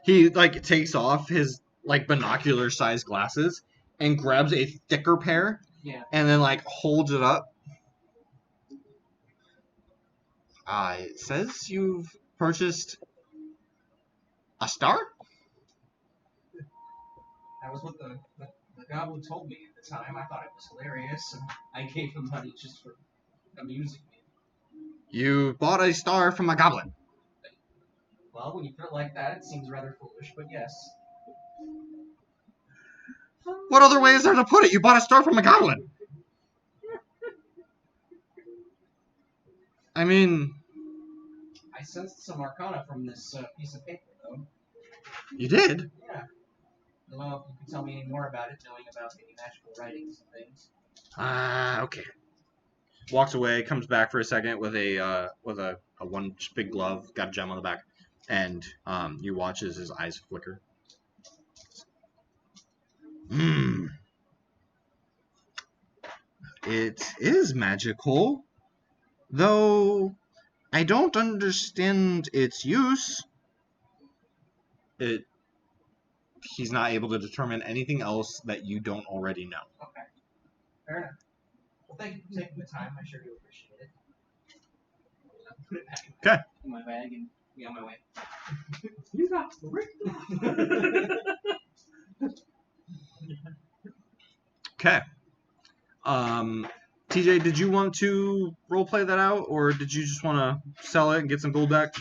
He like takes off his like binocular sized glasses and grabs a thicker pair. Yeah. And then like holds it up. It says you've purchased a star? That was what the goblin told me at the time. I thought it was hilarious, and I gave him money just for amusing me. You bought a star from a goblin. Well, when you put it like that, it seems rather foolish, but yes. What other way is there to put it? You bought a star from a goblin. I mean, I sensed some arcana from this piece of paper, though. you did? Yeah. I don't know if you can tell me any more about it, knowing about maybe magical writings and things. Okay. Walks away, comes back for a second with a one big glove, got a gem on the back, and you watch as his eyes flicker. It is magical, though I don't understand its use. He's not able to determine anything else that you don't already know. Okay. Fair enough. Well, thank you for taking the time. I sure do appreciate it. Put it back in my bag and be on my way. You got Okay. TJ, did you want to roleplay that out, or did you just want to sell it and get some gold back?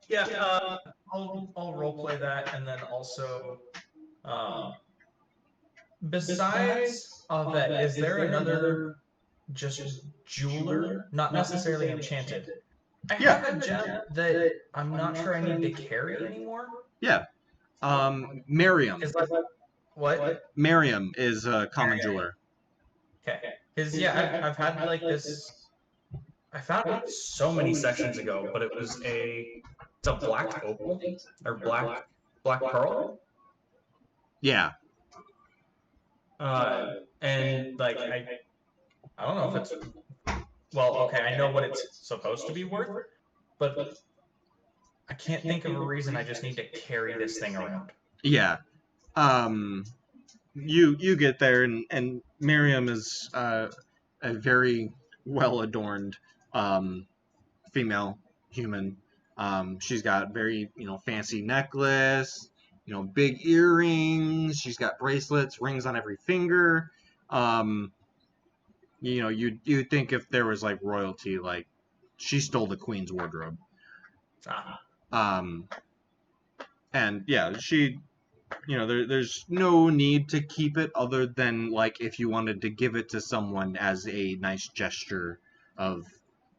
Yeah, I'll roleplay that, and then also, besides Avette, is there another just jeweler, not necessarily enchanted? I have a gem that I'm not sure I need to carry anymore. Yeah. Miriam. Is that what? Miriam is a common jeweler. Okay. Because yeah, I've had like this. I found it so many sessions ago, but it's a black opal or black pearl. Yeah. And like I don't know if it's well, okay, I know what it's supposed to be worth, but I can't think of a reason I just need to carry this thing around. Yeah. You get there, and Miriam is a very well adorned female human. She's got very fancy necklace, big earrings. She's got bracelets, rings on every finger. You'd think if there was like royalty, like she stole the queen's wardrobe. Ah. And yeah, she, there's no need to keep it other than like if you wanted to give it to someone as a nice gesture of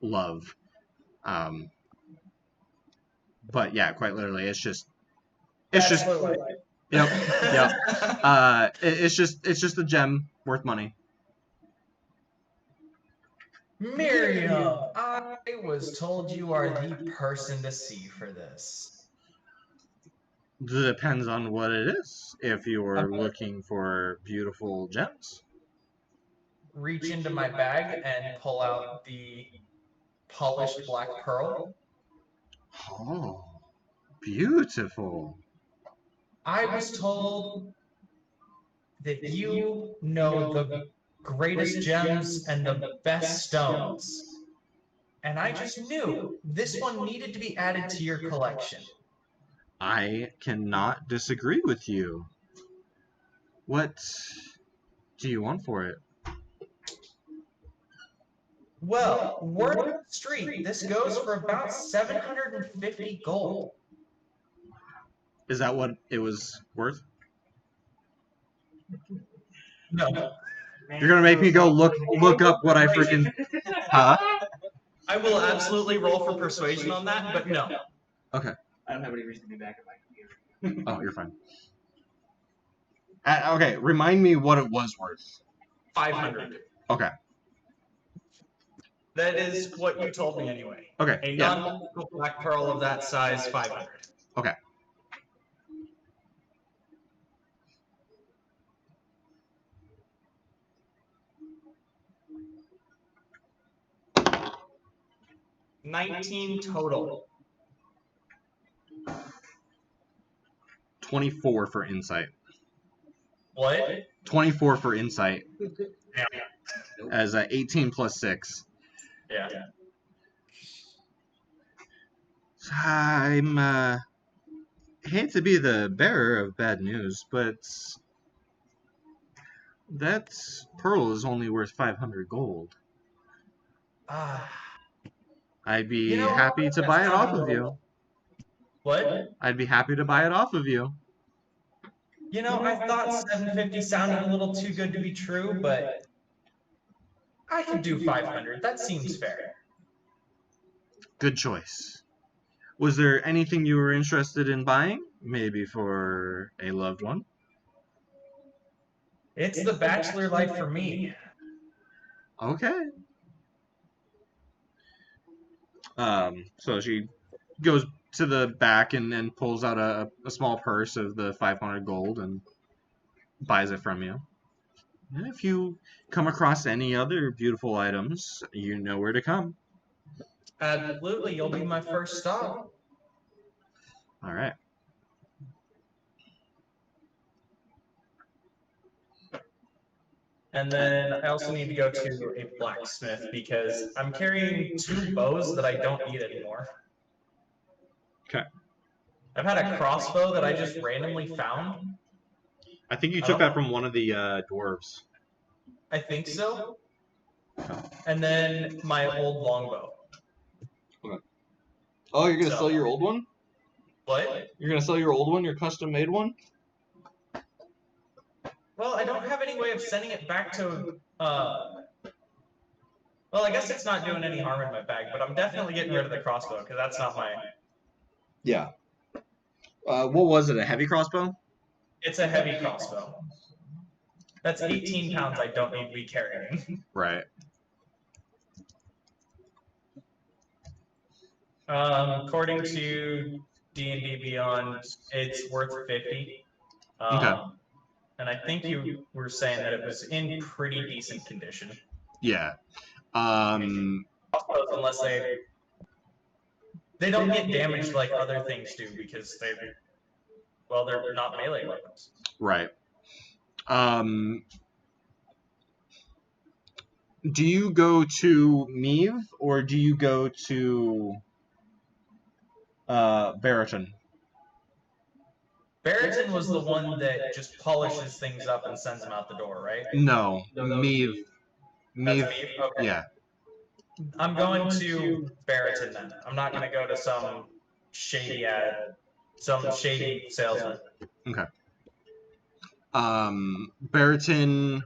love. But yeah, quite literally, it's just Bachelor yep, life. yep. It's just a gem worth money. Miriam, I was told you are the person to see for this. Depends on what it is. If you're looking for beautiful gems, Reach into my bag and pull out the polished black pearl. oh, beautiful. I was told that you know the greatest gems and the best stones. And I just knew this one needed to be added to your collection. I cannot disagree with you. What do you want for it? Well, word on the street, this goes for about 750 gold. Is that what it was worth? No. You're gonna make me go look up what I freaking huh? I will absolutely roll for persuasion on that, but no. Okay. I don't have any reason to be back at my computer. Oh, you're fine. Okay, remind me what it was worth. 500. Okay. That is what you told me anyway. Okay. A Yeah. non-magical black pearl of that size, 500. Okay. $19 total. 24 for insight. What? 24 for insight. Yeah. As 18 plus 6. Yeah. I'm hate to be the bearer of bad news, but that pearl is only worth 500 gold. I'd be happy to buy it off of you. What? I'd be happy to buy it off of you. I thought 750 sounded a little too good to be true, but I could do 500. That seems fair. Good choice. Was there anything you were interested in buying? Maybe for a loved one? It's the bachelor life for me. Okay. So she goes to the back and pulls out a small purse of the 500 gold and buys it from you. And if you come across any other beautiful items, you know where to come. Absolutely, you'll be my first stop. All right. And then I also need to go to a blacksmith because I'm carrying 2 bows that I don't need anymore. Okay. I've had a crossbow that I just randomly found. I think you took that from one of the dwarves. I think so. And then my old longbow. Okay. Oh, you're gonna sell your old one? What? You're gonna sell your old one, your custom-made one? Well, I don't have any way of sending it back to, well, I guess it's not doing any harm in my bag, but I'm definitely getting rid of the crossbow, because that's not my... Yeah. What was it, a heavy crossbow? It's a heavy crossbow. That's 18 pounds I don't need to be carrying. Right. According to D&D Beyond, it's worth 50. Okay. And I think you were saying that it was in pretty decent condition. Yeah. Unless they don't get damaged like other things do because they're not melee weapons. Right. Do you go to Meve or do you go to Barrington? Barrington was the one that just polishes things up and sends them out the door, right? No, Meve. That's Meve? Okay. Yeah. I'm going to Barrington then. I'm not going to go to some shady, some shady salesman. Okay. Baratin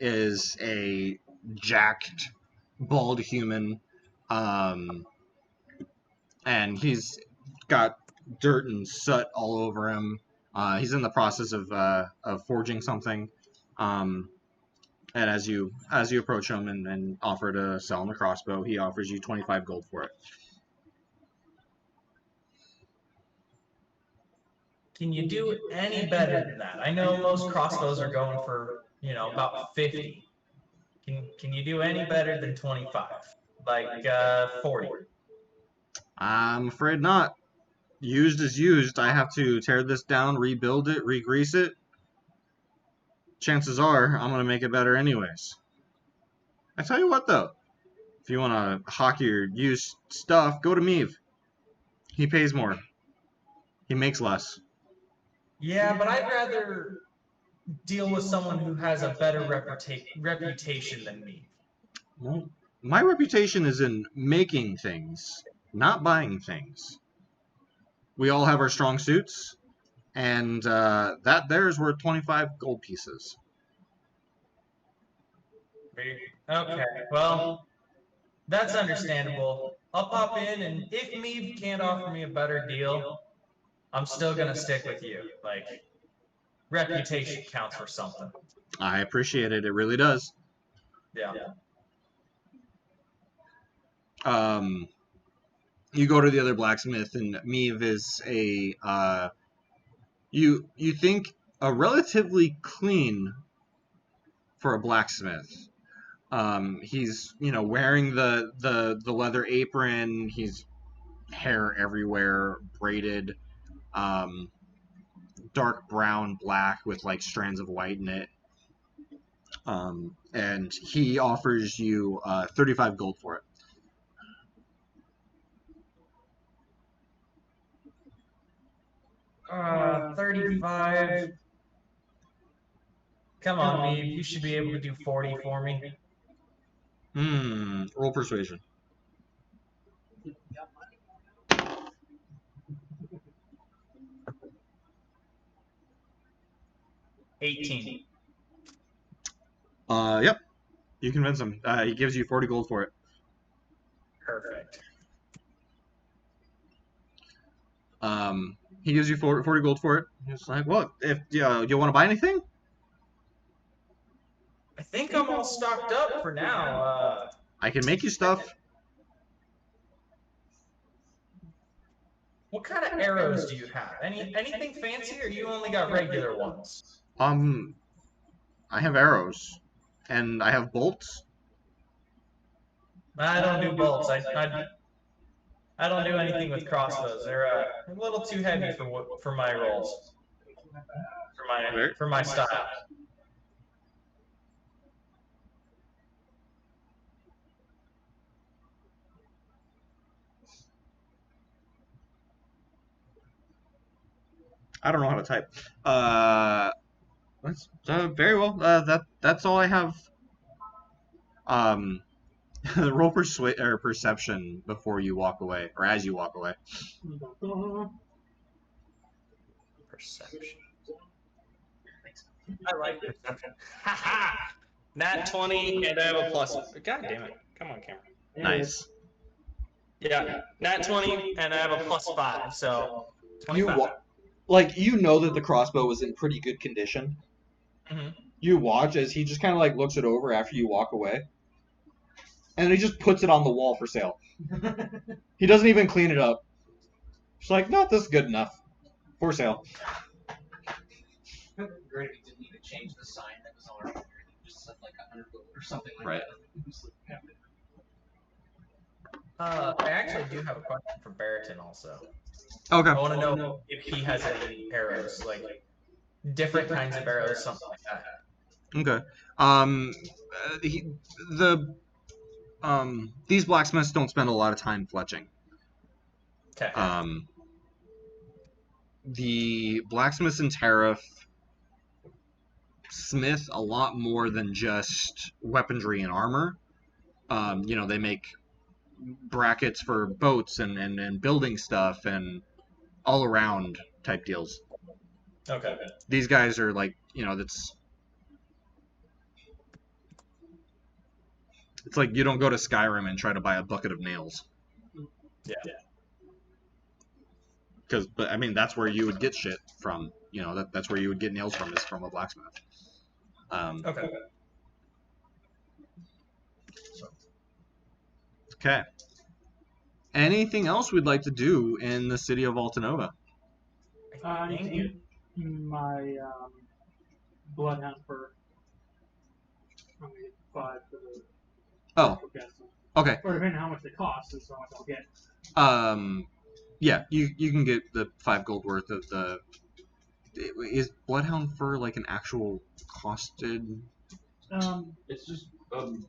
is a jacked, bald human, and he's got dirt and soot all over him. He's in the process of forging something, and as you approach him and offer to sell him the crossbow, he offers you 25 gold for it. Can you do any better than that? I know most crossbows are going for, about 50. Can you do any better than 25? Like 40? I'm afraid not. Used is used. I have to tear this down, rebuild it, re-grease it. Chances are I'm going to make it better anyways. I tell you what, though. If you want to hawk your used stuff, go to Meave. He pays more. He makes less. Yeah, but I'd rather deal with someone who has a better reputation than me. Well, my reputation is in making things, not buying things. We all have our strong suits, and that there is worth 25 gold pieces. Okay, well, that's understandable. I'll pop in, and if Meave can't offer me a better deal, I'm still gonna stick with you. Like, reputation counts for something. I appreciate it. It really does. Yeah. You go to the other blacksmith, and Meave is a you think a relatively clean for a blacksmith. He's wearing the leather apron. He's hair everywhere, braided, dark brown, black with like strands of white in it. And he offers you 35 gold for it. Uh, 35. Come on, Meave. You should be able to do 40 for me. Roll persuasion. 18. Yep. You convince him. He gives you 40 gold for it. Perfect. He gives you 40 gold for it. He's like, well, if you want to buy anything? I think I'm all stocked up for now. I can make you stuff. What kind of arrows do you have? Anything fancy, or you only got regular ones? I have arrows, and I have bolts. I don't do bolts. I don't do anything with crossbows. They're a little too heavy for my rolls. For my style. I don't know how to type. That's very well. That's all I have. Roll perception before you walk away, or as you walk away. Perception. I like perception. Ha! Nat 20, and I have a plus. God damn it! Come on, camera. Nice. Yeah, nat 20, and I have a plus 5, so 25. You know that the crossbow was in pretty good condition. Mm-hmm. You watch as he just kind of like looks it over after you walk away, and he just puts it on the wall for sale. He doesn't even clean it up. It's like, no, this is good enough. For sale. Great if he didn't even change the sign that was on our just said like 100 or something like Right. that. I actually do have a question for Baratin also. Okay. I want to know if he has any arrows, like different kinds of arrows, something like that. Okay. These blacksmiths don't spend a lot of time fletching. Okay. The blacksmiths in Tariff smith a lot more than just weaponry and armor. They make brackets for boats and building stuff and all around type deals. Okay. These guys are like, it's like you don't go to Skyrim and try to buy a bucket of nails. Yeah. But I mean, that's where you would get shit from. That's where you would get nails from, is from a blacksmith. Okay. Okay. Anything else we'd like to do in the city of Altanova? I need to get my bloodhound fur. I'm gonna get 5 for the. Oh, okay. Or depending on how much they cost, is how much I'll get. Yeah, you can get the 5 gold worth of the. Is bloodhound fur like an actual costed? It's just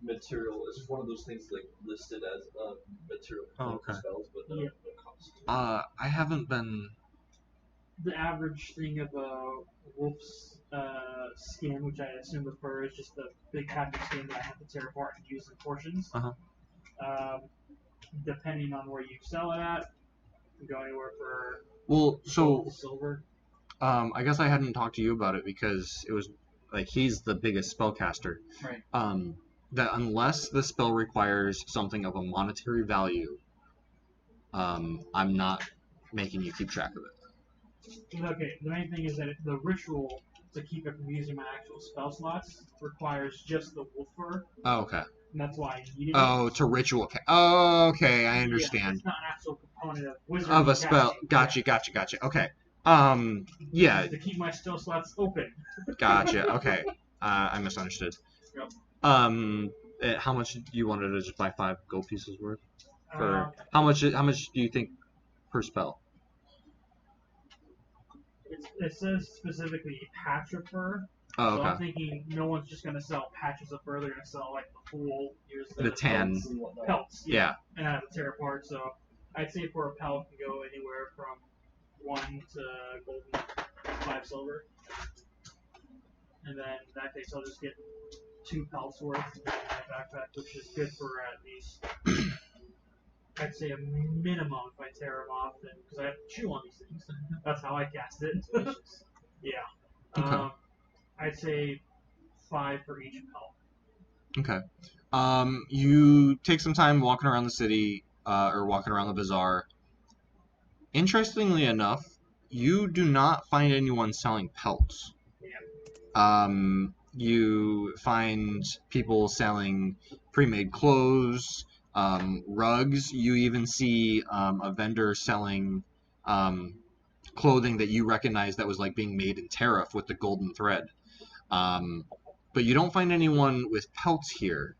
material. It's just one of those things like listed as material for spells, but no cost. I haven't been. The average thing of a wolf's skin, which I assume the fur is just the big patch of skin that I have to tear apart and use in portions. Depending on where you sell it at, you can go anywhere for gold, silver. I guess I hadn't talked to you about it because it was like he's the biggest spellcaster. Right. That unless the spell requires something of a monetary value, I'm not making you keep track of it. Okay, the main thing is that the ritual to keep it from using my actual spell slots requires just the wolf fur. Oh, okay. And that's why I needed it. To ritual. Okay, I Yeah, understand. it's not an actual component of wizard. Of a spell. Gotcha. Okay. Yeah. To keep my spell slots open. Gotcha. Okay. I misunderstood. Yep. How much do you wanted to just buy 5 gold pieces worth? For how much do you think per spell? It says specifically patch of fur. Oh, okay. So I'm thinking no one's just gonna sell patches of fur. They're gonna sell like the full. The tan. Pelts. Yeah. And I have to tear apart. So I'd say for a pelt can go anywhere from 1 to golden, 5 silver. And then in that case, I'll just get 2 pelts worth in my backpack, which is good for at least, I'd say a minimum if I tear them off, because I have to chew on these things. That's how I cast it. Yeah. Okay. I'd say 5 for each pelt. Okay. You take some time walking around the city, or walking around the bazaar. Interestingly enough, you do not find anyone selling pelts. You find people selling pre-made clothes, rugs. You even see a vendor selling clothing that you recognize that was like being made in Tariff with the golden thread. But you don't find anyone with pelts here.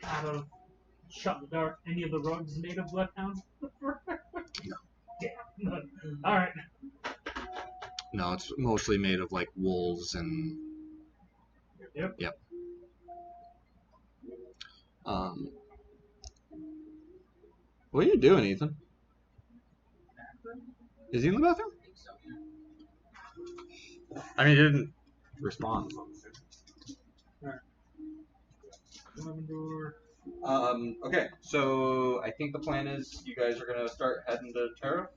Out of shot in the dark, any of the rugs made of bloodhound? No. Damn. All right. No, it's mostly made of like wolves and. Yep. What are you doing, Ethan? Is he in the bathroom? I mean, he didn't respond. Okay, so I think the plan is you guys are gonna start heading to Tariff.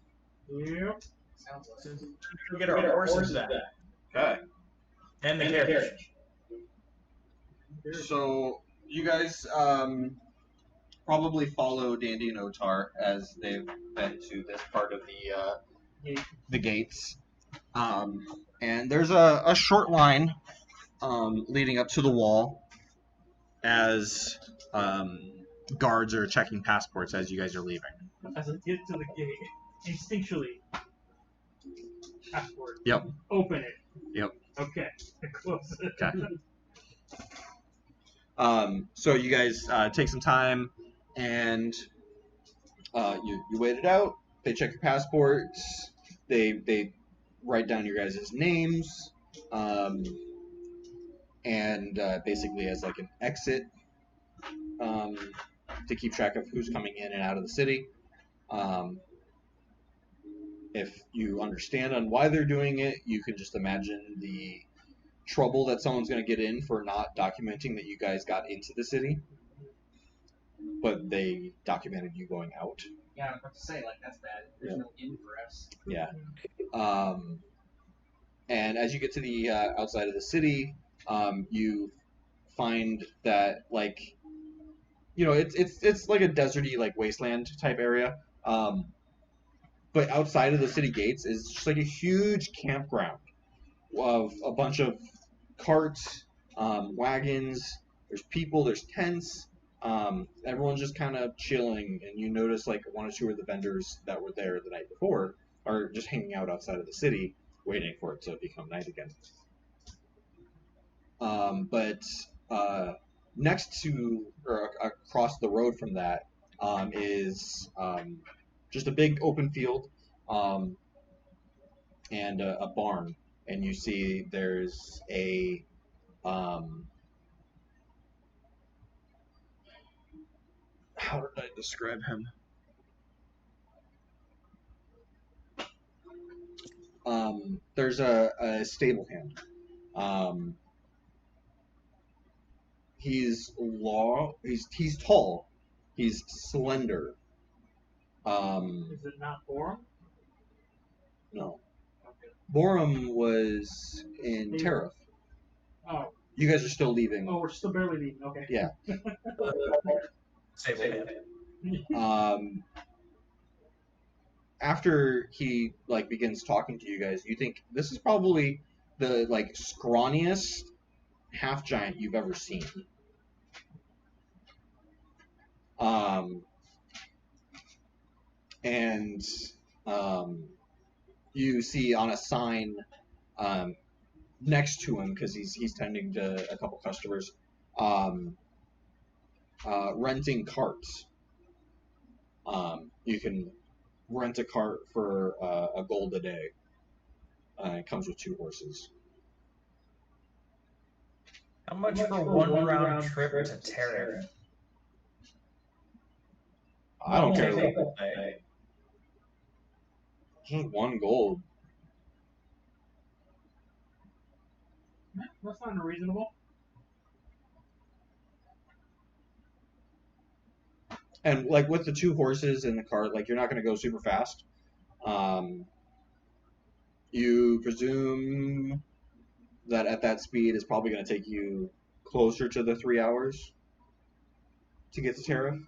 Yep. Sounds like it. We'll get our horses back. Okay. And the carriage. So you guys probably follow Dandy and Otar as they've been to this part of the gates. And there's a short line leading up to the wall as guards are checking passports as you guys are leaving. As I get to the gate, instinctually, passport. Yep. Open it. Yep. Okay. Close it. Okay. So you guys take some time and you wait it out. They check your passports. They write down your guys' names. And basically as like an exit to keep track of who's coming in and out of the city. If you understand on why they're doing it, you can just imagine the trouble that someone's going to get in for not documenting that you guys got into the city. but they documented you going out. Yeah, I was about to say, like, that's bad. There's Yeah. no in for us. Yeah. And as you get to the outside of the city, you find that, like, you know, it's like a deserty, like, wasteland type area. But outside of the city gates is just like a huge campground of a bunch of carts, wagons. There's people. There's tents. Everyone's just kind of chilling, and you notice like one or two of the vendors that were there the night before are just hanging out outside of the city, waiting for it to become night again. But next to or across the road from that is just a big open field and a barn, and you see there's a how did I describe him? There's a stable hand. He's tall. He's slender. Is it not Borum? No. Okay. Borum was in Tariff. Oh. You guys are still leaving. Oh, we're still barely leaving. Okay. Yeah. Stable hand. After he like begins talking to you guys, you think this is probably the like scrawniest half giant you've ever seen. And you see on a sign next to him, because he's tending to a couple customers, renting carts. You can rent a cart for a gold a day. It comes with 2 horses. How much for one round trip to Tariff? I don't care. Take Just 1 gold. That's not unreasonable. And like with the 2 horses in the cart, like you're not going to go super fast. You presume that at that speed it's probably going to take you closer to the 3 hours to get to Tariff,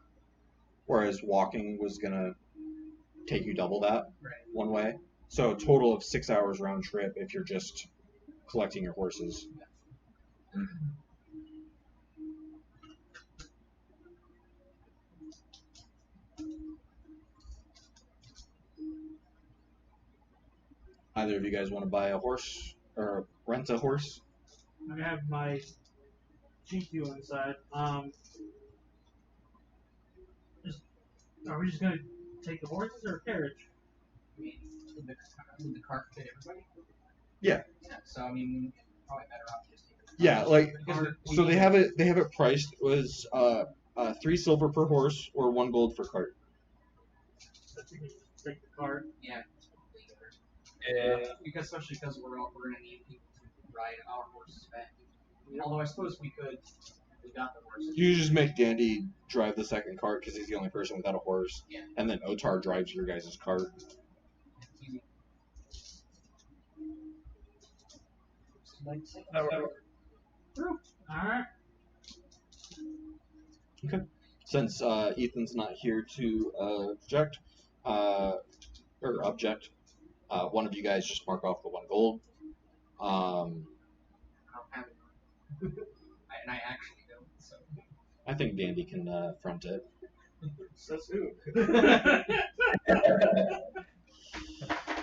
whereas walking was going to take you double that one way. So a total of 6 hours round trip if you're just collecting your horses. Either of you guys want to buy a horse or rent a horse? I have my GQ inside. Are we just gonna take the horses or a carriage? I mean, would the cart fit everybody? Yeah. Yeah. So I mean, probably better off just taking the cart. Yeah, like Because so they have it priced. It was 3 silver per horse or 1 gold per cart. I think we should just take the cart. Yeah. Yeah. Because especially because we're gonna need people to ride our horses back. Although I suppose we could. We got the horses. You just make Dandy drive the second cart because he's the only person without a horse. Yeah. And then Otar drives your guys' cart. Easy. Alright. Okay. Since Ethan's not here to object, one of you guys just mark off the 1 gold. I don't have it. And I actually don't. So. I think Dandy can front it. Says who?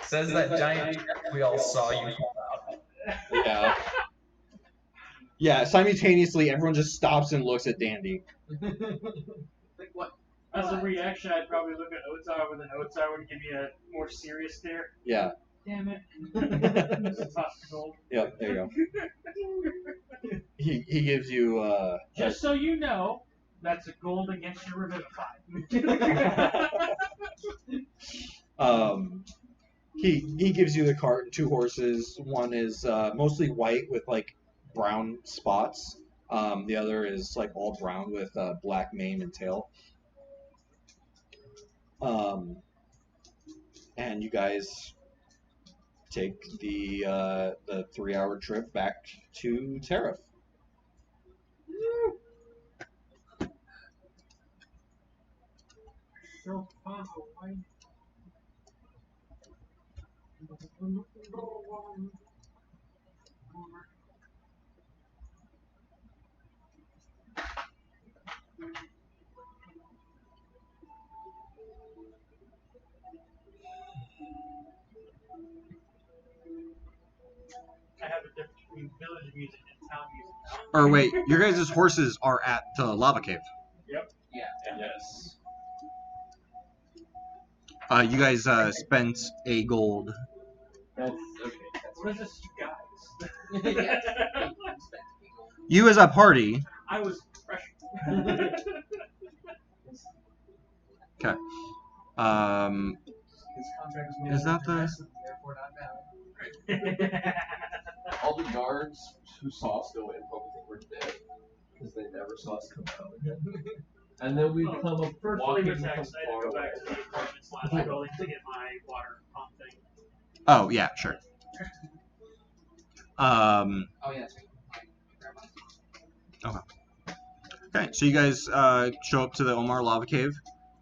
Says that giant check we all saw you pull out. Yeah. Yeah, simultaneously, everyone just stops and looks at Dandy. Like what? As a reaction, I'd probably look at Otar, and then Otar would give me a more serious stare. Yeah. Damn it. Just toss the gold. Yep, there you go. He gives you Just so you know, that's a gold against your Revivify. he gives you the cart and 2 horses. One is mostly white with like brown spots. The other is like all brown with black mane and tail. And you guys take the 3-hour trip back to Tariff. So far away. I have a difference between village music and town music now. Or wait, your guys' horses are at the lava cave. Yep. Yeah. Yes. You guys spent a gold. That's okay. What is this, you guys? Yes. You as a party. I was fresh. Okay. His contract was made Is that the- therefore not valid. All the guards who saw us go in probably think we're dead because they never saw us come out again. And then we come up First walking flavor from text, I had far to go away. back to the apartment slash building to get my water pump thing. Oh yeah, sure. Oh yeah, that's right. Okay, so you guys show up to the Omar Lava Cave.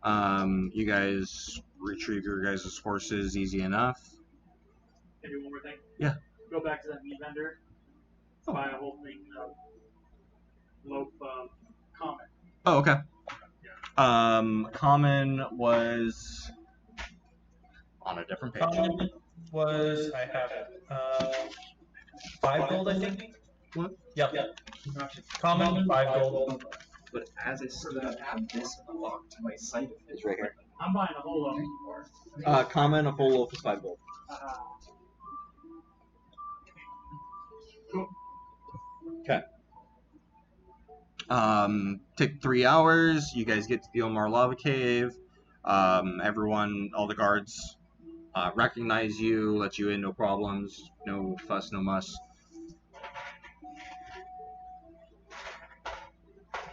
You guys retrieve your guys' horses easy enough. Can I do one more thing? Yeah. Go back to that meat vendor. Buy a whole thing of loaf of common. Oh, okay. Common was on a different page. Common was I have it. 5 gold, I think. What? Yep. Common 5 gold. But as I stood up, this unlocked my sight of It's right here. I'm buying a whole loaf. Common, a full loaf is 5 gold. Cool. Okay. Take 3 hours. You guys get to the Omar Lava Cave. Everyone, all the guards, recognize you, let you in, no problems, no fuss, no muss.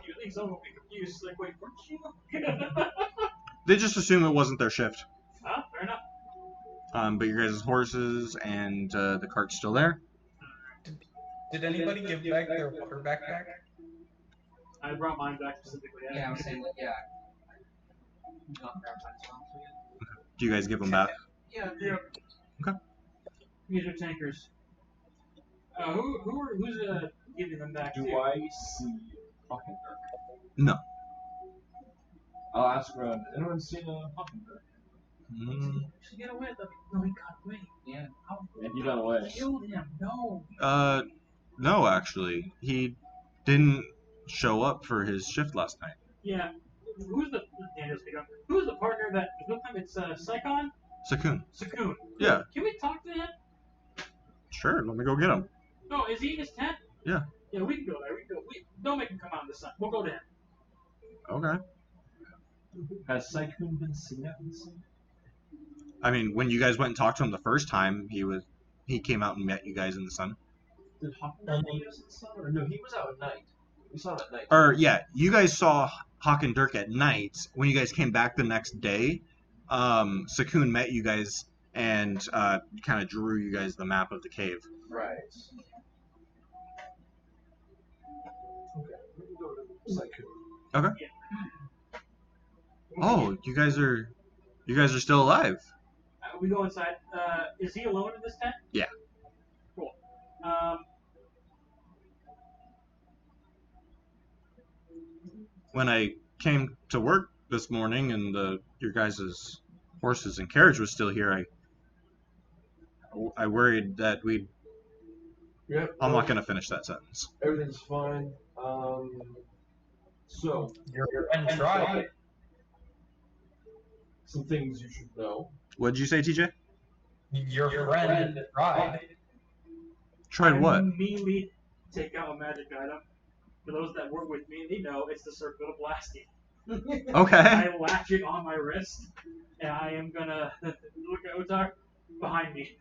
You think someone will be confused? Like, wait, weren't you? They just assume it wasn't their shift. Huh? Fair enough. But your guys' horses and the cart's still there. Did anybody give back their water backpack? I brought mine back specifically. Yeah, I was saying that. Yeah. Not grab mine as well. Do you guys give them back? Yeah. Okay. These are tankers. Who's giving them back Do to? I see Hawkenberg? No. I'll ask around. Anyone seen a Hawkenberg? Should get away. No, he got away. Yeah. Yeah, he got away. Killed him. No. No, actually. He didn't show up for his shift last night. Yeah. Who's the Daniel speak up? Who's the partner that this time it's Saikon? Sakun. Sakun. Yeah. Can we talk to him? Sure, let me go get him. No, is he in his tent? Yeah. Yeah, we can go there. Don't make him come out in the sun. We'll go to him. Okay. Has Saikun been seen at this? I mean, when you guys went and talked to him the first time, he came out and met you guys in the sun. Did Hawkenberg meet us in the sun? Or no, he was out at night. We saw him at night. Or yeah, you guys saw Hawk and Dirk at night. When you guys came back the next day, Sakun met you guys and kind of drew you guys the map of the cave. Right. Okay, we can go to Saikun. Okay. Oh, you guys are still alive. We go inside. Is he alone in this tent? Yeah. Cool. When I came to work this morning and your guys' horses and carriage was still here, I worried that we'd. Yep. I'm not gonna finish that sentence. Everything's fine. So Your friend tried. some things you should know. What'd you say, TJ? Your friend tried. Tried I what? immediately take out a magic item. For those that work with me, they know it's the circle of blasting. Okay. I latch it on my wrist, and I am gonna look at Otar behind me.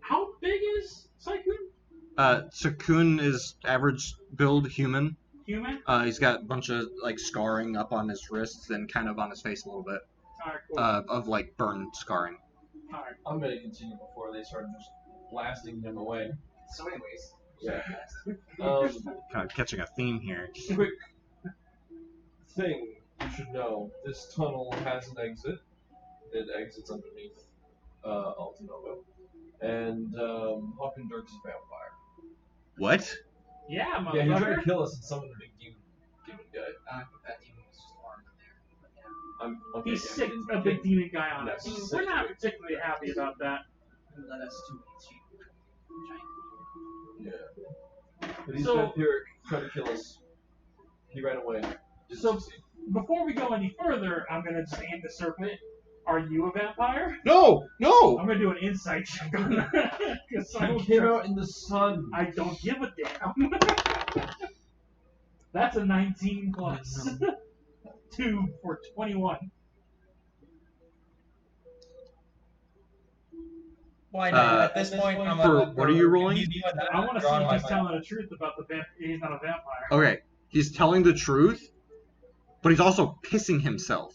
How big is Saikun? Sakun is average build human. Human? He's got a bunch of like scarring up on his wrists and kind of on his face a little bit. Alright, cool. of like burn scarring. Alright. I'm gonna continue before they start just blasting him away. So, anyways. Yeah. Kind of catching a theme here. Quick thing you should know: this tunnel has an exit. It exits underneath Altanova, and Hawkendirk's a vampire. What? Yeah, motherfucker. Yeah, he tried to kill us and summoned a big demon guy. That demon was just armed in there. But yeah. I'm okay. He's yeah, sick, he a didn't- big demon guy on Yeah, us. he's We're sick. not particularly happy about that. Who led us to a cheap giant. Yeah. But he's So- vampiric, tried to kill us. He ran away. Didn't So- succeed. Before we go any further, I'm gonna just aim the serpent. Are you a vampire? No! No! I'm gonna do an insight check on that. 'Cause I He don't came trust- out in the sun. I don't give a damn. That's a 19 plus 2 for 21. Why not? At this point, I'm for- what are you rolling? He's doing that, I want to see drawing if my he's mind. telling the truth about the he's not a vampire. Okay, he's telling the truth, but he's also pissing himself.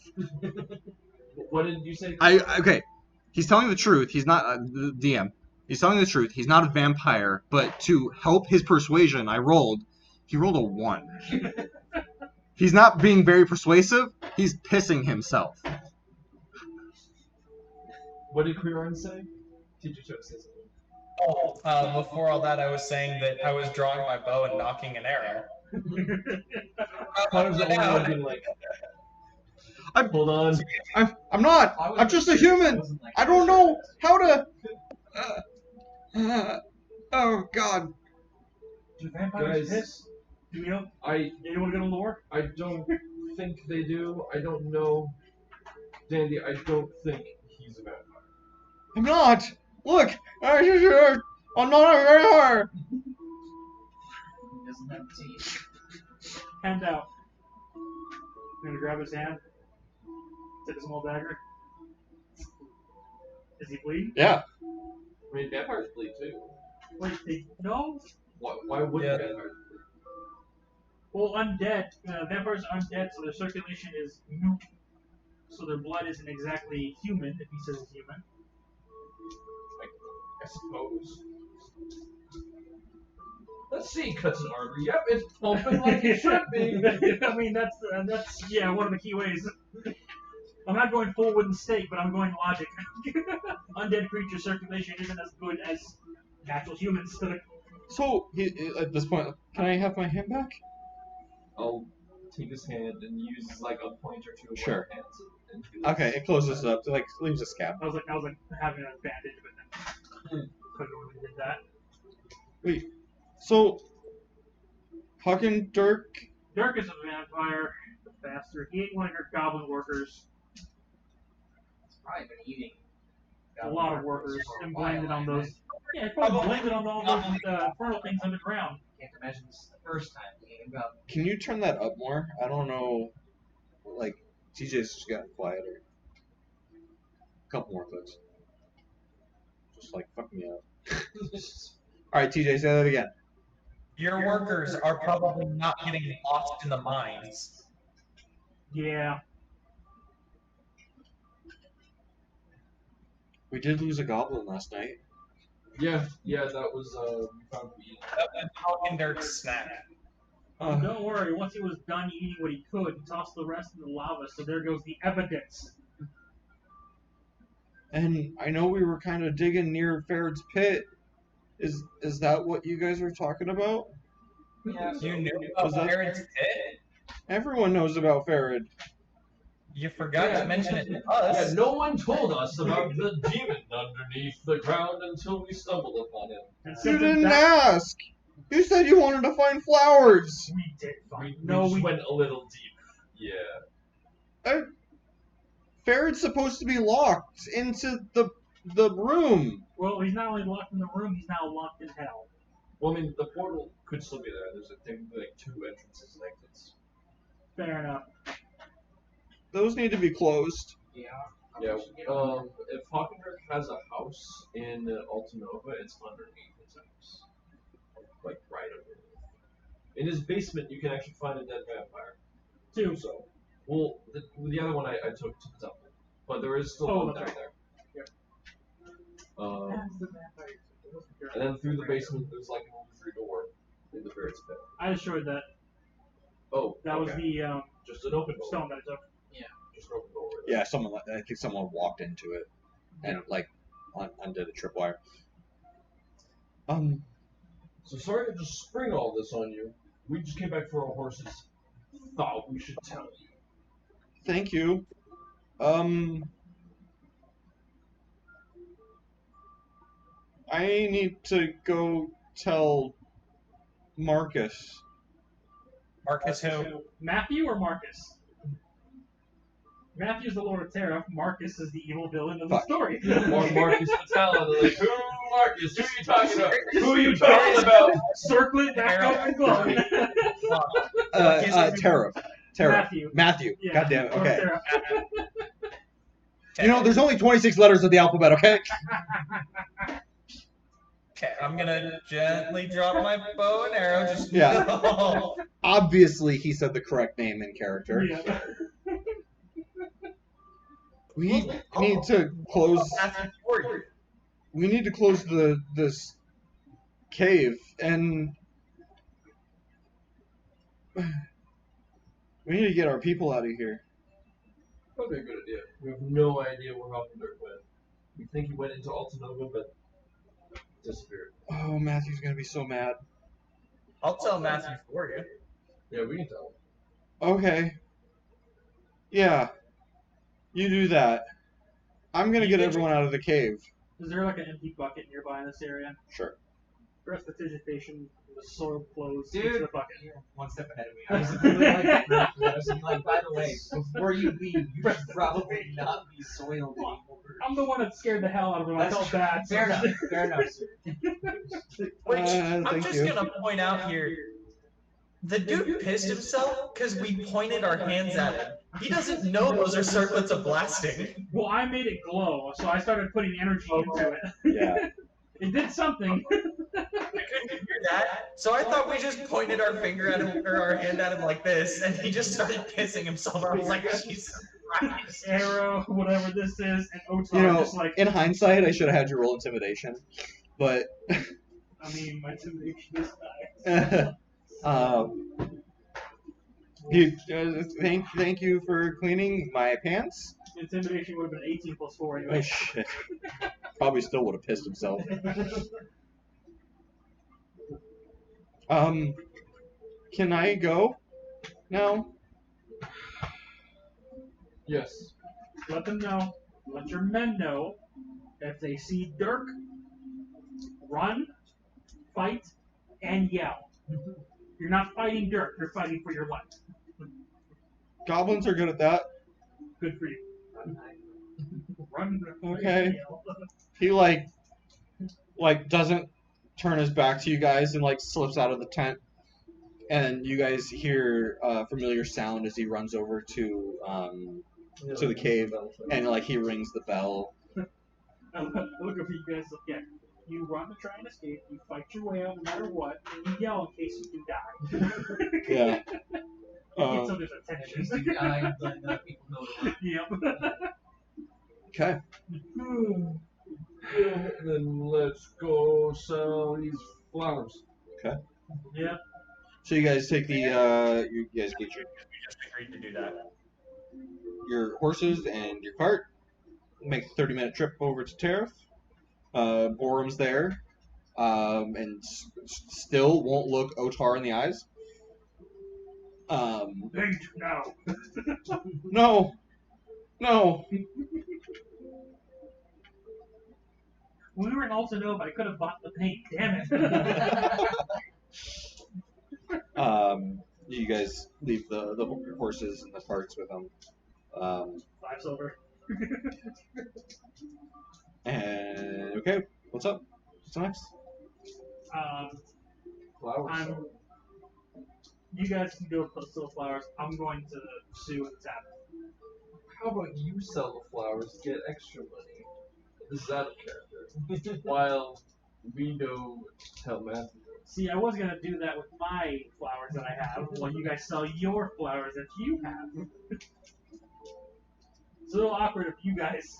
What did you say? Okay, he's telling the truth. He's not the DM. He's telling the truth. He's not a vampire, but to help his persuasion, he rolled a 1. He's not being very persuasive. He's pissing himself. What did Quirin say? Teacher Chuck says something. Oh, before all that, I was saying that I was drawing my bow and knocking an arrow. Connor's the only one being like, I'm- hold on. I'm not. I'm just a human. I don't know how to. Oh God. Do vampires Guys, piss? Do you know? I Anyone gonna lore? don't think they do. I don't know. Dandy, I don't think he's a vampire. I'm not. Look. I'm not a vampire. He doesn't have teeth. Hand out. I'm gonna grab his hand. Take a small dagger. Is he bleeding? Yeah. I mean, vampires bleed too. Wait, no? Why wouldn't Yeah. vampires bleed? Well, undead. Vampires are undead, so their circulation is nuke. So their blood isn't exactly human, if he says it's human. I suppose. Let's see, cuts an artery. Yep, it's pumping like it should be. I mean, that's one of the key ways. I'm not going full wooden stake, but I'm going logic. Undead creature circulation isn't as good as natural humans. So at this point, can I have my hand back? I'll take his hand and use like a pointer to his Sure. hands. And do Okay, it closes up. Like leaves a scab. I was like having a bandage, but then couldn't really did that. Wait. So, Hagen Dirk. Dirk is a vampire, bastard. He ate one of your goblin workers. He's probably been eating A lot of workers, for a and while, blamed it on I those. imagine. Yeah, he probably blamed it on all those infernal things underground. Can't imagine this is the first time he ate a goblin. Can you turn that up more? I don't know. Like TJ's just gotten quieter. A couple more clicks. Just like fuck me up. All right, TJ, say that again. Your workers are probably not getting lost in the mines. Yeah. We did lose a goblin last night. Yeah, that was we found meat. That was Hawkendirk's snack. Don't worry, once he was done eating what he could, he tossed the rest in the lava, so there goes the evidence. And I know we were kind of digging near Farad's pit. Is that what you guys are talking about? Yeah, You knew Was about that- Farad's pit? Everyone knows about Farad. You forgot Yeah. to mention it to Yeah, us. no one told us about the demon underneath the ground until we stumbled upon him. And You since didn't that, ask. You said you wanted to find flowers. we did find. We No, just we went a little deep. Yeah. Farad's supposed to be locked into the room. Well, he's not only locked in the room, he's now locked in hell. Well, I mean, the portal could still be there. There's like 2 entrances and exits. Fair enough. Those need to be closed. Yeah. Yeah. If Hawkendirk has a house in Altanova, it's underneath his house, like right under. In his basement, you can actually find a dead vampire. Two. So, well, the other one I took to the temple. but there is still Oh, one that's down right. there. That's the vampire. And then through the basement, there's like an illusory door in the various pit. I destroyed that. Oh, That was okay. the Just an open door. stone that I took. Just an open door. Yeah, I think someone walked into it and like undid the tripwire. So sorry to just spring all this on you. We just came back for our horses. Thought we should tell you. Thank you. I need to go tell Marcus. Marcus who? Matthew or Marcus? Matthew's the Lord of Terra. Marcus is the evil villain of the Fuck. story. Marcus Mittalon. Like, who, Marcus? Who are you talking about? Who are you talking about? Circle it back up and glowing. Terra. Matthew. Yeah, God damn it. Lord of Okay. Terra. You know, there's only 26 letters of the alphabet, okay? Okay, I'm gonna gently drop my bow and arrow. Just Yeah. no. Obviously, he said the correct name in character. Yeah. We need to close. We need to close this cave, and we need to get our people out of here. Probably a good idea. We have no idea where Hockenberg went. We think he went into Altanova, but disappeared. Oh, Matthew's gonna be so mad. I'll tell Matthew for you. Yeah, we can tell. Okay. Yeah. You do that. I'm gonna get everyone out of the cave. Is there like an empty bucket nearby in this area? Sure. Prestidigitation, the soil flows Dude. into the bucket. You're one step ahead of me. I was literally like, by the way, before you leave, you should probably not be soiled anymore. I'm the one that scared the hell out of him. I felt bad. Fair enough. Fair enough, sir. Which I'm thank just you. gonna point out here. The dude pissed himself because we pointed our hands at him. He doesn't know those are circlets of blasting. Well, I made it glow, so I started putting energy into it. Yeah. It did something. I couldn't hear that, so I thought we just pointed our finger at him or our hand at him like this, and he just started pissing himself. I was like, Jesus Christ. Arrow, whatever this is, and Otar You know, just like. in hindsight, I should have had you roll intimidation, but I mean, my intimidation is high. thank you for cleaning my pants. Intimidation would have been 18 plus 4 Oh anyway. shit! Probably still would have pissed himself. Can I go now? Yes. Let them know. Let your men know. If they see Dirk, run, fight, and yell. You're not fighting Dirk. You're fighting for your life. Goblins are good at that. Good for you. Run. Okay. And yell. He like doesn't turn his back to you guys and like slips out of the tent, and you guys hear a familiar sound as he runs over to the cave, and like he rings the bell. I look at you guys. Yeah. You run to try and escape. You fight your way out no matter what, and you yell in case you do die. Yeah. So there's attention. At least you die, but people know to run. Yep. Okay. Then let's go sell these flowers. Yeah. So you guys take the you guys get We just agreed to do that. your horses and your cart. Make a 30-minute trip over to Tariff. Borum's there, and still won't look Otar in the eyes. Wait, now. No. We were in Altanova. I could have bought the paint. Damn it. You guys leave the horses and the carts with them. 5 silver. And okay, what's up? What's next? Flowers. You guys can go sell flowers. I'm going to sue and tap. How about you sell the flowers, get extra money? This is out of character. While we go tell Matthew. See, I was gonna do that with my flowers that I have, while you guys sell your flowers that you have. It's a little awkward if you guys.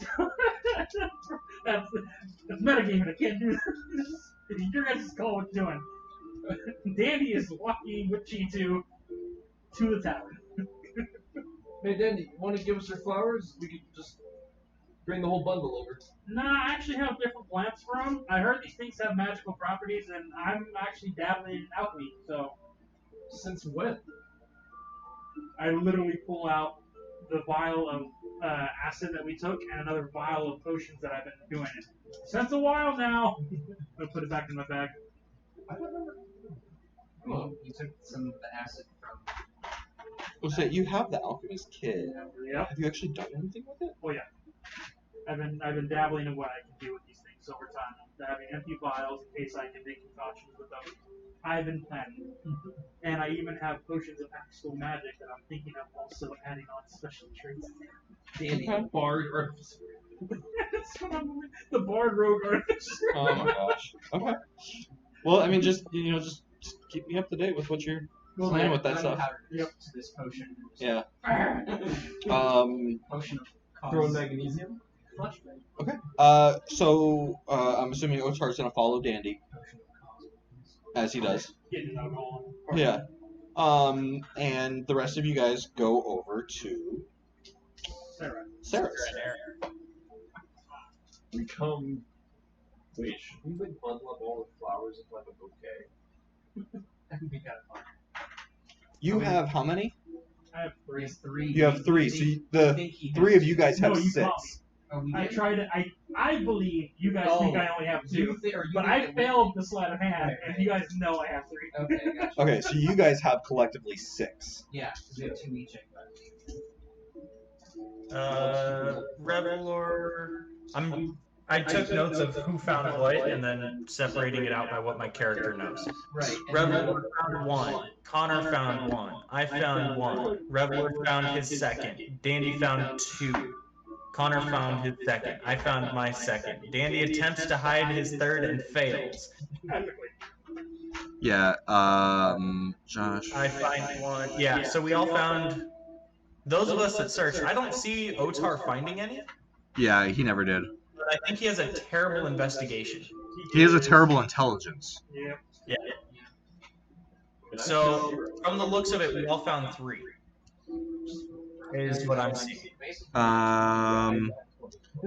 that's metagaming. I can't do this. Your guys' call what you're doing. Dandy is walking with G2 to the tavern. Hey, Dandy, you want to give us your flowers? We could just bring the whole bundle over. Nah, I actually have different plants for them. I heard these things have magical properties, and I'm actually dabbling in alchemy, so. Since when? I literally pull out the vial of acid that we took and another vial of potions that I've been doing it. Since a while now. I'll put it back in my bag. I don't remember. You took some of the acid from. Oh, so you have the alchemist kit. Yep. Have you actually done anything with it? Oh yeah. I've been dabbling in what I can do with these things over time. I'm having empty vials in case I can make concoctions with them. I've been planning. And I even have potions of actual magic that I'm thinking of also adding on special traits. Dandy. Bard artificer. That's what I'm doing. The Bard Rogue Artificer. Oh my gosh. Okay. Well, I mean, just keep me up to date with what you're planning with that stuff. Yep. To this potion. Yeah. Potion of Throw in magnesium. Okay. So I'm assuming Otar's gonna follow Dandy, as he does. Getting it all. Yeah. And the rest of you guys go over to Sarah's. We come. Wait, should we like bundle up all the flowers into like a bouquet? That would be kind of fun. You have how many? I have He has 3. You have 3. So the think he 3 has of you guys have No, you 6. caught me. Oh, we I did? tried to. I believe you guys think I only have 2, but I failed the sleight of hand, Right, and right. you guys know I have 3. Okay, gotcha. Okay, so you guys have collectively 6. Yeah, because we have 2 each. Revelor. I took notes of who found what and then separating it out by what my character knows. Right. Revelor found 1. Connor found 1. I found 1. Revelor found his second. Dandy found 2. Connor found his second. I found my second. Dandy attempts to hide his third and fails. Yeah, Josh. I find 1. Yeah, so we all found. Those of us that searched, I don't see Otar finding any, Yeah, he never did. but I think he has a terrible investigation. He has a terrible intelligence. Yeah. Yeah. So, from the looks of it, we all found 3. Is what I'm seeing.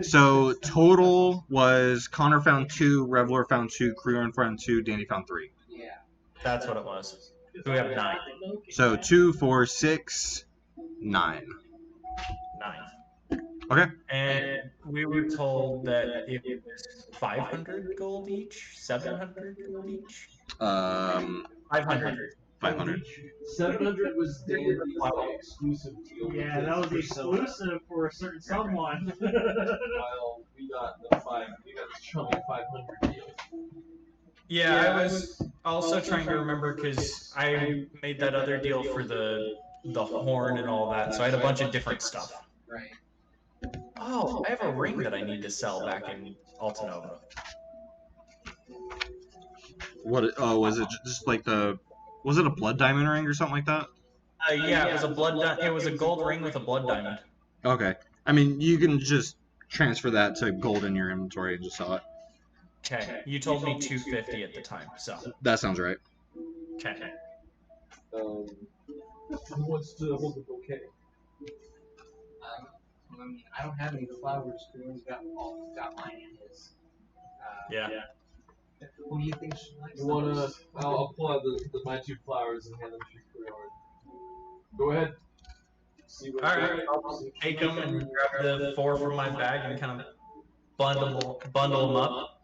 So total was Connor found 2, Revelor found 2, Creon found 2, Danny found 3. Yeah. That's what it was. So we have 9. So 2, 4, 6, 9. 9. Okay. And we were told that it was 500 gold each, 700 gold each. 500. 500. 700 was Dandy's exclusive deal. Yeah, that was exclusive for a certain someone. While we got this chummy 500 deal. Yeah, I was also trying to remember because I made that other deal for the horn and all that, so I had a bunch of different stuff. Right. Oh, I have a ring that I need to sell back in Altanova. What? Oh, was it just like the? Was it a blood diamond ring or something like that? Yeah, it was a it was a gold ring with a blood diamond. Okay. I mean, you can just transfer that to gold in your inventory and just sell it. Okay, you told me 250 at the time, so. That sounds right. Okay. Who wants to hold the bouquet? I mean, I don't have any flowers. Creon's got mine and his. Yeah. Who do you think should like You wanna? I'll pull out my 2 flowers and hand them to Creon. Go ahead. See what. Alright, I'll take them and grab the 4 from my bag and kind of bundle them up.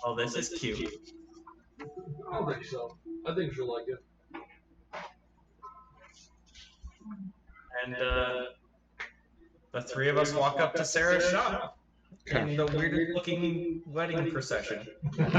Oh, this is cute. I think so. I think she'll like it. And the 3 of us walk up to Sarah's shop in the weirdest looking wedding procession. Am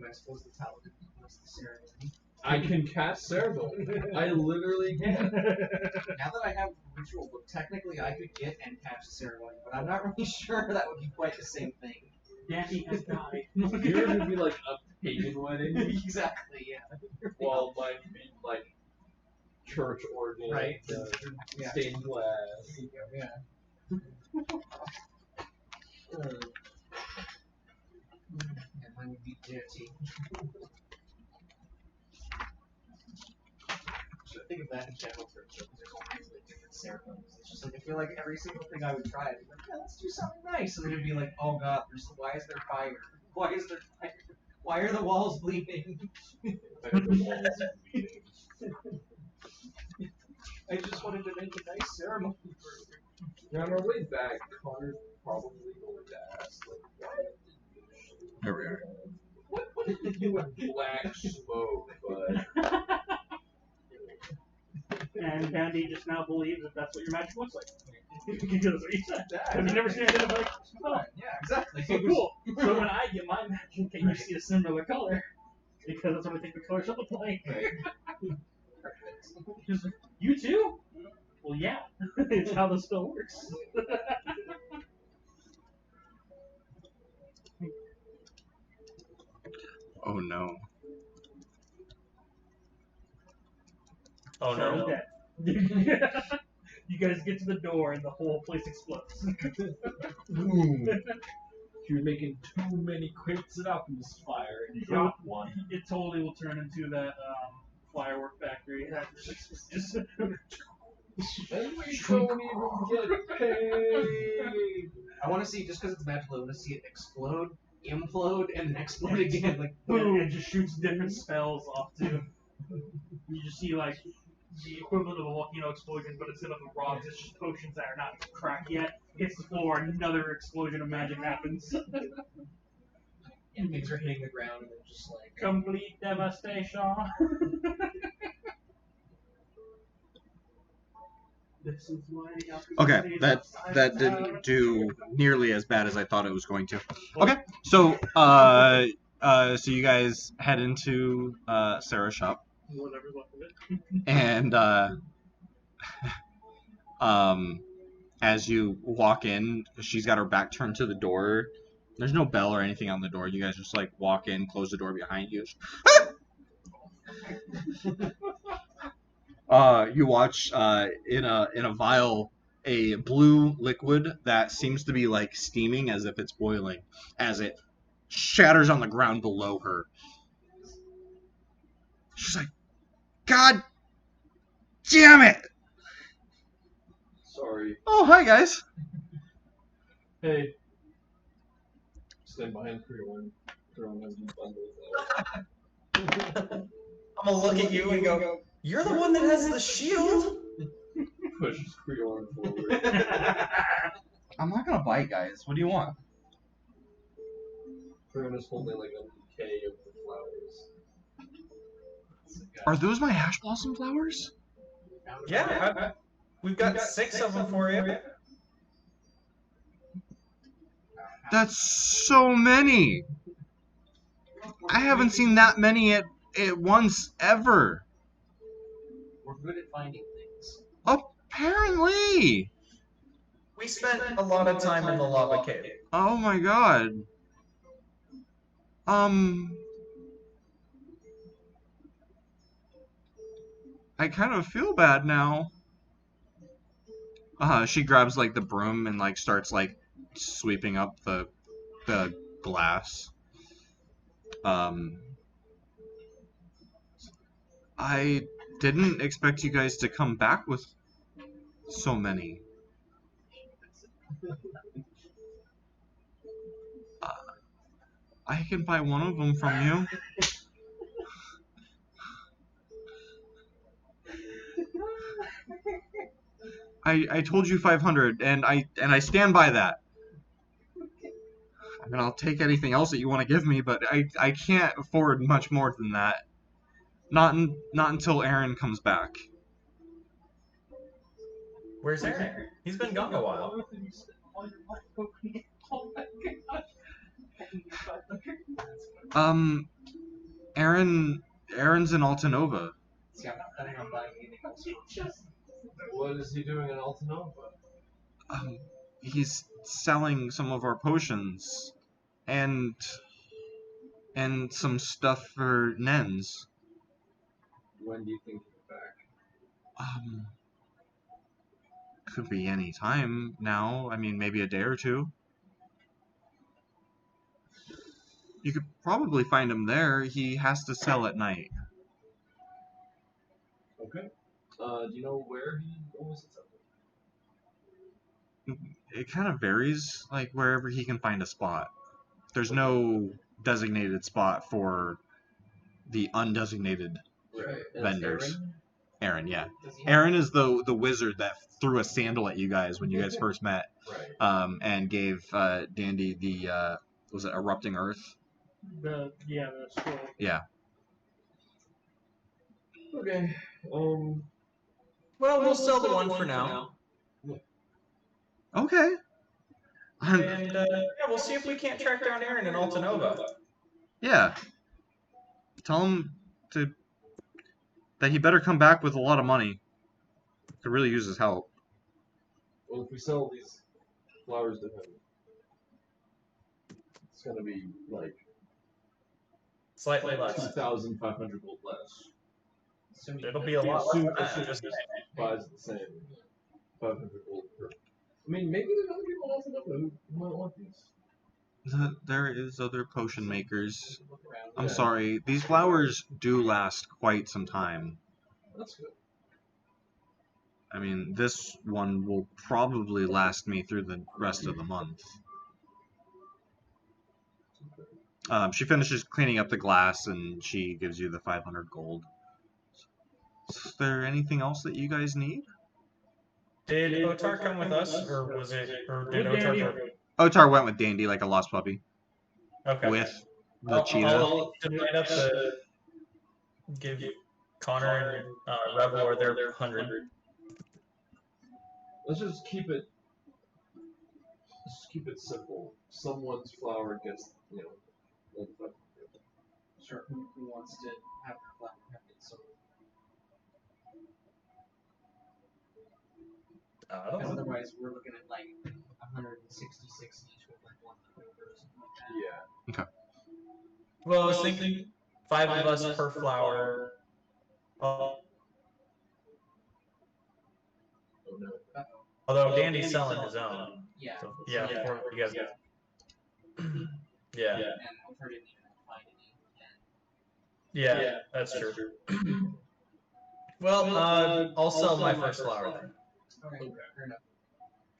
I supposed to tell them what's the ceremony? I can cast ceremony. I literally can. Now that I have the ritual book, technically I could get and catch the ceremony, but I'm not really sure that would be quite the same thing. Dandy has died. You're gonna be like pagan wedding. Exactly, yeah. Well, mine would be like church organ, Right. Yeah. stained glass. There you go, yeah. Yeah, mine would be dirty. So I think of that in general terms, because there's all kinds of like, different ceremonies. It's just like I feel like every single thing I would try, I'd be like, yeah, let's do something nice, and then it'd be like, oh god, why is there fire? Why is there fire? Why are the walls bleeding? I think the walls are bleeding. I just wanted to make a nice ceremony for Yeah, on our way back, Connor's probably going to ask, like, why did you Here we are. What did you do with black smoke, bud? And Candy just now believes that that's what your magic looks like. Because that's what you said. that. Have you never seen anything like oh, Yeah, exactly. so cool. So when I get my magic, can you see a similar color? Because that's what I think the color should look like. Just, you too? Well, yeah. It's how the spell works. Oh no. Oh Sorry, no. Dad. You guys get to the door and the whole place explodes. Boom. You're making too many quips it up in this fire and drop one. It totally will turn into that firework factory. Just And we don't even get paid. I want to see, just because it's magical, I want to see it explode, implode, and then explode again. Like, boom! It just shoots different spells off too. You just see like the equivalent of a volcano explosion, but instead of the rocks, it's just potions that are not cracked yet. Hits the floor, another explosion of magic happens. and things are hitting the ground, and then just like. Complete devastation. This is why the Okay, that didn't do nearly as bad as I thought it was going to. Okay, so so you guys head into Sarah's shop, Whatever's left of it. and as you walk in, she's got her back turned to the door. There's no bell or anything on the door. You guys just like walk in, close the door behind you. You watch in a vial a blue liquid that seems to be like steaming as if it's boiling, as it shatters on the ground below her. She's like, God damn it! Sorry. Oh, hi guys. Hey. Stand behind Creole has you bundled. I'm gonna look at you and go, you're the one that has the shield? Pushes Creole forward. I'm not gonna bite, guys. What do you want? Creole is holding like a bouquet of the flowers. Are those my hash blossom flowers? Yeah, we've got 6 of them for you. That's so many. I haven't seen that many at once ever. We're good at finding things. Apparently. We spent a lot of time in the lava cave. Oh my god. I kind of feel bad now. She grabs like the broom and like starts like sweeping up the glass. I didn't expect you guys to come back with so many. I can buy one of them from you. I told you 500, and I stand by that. I mean, I'll take anything else that you want to give me, but I can't afford much more than that. Not until Aaron comes back. Where's Aaron? He's been gone a while. Aaron's in Altanova. See, I'm not planning on buying anything else. What is he doing in Altanova? He's selling some of our potions, and and some stuff for Nens. When do you think you're back? Could be any time now. I mean, maybe a day or two. You could probably find him there. He has to sell at night. Okay. Do you know where he always sits up? It kind of varies, like wherever he can find a spot. There's no designated spot for the undesignated Right. vendors. Aaron, yeah. Does he Aaron is the wizard that threw a sandal at you guys when you guys first met, Right. and gave Dandy the was it erupting earth? The scroll. Yeah. Okay. Well, we'll sell the one for now. Okay. And yeah, we'll see if we can't track down Aaron in Altanova. Yeah. Tell him that he better come back with a lot of money. Could really use his help. Well, if we sell these flowers to him, it's gonna be like Slightly less. 2,500 gold less. It'll be a lot less than that. Assume Just buys the same 500 gold per. I mean, maybe there's other people also who might want these. There is other potion makers. look around? I'm Yeah. sorry. These flowers do last quite some time. That's good. I mean, this one will probably last me through the rest of the month. She finishes cleaning up the glass and she gives you the 500 gold. Is there anything else that you guys need? did Otar come with us, or was it, or did With Dandy. Otar go? Otar went with Dandy like a lost puppy. Okay. With the cheetah. I'll divide up the give Connor and Revelor their 100. Let's just keep it. Let's just keep it simple. Someone's flower gets, like 500. Sure. Who wants to have their flower have it sold? Because otherwise, we're looking at like 166 each with like 100 or something like that. Yeah. Well, I was thinking 5 of us per flower. Oh no. Although Dandy's selling his own. Yeah. So, yeah, Yeah. for you guys. Yeah. Yeah. And Otar didn't even find any. Yeah, that's true. Well, I'll sell my first flower then. Okay, fair enough.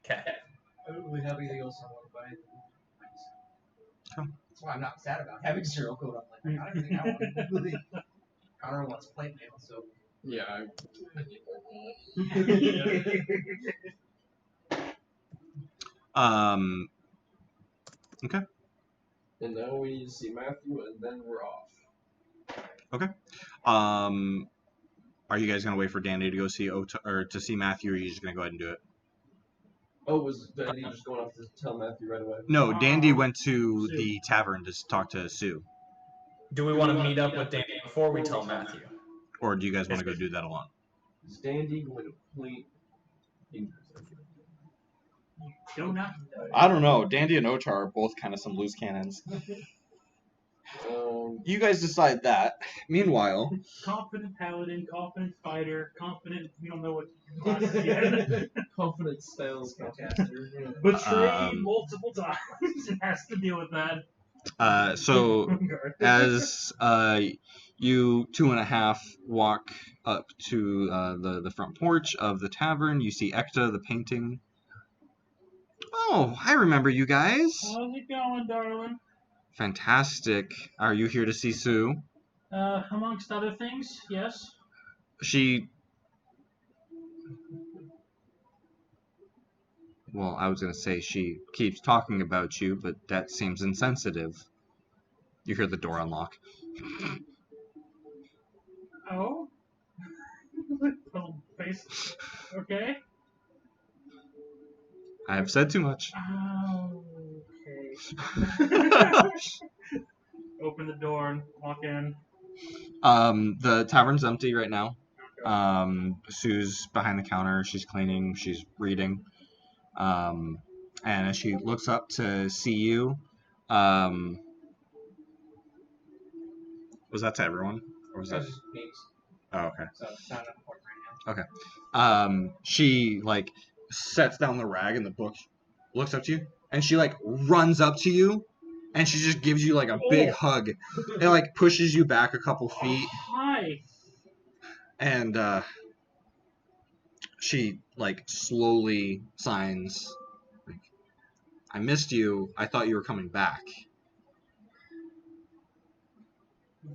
Okay. We have anything else I want to buy? Cool. That's why I'm not sad about having zero code. I'm like, I got everything I want. Connor wants plate mail, so. Yeah. Okay. And now we see Matthew, and then we're off. Okay. Are you guys gonna wait for Dandy to go see or to see Matthew, or are you just gonna go ahead and do it? Oh, was Dandy just going off to tell Matthew right away? No, Dandy went to the tavern to talk to Sue. Do we want to meet up with Dandy before we tell Matthew? Or do you guys want to go do that alone? Is Dandy going to point? I don't know. Dandy and Otar are both kind of some loose cannons. You guys decide that. Meanwhile, Confident paladin, confident fighter, confident. We don't know what class yet. Confident sales caster. Betrayed multiple times and has to deal with that. So as you 2.5 walk up to the front porch of the tavern, you see Ekta, the painting. Oh, I remember you guys. How's it going, darling? Fantastic. Are you here to see Sue? Amongst other things, yes. Well, I was going to say she keeps talking about you, but that seems insensitive. You hear the door unlock. Oh? Little face. Okay. I have said too much. Oh, okay. Open the door and walk in. The tavern's empty right now. Sue's behind the counter. She's cleaning. She's reading. And as she looks up to see you, Was that to everyone? Or was that? Those names. Oh, okay. So it's not important right now. She like sets down the rag and the book, looks up to you, and she like runs up to you, and she just gives you like a big hug. It like pushes you back a couple feet, Hi. and she like slowly signs, like, "I missed you. I thought you were coming back."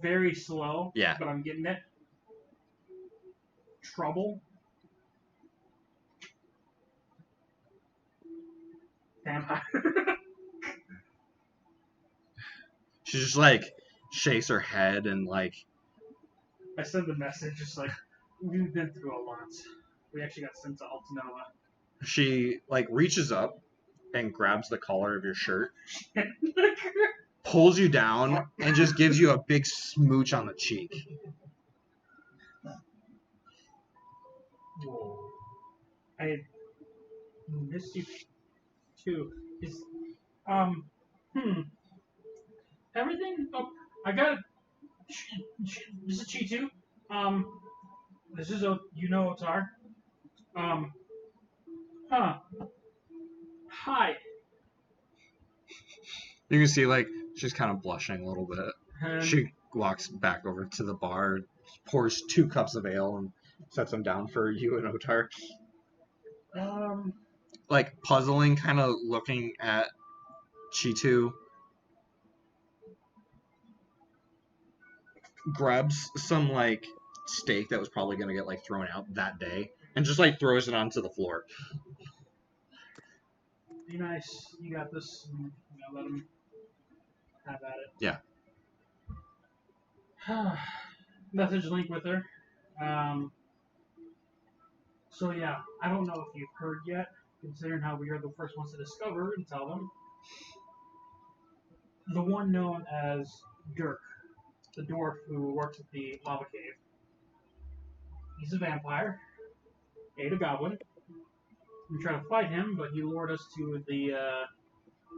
Very slow. Yeah. But I'm getting it. Trouble. Vampire. She just like shakes her head and like I send the message just like, we've been through a lot. We actually got sent to Altanova. she like reaches up and grabs the collar of your shirt, pulls you down, and just gives you a big smooch on the cheek. Whoa. I missed you too. Is everything? Oh, I got it. This is Chi2. This is Otar. Um, huh. Hi. You can see like she's kind of blushing a little bit. And She walks back over to the bar, pours 2 cups of ale, and sets them down for you and Otar. Like puzzling, kind of looking at Chitu. Grabs some like steak that was probably gonna get like thrown out that day, and just like throws it onto the floor. be nice. You got this. Let him have at it. Yeah. Message link with her. So yeah, I don't know if you've heard yet, considering how we are the first ones to discover and tell them. The one known as Dirk, the dwarf who works at the lava cave. He's a vampire, ate a goblin. We tried to fight him, but he lured us to the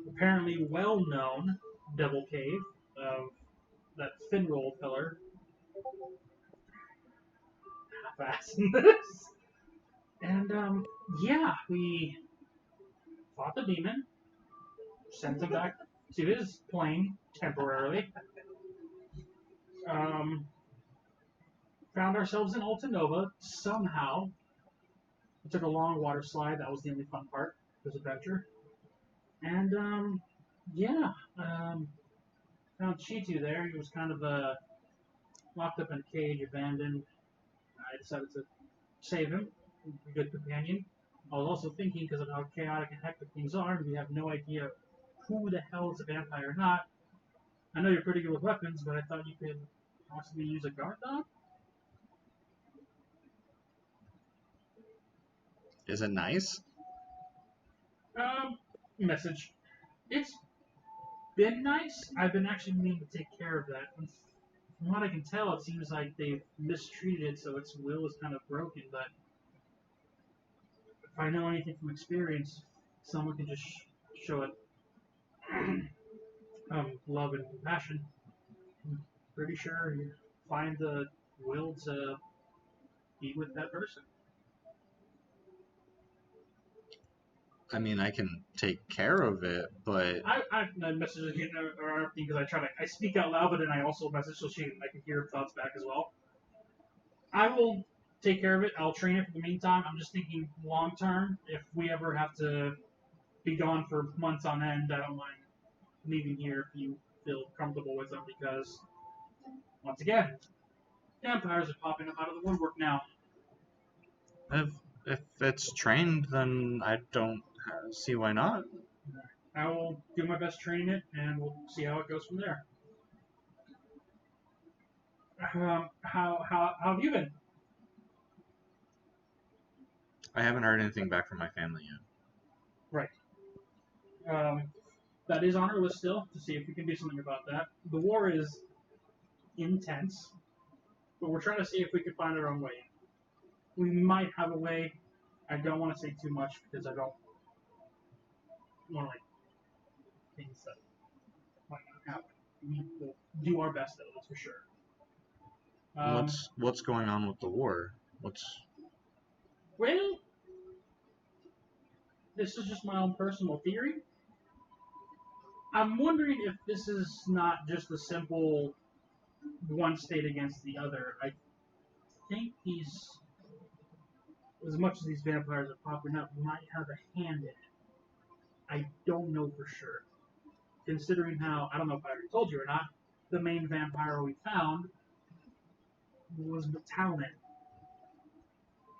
apparently well-known devil cave of that fin roll pillar. Half-ass in this. And yeah, we fought the demon, sent him back to his plane temporarily. Found ourselves in Altanova somehow. We took a long water slide. That was the only fun part of this adventure. And yeah, found Chitu there. He was kind of locked up in a cage, abandoned. I decided to save him. A good companion. I was also thinking, because of how chaotic and hectic things are, and we have no idea who the hell is a vampire or not. I know you're pretty good with weapons, but I thought you could possibly use a guard dog. Is it nice? Message. It's been nice. I've been actually meaning to take care of that. And from what I can tell, it seems like they've mistreated it, so its will is kind of broken. But if I know anything from experience, someone can just show it love and compassion. I'm pretty sure you find the will to be with that person. I mean, I can take care of it, but I message her because I speak out loud, but then I also message so I can hear her thoughts back as well. I will take care of it. I'll train it for the meantime. I'm just thinking long term. If we ever have to be gone for months on end, I don't mind leaving here if you feel comfortable with them because, once again, vampires are popping up out of the woodwork now. if it's trained, then I don't see why not. I will do my best training it, and we'll see how it goes from there. How have you been? I haven't heard anything back from my family yet. Right. That is on our list still to see if we can do something about that. The war is intense, but we're trying to see if we can find our own way. We might have a way. I don't want to say too much because I don't want to things that might not happen. We will do our best though, that's for sure. What's going on with the war? Well, this is just my own personal theory. I'm wondering if this is not just a simple one state against the other. I think as much as these vampires are popping up, might have a hand in it. I don't know for sure. Considering how, I don't know if I already told you or not, the main vampire we found was Mittalon,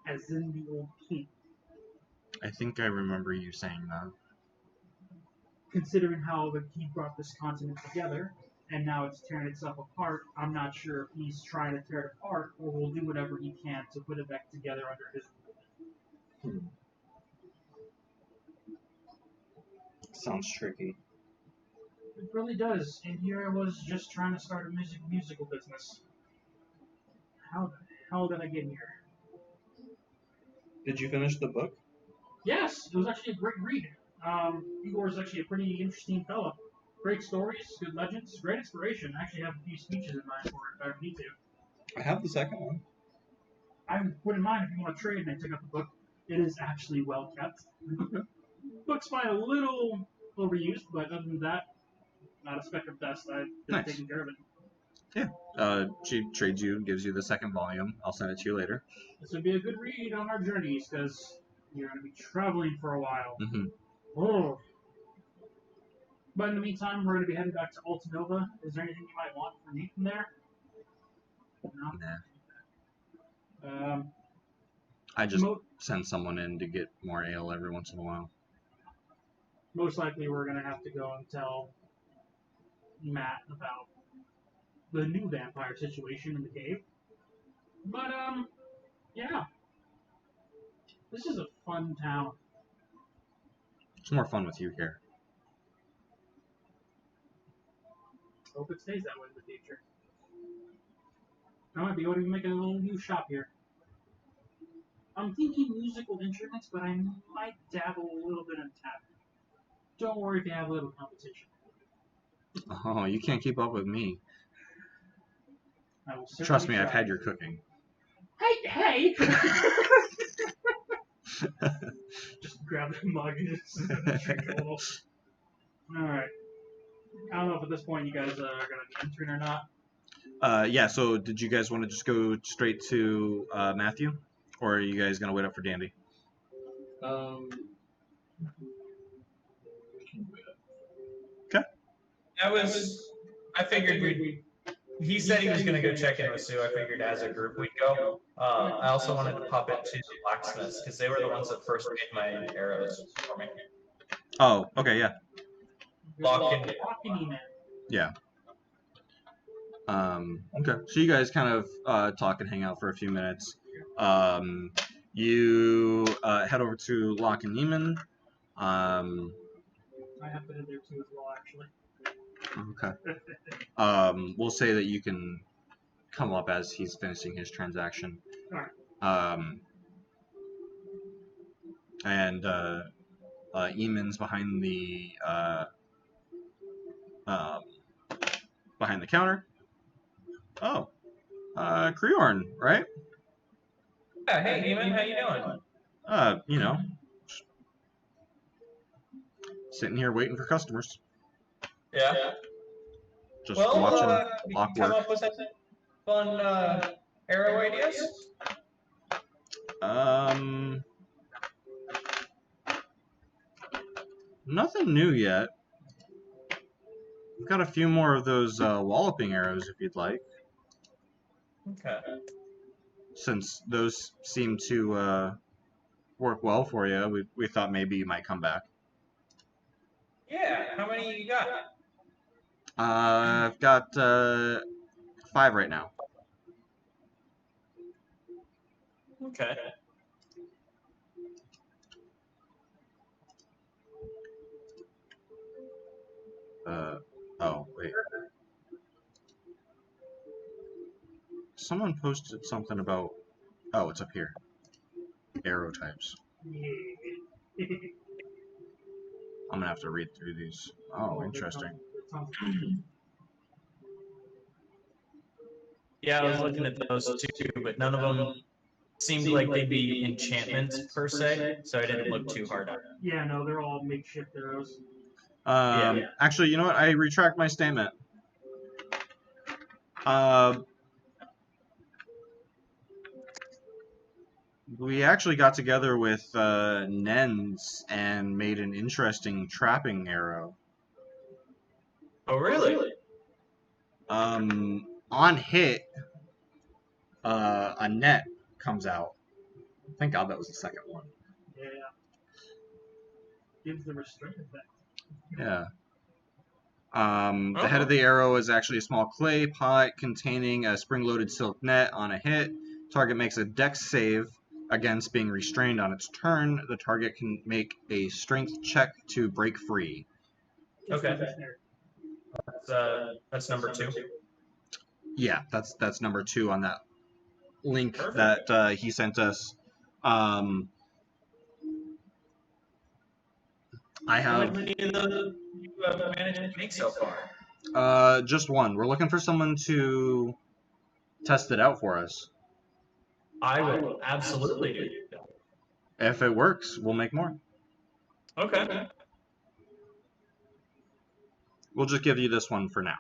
as in the old king. I think I remember you saying that. Considering how he brought this continent together, and now it's tearing itself apart, I'm not sure if he's trying to tear it apart or will do whatever he can to put it back together under his rule. Sounds tricky. It really does. And here I was just trying to start a musical business. How the hell did I get here? Did you finish the book? Yes, it was actually a great read. Igor's actually a pretty interesting fellow. Great stories, good legends, great inspiration. I actually have a few speeches in mind for it if I ever need to. I have the second one. I wouldn't mind if you want to trade and I take up the book. It is actually well kept. Book's fine, a little overused, but other than that, not a speck of dust. I've been taking care of it. Yeah. She trades you, gives you the second volume. I'll send it to you later. This would be a good read on our journeys because you're going to be traveling for a while. Mm-hmm. Oh. But in the meantime, we're going to be heading back to Altanova. Is there anything you might want from me from there? No? Nah. I just send someone in to get more ale every once in a while. Most likely we're going to have to go and tell Matt about the new vampire situation in the cave. But, yeah. This is a fun town. It's more fun with you here. Hope it stays that way in the future. I might be able to make a little new shop here. I'm thinking musical instruments, but I might dabble a little bit in tap. Don't worry if you have a little competition. Oh, you can't keep up with me. I will Trust me, try. I've had your cooking. Hey! Just grab the mug and just drink a little. Alright. I don't know if at this point you guys are going to be entering or not. Yeah, so did you guys want to just go straight to Matthew? Or are you guys going to wait up for Dandy? Okay. I figured he said he was going to go check in with Sue. I figured as a group we'd go. I also wanted to pop into the blacksmiths because they were the ones that first made my arrows for me. Oh, okay, yeah. Lock-in. Yeah. Okay, so you guys kind of talk and hang out for a few minutes. You head over to Loch and Neiman. I have been in there too as well, actually. Okay. We'll say that you can come up as he's finishing his transaction. Alright. And Eamon's behind the counter. Oh, Creorn, right? Yeah, hey Eamon, how you doing? You know, sitting here waiting for customers. Yeah. Just watching Locke come work. up with some fun arrow ideas? Nothing new yet. We've got a few more of those walloping arrows if you'd like. Okay. Since those seem to work well for you, we thought maybe you might come back. Yeah, how many you got? I've got 5 right now. Okay. Oh, wait. Someone posted something about... Oh, it's up here. Arrow types. I'm gonna have to read through these. Oh, interesting. Yeah, I was looking at those too, but none of them seemed like they'd be enchantments per se, so I didn't look too hard at it. Yeah, no, they're all makeshift arrows. Actually, you know what? I retract my statement. We actually got together with Nens and made an interesting trapping arrow. Oh, really? On hit, a net comes out. Thank God that was the second one. Yeah. Gives the restraint effect. Yeah. The head of the arrow is actually a small clay pot containing a spring-loaded silk net. On a hit, target makes a dex save against being restrained on its turn. The target can make a strength check to break free. Okay. That's number 2. Yeah, that's number 2 on that link Perfect. that he sent us. I How have many of those you have managed to make so far? just one. We're looking for someone to test it out for us. I will absolutely do that. If it works, we'll make more. Okay. We'll just give you this one for now.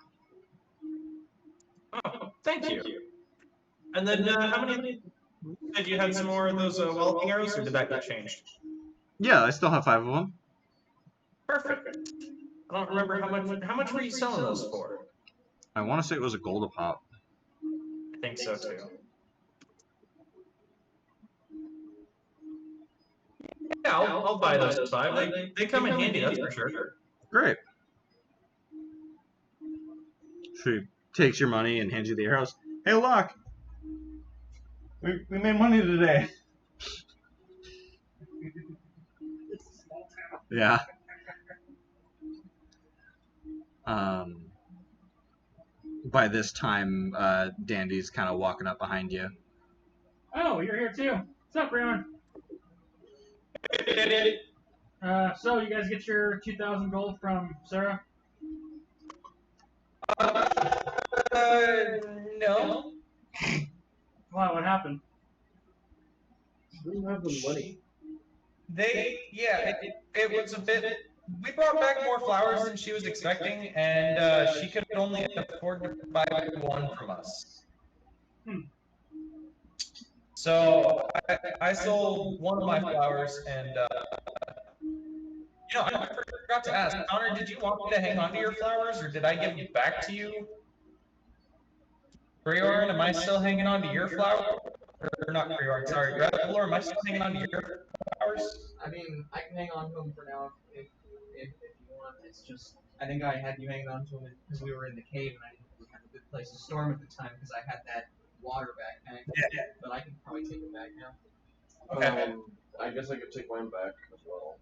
Oh, thank you. And then how many did you had some more of those walloping arrows, or did that get changed? Yeah, I still have 5 of them. Perfect. I don't remember how much were you selling those for? I want to say it was a gold a pop. I think so too. Yeah, I'll buy those 5. They come in handy, that's for sure. Great. She takes your money and hands you the arrows. Hey, look! We made money today. It's a small town. Yeah. By this time, Dandy's kind of walking up behind you. Oh, you're here too. What's up, Raymond? So you guys get your 2,000 gold from Sarah? No. Wow, what happened? We don't have the money. It was a bit. We brought back more flowers than she was expecting, and she could only afford to buy 1 from us. So I sold one of my flowers, and I forgot to ask, Connor, did you want me to hang on to your flowers, or did I give them back to you? Greyorn, am I still hanging on to your flowers? Or not Greyorn, sorry, Revelor, am I still hanging on to your flowers? I mean, I can hang on to him for now if you want. It's just, I think I had you hanging on to him because we were in the cave and I didn't really have a good place to store him at the time because I had that water backpack. Yeah. But I can probably take him back now. Okay. I guess I could take mine back as well.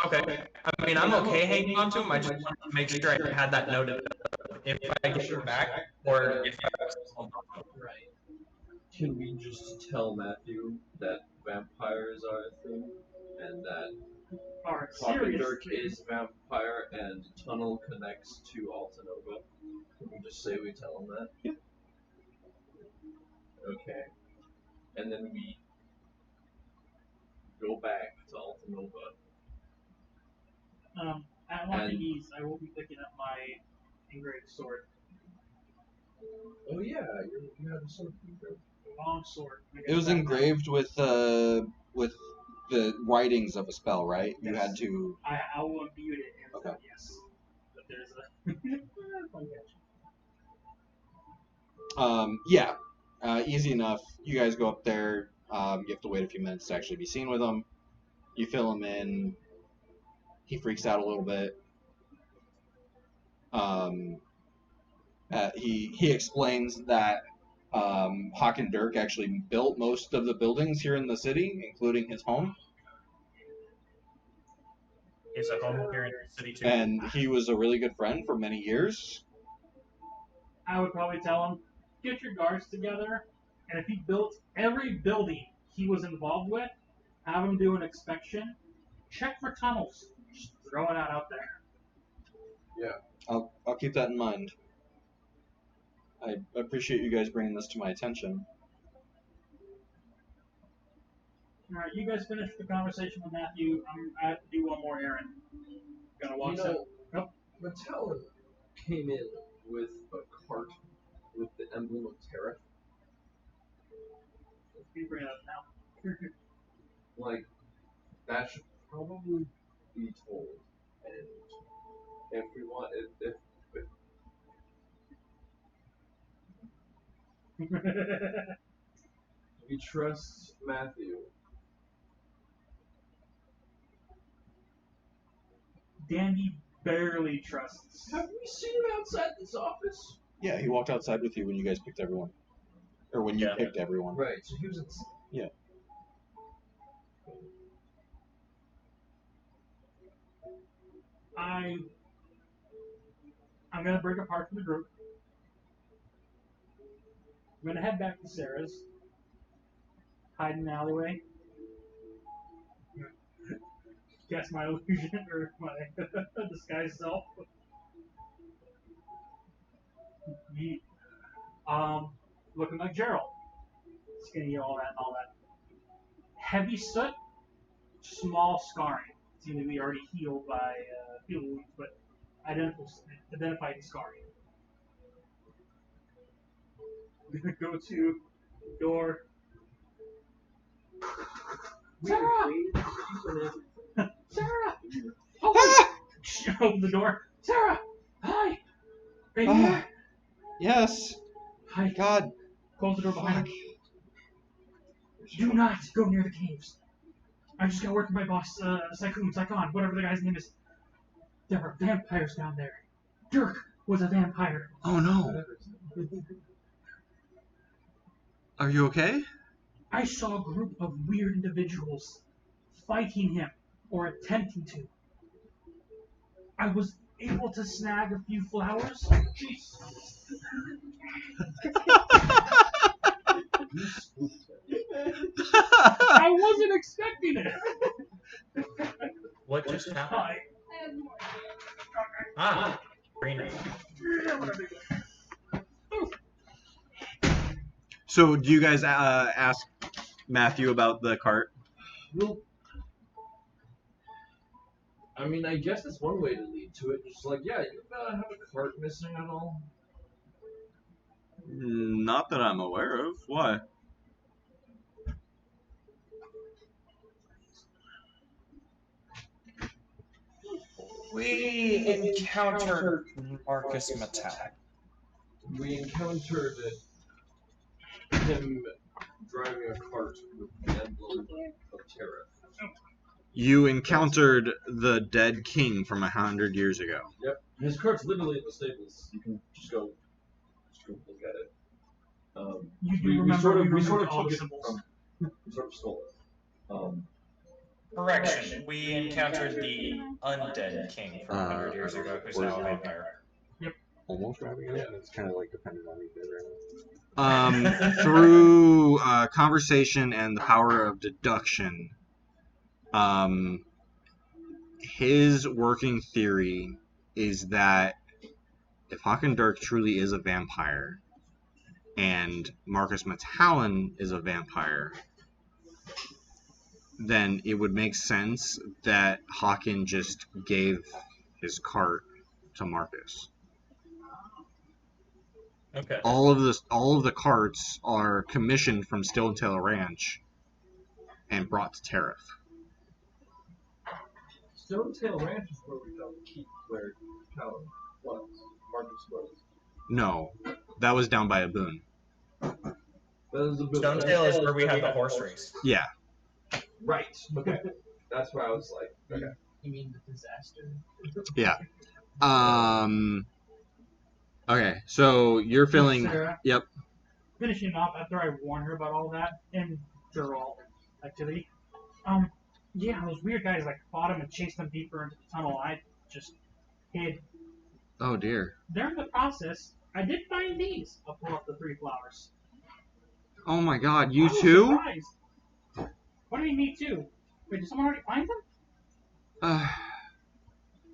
Okay. I mean, I'm okay hanging on to him. I just wanted to make sure I had that noted. If I get him back, or if I was Right. Can we just tell Matthew that vampires are a thing, and that Alright, Talking serious. Dirk is vampire and tunnel connects to Altanova? Can we just say we tell him that? Yeah. Okay. And then we go back to Altanova. At one of the ease, I will be picking up my engraved sword. Oh yeah, you have a sword. Long sword. It was engraved with the writings of a spell, right? You had to. I will imbue it in. Okay. Yes. But there's a. Yeah. Easy enough. You guys go up there. You have to wait a few minutes to actually be seen with him. You fill him in. He freaks out a little bit. He explains that Hawk and Dirk actually built most of the buildings here in the city, including his home. Is a home here in the city too. And he was a really good friend for many years. I would probably tell him, get your guards together, and if he built every building he was involved with, have him do an inspection, check for tunnels. Just throwing it out there. Yeah. I'll keep that in mind. I appreciate you guys bringing this to my attention. Alright, you guys finish the conversation with Matthew. I have to do one more errand. Gotta walk You out. know, Nope. Mittalon came in with a cart with the emblem of Terra. You bring it up now. Like, that should probably be told. And if we want, if we trust Matthew, Dandy barely trusts. have we seen him outside this office? Yeah, he walked outside with you when you guys picked everyone. Or when you Yeah. picked everyone. Right, so he was in. Yeah. I'm gonna break apart from the group. I'm gonna head back to Sarah's. Hide in the alleyway. Guess my illusion or my disguise self. Yeet. Looking like Gerald. Skinny, all that. Heavy soot, small scarring. Seem to be already healed by heal wounds, but identified as scarring. Go to the door. Sarah! Sarah! Oh, open the door. Sarah! Hi! Are you here? Yes. Hi. God. Close the door behind Fuck. you. Do not go near the caves. I just got work with my boss, Saikon, whatever the guy's name is. There were vampires down there. Dirk was a vampire. Oh no. Are you okay? I saw a group of weird individuals fighting him, or attempting to. I was able to snag a few flowers. I wasn't expecting it. What just happened? Hi. I have more. Ah, Rena. So, do you guys ask Matthew about the cart? Well, I mean, I guess that's one way to lead to it. Just like, yeah, you have a cart missing at all? Not that I'm aware of. Why? We encountered Marcus Mittalon. We encountered him driving a cart with the emblem of Terra. You encountered the dead king from 100 years ago. Yep, his cart's literally in the stables. You can just go look at it. You do we remember sort of we removed all took the it symbols. from. We sort of stole it. Correction, we encountered the undead king from 100 years ago, who's now a vampire. Almost wrapping it up. It's kind of like dependent on each other right now. Through conversation and the power of deduction, his working theory is that if Håkon Dirk truly is a vampire and Marcus Mittalon is a vampire, then it would make sense that Håkon just gave his cart to Marcus. Okay. All of the carts are commissioned from Stilltail Ranch and brought to Tariff. Stonetail Ranch is where we found the key where Callum was. Marcus was. No, that was down by Aboon. That is a bit. Stonetail is where we had the horse race. Yeah. Right. Okay. That's why I was like, okay. You mean the disaster? Yeah. Okay, so you're feeling. Sarah, Yep. finishing off after I warned her about all that and Gerald activity. Yeah, those weird guys like fought him and chased him deeper into the tunnel. I just hid. Oh dear. During the process, I did find these. I'll pull up the 3 flowers. Oh my God, I you was too? surprised. What do you mean, me too? Wait, did someone already find them?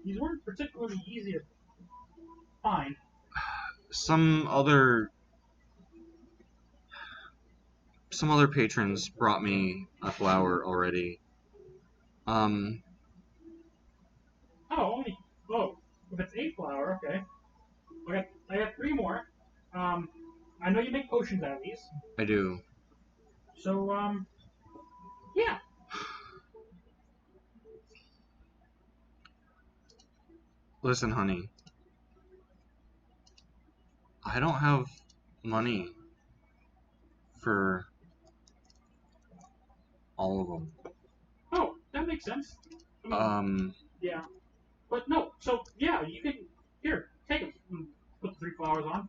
These weren't particularly easy to find. Some other some other patrons brought me a flower already. Oh, if it's 8 flower, okay. I got 3 more. I know you make potions out of these. I do. So, yeah. Listen, honey. I don't have money for all of them. Oh, that makes sense. I mean, yeah. But no, so, yeah, you can, here, take them. Put the 3 flowers on.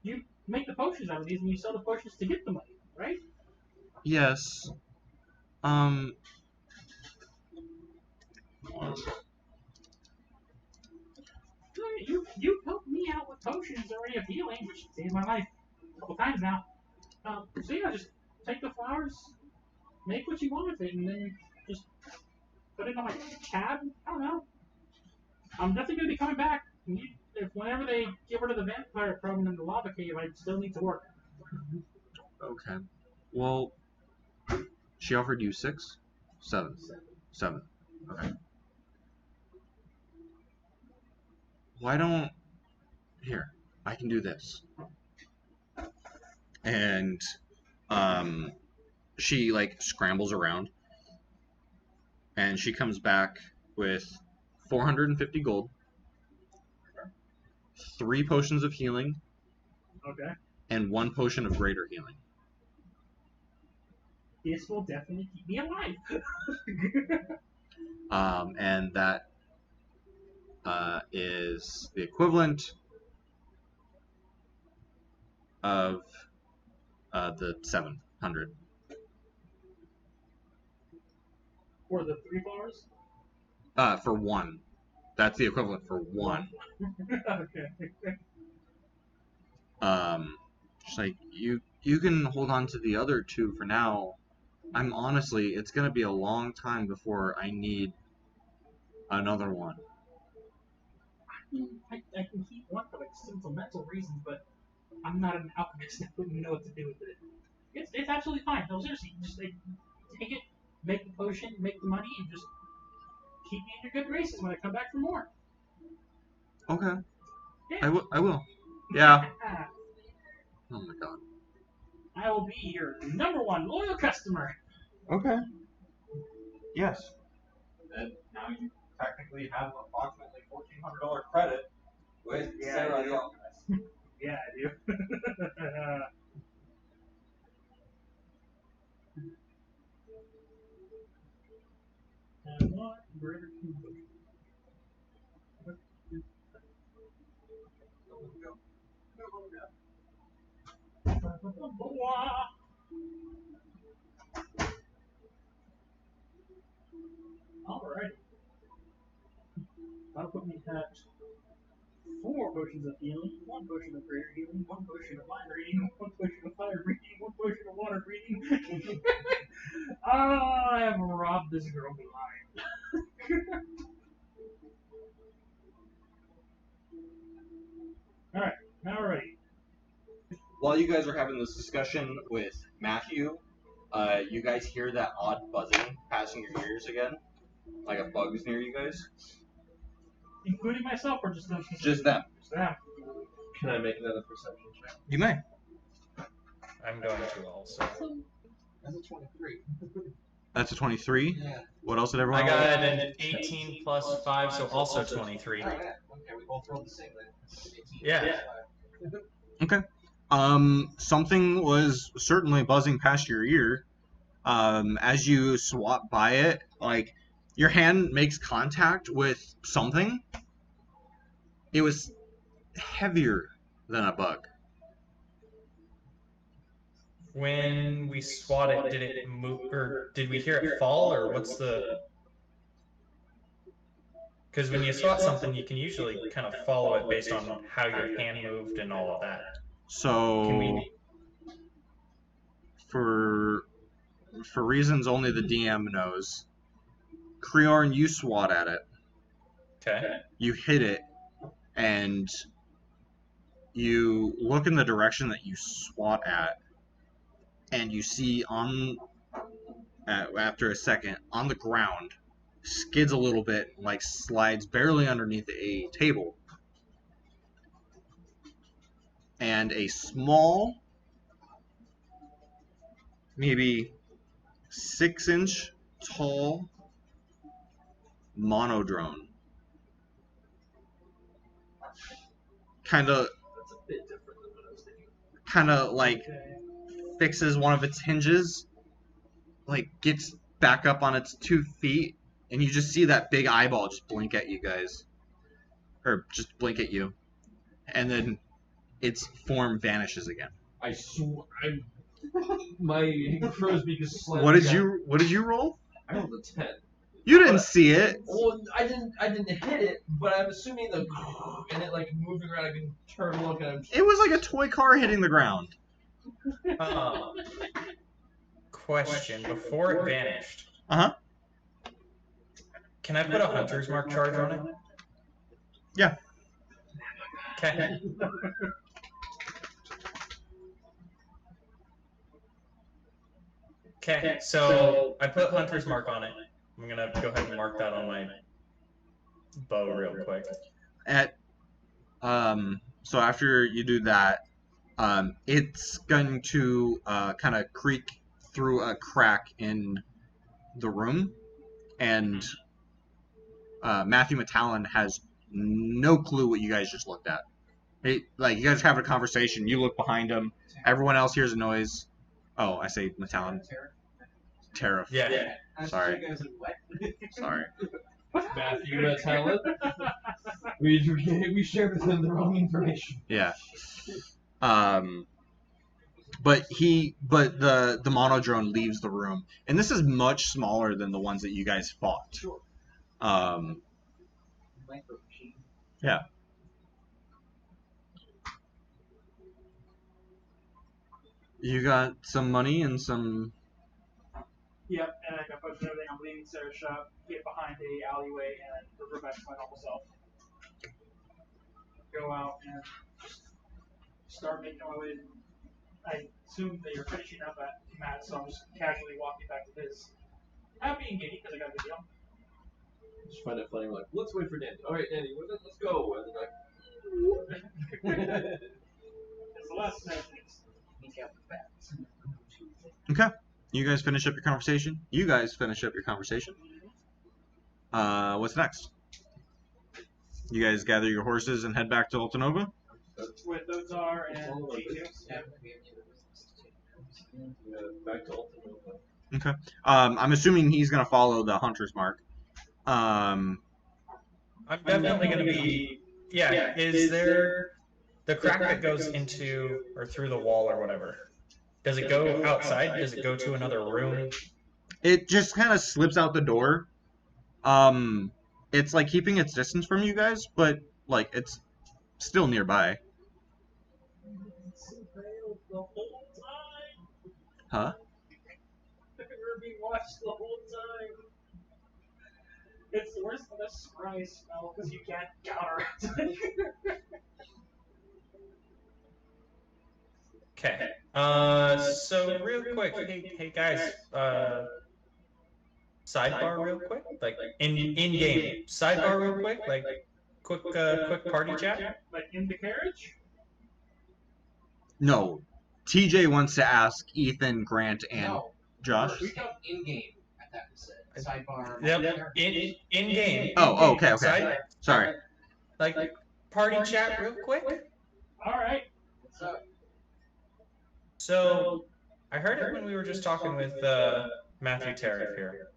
You make the potions out of these and you sell the potions to get the money, right? Yes. You've helped me out with potions already of healing, which saved my life a couple times now. So yeah, just take the flowers, make what you want with it, and then just put it on my tab. I don't know. I'm definitely gonna be coming back. If whenever they get rid of the vampire problem in the lava cave, I still need to work. Okay. Well, she offered you 6? 7. 7. Okay. Why don't... Here, I can do this. And, she, like, scrambles around. And she comes back with 450 gold, 3 potions of healing, Okay. and 1 potion of greater healing. This will definitely keep me alive. And that is the equivalent of the 700. For the 3 flowers? For 1. That's the equivalent for 1. Okay. Just like, you can hold on to the other 2 for now. Honestly, it's gonna be a long time before I need another one. I can keep one for like sentimental reasons, but I'm not an alchemist. I wouldn't know what to do with it. It's absolutely fine. No, seriously, just like take it, make the potion, make the money, and just keep me in your good graces when I come back for more. Okay. Yeah. I will. Yeah. Oh my god. I will be your #1 loyal customer. Okay. Yes. And now you technically have approximately $1,400 credit with Sarah the Alchemist. Yeah, I do. And what greater conclusion? Alright. That'll put me at 4 potions of healing, 1 potion of greater healing, 1 potion of mind reading, 1 potion of fire reading, 1 potion of water reading. I have robbed this girl blind. Alright. While you guys are having this discussion with Matthew, you guys hear that odd buzzing passing your ears again? Like a bug is near you guys? Including myself or just them? Just them. Just them. Can I make another perception check? You may. I'm going to also. That's a 23. That's a 23? Yeah. What else did everyone I roll? got an 18 plus 5, so also 23. Oh, yeah. Okay, we both rolled the same then. 18. Yeah. Okay. Something was certainly buzzing past your ear. As you swat by it, like, your hand makes contact with something. It was heavier than a bug. When we swat it, did it move, or did we hear it fall, or what's the... Because when you swat something, you can usually kind of follow it based on how your hand moved and all of that. So, Can we... for reasons only the DM knows, Creorn, you swat at it. Okay. You hit it, and you look in the direction that you swat at, and you see after a second on the ground, skids a little bit, like slides barely underneath a table, and a small, maybe 6-inch tall monodrone kind of That's a bit different than what I was thinking. like fixes one of its hinges, like gets back up on its 2 feet, and you just see that big eyeball just blink at you guys, or just blink at you, and then its form vanishes again. I swear, my crow's beak is slightly What did down. you roll? I rolled a 10. You didn't see it. Well, I didn't hit it, but I'm assuming and it like moving around. I can turn and look at him. It was like a toy car hitting the ground. Question: before it vanished, Uh-huh. can I put a hunter's mark charge on it? Yeah. Okay. Okay, so I put hunter's mark on it. I'm gonna go ahead and mark that on my bow real quick. So after you do that, it's going to kind of creak through a crack in the room, and Matthew Mittalon has no clue what you guys just looked at. Like, you guys have a conversation, you look behind him, everyone else hears a noise. Oh, I say Mittalon. Tariff. Yeah. Sorry. Sorry. Matthew Mittalon. We shared with him the wrong information. Yeah. But the monodrone leaves the room, and this is much smaller than the ones that you guys fought. Sure. Yeah. You got some money and some. Yep, and I got posted everything. I'm leaving Sarah's shop, get behind a alleyway, and revert back to my normal self. Go out and just start making my way. I assume that you're finishing up at Matt, so I'm just casually walking back to his. Happy and giddy because I got a good deal. Just find it funny. Like, let's wait for Danny. All right, Danny, let's go. And then It's the last night things. Okay. You guys finish up your conversation. What's next? You guys gather your horses and head back to Altanova? With Otar and G2. back to Ultimate. Okay. I'm assuming he's gonna follow the hunter's mark. I'm definitely gonna be. Yeah. Is there the crack that goes into or through the wall or whatever? Does it go outside? Does it go to another room? It just kind of slips out the door. It's like keeping its distance from you guys, but like it's still nearby. The whole time. Huh? We're being watched the whole time. It's worse than a spry smell because you can't counteract it. Okay. So real quick, hey guys, sidebar real quick, like in game, sidebar real quick, like quick party chat. Like in the carriage? No. TJ wants to ask Ethan, Grant, and Josh. We come in game at that sidebar. Yep. In game. Oh, okay. Sorry. Like party chat real quick. All right. What's up? So I heard it when we were just talking with Matthew Tariff here,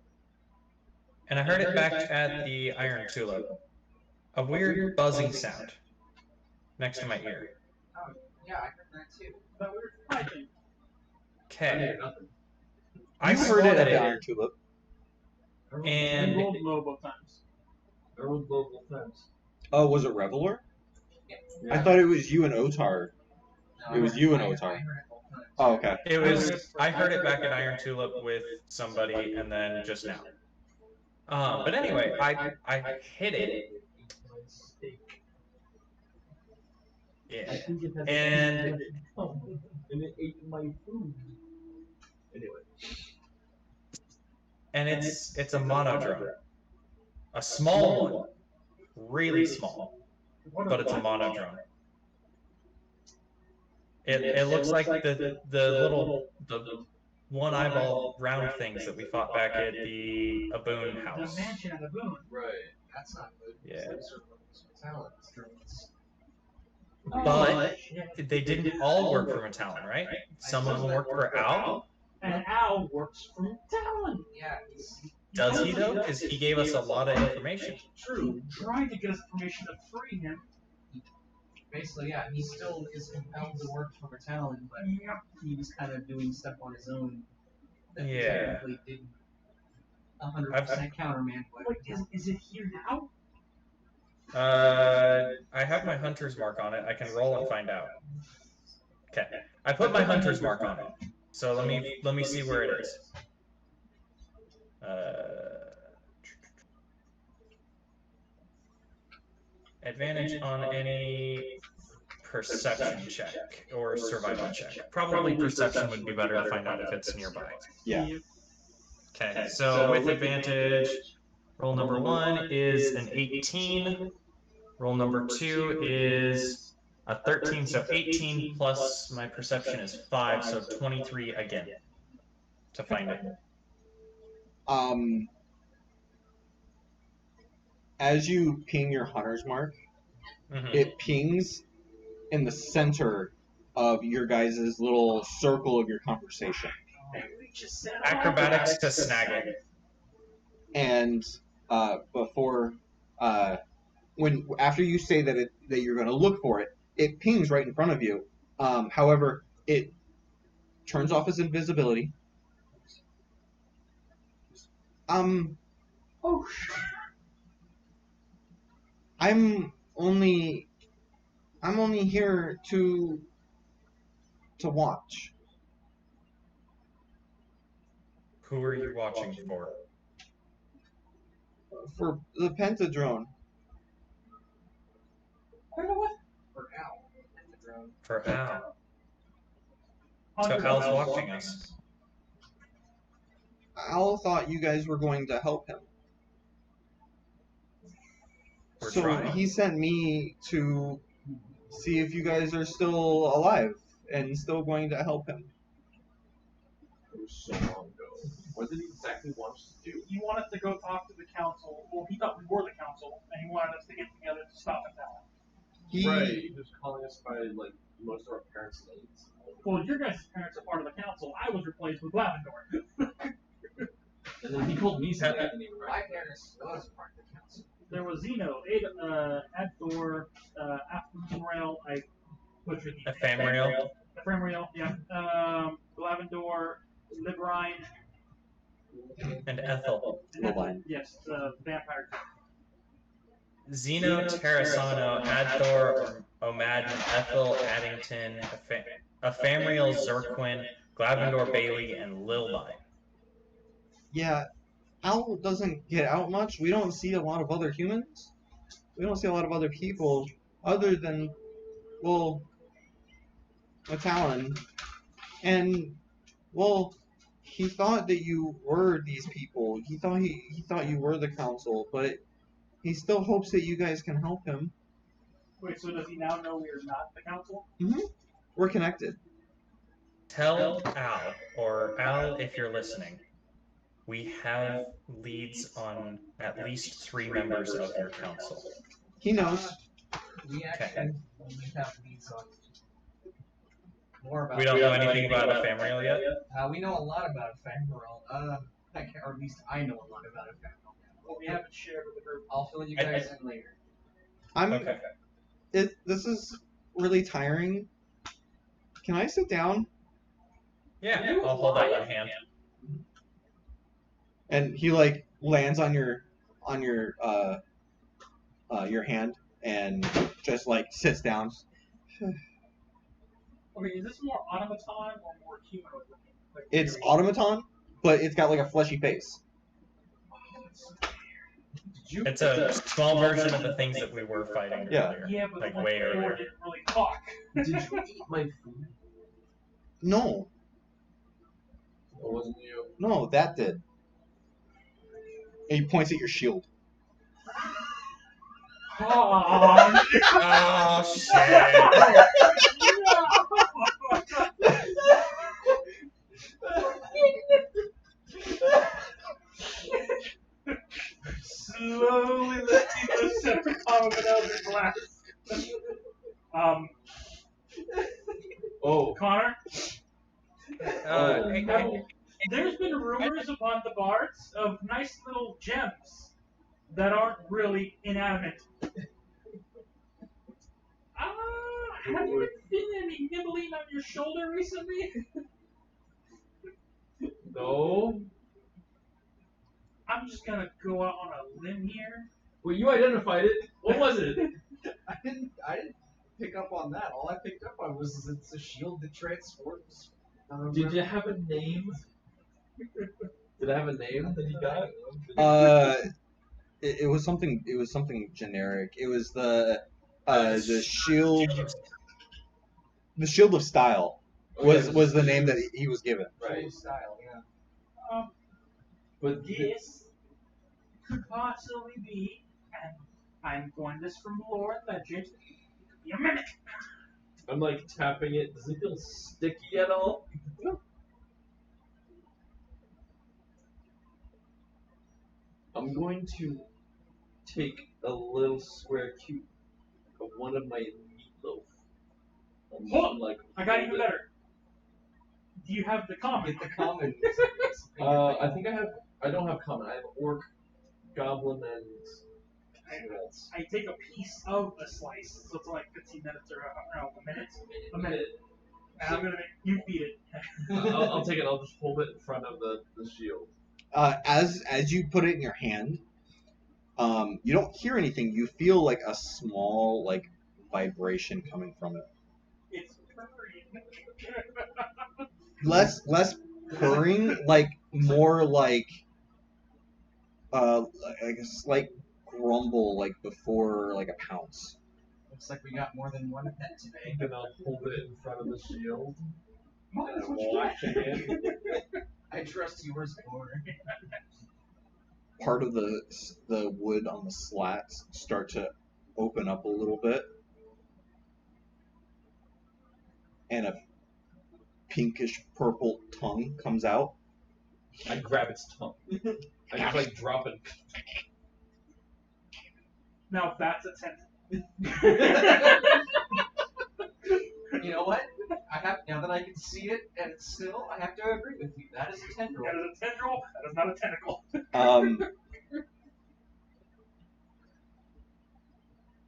and I heard it back at the Iron Tulip. A weird buzzing sound next to my ear. Oh, yeah, I heard that too. But we were fighting. Okay. I heard it at the Iron Tulip. And we rolled low both times. I rolled both times. Oh, was it Reveler? Yeah. I thought it was you and Otar. No, It was you and I Otar. heard it both times. Oh, okay. it was. I heard it back at Iron Tulip with somebody, and then just now. But anyway, I hit it. Yeah. I think it has And and it ate my food. Anyway. And it's a monodrone. A small one. Really small. But it's a monodrone. It looks like the one eyeball round things that we fought back at the Aboon house. The mansion at Aboon. Right. That's not good. Yeah. Those are talent drones. But they didn't all work for Mittalon, right? Some of them worked for Al. And Al works for Talon. Yeah. Does he though? Because he gave us a lot of information. True. Trying to get us information to free him. Basically, yeah, he still is compelled to work for Mittalon, but he was kind of doing stuff on his own that he technically didn't 100% countermand. Wait, is it here now? I have my hunter's mark on it. I can roll and find out. Okay, I put my hunter's mark on it. So let me see where it is. Advantage on any perception check or survival check. Probably perception would be better to find out if it's nearby. Yeah. Okay, so with advantage, roll number 1 is an 18. Roll number 2 is a 13, so 18 plus my perception is 5, so 23 again to find it. As you ping your hunter's mark, it pings in the center of your guys' little circle of your conversation. Acrobatics to snag it. And after you say that you're going to look for it, it pings right in front of you. However, it turns off its invisibility. I'm only here to watch. Who are you watching for? For the Pentadrone. For Al. For Al. So Al's watching us. Al thought you guys were going to help him. We're so trying. He sent me to see if you guys are still alive and still going to help him. It was so long ago. What did he exactly want us to do? He wanted to go talk to the council. Well, he thought we were the council, and he wanted us to get together to stop Mittalon. Right, he was calling us by, like, most of our parents' names. Well, your guys' parents are part of the council. I was replaced with Lavendor. And then he called me something I didn't even My recognize. parents was part of the council. There was Zeno, Adthor, Aftonrail, I butchered the Ephemeral. Ephemeral, yeah. Lavendor, Liberine. And Ethel. Liberine. Yes, vampire. Zeno, Terrasano, Adthor, Omad, Ethel, Addington, Ephemeral, Zirquin, Glavendor, Bailey, and Lilbine. Yeah, Al doesn't get out much. We don't see a lot of other humans. We don't see a lot of other people other than, well, Mittalon. And, well, he thought that you were these people. He thought you were the council, but he still hopes that you guys can help him. Wait, so does he now know we are not the council? Mm-hmm. We're connected. Tell Al, or Al if you're listening, we have leads on at least 3 members of your council. He knows. We actually only have leads on more about. We don't know anything about Ephemeral yet? We know a lot about Ephemeral. Or at least I know a lot about Ephemeral. Well, we haven't shared with the group. I'll fill you guys in later. Okay. This is really tiring. Can I sit down? Yeah, I'll hold out your hand. And he like lands on your hand and just like sits down. Okay, is this more automaton or more humanoid looking? Like, It's automaton, but it's got like a fleshy face. It's a small version of the things that we were fighting earlier. Yeah, but Like the way one earlier. didn't really talk. Did you eat my food? No. wasn't you. No, that did. And he points at your shield. Oh, Oh shit! Slowly lifting the separate common out of the glass. Oh. Connor, Oh, Hey, no. there's been rumors upon the bards of nice little gems that aren't really inanimate. Have you been feeling any nibbling on your shoulder recently? No. I'm just gonna go out on a limb here. Well, you identified it. What was it? I didn't pick up on that. All I picked up on was it's a shield that transforms. Did you have a name? Did I have a name that you got? It was something. It was something generic. It was the shield. The shield of style was the name that he was given. Right. Style, yeah. But This could possibly be, and I'm going this from lore and legend, be a mimic. I'm like tapping it. Does it feel sticky at all? I'm going to take a little square cube of one of my meatloaf. Hold on, like, I got even better. Do you have the common? Get the common. I think I don't have common. I have orc, goblin, and something else. I take a piece of a slice, so it's like 15 minutes or a minute. A minute. And I'm gonna make you feed it. I'll take it. I'll just hold it in front of the shield. As you put it in your hand, you don't hear anything. You feel like a small like vibration coming from it. It's purring. Less purring, like more like a slight grumble, like before like a pounce. Looks like we got more than one pet today. And I'll hold it in front of the shield. Might And as well watch it. I trust yours more. Part of the wood on the slats start to open up a little bit, and a pinkish purple tongue comes out. I grab its tongue. I just like drop it. Now that's a 10. You know what? Now that I can see it and it's still, I have to agree with you. That is a tendril. That is a tendril. That is not a tentacle.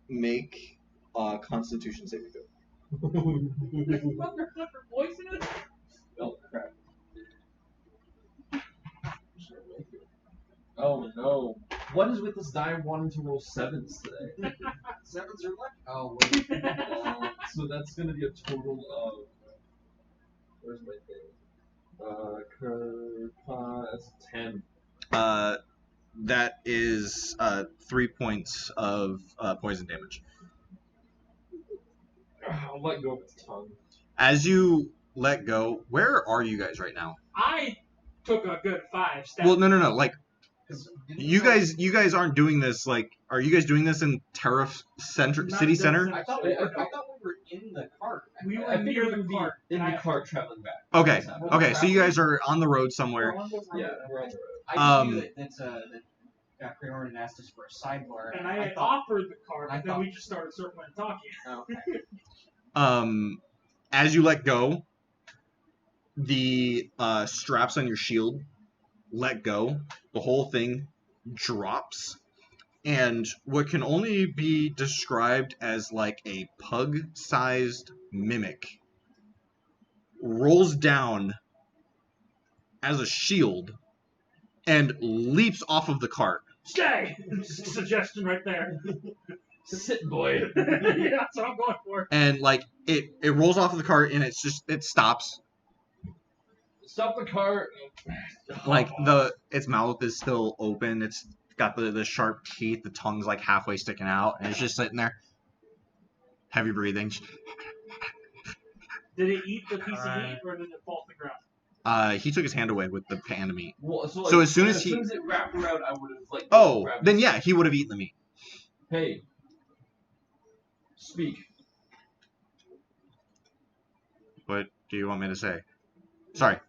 Make a Constitution saving throw. This motherfucker poisonous. Oh crap. Oh no. What is with this die wanting to roll 7s today? 7s are lucky. Oh, wait. So that's gonna be a total of. Where's my thing? That's 10. That is 3 points of poison damage. I'll let go of its tongue. As you let go, where are you guys right now? I took a good 5 steps. Well, no. Like, you guys aren't doing this. Like, are you guys doing this in City Center? I thought we were in the cart. We were I think near we're the gonna be cart. in and the I- cart traveling back. Okay. So you guys are on the road somewhere. Yeah, we're on the road. I just knew that Creorin had asked us for a sidebar. And I had thought, offered the cart, I and then thought- we just started circling and talking. okay. As you let go, the straps on your shield let go. The whole thing drops, and what can only be described as like a pug-sized mimic rolls down as a shield and leaps off of the cart. Stay! Suggestion right there. Sit, boy. Yeah, that's what I'm going for. And like it rolls off of the cart and it stops. Stop the cart. Like its mouth is still open. It's got the sharp teeth. The tongue's like halfway sticking out, and it's just sitting there. Heavy breathing. Did it eat the piece of meat, or did it fall to the ground? He took his hand away with the pan of meat. Well, so, So as soon as as it wrapped around, I would have like. Oh, grabbed then his- yeah, he would have eaten the meat. Hey, speak. What do you want me to say? Sorry.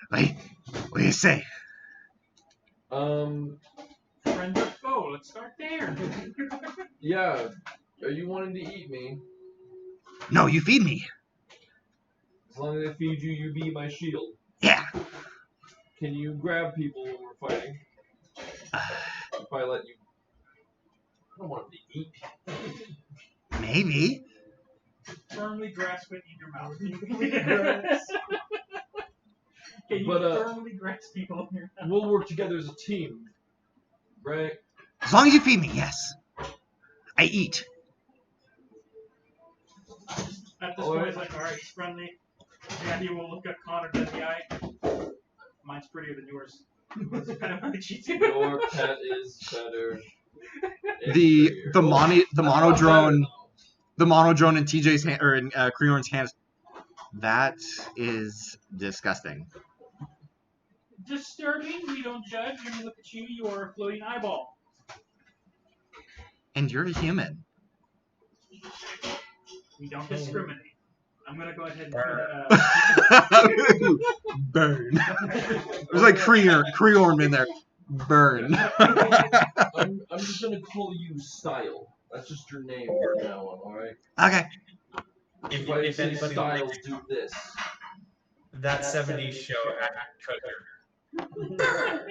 What do you say? Um, Friend or foe? Let's start there. yeah. Are you wanting to eat me? No, you feed me. As long as I feed you, you be my shield. Yeah. Can you grab people when we're fighting? If I let you. I don't want them to eat. Maybe. Firmly grasp it in your mouth. Can you But, firmly grasp people in your mouth? We'll work together as a team, right? As long as you feed me, yes. I eat. At this All point, right. it's like, alright, he's friendly. Yeah, he will look at Connor dead in the eye. Mine's prettier than yours. That's kind of how she do. Your pet is better. The Inferior. monodrone in TJ's hand or in Creorn's hands. That is disgusting. Disturbing. We don't judge. When we look at you, you are a floating eyeball. And you're a human. We don't discriminate. I'm gonna go ahead and Burn. There's like Creorn in there. Burn. I'm just gonna call you Style. That's just your name from now on, alright? Okay. If I If say anybody Style, likes do this. that 70s show, Cooker.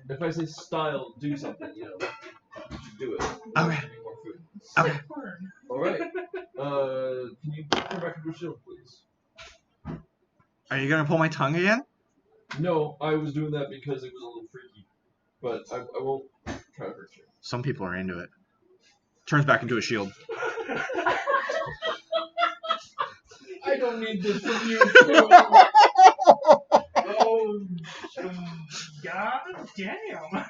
If I say Style, do something, you should do it. Okay. Give me more food. Okay. Alright. Can you turn back into a shield, please? Are you gonna pull my tongue again? No, I was doing that because it was a little freaky. But I won't try to hurt you. Some people are into it. Turns back into a shield. I don't need this from you. Oh, god damn.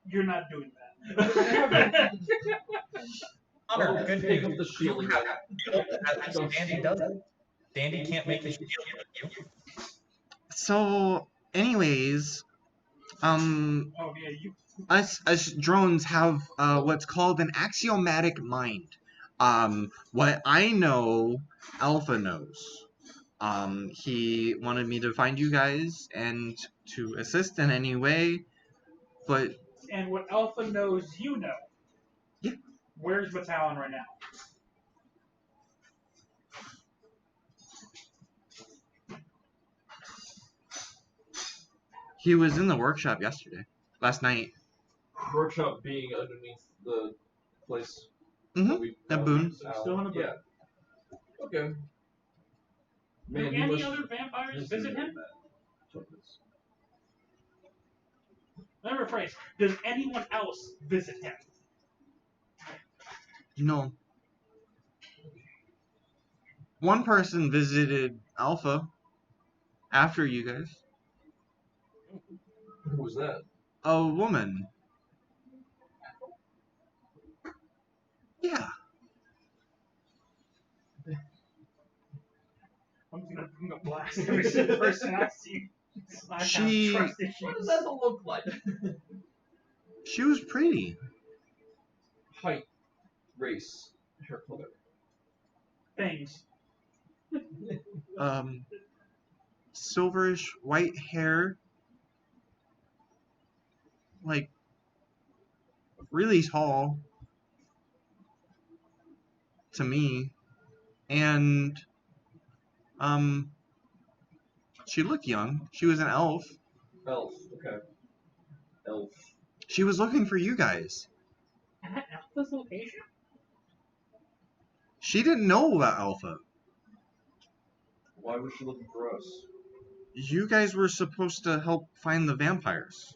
You're not doing that. Connor, good Take news. up the shield again. Dandy does it. Dandy can't make the shield with you. So, anyways, Oh yeah, you. us drones have what's called an axiomatic mind. What I know, Alpha knows. He wanted me to find you guys and to assist in any way, but And what Alpha knows, you know. Yeah. Where's Mittalon right now? he was in the workshop last night. Workshop being underneath the place. Mm-hmm. That boon. Still in the boon. Yeah. Okay. Do Man, any other vampires visit him? Let me rephrase. Does anyone else visit him? No. One person visited Alpha after you guys. Who was that? A woman. Yeah. I'm gonna blast every single person I see. I She- have trust issues. What does that look like? She was pretty. Height, race, hair color. Things. Silverish white hair. Like, really tall. To me. And, she looked young. She was an elf. Elf. Okay. Elf. She was looking for you guys. At Alpha's location? She didn't know about Alpha. Why was she looking for us? You guys were supposed to help find the vampires.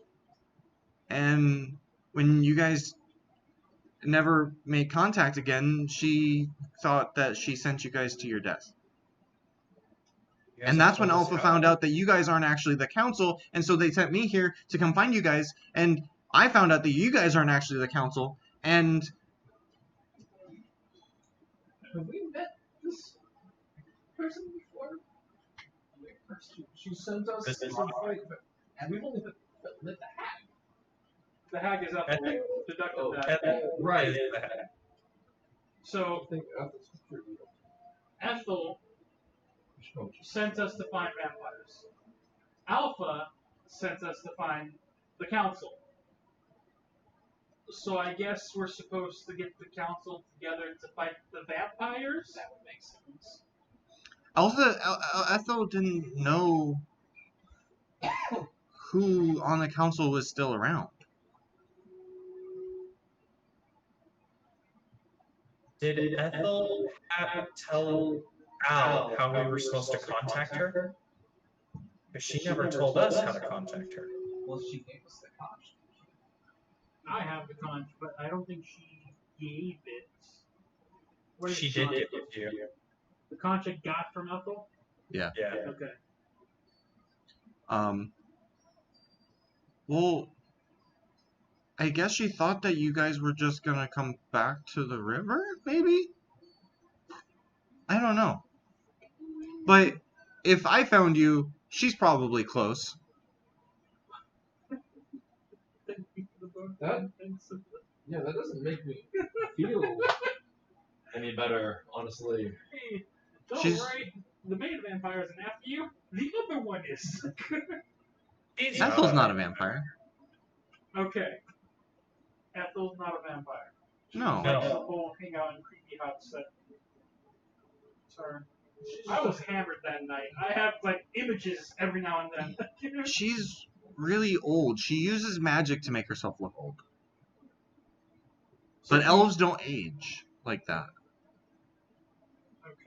And when you guys never made contact again, she thought that she sent you guys to your death. And that's when Alpha found out that you guys aren't actually the council, and so they sent me here to come find you guys, and I found out that you guys aren't actually the council, and Have we met this person before? She sent us to fight, and we've only lit the hat. The hag is up Ethel. deducted Oh, that. Ethel Right. is the head. So I think Ethel's pretty real. Ethel Oh, sent us to find vampires. Alpha sent us to find the council. So I guess we're supposed to get the council together to fight the vampires? That would make sense. Ethel didn't know who on the council was still around. Did Ethel tell Al how we were supposed to contact her? Because she never told us how to contact her. Well, she gave us the conch. I have the conch, but I don't think she gave it. Where She the did conch give it to you. The conch I got from Ethel? Yeah. Yeah. Okay. Well, I guess she thought that you guys were just gonna come back to the river, maybe? I don't know. But if I found you, she's probably close. That doesn't make me feel any better, honestly. Hey, don't She's- worry. The main vampire isn't after you. The other one is. Ethel's not a vampire. Okay. Ethel's not a vampire. No. No. The whole hang out in creepy house set. Sorry. I was hammered that night. I have like images every now and then. She's really old. She uses magic to make herself look old. But elves don't age like that.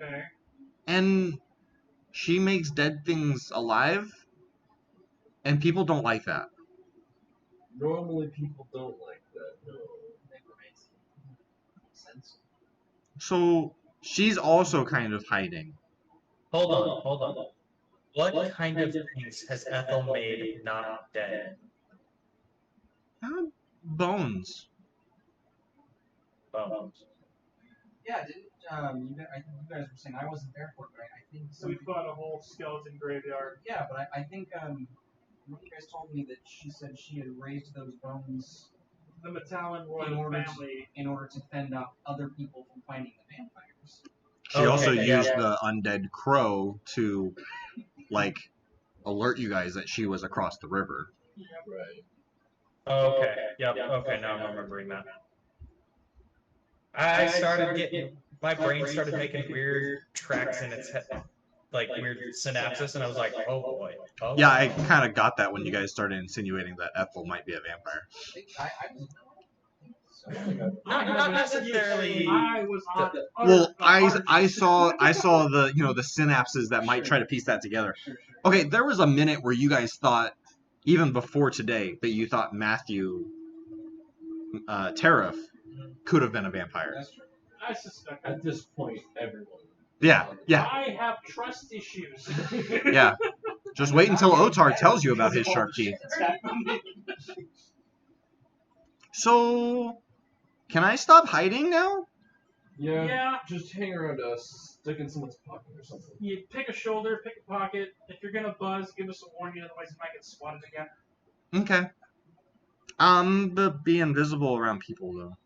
Okay. And she makes dead things alive, and people don't like that. Normally people don't like that, no. Never makes sense. So she's also kind of hiding. Hold on. What kind of things has Ethel made not dead? Bones. Bones. Yeah, didn't I think you guys were saying I wasn't there for it, but I think So we fought a whole skeleton graveyard. yeah, but I think one of you guys told me that she said she had raised those bones The Mittalon in royal order family. in order to fend off other people from finding the vampires. She also Okay, yeah. used the undead crow to, like, alert you guys that she was across the river. Right. Okay. Yep. Okay. Now I'm remembering that. I started getting my brain started making weird tracks in its head, like weird synapses, and I was like, oh boy. Oh, Yeah, I kind of got that when you guys started insinuating that Ethel might be a vampire. I didn't know. Not necessarily. I was on. Well, I saw the the synapses that might try to piece that together. Sure. Okay, there was a minute where you guys thought, even before today, that you thought Matthew Tariff could have been a vampire. That's true. I suspect. At this point, everyone. Yeah. I have trust issues. Yeah. Just wait until Otar tells you about his sharp teeth. So, can I stop hiding now? Yeah, Yeah. just hang around us, stick in someone's pocket or something. You pick a shoulder, pick a pocket. If you're gonna buzz, give us a warning, otherwise you might get spotted again. Okay. But be invisible around people though.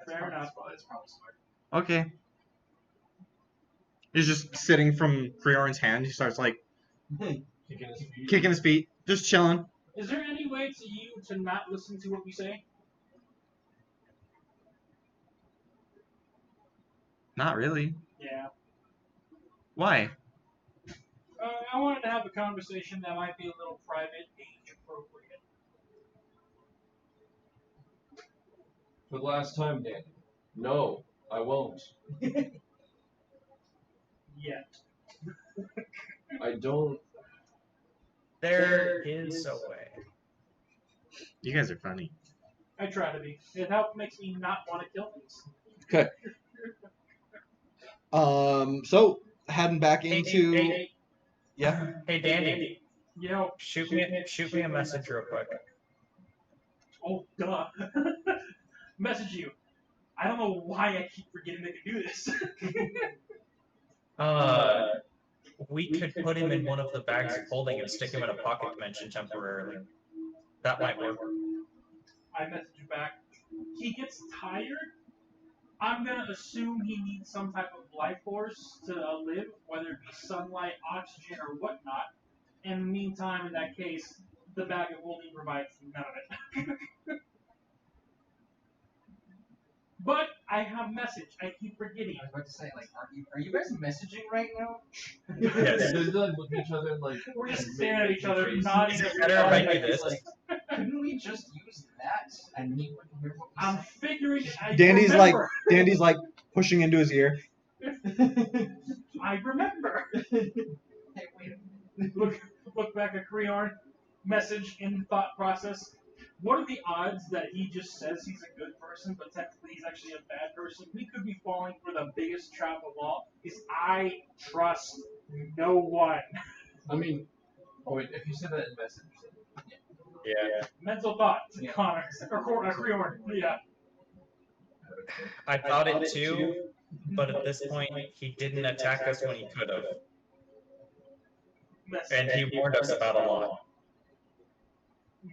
Fair enough. That's probably smart. Okay. He's just sitting from Krioran's hand. He starts like kicking his feet, just chilling. Is there any way to you to not listen to what we say? Not really. Yeah. Why? I wanted to have a conversation that might be a little private, age appropriate. For the last time, Danny. No, I won't. Yet. I don't. There is a way. You guys are funny. I try to be. It makes me not want to kill things. Okay. So heading back Hey, yeah. Hey, Dandy. Yo. Shoot me a message real quick. Oh, duh. Message you. I don't know why I keep forgetting they can do this. We could put him in one of the bags of holding and stick him in a pocket dimension temporarily. That might work. I message back. He gets tired. I'm gonna assume he needs some type of life force to live, whether it be sunlight, oxygen, or whatnot. In the meantime, in that case, the bag of holding provides none of it. But I have message. I keep forgetting. I was about to say, like, are you guys messaging right now? Yes. They like look at each other and like. We're just make staring at each other, faces. nodding. Is it better if I do this? Like, couldn't we just use that and he wouldn't hear what we I'm said? figuring. I Dandy's remember. like pushing into his ear. I remember. Hey, wait a minute. Look back at Creorn. Message in thought process. What are the odds that he just says he's a good person, but technically he's actually a bad person? We could be falling for the biggest trap of all. Is I trust no one. I mean, wait, if you said that in message, Yeah. Mental thought, Yeah. Connor or Creorn. Yeah. I thought it too, but at this point, he didn't attack us when he could have. And he warned us about a lot.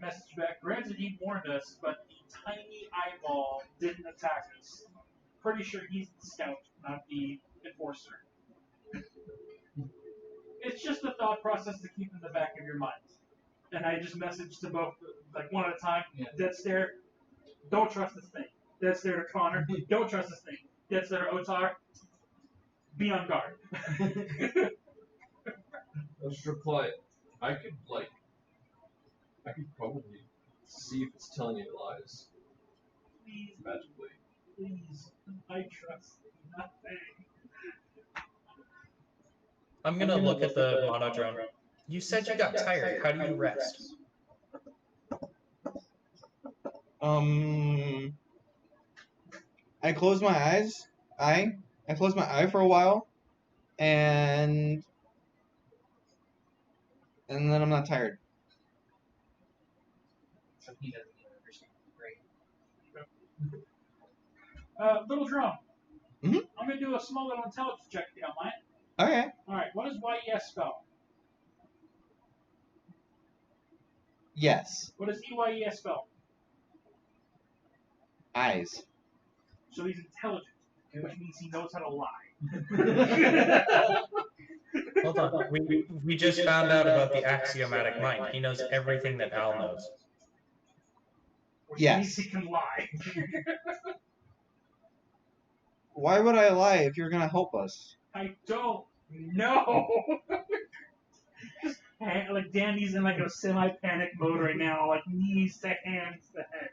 Message back. Granted, he warned us, but the tiny eyeball didn't attack us. Pretty sure he's the scout, not the enforcer. It's just a thought process to keep in the back of your mind. And I just messaged to both, like one at a time. Yeah. Dead stare. Don't trust this thing. Dead stare to Connor. Don't trust this thing. Dead stare to Otar. Be on guard. I'll just reply. I could probably see if it's telling you lies Please, magically. please. I trust nothing. I'm gonna look at the monodrone. You said you got tired. How do you rest? I close my eyes. I close my eye for a while, and then I'm not tired. So he doesn't even understand. Great. Little drum. Mhm. I'm gonna do a small little intelligence check if you don't mind. Okay. Alright, what does YES spell? Yes. What does EYES spell? Eyes. So he's intelligent, which means he knows how to lie. Hold on. We just found out about the axiomatic mind. He knows everything that Al knows. Which Yes. means he can lie. Why would I lie if you're gonna help us? I don't know. Like Dandy's in like a semi-panic mode right now, like knees to hands to head.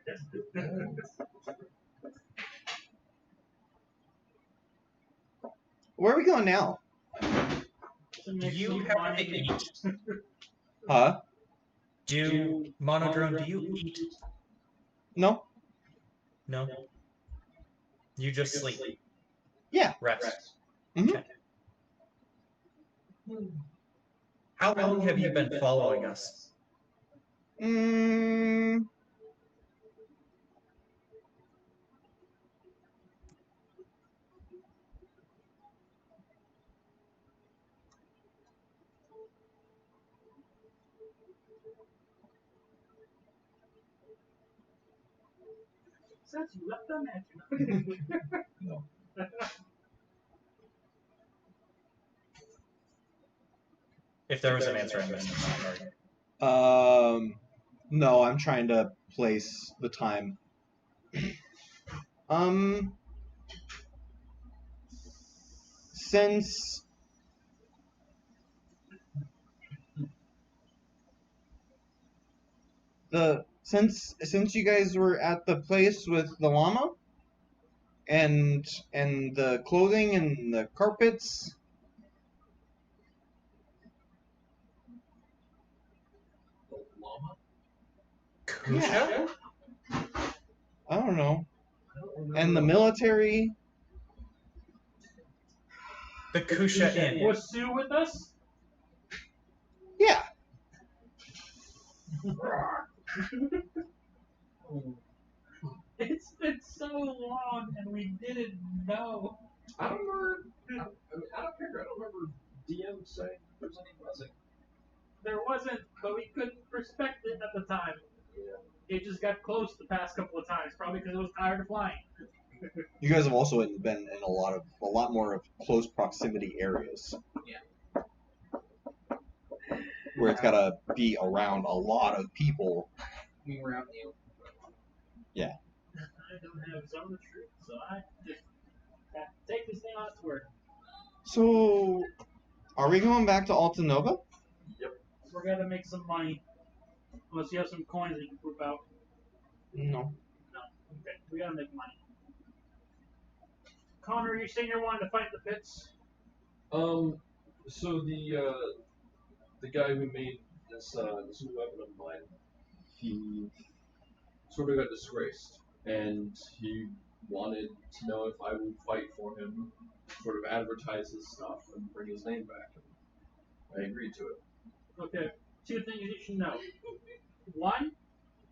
Where are we going now? Do you have to eat? Huh? Monodrone, do you eat? No. No. You just sleep. Yeah. Rest. Mhm. Okay. How long have you been following us? Since you left the mansion. No. If there was an answer, I missed it. No, I'm trying to place the time. Since since you guys were at the place with the llama and the clothing and the carpets, The llama? Kusha? I don't know, I don't remember. and the military. The Kusha Inn. Was Sue with us? Yeah. It's been so long and we didn't know. I don't remember. I don't care. I don't remember DM saying there was any buzzing. There wasn't, but we couldn't respect it at the time. Yeah. It just got close the past couple of times, probably because it was tired of flying. You guys have also been in a lot more of close proximity areas. Yeah. Where it's gotta be around a lot of people. We were out in the open. Yeah. I don't have some of the truth, so I just have to take this thing on its word. So, are we going back to Alta Nova? Yep. We're gonna make some money. Unless you have some coins that you can prove out. No. No. Okay. We gotta make money. Connor, you saying you're wanting to fight the pits? So the guy who made this new weapon of mine, he sort of got disgraced, and he wanted to know if I would fight for him, sort of advertise his stuff and bring his name back. And I agreed to it. Okay. 2 things you should know. 1,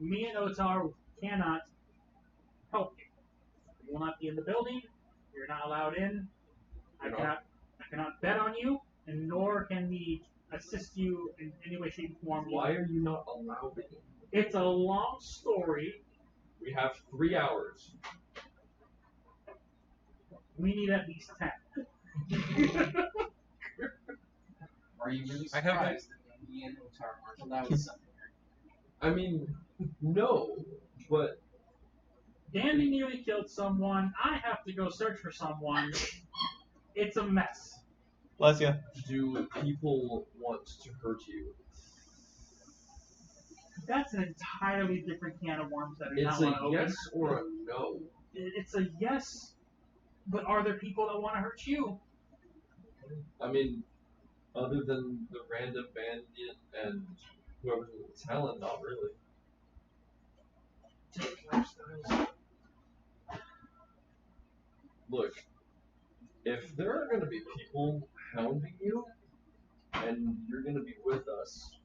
me and Otar cannot help you. You will not be in the building. You're not allowed in. I cannot bet on you, and nor can we assist you in any way, shape, or form. Why are you not allowed in? It's a long story. We have 3 hours. We need at least 10. Are you really I have surprised that me and Otar aren't allowed somewhere? I mean, no, but Dandy nearly killed someone. I have to go search for someone. It's a mess. Bless ya. do people want to hurt you? That's an entirely different can of worms that I It's not want a to open. yes or a no. It's a yes, but are there people that want to hurt you? I mean, other than the random bandit and whoever's in the talent, not really. Look, if there are going to be people hounding you, and you're going to be with us,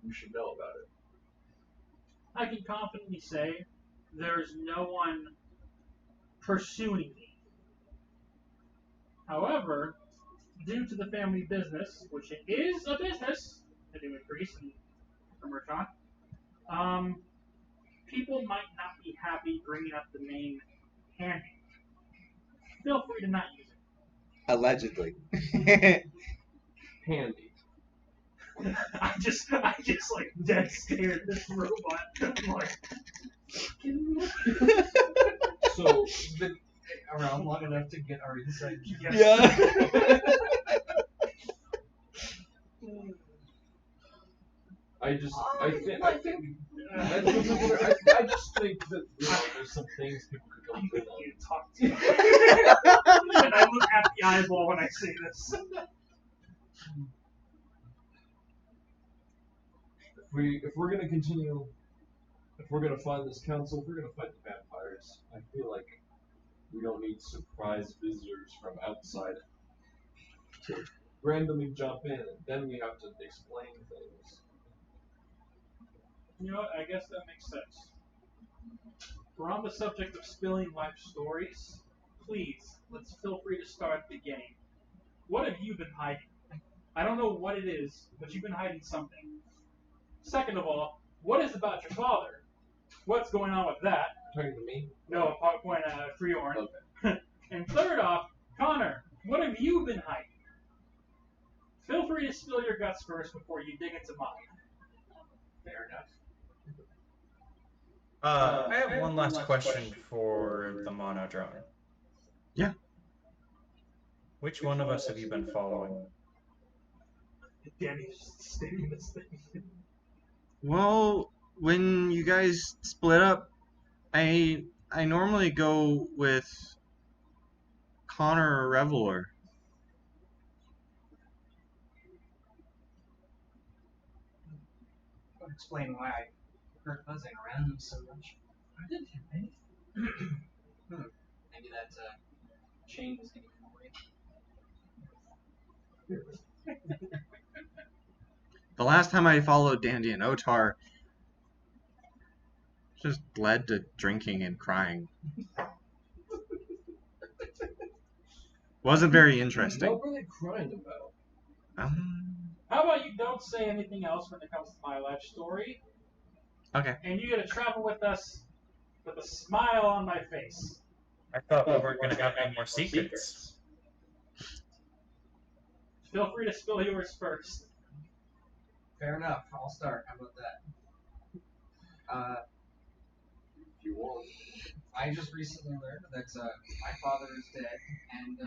you should know about it. I can confidently say there's no one pursuing me. However, due to the family business, which it is a business to do with Greece and Merchant, people might not be happy bringing up the name Handy. Feel free to not use it. Allegedly. Handy. I just like dead stare at this robot. I'm like, So, Been around long enough to get our insight. Yeah. I just think that there's some things people could I'm go with through. you to talk to. And I look at the eyeball when I say this. If we're gonna continue, if we're gonna find this council, if we're gonna fight the vampires, I feel like we don't need surprise visitors from outside to randomly jump in, and then we have to explain things. You know what? I guess that makes sense. We're on the subject of spilling life stories. Please, let's feel free to start at the beginning. What have you been hiding? I don't know what it is, but you've been hiding something. Second of all, what is about your father? What's going on with that? Talking to me? No, point Freeorn. Okay. And third off, Connor, what have you been hiding? Feel free to spill your guts first before you dig into mine. Fair enough. I have one last question for the mono drone. Yeah. Which one of us have you been following? Danny's just staring this thing. Well, when you guys split up, I normally go with Connor or Revelor. That would explain why I heard buzzing around him so much. I didn't hear anything. Maybe that chain was getting in the way. The last time I followed Dandy and Otar just led to drinking and crying. Wasn't very interesting. What were they crying about? How about you don't say anything else when it comes to my life story, Okay. and you get to travel with us with a smile on my face. I thought we weren't going to have any more secrets. Feel free to spill yours first. Fair enough. I'll start. How about that? If you want. I just recently learned that my father is dead, and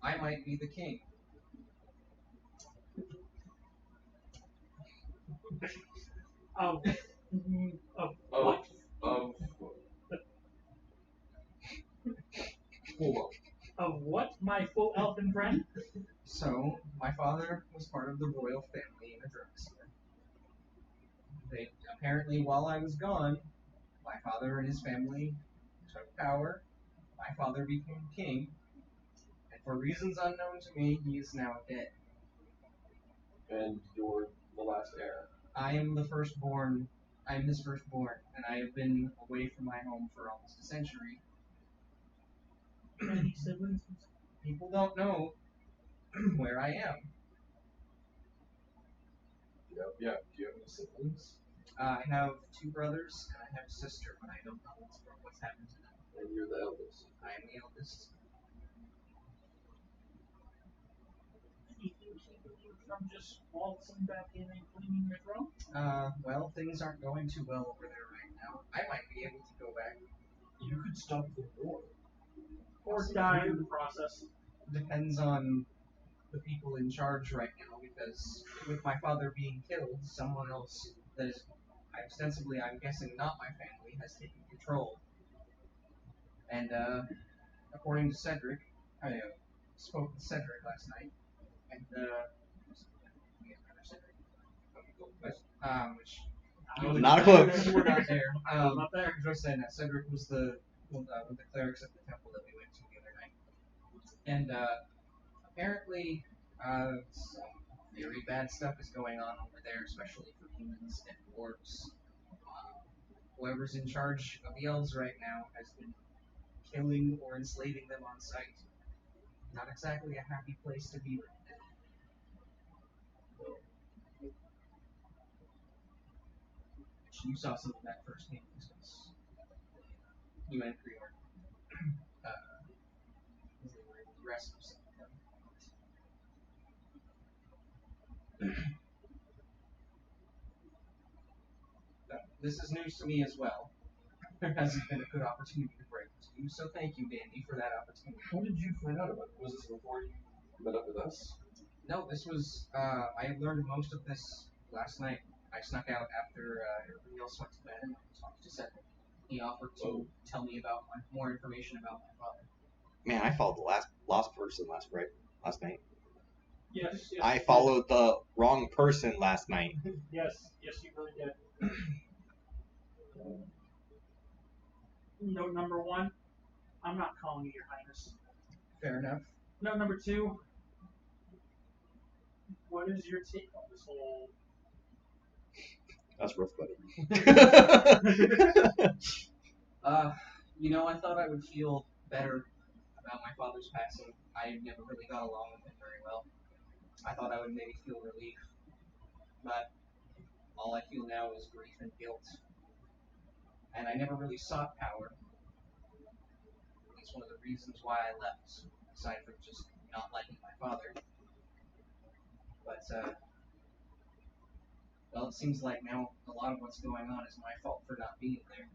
I might be the king. Of What? what? Hold on. Of what, my full elfin friend? So, my father was part of the royal family in Adrexia. They apparently, while I was gone, my father and his family took power. My father became king, and for reasons unknown to me, he is now dead. And you're the last heir. I am the firstborn. I am his firstborn, and I have been away from my home for almost a century. Any siblings? People don't know where I am. Yeah. Do you have any siblings? I have 2 brothers, and I have a sister, but I don't know what's happened to them. And you're the eldest. I am the eldest. Anything keeping you from just waltzing back in and claiming your throne? Well, things aren't going too well over there right now. I might be able to go back. You could stop the war. Or die in the process? Depends on the people in charge right now, because with my father being killed, someone else that is ostensibly, I'm guessing, not my family, has taken control. And according to Cedric, I spoke with Cedric last night, and which Not a clue. we're not there. Not there. As I was saying, that Cedric was one of the clerics at the temple that we went to the other night, and apparently some very bad stuff is going on over there, especially for humans and orcs. Whoever's in charge of the elves right now has been killing or enslaving them on sight. Not exactly a happy place to be right now. You saw some of that firsthand, because you and Creor was able to rescue some of them. This is news to me as well. There hasn't been a good opportunity to break it to you, so thank you, Dandy, for that opportunity. How did you find out about it? Was this before you met up with us? No, this was, I learned most of this last night. I snuck out after everybody else went to bed and talked to Cedric. He offered to tell me about more information about my father. Man, I followed the lost person last night. Yes. I followed the wrong person last night. Yes, you really did. Note number 1, I'm not calling you your highness. Fair enough. Note number 2, what is your take on this whole... That's rough, buddy. I thought I would feel better about my father's passing. I never really got along with him very well. I thought I would maybe feel relief, but all I feel now is grief and guilt. And I never really sought power. It's one of the reasons why I left, aside from just not liking my father. But, well, it seems like now a lot of what's going on is my fault for not being there.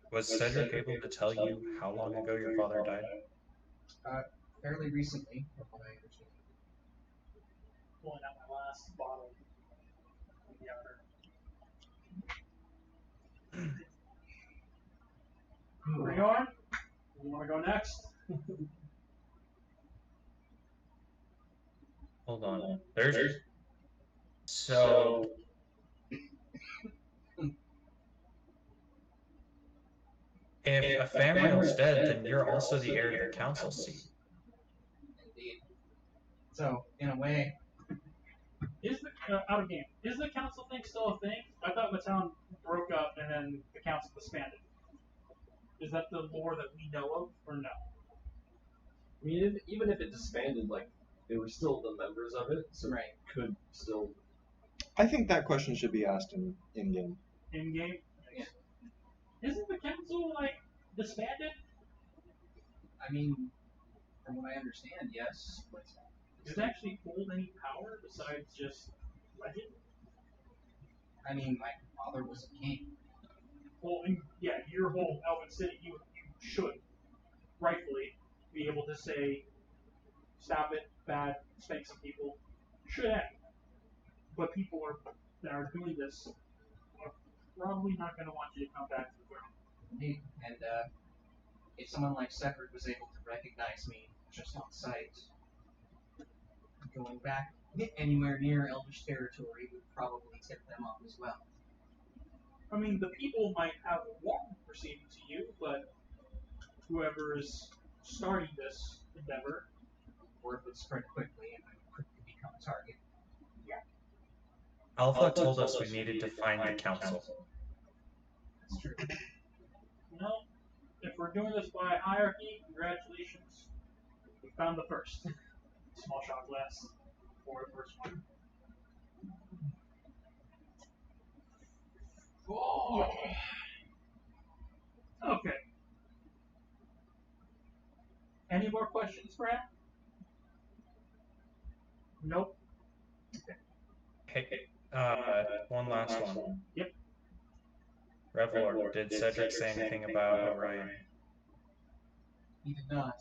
Was Cedric able to tell you how long ago your father died? Fairly recently, from what I understand. Pulling out my last bottle of the outer. Riorn, you want to go next? Hold on. So... If a family is dead, then you're also the heir to the council seat. Indeed. So, in a way... Is the out of game? Is the council thing still a thing? I thought Mittalon broke up and then the council disbanded. Is that the lore that we know of, or no? I mean, even if it disbanded, like, they were still the members of it, so Right. it could still. I think that question should be asked in game. In game? Yeah. Isn't the council, like, disbanded? I mean, from what I understand, yes. But Does it actually hold any power besides just legend? I mean, my father was a king. Well, and, yeah, your whole Elven City, you should rightfully be able to say, stop it, bad, spank some people. Should end. But people that are doing this are probably not going to want you to come back to the throne. Indeed. And if someone like Sephard was able to recognize me just on sight, going back anywhere near Elvish territory would probably tip them off as well. I mean, the people might have a warm proceeding to you, but whoever is starting this endeavor, Word would spread quickly and I would quickly become a target. Alpha told us we needed to find the council. That's true. you know, if we're doing this by hierarchy, congratulations. We found the first. Small shot glass for the first one. Oh. Okay. Any more questions, Brad? Nope. Hey, one last one. Yep. Revelor, did Cedric say anything about Orion? He did not.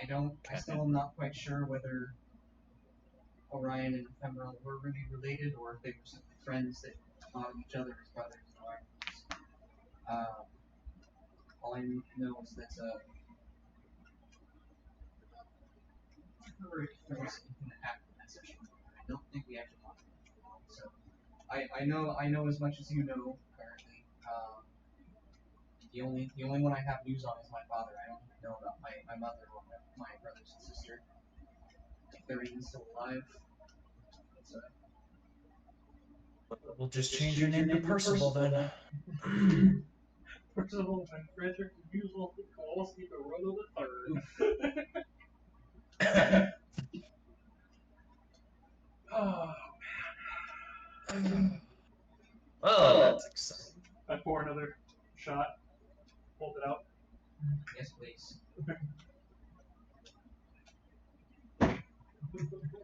I still am not quite sure whether Orion and Ephemeral were really related or if they were simply friends that thought of each other as brothers and rivals. All I know is that I remember if there was anything that happened in that session. I don't think we actually talked about it long, so I know as much as you know currently. The only one I have news on is my father. I don't know about my mother or my brothers and sister. If they're even still alive. It's, We'll just change your name to Percival then. Percival and Frederick Usual Kowalski the Roto the Third. Oh man. Oh, that's exciting. I pour another shot. Hold it out. yes, please.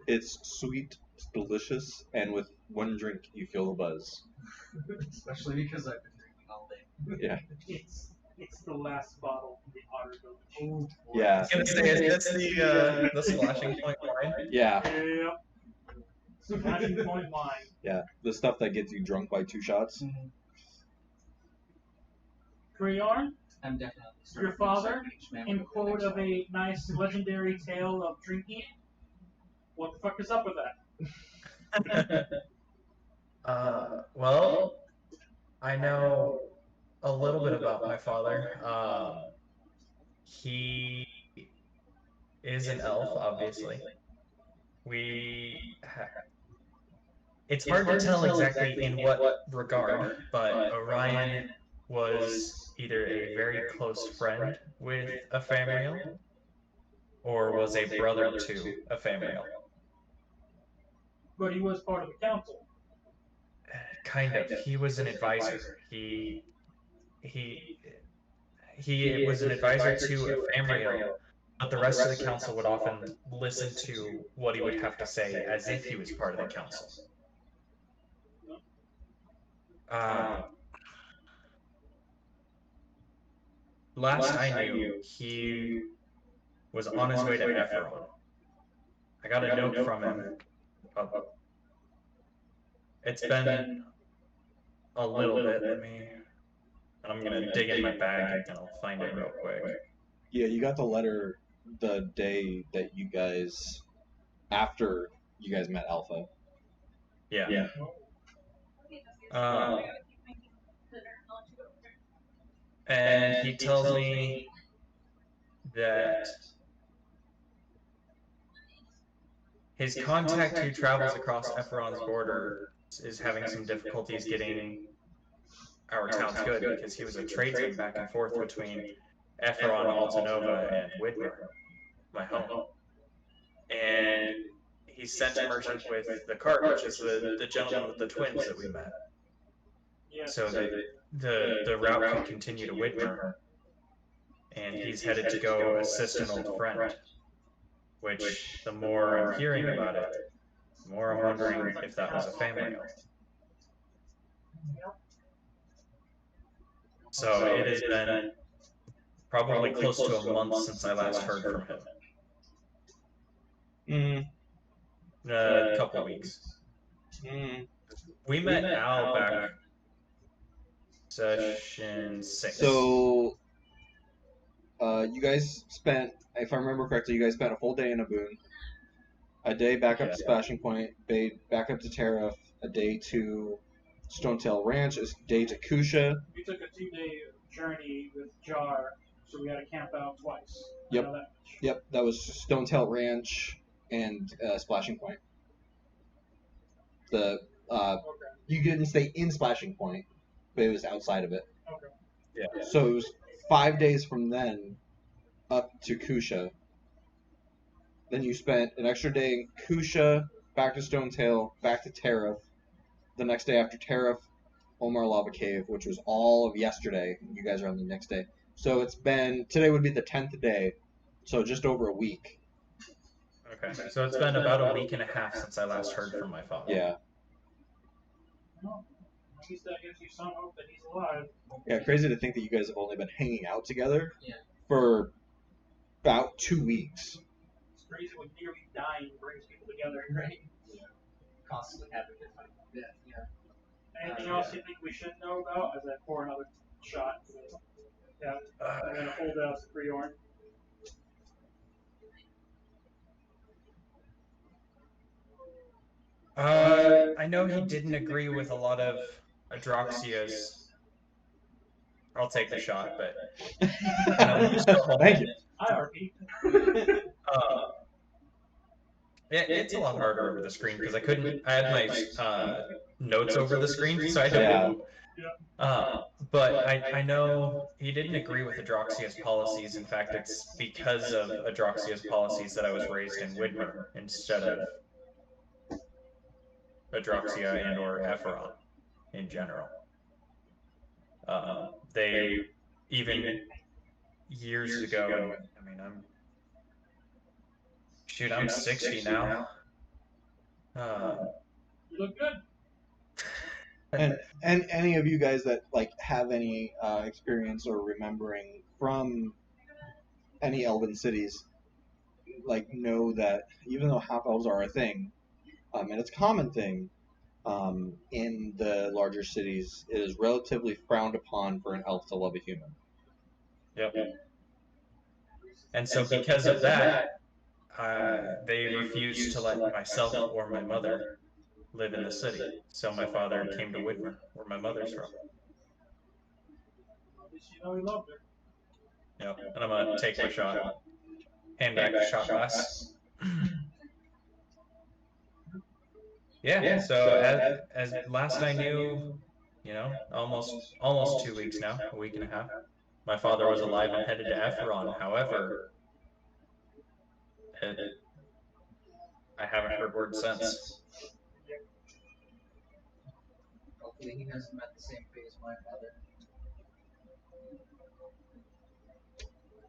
It's sweet, it's delicious, and with one drink you feel the buzz. Especially because I've been drinking all day. Yeah. It's the last bottle from the Otter Village. Oh, Yeah. I was gonna say, is this the splashing point wine? Yeah. Yep. Splashing point wine. Yeah. The stuff that gets you drunk by 2 shots. Crayon, I'm definitely your father, in quote of a nice legendary tale of drinking. What the fuck is up with that? Well, I know a little bit about my father. He is an elf, obviously. It's hard to tell exactly in what regard, but Orion was either a very close friend with Ephemeral or was a brother to Ephemeral. But he was part of the council. Kind of. He was an advisor. He was an advisor to Ephemeral, but the rest of the council would often listen to what he would have to say as if he was part of the council. Last I knew, he was on his way to Ephron. I got a note from him. It's been a little bit. I'm gonna dig in my bag and I'll find it real quick. Yeah, you got the letter the day that after you guys met Alpha. Yeah. And he tells me that his contact who travels across Ephron's border is having some difficulties getting our town's good because he was a tradesman back and forth between Epheron, Altanova, and Widmer, my home. And he sent a merchant with the cart, which is the gentleman with the twins that we met. So that the route could continue to Widmer. And he's headed to go assist an old friend. Which, the more I'm hearing about it, the more I'm wondering if that was a family oath. So it has been probably close to a month since I last heard from him. A couple weeks. We met Al back session 6. So, you guys spent, if I remember correctly, you guys spent a full day in Aboon, a day back up to Splashing Point, back up to Tariff, a day to Stonetail Ranch, a day to Kusha. We took a 2-day journey with Jar, so we had to camp out twice. Yep. Yep, that was Stonetail Ranch and Splashing Point. The You didn't stay in Splashing Point, but it was outside of it. Okay. Yeah. So it was 5 days from then up to Kusha. Then you spent an extra day in Kusha, back to Stonetail, back to Tariff. The next day after Tariff, Omar Lava Cave, which was all of yesterday. You guys are on the next day. So today would be the 10th day, so just over a week. Okay, so it's been about a week and a half since I last heard from my father. Yeah. Well, at least that gives you some hope that he's alive. Yeah, crazy to think that you guys have only been hanging out together for about 2 weeks. It's crazy when nearly dying brings people together, right? Yeah. Constantly having a good time. Yeah. Anything else you think we should know about as I pour another shot? Yeah, I'm gonna hold out to Freorn. I know he didn't agree with a lot of Adroxia's. I'll take the shot, but Thank you. I RP. It's a lot harder over the screen because I had my notes over the screen, so I had to move. But I know he didn't agree with Adroxia's policies. In fact, it's because of Adroxia's policies that I was raised in Widmer instead of Adroxia and or Epheron in general. They even years ago, I mean, I'm 60 now. You look good. And any of you guys that have any experience or remembering from any elven cities, know that even though half elves are a thing, and it's a common thing in the larger cities, it is relatively frowned upon for an elf to love a human. Yep. And so because of that, they refused to let myself or my mother live in the city. So my father came to Widmer, where my mother's from. At least you know he loved her. Yep. And I'm gonna take my shot. Hand back the shot glass. Yeah. So as last I knew, almost 2 weeks now, a week and a half. My father was alive and headed to Epheron. However, I haven't heard word since. Hopefully he hasn't met the same fate as my father.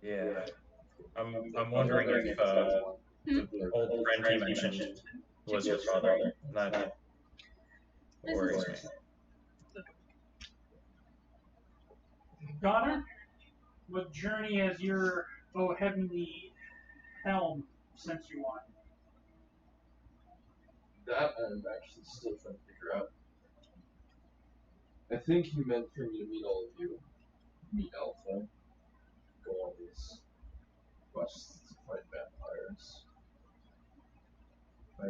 Yeah. I'm wondering if the old friend he mentioned was your father. That worries me. Connor, what journey has your heavenly helm sent you on? That I'm actually still trying to figure out. I think he meant for me to meet all of you. Meet Alpha. Go on these quests to fight vampires. I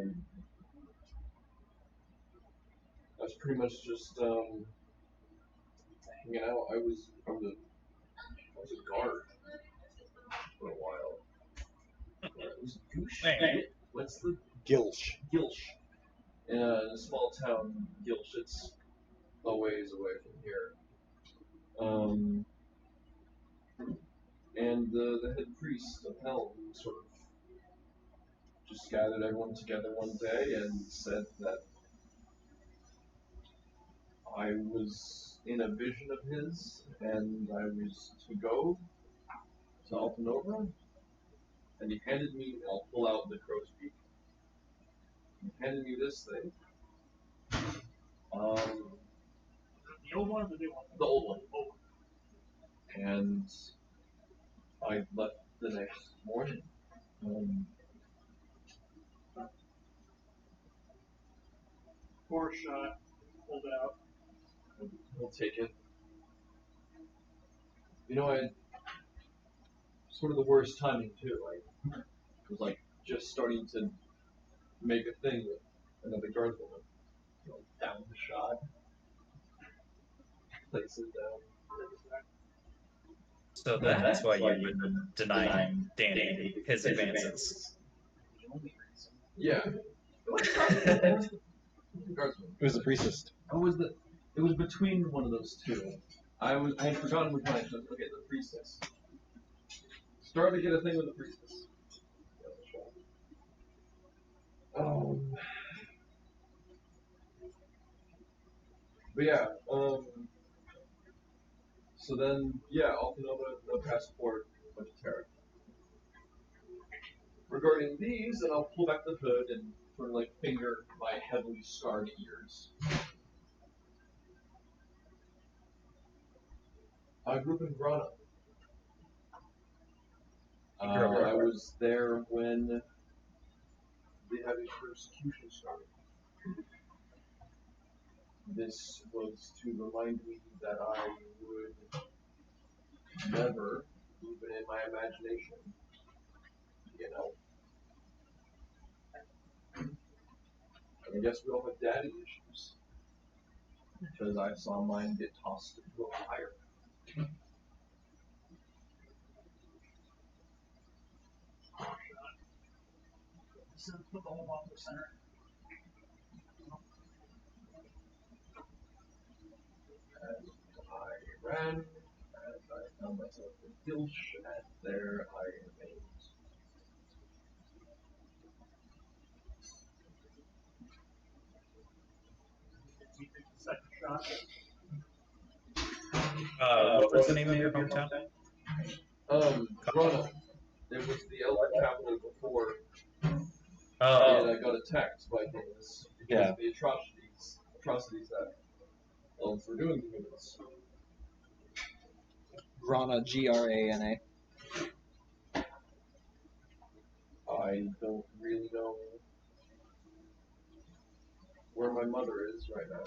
was pretty much just hanging out. I was a guard for a while. It was Goosh. What's the Gilsh. In a small town, Gilsh. It's a ways away from here. And the head priest of hell sort of just gathered everyone together one day and said that I was in a vision of his and I was to go to Altanova, and he handed me, I'll pull out the crow's beak, he handed me this thing. The old one or the new one? The old one. And I left the next morning. Pour a shot, hold it out. I'll take it. You know, I sort of the worst timing too. I was like just starting to make a thing with another guard woman. You know, down the shot, place it down. So that's why you've been denying Danny his advances. The only reason. Yeah. It was the priestess. It was between one of those two. I had forgotten which one I chose. Okay, the priestess. Starting to get a thing with the priestess. But yeah, so then, yeah, Altanova, the passport, went to Terra. Regarding these, and I'll pull back the hood and sort of like finger my heavily scarred ears. I grew up in Grana. I was there when the heavy persecution started. This was to remind me that I would never, even in my imagination, you know. And I guess we all have daddy issues. Because I saw mine get tossed into a fire. So put the whole bottle to center. As I ran, as I found myself in Gilch, and there I remained. You take the second shot. What was the name of your hometown? Grana. It was the elder capital before Oh, it got attacked by humans. Because Yeah. of the atrocities that elves were doing to humans. Grana, Grana. I don't really know where my mother is right now,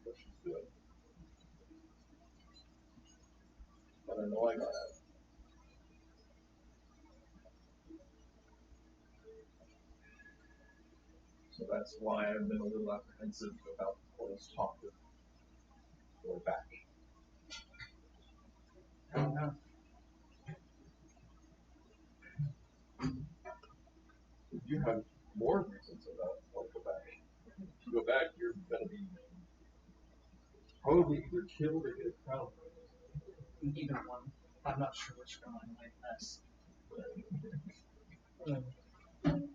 what she's doing. But I know I got out. So that's why I've been a little apprehensive about Cole's talk with going back. I don't know. You have more reasons about why to go back. If you go back, you're gonna be probably either killed or get a crown. Either one. I'm not sure which one I like best.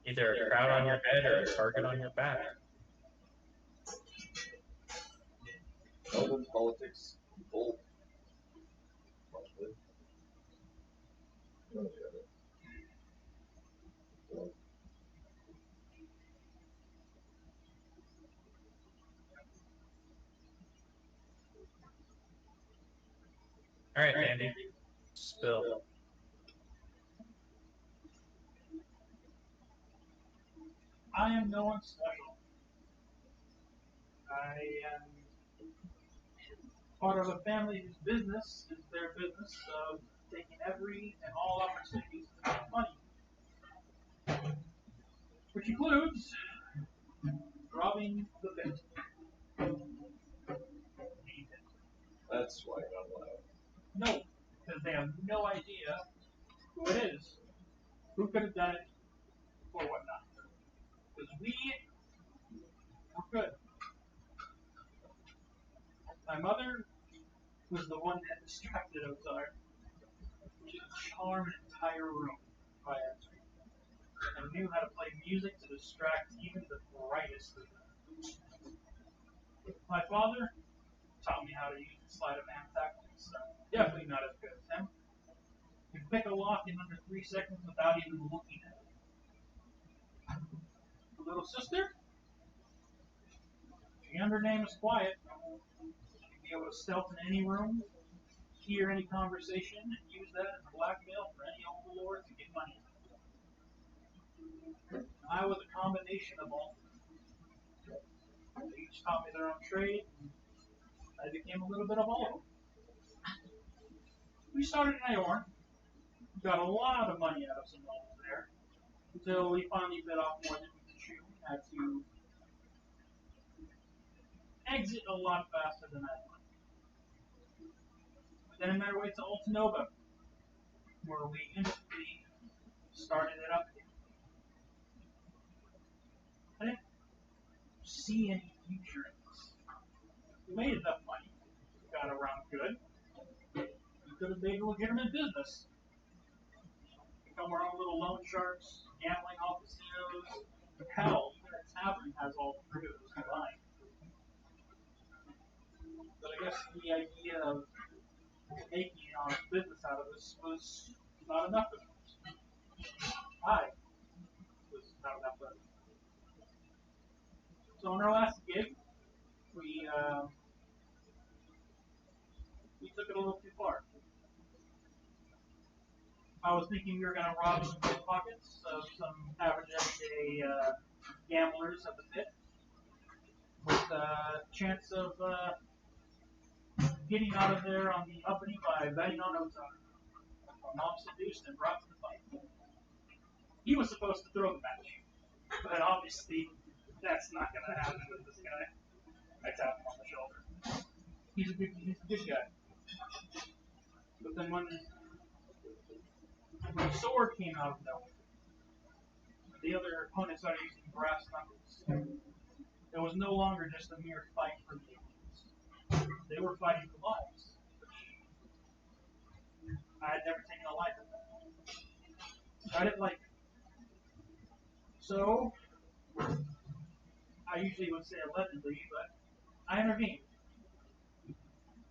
either a crown on your head or a target on your back. Elven politics, both. Probably. None of the other. So, All right, Andy. Spill. I am no one special. I am part of a family whose business is their business of taking every and all opportunities to make money. Which includes robbing the victim. that's why you're not allowed. No, because they have no idea who it is, who could have done it, or whatnot. Because we're good. My mother was the one that distracted Ozar. She could charm an entire room by accident, and knew how to play music to distract even the brightest of them. My father taught me how to use the sleight of hand tactics. Definitely not as good as him. You can pick a lock in under 3 seconds without even looking at it. The little sister, her name is Quiet. She'd be able to stealth in any room, hear any conversation, and use that as blackmail for any overlord to get money. I was a combination of all. They each taught me their own trade, and I became a little bit of all of them. We started in Aorn, got a lot of money out of some nobles there, until we finally bit off more than we could chew and had to exit a lot faster than I wanted. We then made our way to Altanova, where we instantly started it up again. I didn't see any future in this. We made enough money, got around good. We could have made a legitimate business. Become our own little loan sharks, gambling hall casinos. Hell, even a tavern has all three of those combined. But I guess the idea of making an honest business out of this was not enough of it. I was not enough of it. So on our last gig, we took it a little too far. I was thinking we were going to rob some pockets of some average everyday gamblers at the pit, with a chance of getting out of there on the uppity by betting on Ozar. Mom seduced and brought to the fight. He was supposed to throw the match, but obviously that's not going to happen with this guy. I tapped him on the shoulder. He's a good guy. But then when the sword came out of nowhere, the other opponent started using brass knuckles. It was no longer just a mere fight for the opponents. They were fighting for lives, which I had never taken a life of that. I didn't like it. So, I usually would say allegedly, but I intervened.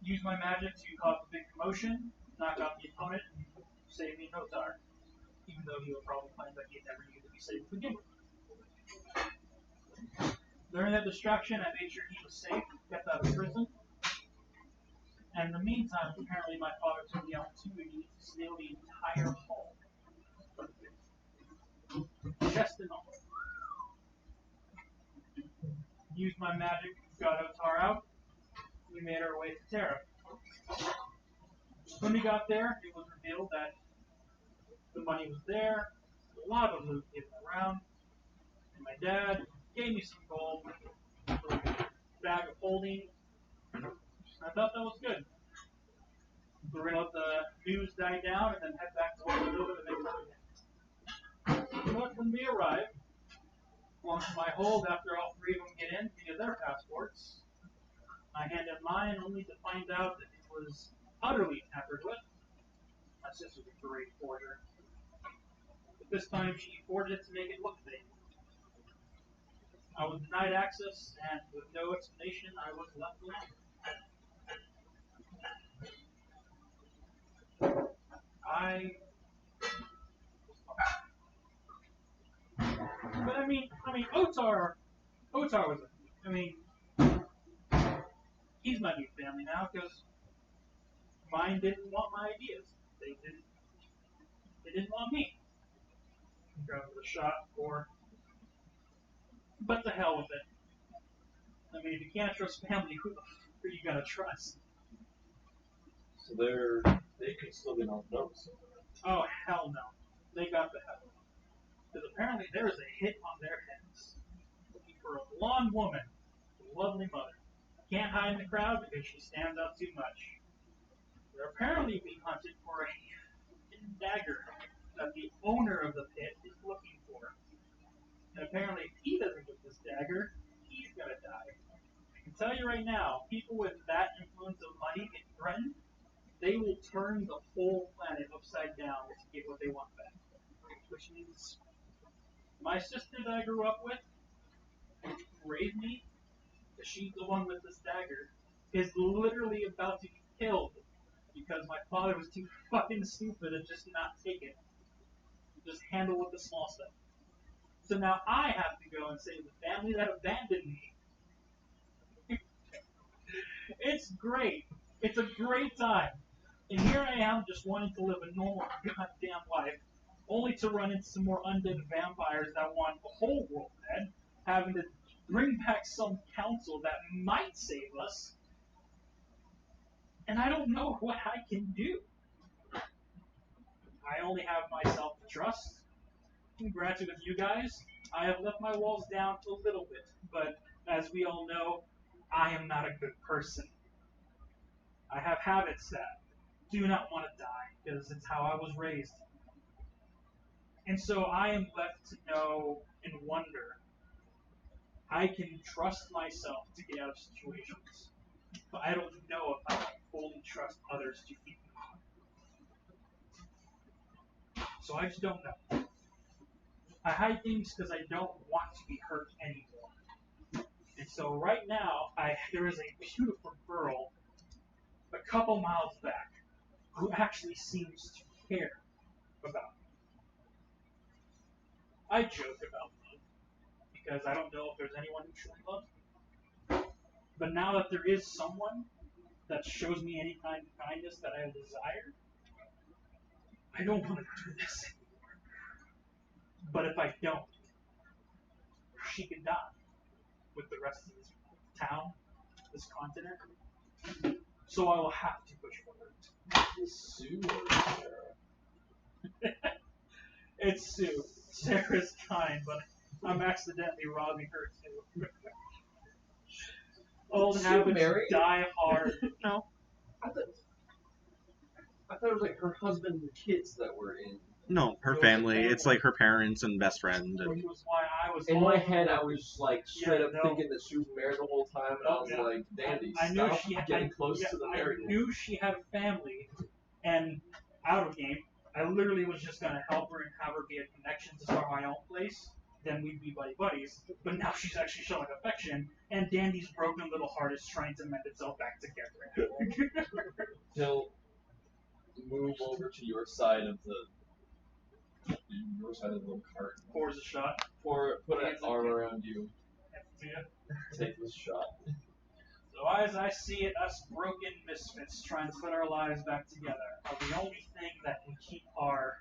Used my magic to cause a big commotion, knock out the opponent, and save me no time. Even though he would probably claim that he never needed to be saved to begin with. During that distraction, I made sure he was safe, kept out of prison. And in the meantime, apparently my father took the opportunity to steal the entire hall. Chest and all. Used my magic, got Otar out. We made our way to Terra. When we got there, it was revealed that the money was there, a lot of loot given around, and my dad gave me some gold, a bag of holding. I thought that was good. We were going to let the news die down and then head back to Altanova to make money. But when we arrived, once my hold after all three of them get in via their passports, I handed mine only to find out that it was utterly tampered with. My sister's a great forger. But this time she forged it to make it look fake. I was denied access, and with no explanation, I was left alone. But I mean, Otar was, he's my new family now, because mine didn't want my ideas. They didn't want me. Go for the shot for, but to hell with it. I mean, if you can't trust family, who are you gonna trust? So they could still get on notes. Oh, hell no. They got the hell. Because apparently there is a hit on their heads. Looking for a blonde woman with a lovely mother. Can't hide in the crowd because she stands out too much. They're apparently being hunted for a hidden dagger that the owner of the pit is looking for. And apparently if he doesn't get this dagger, he's gonna die. tell you right now, people with that influence of money get threatened, they will turn the whole planet upside down to get what they want back. Which means my sister that I grew up with, who raised me, she's the one with this dagger, is literally about to be killed because my father was too fucking stupid to just not take it. Just handle with the small stuff. So now I have to go and save the family that abandoned me. It's great. It's a great time. And here I am just wanting to live a normal goddamn life, only to run into some more undead vampires that want the whole world dead, having to bring back some council that might save us, and I don't know what I can do. I only have myself to trust. Granted, with you guys, I have left my walls down a little bit, but as we all know, I am not a good person. I have habits that do not want to die, because it's how I was raised. And so I am left to know and wonder. I can trust myself to get out of situations, but I don't know if I can fully trust others to keep me. So I just don't know. I hide things because I don't want to be hurt anymore. And so right now, there is a beautiful girl a couple miles back who actually seems to care about me. I joke about love because I don't know if there's anyone who truly loves me. But now that there is someone that shows me any kind of kindness that I desire, I don't want to do this anymore. But if I don't, she could die with the rest of this town, this continent. So I will have to push forward. Sue or Sarah? It's Sue. Sarah's kind, but I'm accidentally robbing her too. Old habits married? die hard. No. I thought it was like her husband and kids that were in. No, her It was family. family. It's like her parents and best friend. Which And was why I was In all my head, I was like straight Yeah, up no. thinking that she was married the whole time, and I was Yeah. like, Dandy, I knew stop she had, getting close yeah, to the I married one. knew she had a family, and out of game, I literally was just gonna help her and have her be a connection to start my own place. Then we'd be buddies. But now she's actually showing affection, and Dandy's broken little heart is trying to mend itself back together. He'll move over to your side of the little cart. Pours a shot. Put an arm around you. Yeah. Take this shot. So as I see it, us broken misfits trying to put our lives back together are the only thing that can keep our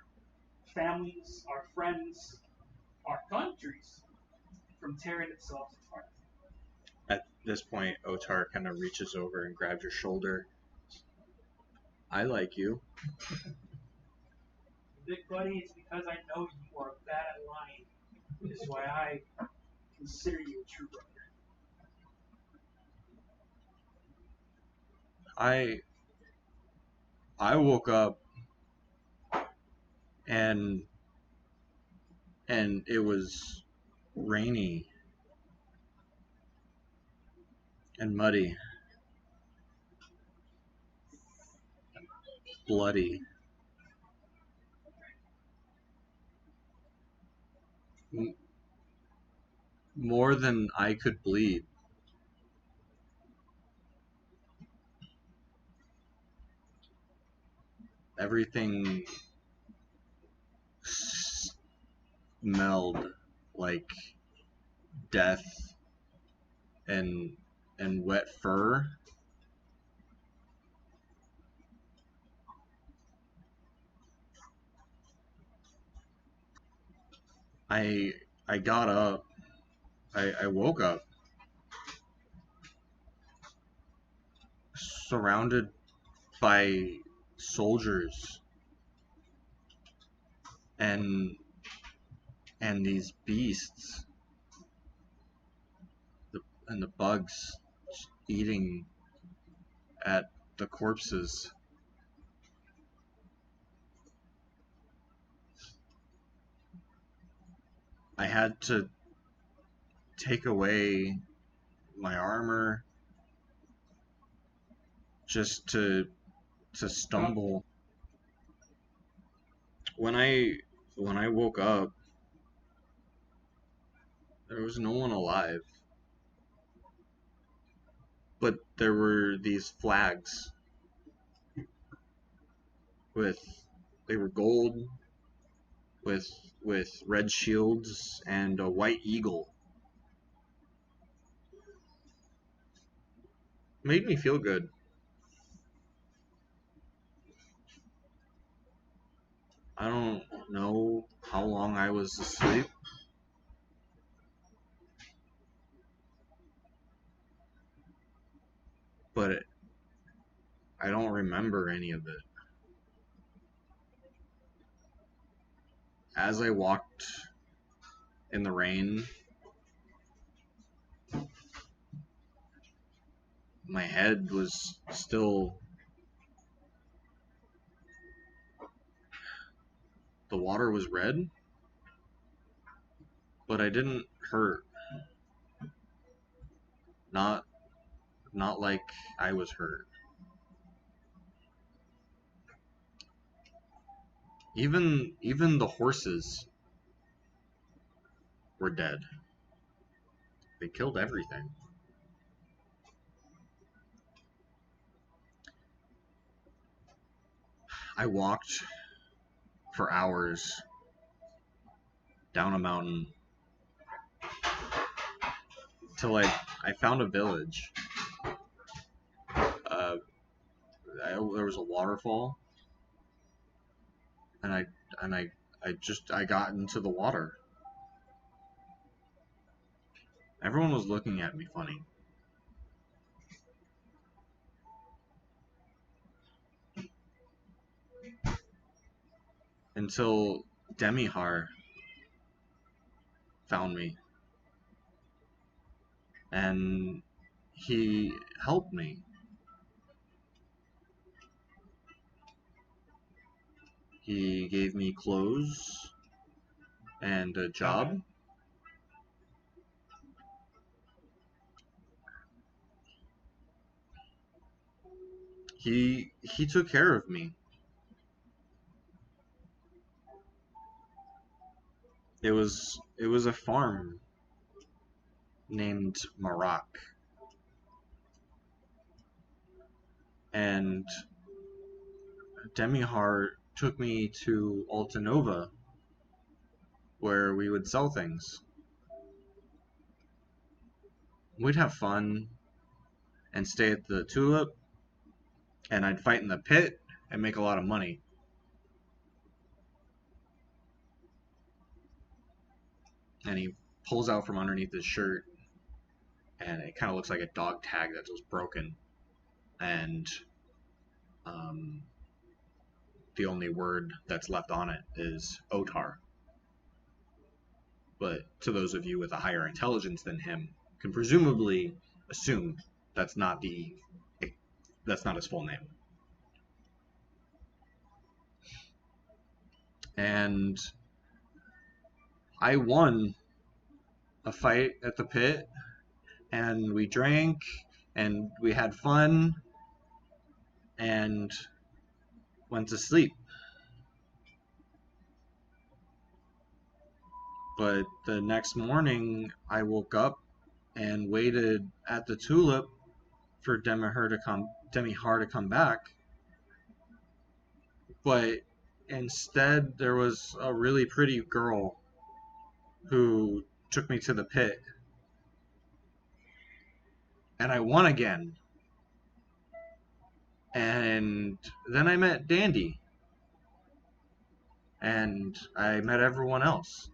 families, our friends, our countries from tearing itself apart. at this point, Otar kind of reaches over and grabs your shoulder. I like you. Big buddy, it's because I know you are bad at lying. This is why I consider you a true brother. I woke up and it was rainy and muddy, bloody. More than I could bleed. Everything smelled like death and wet fur. I got up. I woke up surrounded by soldiers and these beasts and the bugs eating at the corpses. I had to take away my armor just to stumble. When I woke up, there was no one alive. But there were these flags they were gold with red shields and a white eagle. Made me feel good. I don't know how long I was asleep. But I don't remember any of it. As I walked in the rain, my head was still... The water was red, but I didn't hurt. Not like I was hurt. Even the horses were dead. They killed everything. I walked for hours down a mountain till I found a village. There was a waterfall, and I got into the water. Everyone was looking at me funny. Until Demihar found me. And he helped me. He gave me clothes and a job. He took care of me. It was a farm named Marak. And Demihar took me to Altanova, where we would sell things. We'd have fun and stay at the Tulip, and I'd fight in the pit and make a lot of money. And he pulls out from underneath his shirt, and it kind of looks like a dog tag that was broken. And the only word that's left on it is Otar. But to those of you with a higher intelligence than him, can presumably assume that's not his full name. And I won a fight at the pit, and we drank, and we had fun, and went to sleep. But the next morning, I woke up and waited at the Tulip for Demihar to come back. But instead, there was a really pretty girl who took me to the pit. And I won again. And then I met Dandy. And I met everyone else.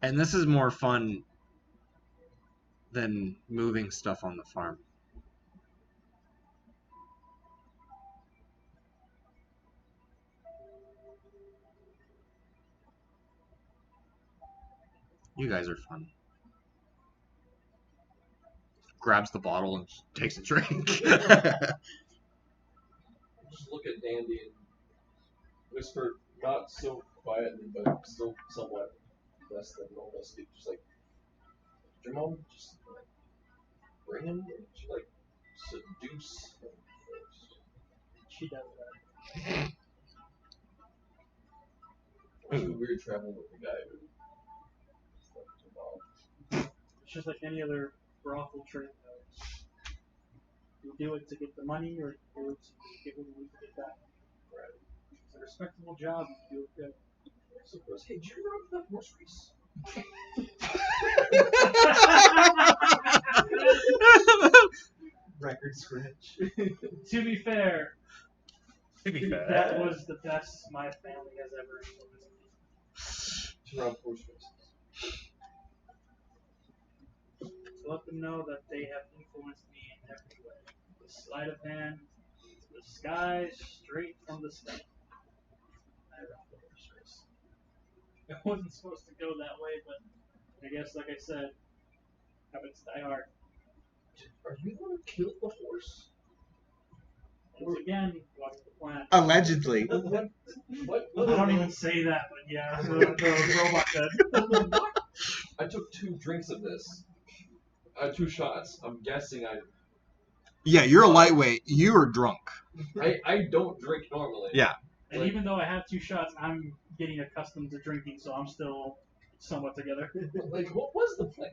And this is more fun than moving stuff on the farm. You guys are fun. Grabs the bottle and takes a drink. Just look at Dandy and whisper, not so quietly, but still somewhat less than normal speak. Just like, your mom just bring him? She like seduce him first. She does that. It's weird traveling with a guy who fucked him off. It's just like any other brothel trade, though. You do it to get the money, or you do it to get what you need to get back. Right. It's a respectable job if you do it good. So goes, hey, did you run up that horse race? Record scratch. To be fair, To be fair. that was the best my family has ever influenced me. To run horse races. To let them know that they have influenced me in every way. The sleight of hand, the sky straight from the sky. I ran the horse race. It wasn't supposed to go that way, but I guess, like I said, habits die hard. Are you gonna kill the horse? Once again, watch the plan. Allegedly. What? I don't even say that, but yeah, the robot said. I took 2 drinks of this. 2 shots. I'm guessing Yeah, you're a lightweight. You are drunk. I don't drink normally. Yeah. And even though I have 2 shots, I'm getting accustomed to drinking, so I'm still somewhat together. Like, what was the plan?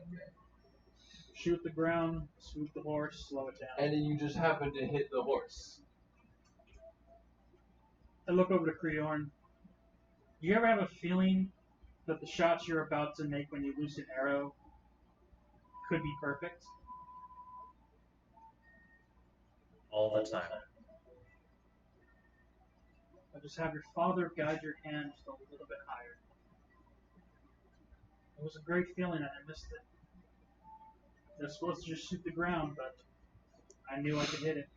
Shoot the ground, swoop the horse, slow it down. And then you just happen to hit the horse. I look over to Creorn. Do you ever have a feeling that the shots you're about to make when you loose an arrow could be perfect? All the time. Or just have your father guide your hand just a little bit higher. It was a great feeling and I missed it. I was supposed to just shoot the ground, but I knew I could hit it.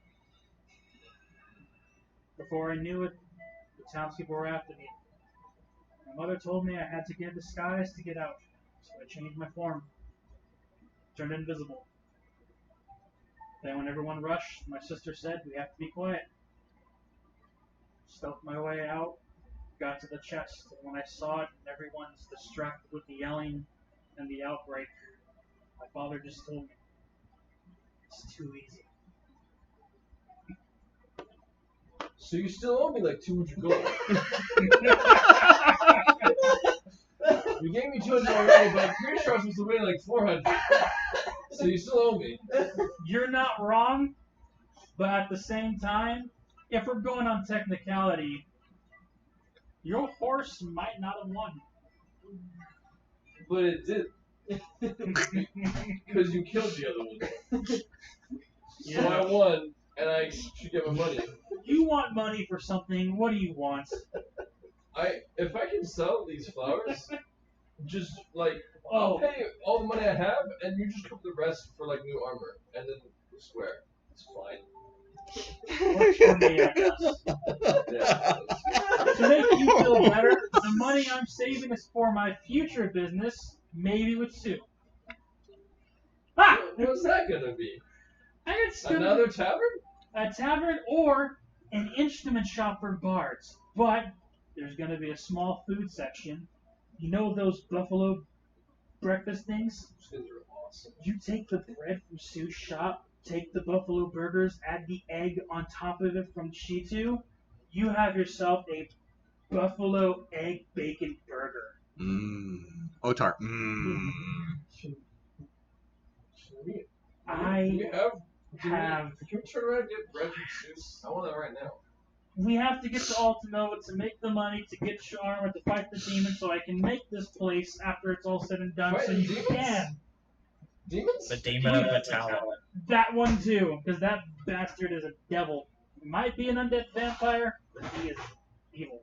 Before I knew it, the townspeople were after me. My mother told me I had to get a disguise to get out, so I changed my form. Turned invisible. Then when everyone rushed, my sister said, we have to be quiet. Stealthed my way out, got to the chest, and when I saw it and everyone's distracted with the yelling and the outbreak, my father just told me, it's too easy. So you still owe me like 200 gold. You gave me 200 already, but I'm pretty sure I was supposed to win like 400. So you still owe me. You're not wrong, but at the same time, if we're going on technicality, your horse might not have won. But it did. Because you killed the other one. So I won, and I should get my money. You want money for something, what do you want? If I can sell these flowers, just like, I'll pay all the money I have, and you just cook the rest for like new armor, and then we swear. It's fine. Works for me, I guess. Yeah. To make you feel better, the money I'm saving is for my future business, maybe with Sue. Ha! What's that gonna be? It's gonna Another be tavern? a tavern or an instrument shop for bards. But there's gonna be a small food section. You know those buffalo breakfast things? Those things are awesome. You take the bread from Sue's shop, take the buffalo burgers, add the egg on top of it from Chitu, you have yourself a buffalo egg bacon burger. Otar. I have. Can we turn around and get bread from Seuss? I want that right now. We have to get to Altanova to make the money to get Charmer to fight the demon so I can make this place after it's all said and done. Fight so you demons? can. Demons? The demon of Mittalon. That one too, because that bastard is a devil. He might be an undead vampire, but he is evil.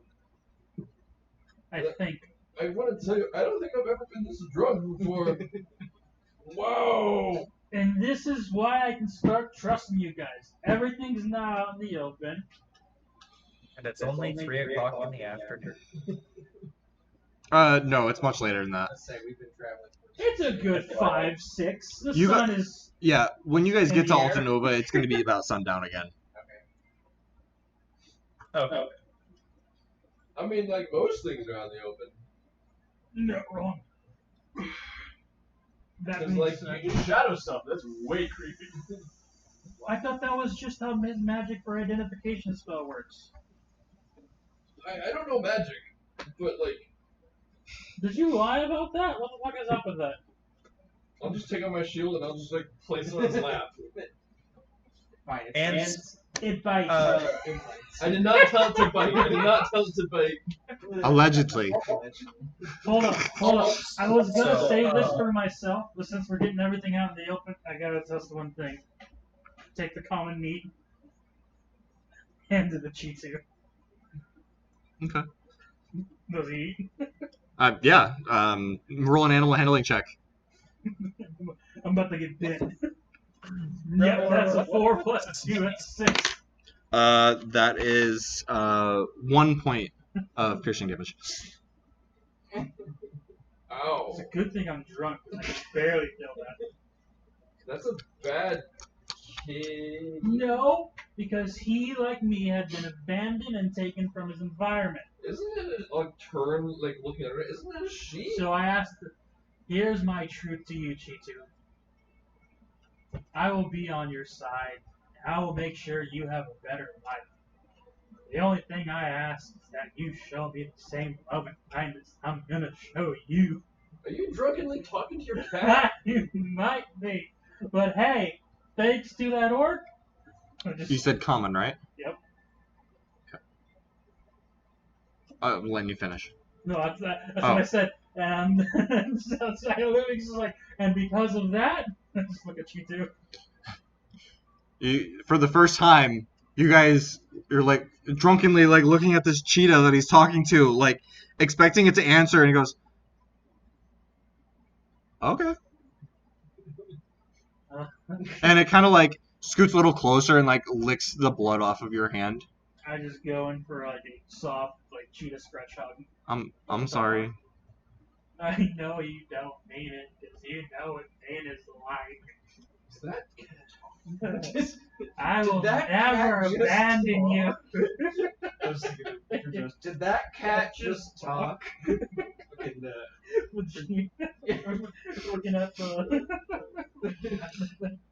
I think. I want to tell you, I don't think I've ever been this drunk before. Whoa! And this is why I can start trusting you guys. Everything's now out in the open. And it's only 3 o'clock in the afternoon. No, it's much later than that. Let's say we've been traveling. It's a good 5, 6. The You sun is. Yeah, when you guys In get to the air. Altanova, it's going to be about sundown again. Okay. I mean, like, most things are out in the open. No, wrong. That Because, means like, you can shadow stuff. That's way creepy. I thought that was just how his magic for identification spell works. I don't know magic, but, like, Did you lie about that? What the fuck is up with that? I'll just take out my shield and I'll just, like, place it on his lap. Fine. And It bites. I did not tell it to bite. I did not tell it to bite. Allegedly. Hold on. I was gonna So, save this for myself, but since we're getting everything out in the open, I gotta test one thing. Take the common meat, hand to the Chitu. Okay. Does he eat? Yeah. Roll an animal handling check. I'm about to get bit. Yep, that's a 4 plus 2, that's 6. That is 1 point of piercing damage. Ow. It's a good thing I'm drunk. I can barely feel that. That's a bad kid. No, because he, like me, had been abandoned and taken from his environment. Isn't it a turn, like, looking at it? Isn't that a sheep? So I asked, here's my truth to you, Chitu. I will be on your side. And I will make sure you have a better life. The only thing I ask is that you show me the same love and kindness I'm gonna show you. Are you drunkenly talking to your cat? You might be. But hey, thanks to that orc. You said common, right? Yep. Okay. When you finish. No, that's what I said. And so Lyrics is like, and because of that, just look at you too. For the first time, you guys, you're like drunkenly like looking at this cheetah that he's talking to, like expecting it to answer, and he goes, "Okay," and it kind of like scoots a little closer and like licks the blood off of your hand. I just go in for like a soft, like cheetah stretch hug. I'm sorry. I know you don't mean it, because you know what pain is like. Is that I will that never cat just abandon you. I was thinking, did that cat just talk? Fucking, Looking at the.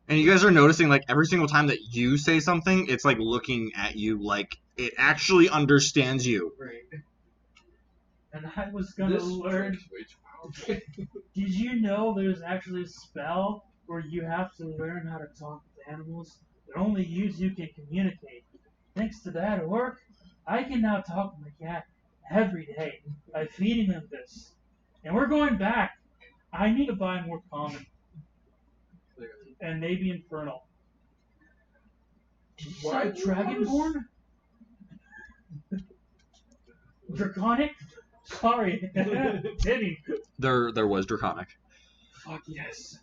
And you guys are noticing like every single time that you say something, it's like looking at you like it actually understands you. Right. And I was gonna learn. Did you know there's actually a spell where you have to learn how to talk with animals? That only you two can communicate. Thanks to that orc, I can now talk with my cat every day by feeding him this. And we're going back. I need to buy more common. And maybe infernal. Did you say dragonborn? Draconic? Sorry. Kidding. There was draconic. Fuck yes.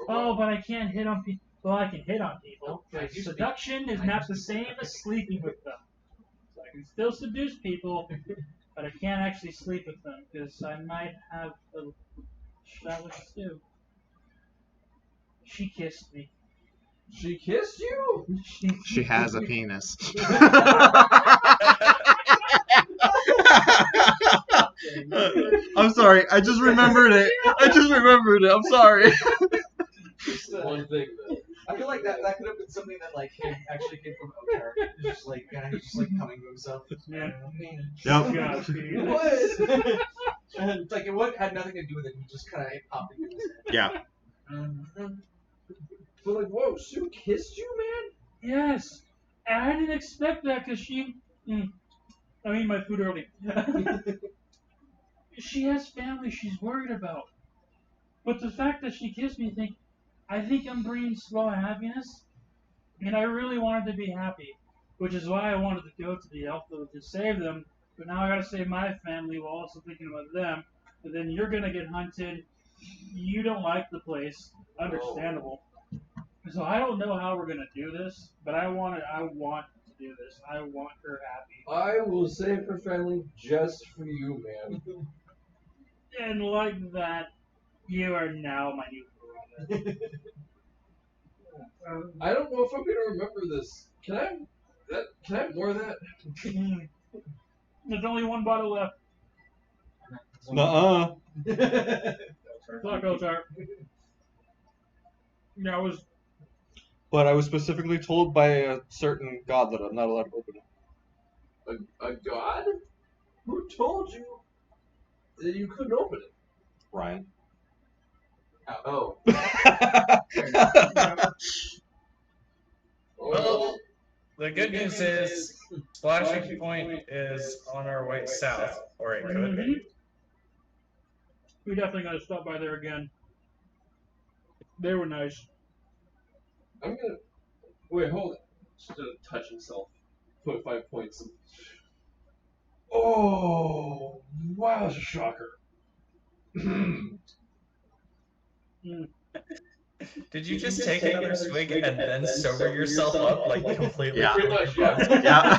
Oh, but I can't hit on people. Well, I can hit on people. Seduction is not the same as sleeping with them. So I can still seduce people, but I can't actually sleep with them because I might have a shot with Stu. She kissed me. She kissed you? She has a penis. I'm sorry. I just remembered it. I'm sorry. One thing, though. I feel like that could have been something that like actually came from Otar. It's just like he's just like coming to himself. Yeah. Yep. God, It's like it had nothing to do with it. He just kind of popped into his head. Yeah. But like, whoa, Sue kissed you, man? Yes. And I didn't expect that because she. I mean, my food early. She has family she's worried about. But the fact that she kissed me, I think I'm bringing slow happiness. And I really wanted to be happy. Which is why I wanted to go to the elf village to save them. But now I gotta save my family while also thinking about them. But then you're gonna get hunted. You don't like the place. Understandable. So I don't know how we're gonna do this, but I want to do this. I want her happy. I will save her family just for you, man. And like that, you are now my new brother. I don't know if I'm gonna remember this. Can I have more of that? There's only one bottle left. Nuh-uh. Fuck Otar. That was But I was specifically told by a certain god that I'm not allowed to open it. A god? Who told you that you couldn't open it? Ryan. Oh. Well, the good news is Splashing Point is on our way south, or it could be. We definitely gotta stop by there again. They were nice. I'm gonna wait. Hold it. Just gonna touch himself. Put 5 points. Oh, wow, that's a shocker. Did you just take another swig and then sober yourself up like completely? Yeah. Pretty much, yeah. Yeah.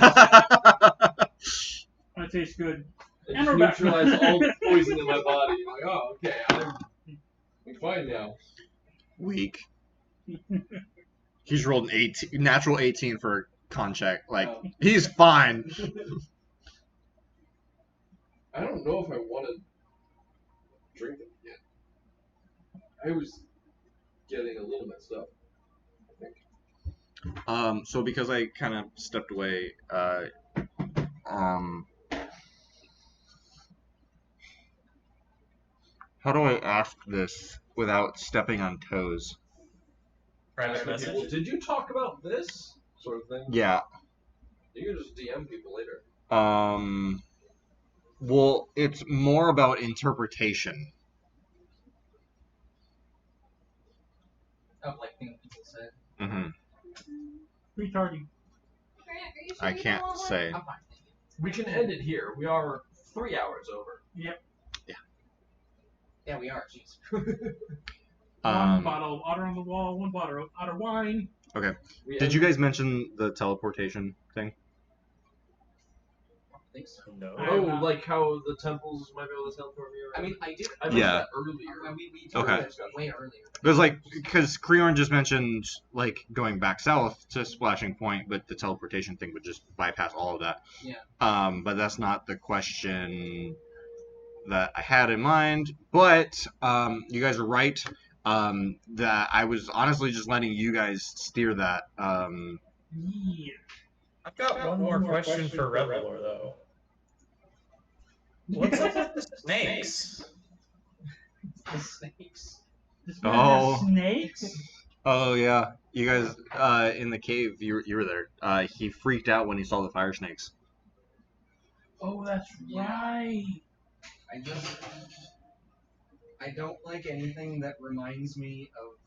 That tastes good. It And just we're back. neutralized all the poison in my body. I'm like, oh, okay, I'm fine now. Weak. He's rolled an 18, natural 18 for con check. Like, he's fine. I don't know if I want to drink it again. I was getting a little messed up, I think. So because I kind of stepped away, how do I ask this without stepping on toes? Private Well, message. did you talk about this sort of thing? Yeah. You can just DM people later. Well, it's more about interpretation. Of like things people said. Mm-hmm. Retarding. Grant, are you sure I you can't don't want one? say. I'm fine. We can end it here. We are 3 hours over. Yep. Yeah, we are. Jeez. One bottle of water on the wall, one bottle of otter wine. Okay. We Did you guys mention the teleportation thing? I don't think so. No. Oh, like how the temples might be able to teleport me around? I mean, I did. I mentioned Yeah. that earlier. We talked Okay. about it way earlier. It was like, because Creorn just mentioned, like, going back south to Splashing Point, but the teleportation thing would just bypass all of that. Yeah. But that's not the question that I had in mind. But you guys are right. That I was honestly just letting you guys steer that. Yeah. I've got one more question for Revelor though. What's up with the snakes? The snakes. This man Oh. has snakes? Oh yeah, you guys in the cave. You were there. He freaked out when he saw the fire snakes. Oh, that's right. I don't like anything that reminds me of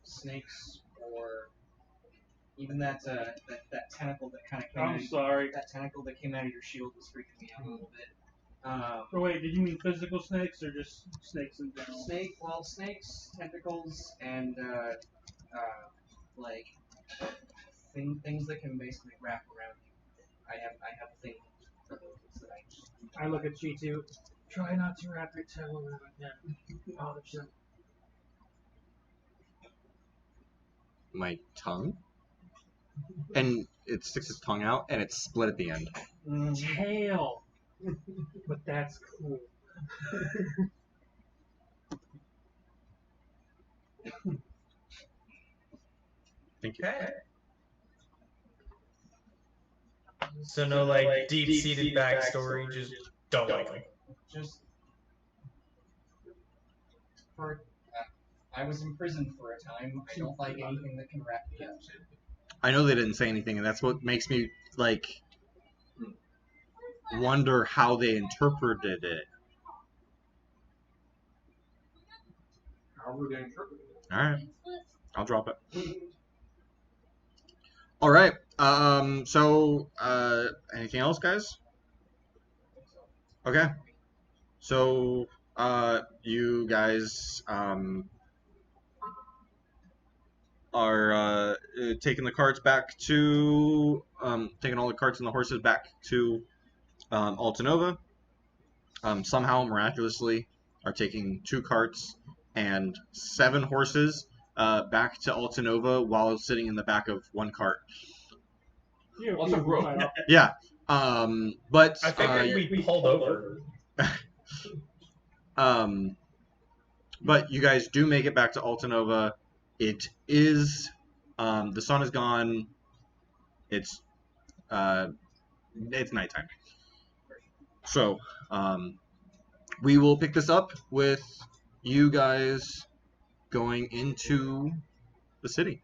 snakes or even that tentacle that kind of came I'm sorry. that tentacle that came out of your shield was freaking me out a little bit. Oh, wait, did you mean physical snakes or just snakes in general? Snakes, tentacles, and like things that can basically wrap around you. I have a thing for those that I just. I look at G2. Try not to wrap your tail around them. Polish them. My tongue, and it sticks its tongue out, and it's split at the end. Tail. But that's cool. Thank you. Okay. So no like deep-seated backstory, just don't like them. Just for I was in prison for a time. I don't like anything that can wrap me up. I know they didn't say anything, and that's what makes me like wonder how they interpreted it. How were they interpreting it? All right, I'll drop it. All right. So, anything else, guys? Okay. So, you guys are taking the carts back to taking all the carts and the horses back to Altanova. Somehow, miraculously, are taking 2 carts and 7 horses back to Altanova while sitting in the back of 1 cart. Lots of rope. Yeah. But I figured we pulled over. but you guys do make it back to Altanova. It is the sun is gone. It's nighttime. So we will pick this up with you guys going into the city.